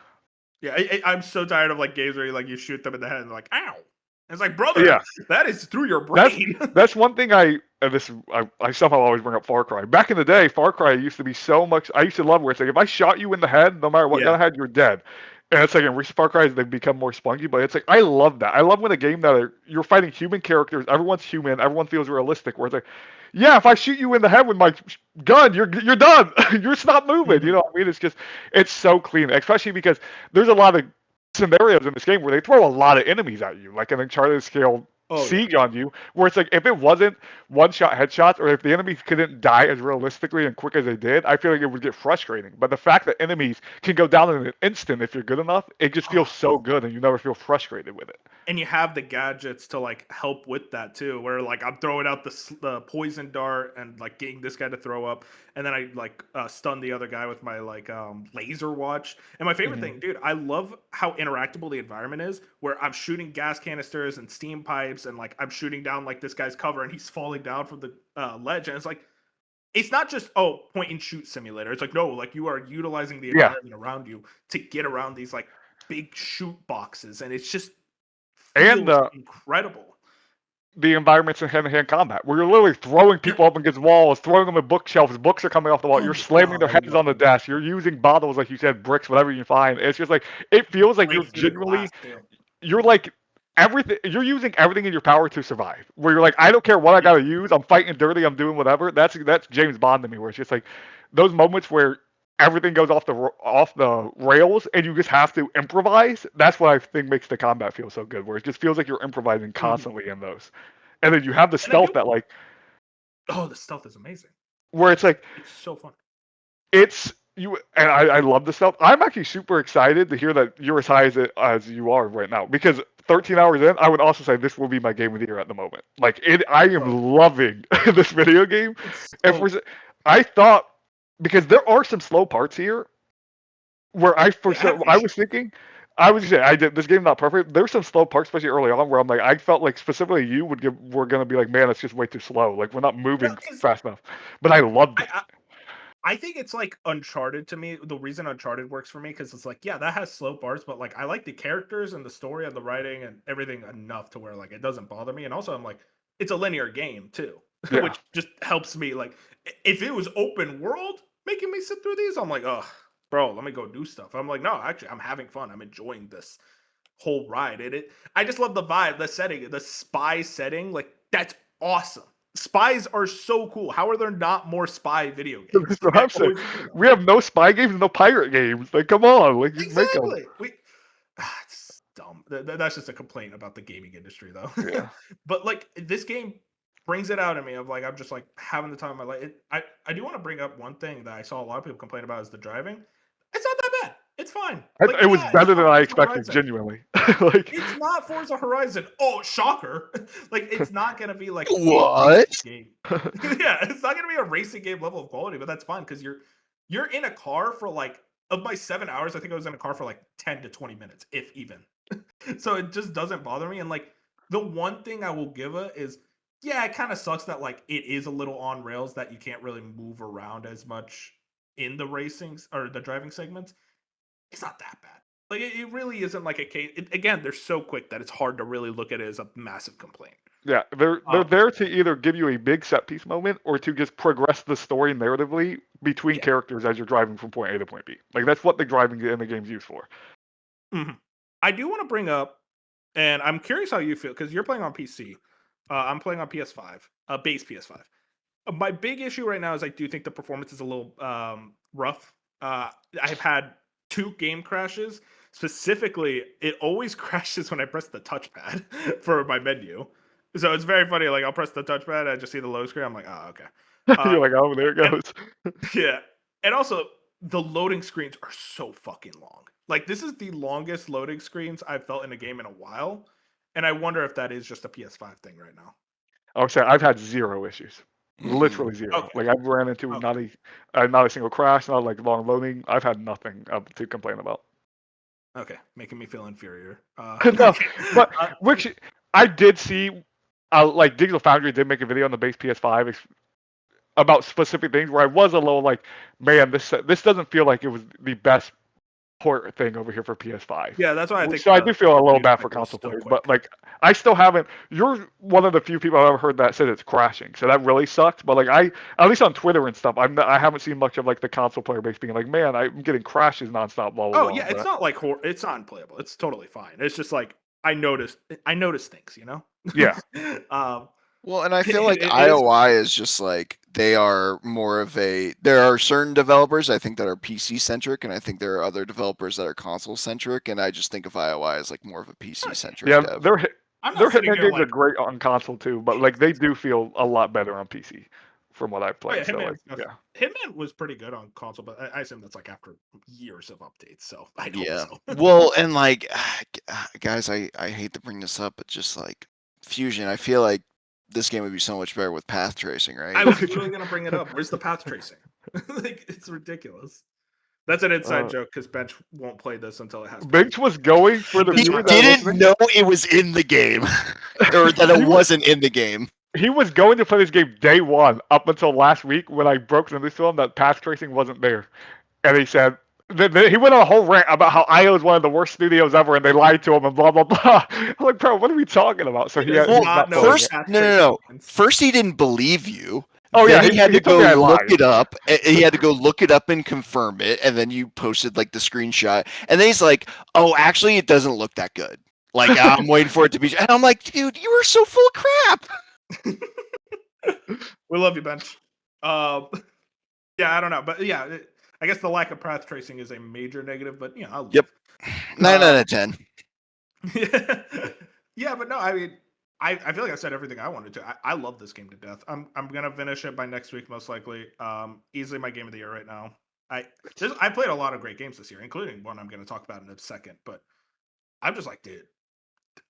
Yeah, I'm so tired of like games where you shoot them in the head and they're like, ow. And it's like, brother,
Yeah.
that is through your
That's
brain.
that's one thing I somehow always bring up Far Cry. Back in the day, Far Cry used to be so much. I used to love where it's like if I shot you in the head, no matter what gun
Yeah.
I had, you're dead. And it's like in recent Far Cries, they've become more spunky. But it's like I love that. I love when a game you're fighting human characters. Everyone's human. Everyone feels realistic. Where it's like, yeah, if I shoot you in the head with my gun, you're done. You're just not moving. You
Mhm.
know what I mean? It's so clean, especially because there's a lot of scenarios in this game where they throw a lot of enemies at you, like an Uncharted scale
Oh yeah.
siege on you, where it's like if it wasn't one-shot headshots or if the enemies couldn't die as realistically and quick as they did, I feel like it would get frustrating. But the fact that enemies can go down in an instant if you're good enough, it just feels so good and you never feel frustrated with it.
And you have the gadgets to like help with that too, where like I'm throwing out the poison dart and like getting this guy to throw up, and then I like stun the other guy with my like laser watch. And my favorite
Hmm.
thing, dude, I love how interactable the environment is, where I'm shooting gas canisters and steam pipes, and like I'm shooting down like this guy's cover, and he's falling down from the ledge, and it's like it's not just point and shoot simulator. It's like no, like you are utilizing the
Yeah,
environment around you to get around these like big shoot boxes, and it's just
and
feels incredible.
the environments in hand-to-hand combat, where you're literally throwing
Yeah.
people up against walls, throwing them at bookshelves. Books are coming off the wall.
Oh
You're
my
slamming
god,
their
I
heads on
love
the
them.
desk. You're using bottles, like you said, bricks, whatever you find. It's just like it feels like you're
Break through the glass
genuinely
too.
you're like everything you're using everything in your power to survive. Where you're like, I don't care what I
Yeah.
gotta use, I'm fighting dirty, I'm doing whatever. That's James Bond to me, where it's just like those moments where everything goes off the rails and you just have to improvise. That's what I think makes the combat feel so good, where it just feels like you're improvising
Mhm.
constantly in those. And then you have the
And I
stealth
do.
that like
Oh, the stealth is amazing.
where it's like
It's so fun.
it's you and I love the stuff. I'm actually super excited to hear that you're as high as you are right now because 13 hours in, I would also say this will be my game of the year at the moment. Like I
Bro,
am loving this video game.
it's
And
so
I thought because there are some slow parts here where
yeah, I have
I was
issues.
thinking. I was just saying, I did this game not perfect. There's some slow parts, especially early on, where I'm like, I felt like specifically you we're gonna be like, man, it's just way too slow. Like we're not
No,
moving
because
fast enough. But I loved
I,
it.
I I think it's like Uncharted to me. The reason Uncharted works for me because it's like, yeah, that has slow parts, but like I like the characters and the story and the writing and everything enough to where like it doesn't bother me. And also, I'm like, it's a linear game too,
Yeah.
which just helps me. Like, if it was open world making me sit through these, I'm like, oh, bro, let me go do stuff. I'm like, no, actually, I'm having fun. I'm enjoying this whole ride. I just love the vibe, the setting, the spy setting. Like, that's awesome. Spies are so cool. How are there not more spy video games?
That's what
Like I
I'm saying.
always feel that
We
way.
have no spy games, no pirate games. Like, come on, like just make them.
Exactly. It's dumb. That's just a complaint about the gaming industry, though.
Yeah.
But like this game brings it out of me of like I'm just like having the time of my life. I do want to bring up one thing that I saw a lot of people complain about is the driving. It's not that bad. It's fine. Like
It was
yeah, it's
better than
not
I
Forza
expected,
Horizon.
genuinely. Like,
It's not Forza Horizon. Oh, shocker! Like it's not gonna be like a
What?
racing game. Yeah, it's not gonna be a racing game level of quality, but that's fine because you're in a car for like of my 7 hours. I think I was in a car for like 10 to 20 minutes, if even. So it just doesn't bother me. And like the one thing I will give it is, yeah, it kind of sucks that like it is a little on rails that you can't really move around as much in the racing or the driving segments. It's not that bad. Like it really isn't like a case. Again, they're so quick that it's hard to really look at it as a massive complaint.
yeah, they're
Um,
there to either give you a big set piece moment or to just progress the story narratively between
yeah.
characters as you're driving from point A to point B. Like that's what the driving in the game's used for.
Mhm. I do want to bring up, and I'm curious how you feel because you're playing on PC. I'm playing on PS5, base PS5. My big issue right now is I do think the performance is a little rough. I've had 2 game crashes. Specifically, it always crashes when I press the touchpad for my menu. So it's very funny. Like I'll press the touchpad, I just see the load screen. I'm like, oh, okay.
You're like, oh, there it
And,
goes.
yeah, and also the loading screens are so fucking long. Like this is the longest loading screens I've felt in a game in a while, and I wonder if that is just a PS5 thing right now.
I would say I've had zero issues, literally zero.
Okay.
Like I've ran into
Okay.
not a single crash, not like long loading. I've had nothing to complain about.
Okay, making me feel inferior.
No, but which I did see, like Digital Foundry did make a video on the base PS5 about specific things where I was a little like, man, this doesn't feel like it was the best port thing over here for PS5.
Yeah, that's why I think.
So I do feel a little
news
bad for
cycle is
console
still
players,
quick.
but like I still haven't. You're one of the few people I've ever heard that said it's crashing, so that really sucks. But like at least on Twitter and stuff, I haven't seen much of like the console player base being like, man, I'm getting crashes nonstop, blah blah
Oh
blah.
yeah, it's not like it's not unplayable. It's totally fine. It's just like I noticed things, you know.
Yeah.
Well, and I feel like
it is.
IOI is just like they are more of a. There are certain developers I think that are PC centric, and I think there are other developers that are console centric, and I just think of IOI as like more of a PC centric
Yeah,
dev.
I'm
their
not sitting
Hitman
here
games are
like.
great on console too, but like they do feel a lot better on PC from what I've
Oh
played.
yeah,
So like, yeah.
Hitman was pretty good on console, but I assume that's like after years of updates. So I hope
Yeah.
so.
Well, and like, guys, I hate to bring this up, but just like Fusion, I feel like this game would be so much better with path tracing, right?
I was literally gonna bring it up. Where's the path tracing? Like it's ridiculous. That's an inside joke because Bench won't play this until it has.
Bench was going for the
He
viewers that
didn't
listening.
know it was in the game, or that it wasn't in the game.
He was going to play this game day one up until last week when I broke the news to him that path tracing wasn't there, and he said. He went on a whole rant about how IO is one of the worst studios ever, and they lied to him, and blah blah blah. I'm like, bro, what are we talking about? So
He
he's
does
not
know
playing
First,
it.
no. First, he didn't believe you.
Oh
Then
yeah,
he had to
told me I
go look
lied.
it up. He had to go look it up and confirm it, and then you posted like the screenshot. And then he's like, "Oh, actually, it doesn't look that good. Like I'm waiting for it to be." And I'm like, "Dude, you were so full of crap."
We love you, Bench. Yeah, I don't know, but yeah, I guess the lack of path tracing is a major negative. But you know, I'll live.
Yep. 9 out of 10.
Yeah, but no, I mean, I feel like I said everything I wanted to. I love this game to death. I'm gonna finish it by next week, most likely. Easily my game of the year right now. I played a lot of great games this year, including one I'm gonna talk about in a second. But I'm just like, dude,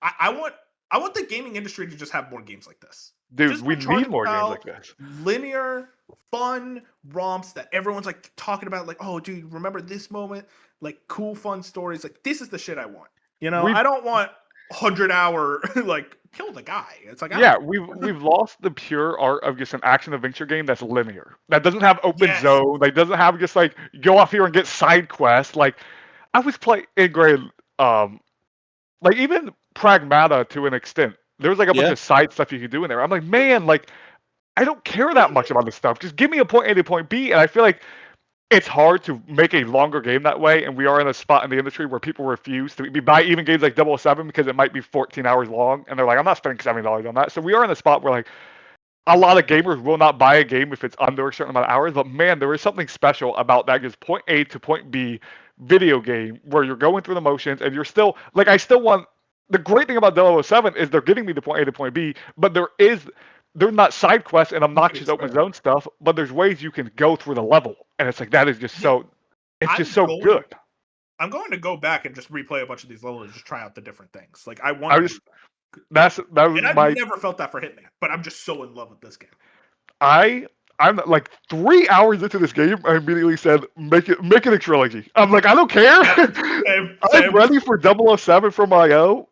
I want the gaming industry to just have more games like this.
Dude,
Just
we need more games like this.
Linear, fun romps that everyone's like talking about. Like, oh, dude, remember this moment? Like, cool, fun stories. Like, this is the shit I want. You know, I don't want 100-hour like kill the guy. It's like,
yeah, we've lost the pure art of just an action adventure game that's linear. That doesn't have open zone. That doesn't have just like go off here and get side quests. Like I was playing in grade, like even Pragmata to an extent. There was like a bunch of side stuff you could do in there. I'm like, man, like I don't care that much about this stuff. Just give me a point A to point B. And I feel like it's hard to make a longer game that way. And we are in a spot in the industry where people refuse to buy even games like 007 because it might be 14 hours long. And they're like, I'm not spending $70 on that. So we are in a spot where like a lot of gamers will not buy a game if it's under a certain amount of hours. But man, there is something special about that just point A to point B video game where you're going through the motions and you're still like, I still want. The great thing about 007 is they're getting me to point A to point B, but they're not side quests and obnoxious open zone stuff, but there's ways you can go through the level. And it's like that is just so good.
I'm going to go back and just replay a bunch of these levels and just try out the different things. Like I want to
that was
and I've never felt that for Hitman, but I'm just so in love with this game.
I'm like 3 hours into this game, I immediately said, make it a trilogy. I'm like, I don't care. I'm ready for 007 from IO.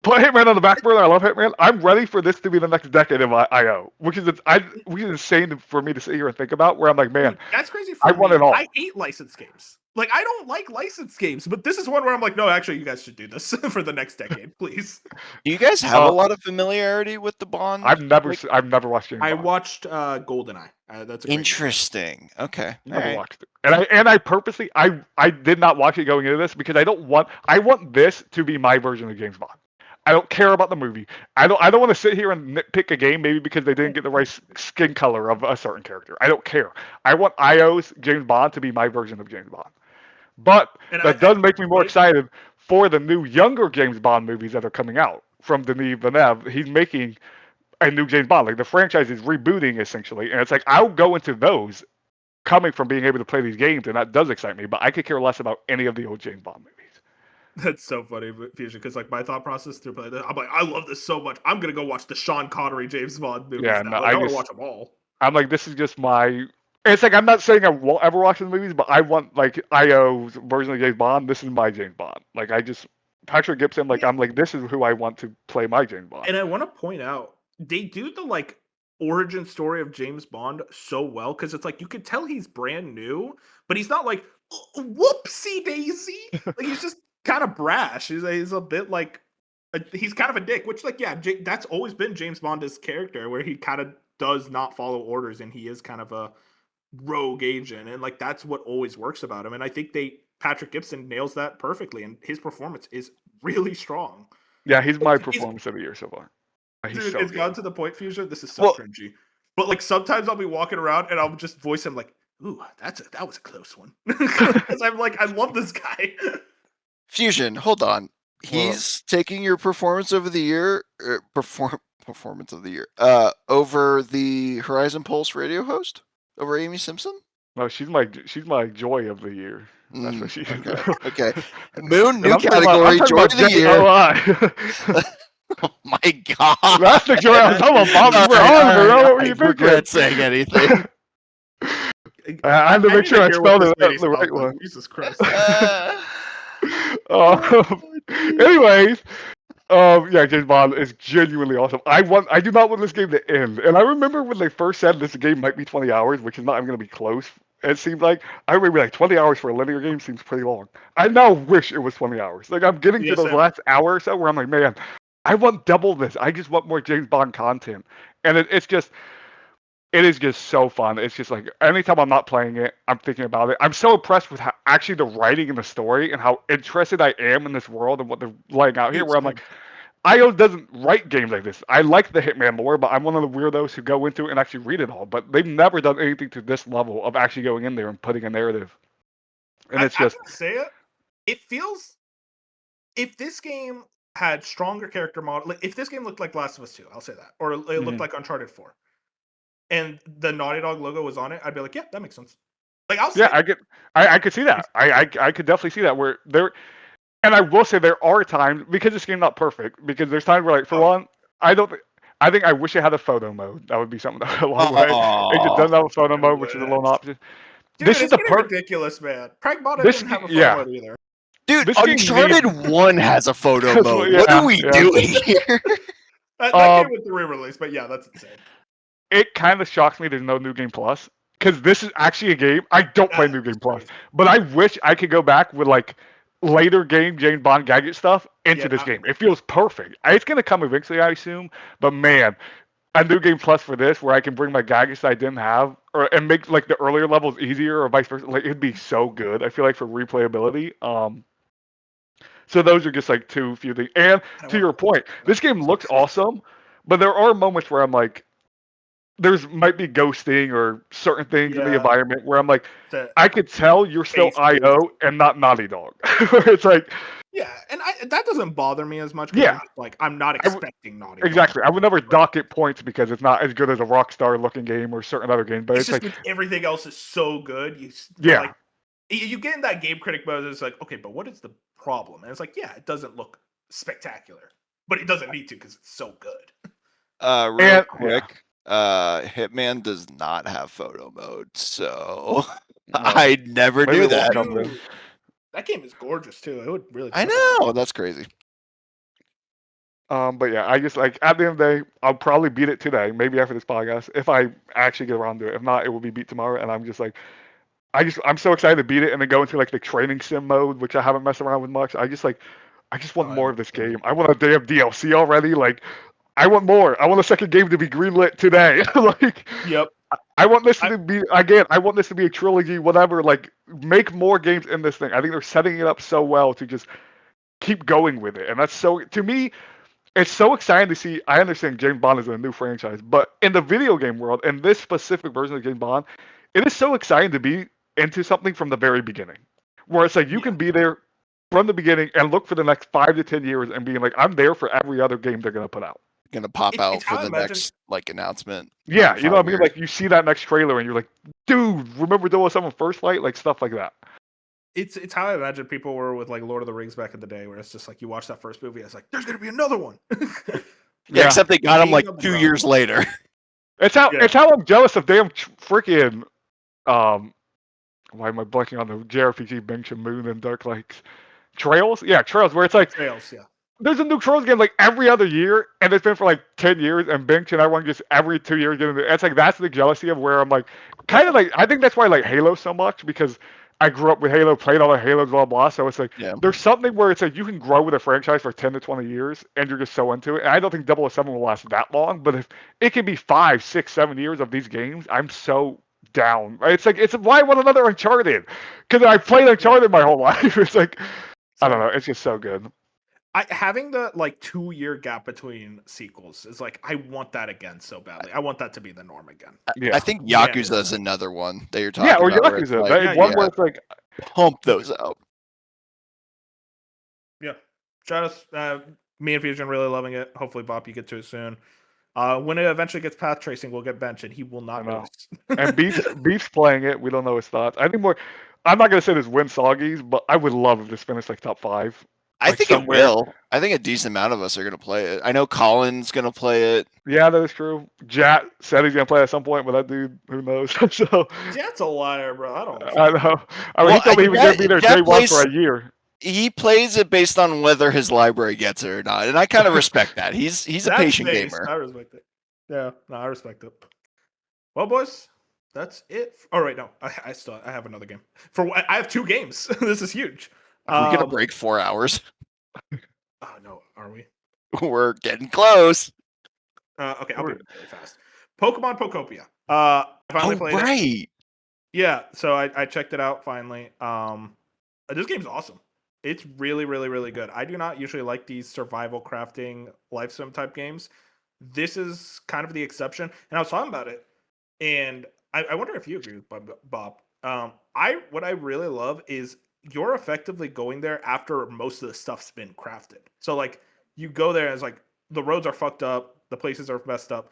Put Hitman on the back burner. I love Hitman. I'm ready for this to be the next decade of IO, which is insane for me to sit here and think about. Where I'm like, man,
that's crazy. I want it all. I hate licensed games. Like I don't like licensed games, but this is one where I'm like, no, actually, you guys should do this for the next decade, please.
Do you guys have a lot of familiarity with the Bond?
I've never watched James Bond.
I watched GoldenEye. That's
interesting. Okay,
never watched it, and I purposely I did not watch it going into this because I want this to be my version of James Bond. I don't care about the movie. I don't want to sit here and nitpick a game maybe because they didn't get the right skin color of a certain character. I don't care. I want IO's James Bond to be my version of James Bond. But that does make me more excited for the new younger James Bond movies that are coming out from Denis Villeneuve. He's making a new James Bond. Like the franchise is rebooting essentially, and it's like I'll go into those coming from being able to play these games, and that does excite me. But I could care less about any of the old James Bond movies.
That's so funny, Fusion, because like my thought process through playing this, I'm like, I love this so much. I'm gonna go watch the Sean Connery James Bond movies
Yeah,
now.
no,
Like, I want to watch them all.
I'm like, this is just my. It's like I'm not saying I won't ever watch the movies, but I want like IO's version of James Bond. This is my James Bond. Like I just Patrick Gibson. Like I'm like, this is who I want to play my James Bond.
And I want to point out they do the like origin story of James Bond so well because it's like you could tell he's brand new, but he's not like whoopsie daisy. Like he's just kind of brash. He's a bit like he's kind of a dick, which like that's always been James Bond's character, where he kind of does not follow orders and he is kind of a rogue agent, and like that's what always works about him. And I think Patrick Gibson nails that perfectly, and his performance is really strong.
Yeah, he's my performance of the year so far.
Dude, so it's gone to the point, Fusion. This is so cringy. But like sometimes I'll be walking around and I'll just voice him like, "Ooh, that was a close one," because I'm like, I love this guy.
Fusion, hold on. He's taking your performance of the year, performance of the year, over the Horizon Pulse radio host, over Amy Simpson.
No, she's my joy of the year. That's what she is.
Okay. Moon, new category, joy of the year. Oh my god.
That's the joy I was talking about.
I regret saying anything.
I had to make sure I spelled it the right one.
Jesus Christ.
Anyways, yeah, James Bond is genuinely awesome. I do not want this game to end. And I remember when they first said this game might be 20 hours, which is not even going to be close. It seemed like I remember like 20 hours for a linear game seems pretty long. I now wish it was 20 hours. Like I'm getting to those last hour or so where I'm like, man, I want double this. I just want more James Bond content. And it is just so fun. It's just like anytime I'm not playing it, I'm thinking about it. I'm so impressed with how actually the writing and the story and how interested I am in this world and what they're laying out here. Where I'm like, IO doesn't write games like this. I like the Hitman lore, but I'm one of the weirdos who go into it and actually read it all. But they've never done anything to this level of actually going in there and putting a narrative. And it's just
I say it. It feels if this game had stronger character model. Like, if this game looked like Last of Us 2, I'll say that, or it looked like Uncharted 4, and the Naughty Dog logo was on it, I'd be like, yeah, that makes sense. Like I'll say
I could see that. I could definitely see that where there. And I will say there are times, because this game's not perfect, because there's times where, like, for one, I think I wish it had a photo mode. That would be something that along the way. It just doesn't have a photo mode, which is a lone option.
Dude, this is ridiculous, man. Pragmata didn't have a photo mode either.
Dude, Uncharted 1 has a photo mode. What are we doing here?
That game with the re-release, but yeah, that's insane.
It kind of shocks me there's no New Game Plus, because this is actually a game. I don't play New Game Plus, but I wish I could go back with, like, later game James Bond gadget stuff into this game. It feels perfect. It's going to come eventually, I assume, but man, a New Game Plus for this where I can bring my gadgets that I didn't have and make like the earlier levels easier or vice versa, like it'd be so good. I feel like for replayability. So those are just like few things. And to your point, this game looks awesome, but there are moments where I'm like, might be ghosting or certain things in the environment where I'm like, I could tell you're still IO and not Naughty Dog. It's like,
yeah, and that doesn't bother me as much.
Yeah,
I'm not expecting Naughty Dog.
Exactly, I would never dock it points because it's not as good as a Rockstar looking game or certain other game. But it's just like
everything else is so good. You get in that game critic mode. It's like, okay, but what is the problem? And it's like, yeah, it doesn't look spectacular, but it doesn't need to because it's so good.
Real quick. Hitman does not have photo mode, so I never knew that.
Dude, that game is gorgeous too. It would really.
I know, that's crazy.
But yeah, I just like at the end of the day, I'll probably beat it today, maybe after this podcast, if I actually get around to it. If not, it will be beat tomorrow. And I'm just like, I'm so excited to beat it and then go into like the training sim mode, which I haven't messed around with much. I just want more of this game. I want a damn DLC already. Like, I want more. I want a second game to be greenlit today. Like,
yep.
I want this to be again. I want this to be a trilogy, whatever. Like, make more games in this thing. I think they're setting it up so well to just keep going with it, and that's so. To me, it's so exciting to see. I understand James Bond is a new franchise, but in the video game world, and this specific version of James Bond, it is so exciting to be into something from the very beginning, where it's like you can be there from the beginning and look for the next 5 to 10 years and being like, I'm there for every other game they're gonna put out.
gonna pop out
It's
for
how I
the
imagine.
next like announcement.
Yeah,
in
you know what I
5
mean?
years.
Like you see that next trailer and you're like, dude, remember 007 First Light? Like stuff like that.
It's how I imagine people were with like Lord of the Rings back in the day, where it's just like you watch that first movie, it's like there's gonna be another one.
Yeah,
Yeah.
except they got him like
Waiting on the
2
drop.
years later.
It's how
Yeah.
I'm jealous of damn freaking why am I blanking on the JRPG Bing Moon and Dark Lakes? Trails? Yeah, Trails, where it's like
Trails, yeah.
there's a new Trails game like every other year, and it's been for like 10 years, and Bing and everyone just every 2 years getting it. It's like that's the jealousy of where I'm like kind of like I think that's why I like Halo so much because I grew up with Halo, played all the Halos, blah blah. So it's like
Yeah.
there's something where it's like you can grow with a franchise for 10 to 20 years, and you're just so into it. And I don't think 007 will last that long, but if it can be 5, 6, 7 years of these games, I'm so down. It's like it's why I want another Uncharted because I played Uncharted my whole life. It's like I don't know. It's just so good.
Having the like 2-year gap between sequels is like I want that again so badly. I want that to be the norm again.
Yeah.
I think
Yeah,
Yakuza is
yeah.
another one that you're
Yeah,
talking
or
about. Where it's
Yakuza.
like,
That
Yeah,
one
yeah.
where it's like
pump those out.
Yeah. Shout us, me and Fusion really loving it. Hopefully, Bob, you get to it soon. When it eventually gets path tracing, we'll get benched and he will
I
not
know.
notice.
And Beef's playing it. We don't know his thoughts. I think more. I'm not gonna say this win Soggies, but I would love if this finished like top 5.
I
Like
think it
somewhere.
will. I think a decent amount of us are gonna play it. I know Colin's gonna play it.
Yeah, that is true. Jat said he's gonna play at some point, but that dude, who knows? So
That's a liar, bro. I don't.
I know. I mean, he told me he was gonna be there day one for a year.
He plays it based on whether his library gets it or not, and I kind of respect that. He's a
That's
patient
based.
gamer.
I respect it. Yeah, no, I respect it. Well, boys, that's it. Oh, right, no, I have another game. I have 2 games. This is huge.
Are we gonna break 4 hours?
Oh no, are we?
We're getting close.
Okay, I'll be really fast. Pokemon Pokopia. I finally played it. Yeah, so I checked it out finally. This game's awesome. It's really, really, really good. I do not usually like these survival crafting life sim type games. This is kind of the exception. And I was talking about it, and I wonder if you agree with Bob. What I really love is you're effectively going there after most of the stuff's been crafted. So like you go there and it's like the roads are fucked up, the places are messed up.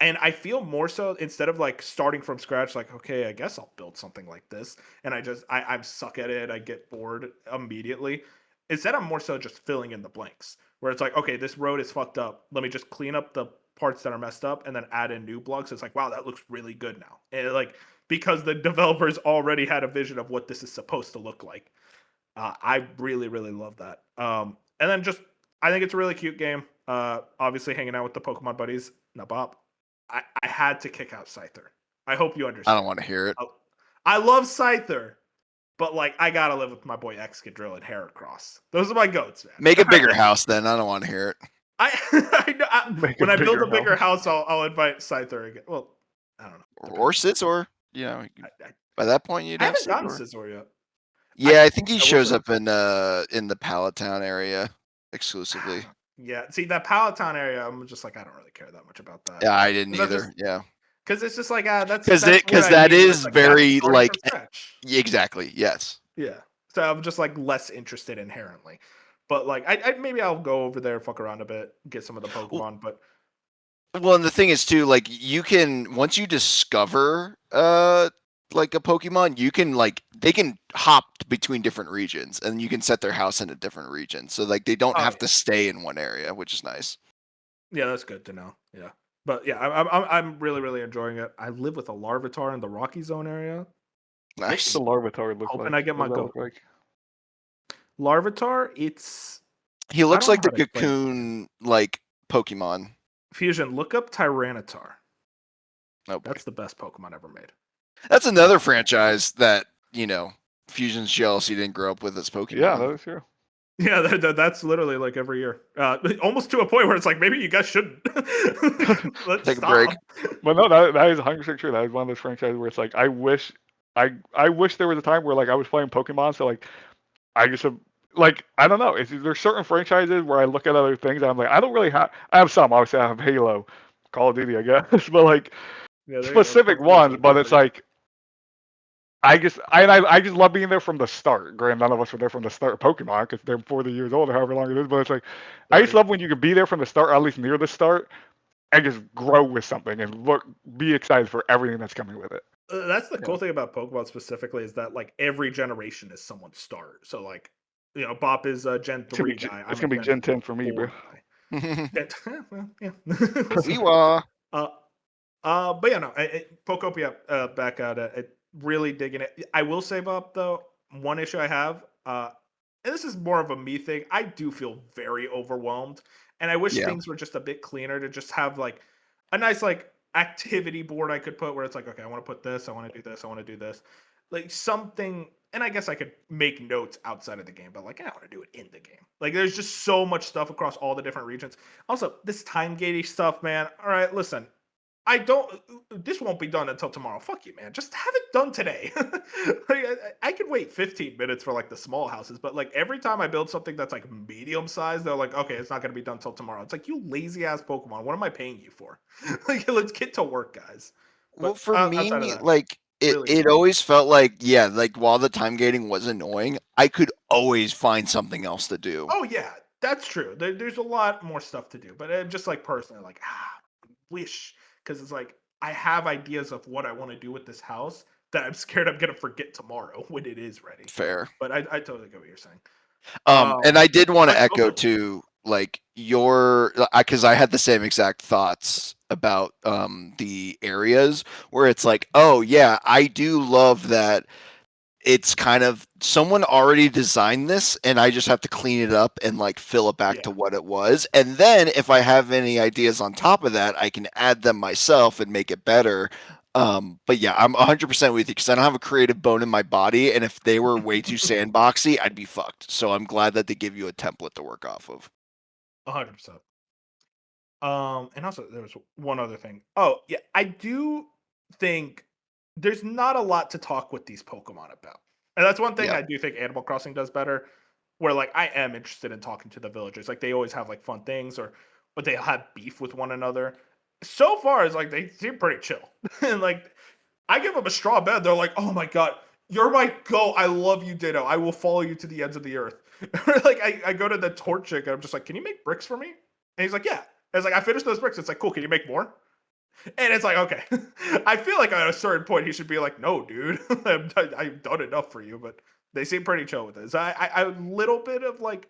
And I feel more so instead of like starting from scratch, like, okay, I guess I'll build something like this. And I'm suck at it. I get bored immediately. Instead, I'm more so just filling in the blanks where it's like, okay, this road is fucked up. Let me just clean up the parts that are messed up and then add in new blocks. It's like, wow, that looks really good now. And like, because the developers already had a vision of what this is supposed to look like. I really, really love that. And then just, I think it's a really cute game. Obviously, hanging out with the Pokemon buddies. Now, Bob, I had to kick out Scyther. I hope you understand.
I don't want to hear it.
I love Scyther, but like I gotta live with my boy Excadrill and Heracross. Those are my goats, man.
Make a bigger house, then. I don't want to hear it.
When I build a bigger house, I'll invite Scyther again. Well, I don't know.
Or Scizor. You know, by that point, you'd
I
have
haven't gotten
Scizor.
Scizor yet.
Yeah, I think he shows up in the Palatown area exclusively.
Yeah, see that Palatown area, I'm just like I don't really care that much about that.
Yeah, I didn't either. Yeah,
because it's just like that's
because that is very like exactly yes.
Yeah, so I'm just like less interested inherently, but like I maybe I'll go over there, fuck around a bit, get some of the Pokemon, but.
Well, and the thing is too, like you can once you discover like a Pokemon, you can like they can hop between different regions, and you can set their house in a different region, so like they don't have to stay in one area, which is nice.
Yeah, that's good to know. Yeah, but yeah, I'm really really enjoying it. I live with a Larvitar in the Rocky Zone area.
Nice.
What's the Larvitar look
Hoping
like?
I get my goat.
Like?
Larvitar,
he looks like the cocoon like Pokemon.
Fusion, look up Tyranitar.
Oh,
that's the best Pokemon ever made.
That's another franchise that, you know, Fusion's jealousy didn't grow up with as Pokemon.
Yeah, that is true.
Yeah, that's literally like every year. Almost to a point where it's like, maybe you guys shouldn't. Let's
take a break.
But no, that is 100% true. That is one of those franchises where it's like, I wish there was a time where like I was playing Pokemon, so like I just like I don't know. There's certain franchises where I look at other things and I'm like, I don't really have. I have some. Obviously, I have Halo, Call of Duty, I guess, but like specific ones. But it's like I just love being there from the start. Granted, none of us were there from the start of Pokemon because they're 40 years old or however long it is. But it's like I just love when you can be there from the start, or at least near the start, and just grow with something and be excited for everything that's coming with it.
That's the cool thing about Pokemon specifically is that like every generation is someone's start. So like, Bop is a Gen 3 guy.
It's gonna be Gen 10 for me, bro.
Well, yeah.
Weewa.
But yeah, no, Pokopia back at it, really digging it. I will say, Bob, though, one issue I have, and this is more of a me thing, I do feel very overwhelmed, and I wish things were just a bit cleaner to just have like a nice like activity board I could put where it's like, okay, I want to put this, I want to do this, I want to do this, like something. And I guess I could make notes outside of the game, but like I want to do it in the game. Like there's just so much stuff across all the different regions. Also, this time gating stuff, man. All right, listen. This won't be done until tomorrow. Fuck you, man. Just have it done today. Like, I could wait 15 minutes for like the small houses, but like every time I build something that's like medium sized, they're like, okay, it's not going to be done until tomorrow. It's like, you lazy ass Pokemon. What am I paying you for? Like, let's get to work, guys.
Well,
But
for me,
outside of that,
like
really
it
fun.
always felt like, like while the time gating was annoying, I could always find something else to do.
Oh yeah, that's true. There's a lot more stuff to do, but just like personally, like wish, because it's like I have ideas of what I want to do with this house that I'm scared I'm gonna forget tomorrow when it is ready.
Fair.
But I totally get what you're saying.
And I did want to
Like
echo
Coco.
too, like because I had the same exact thoughts about the areas where it's like, oh yeah, I do love that it's kind of someone already designed this and I just have to clean it up and like fill it back to what it was. And then if I have any ideas on top of that, I can add them myself and make it better. But yeah, I'm 100% with you because I don't have a creative bone in my body. And if they were way too sandboxy, I'd be fucked. So I'm glad that they give you a template to work off of.
100%. And also there was one other thing. Oh yeah, I do think there's not a lot to talk with these Pokemon about. And that's one thing I do think Animal Crossing does better, where like I am interested in talking to the villagers. Like they always have like fun things but they have beef with one another. So far it's like they seem pretty chill. And like I give them a straw bed, they're like, "Oh my god, you're my goat. I love you, Ditto. I will follow you to the ends of the earth." Like I go to the torch chick and I'm just like, "Can you make bricks for me?" And he's like, "Yeah." And it's like, "I finished those bricks." It's like, "Cool, can you make more?" And it's like, okay. I feel like at a certain point he should be like, "No, dude, I've done enough for you." But they seem pretty chill with this. I a little bit of like,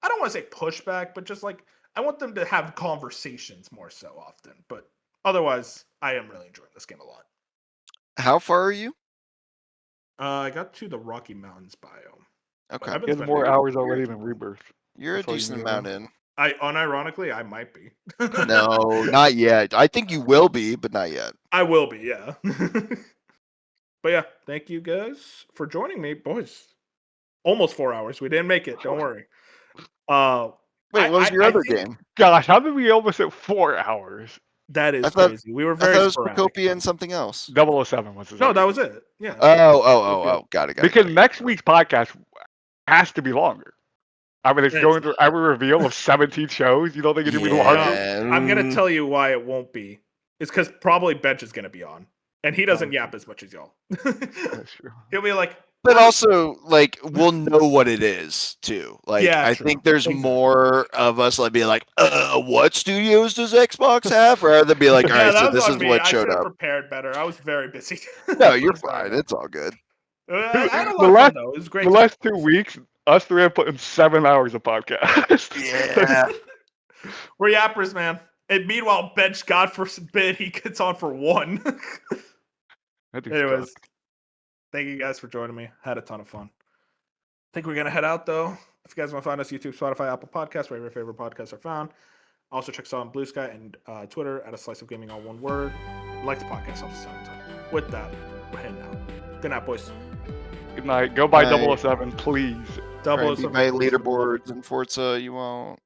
I don't want to say pushback, but just like I want them to have conversations more so often. But otherwise, I am really enjoying this game a lot.
How far are you?
I got to the Rocky Mountains biome.
Okay.
He has more hours already than Rebirth.
You're a decent amount in.
Unironically, I might be.
No, not yet. I think you will be, but not yet.
I will be, yeah. But yeah, thank you guys for joining me, boys. Almost 4 hours. We didn't make it. Don't worry.
Wait, what was your other game?
Gosh, how did we almost hit 4 hours?
That is crazy. We were very sporadic.
Pocopia and something else.
007 was his
No, that was it. Yeah.
Oh, got it.
Because next week's podcast has to be longer. I mean, it's going through every reveal of 17 shows. You don't think it's going to be longer?
I'm going to tell you why it won't be. It's because probably Bench is going to be on. And he doesn't yap as much as y'all.
That's true.
He'll be like...
But also, like, we'll know what it is, too. Like, I think there's more of us, like, being like, what studios does Xbox have? Rather than be like, all right, so this is what showed up.
I should have prepared better. I was very busy.
No, you're fine. It's all good.
I had a lot of fun, though. It was great.
The last 2 weeks, us three have put in 7 hours of podcast.
Yeah.
We're yappers, man. And meanwhile, Bench, God forbid, he gets on for 1. Anyways, thank you guys for joining me. Had a ton of fun. I think we're going to head out, though. If you guys want to find us, YouTube, Spotify, Apple Podcasts, wherever your favorite podcasts are found. Also, check us out on Blue Sky and Twitter at A Slice of Gaming, all one word. Like the podcast, helps us out a ton. With that, we're heading out. Good night, boys.
Good night. Go buy 007, please.
007.
Buy leaderboards in Forza, you won't.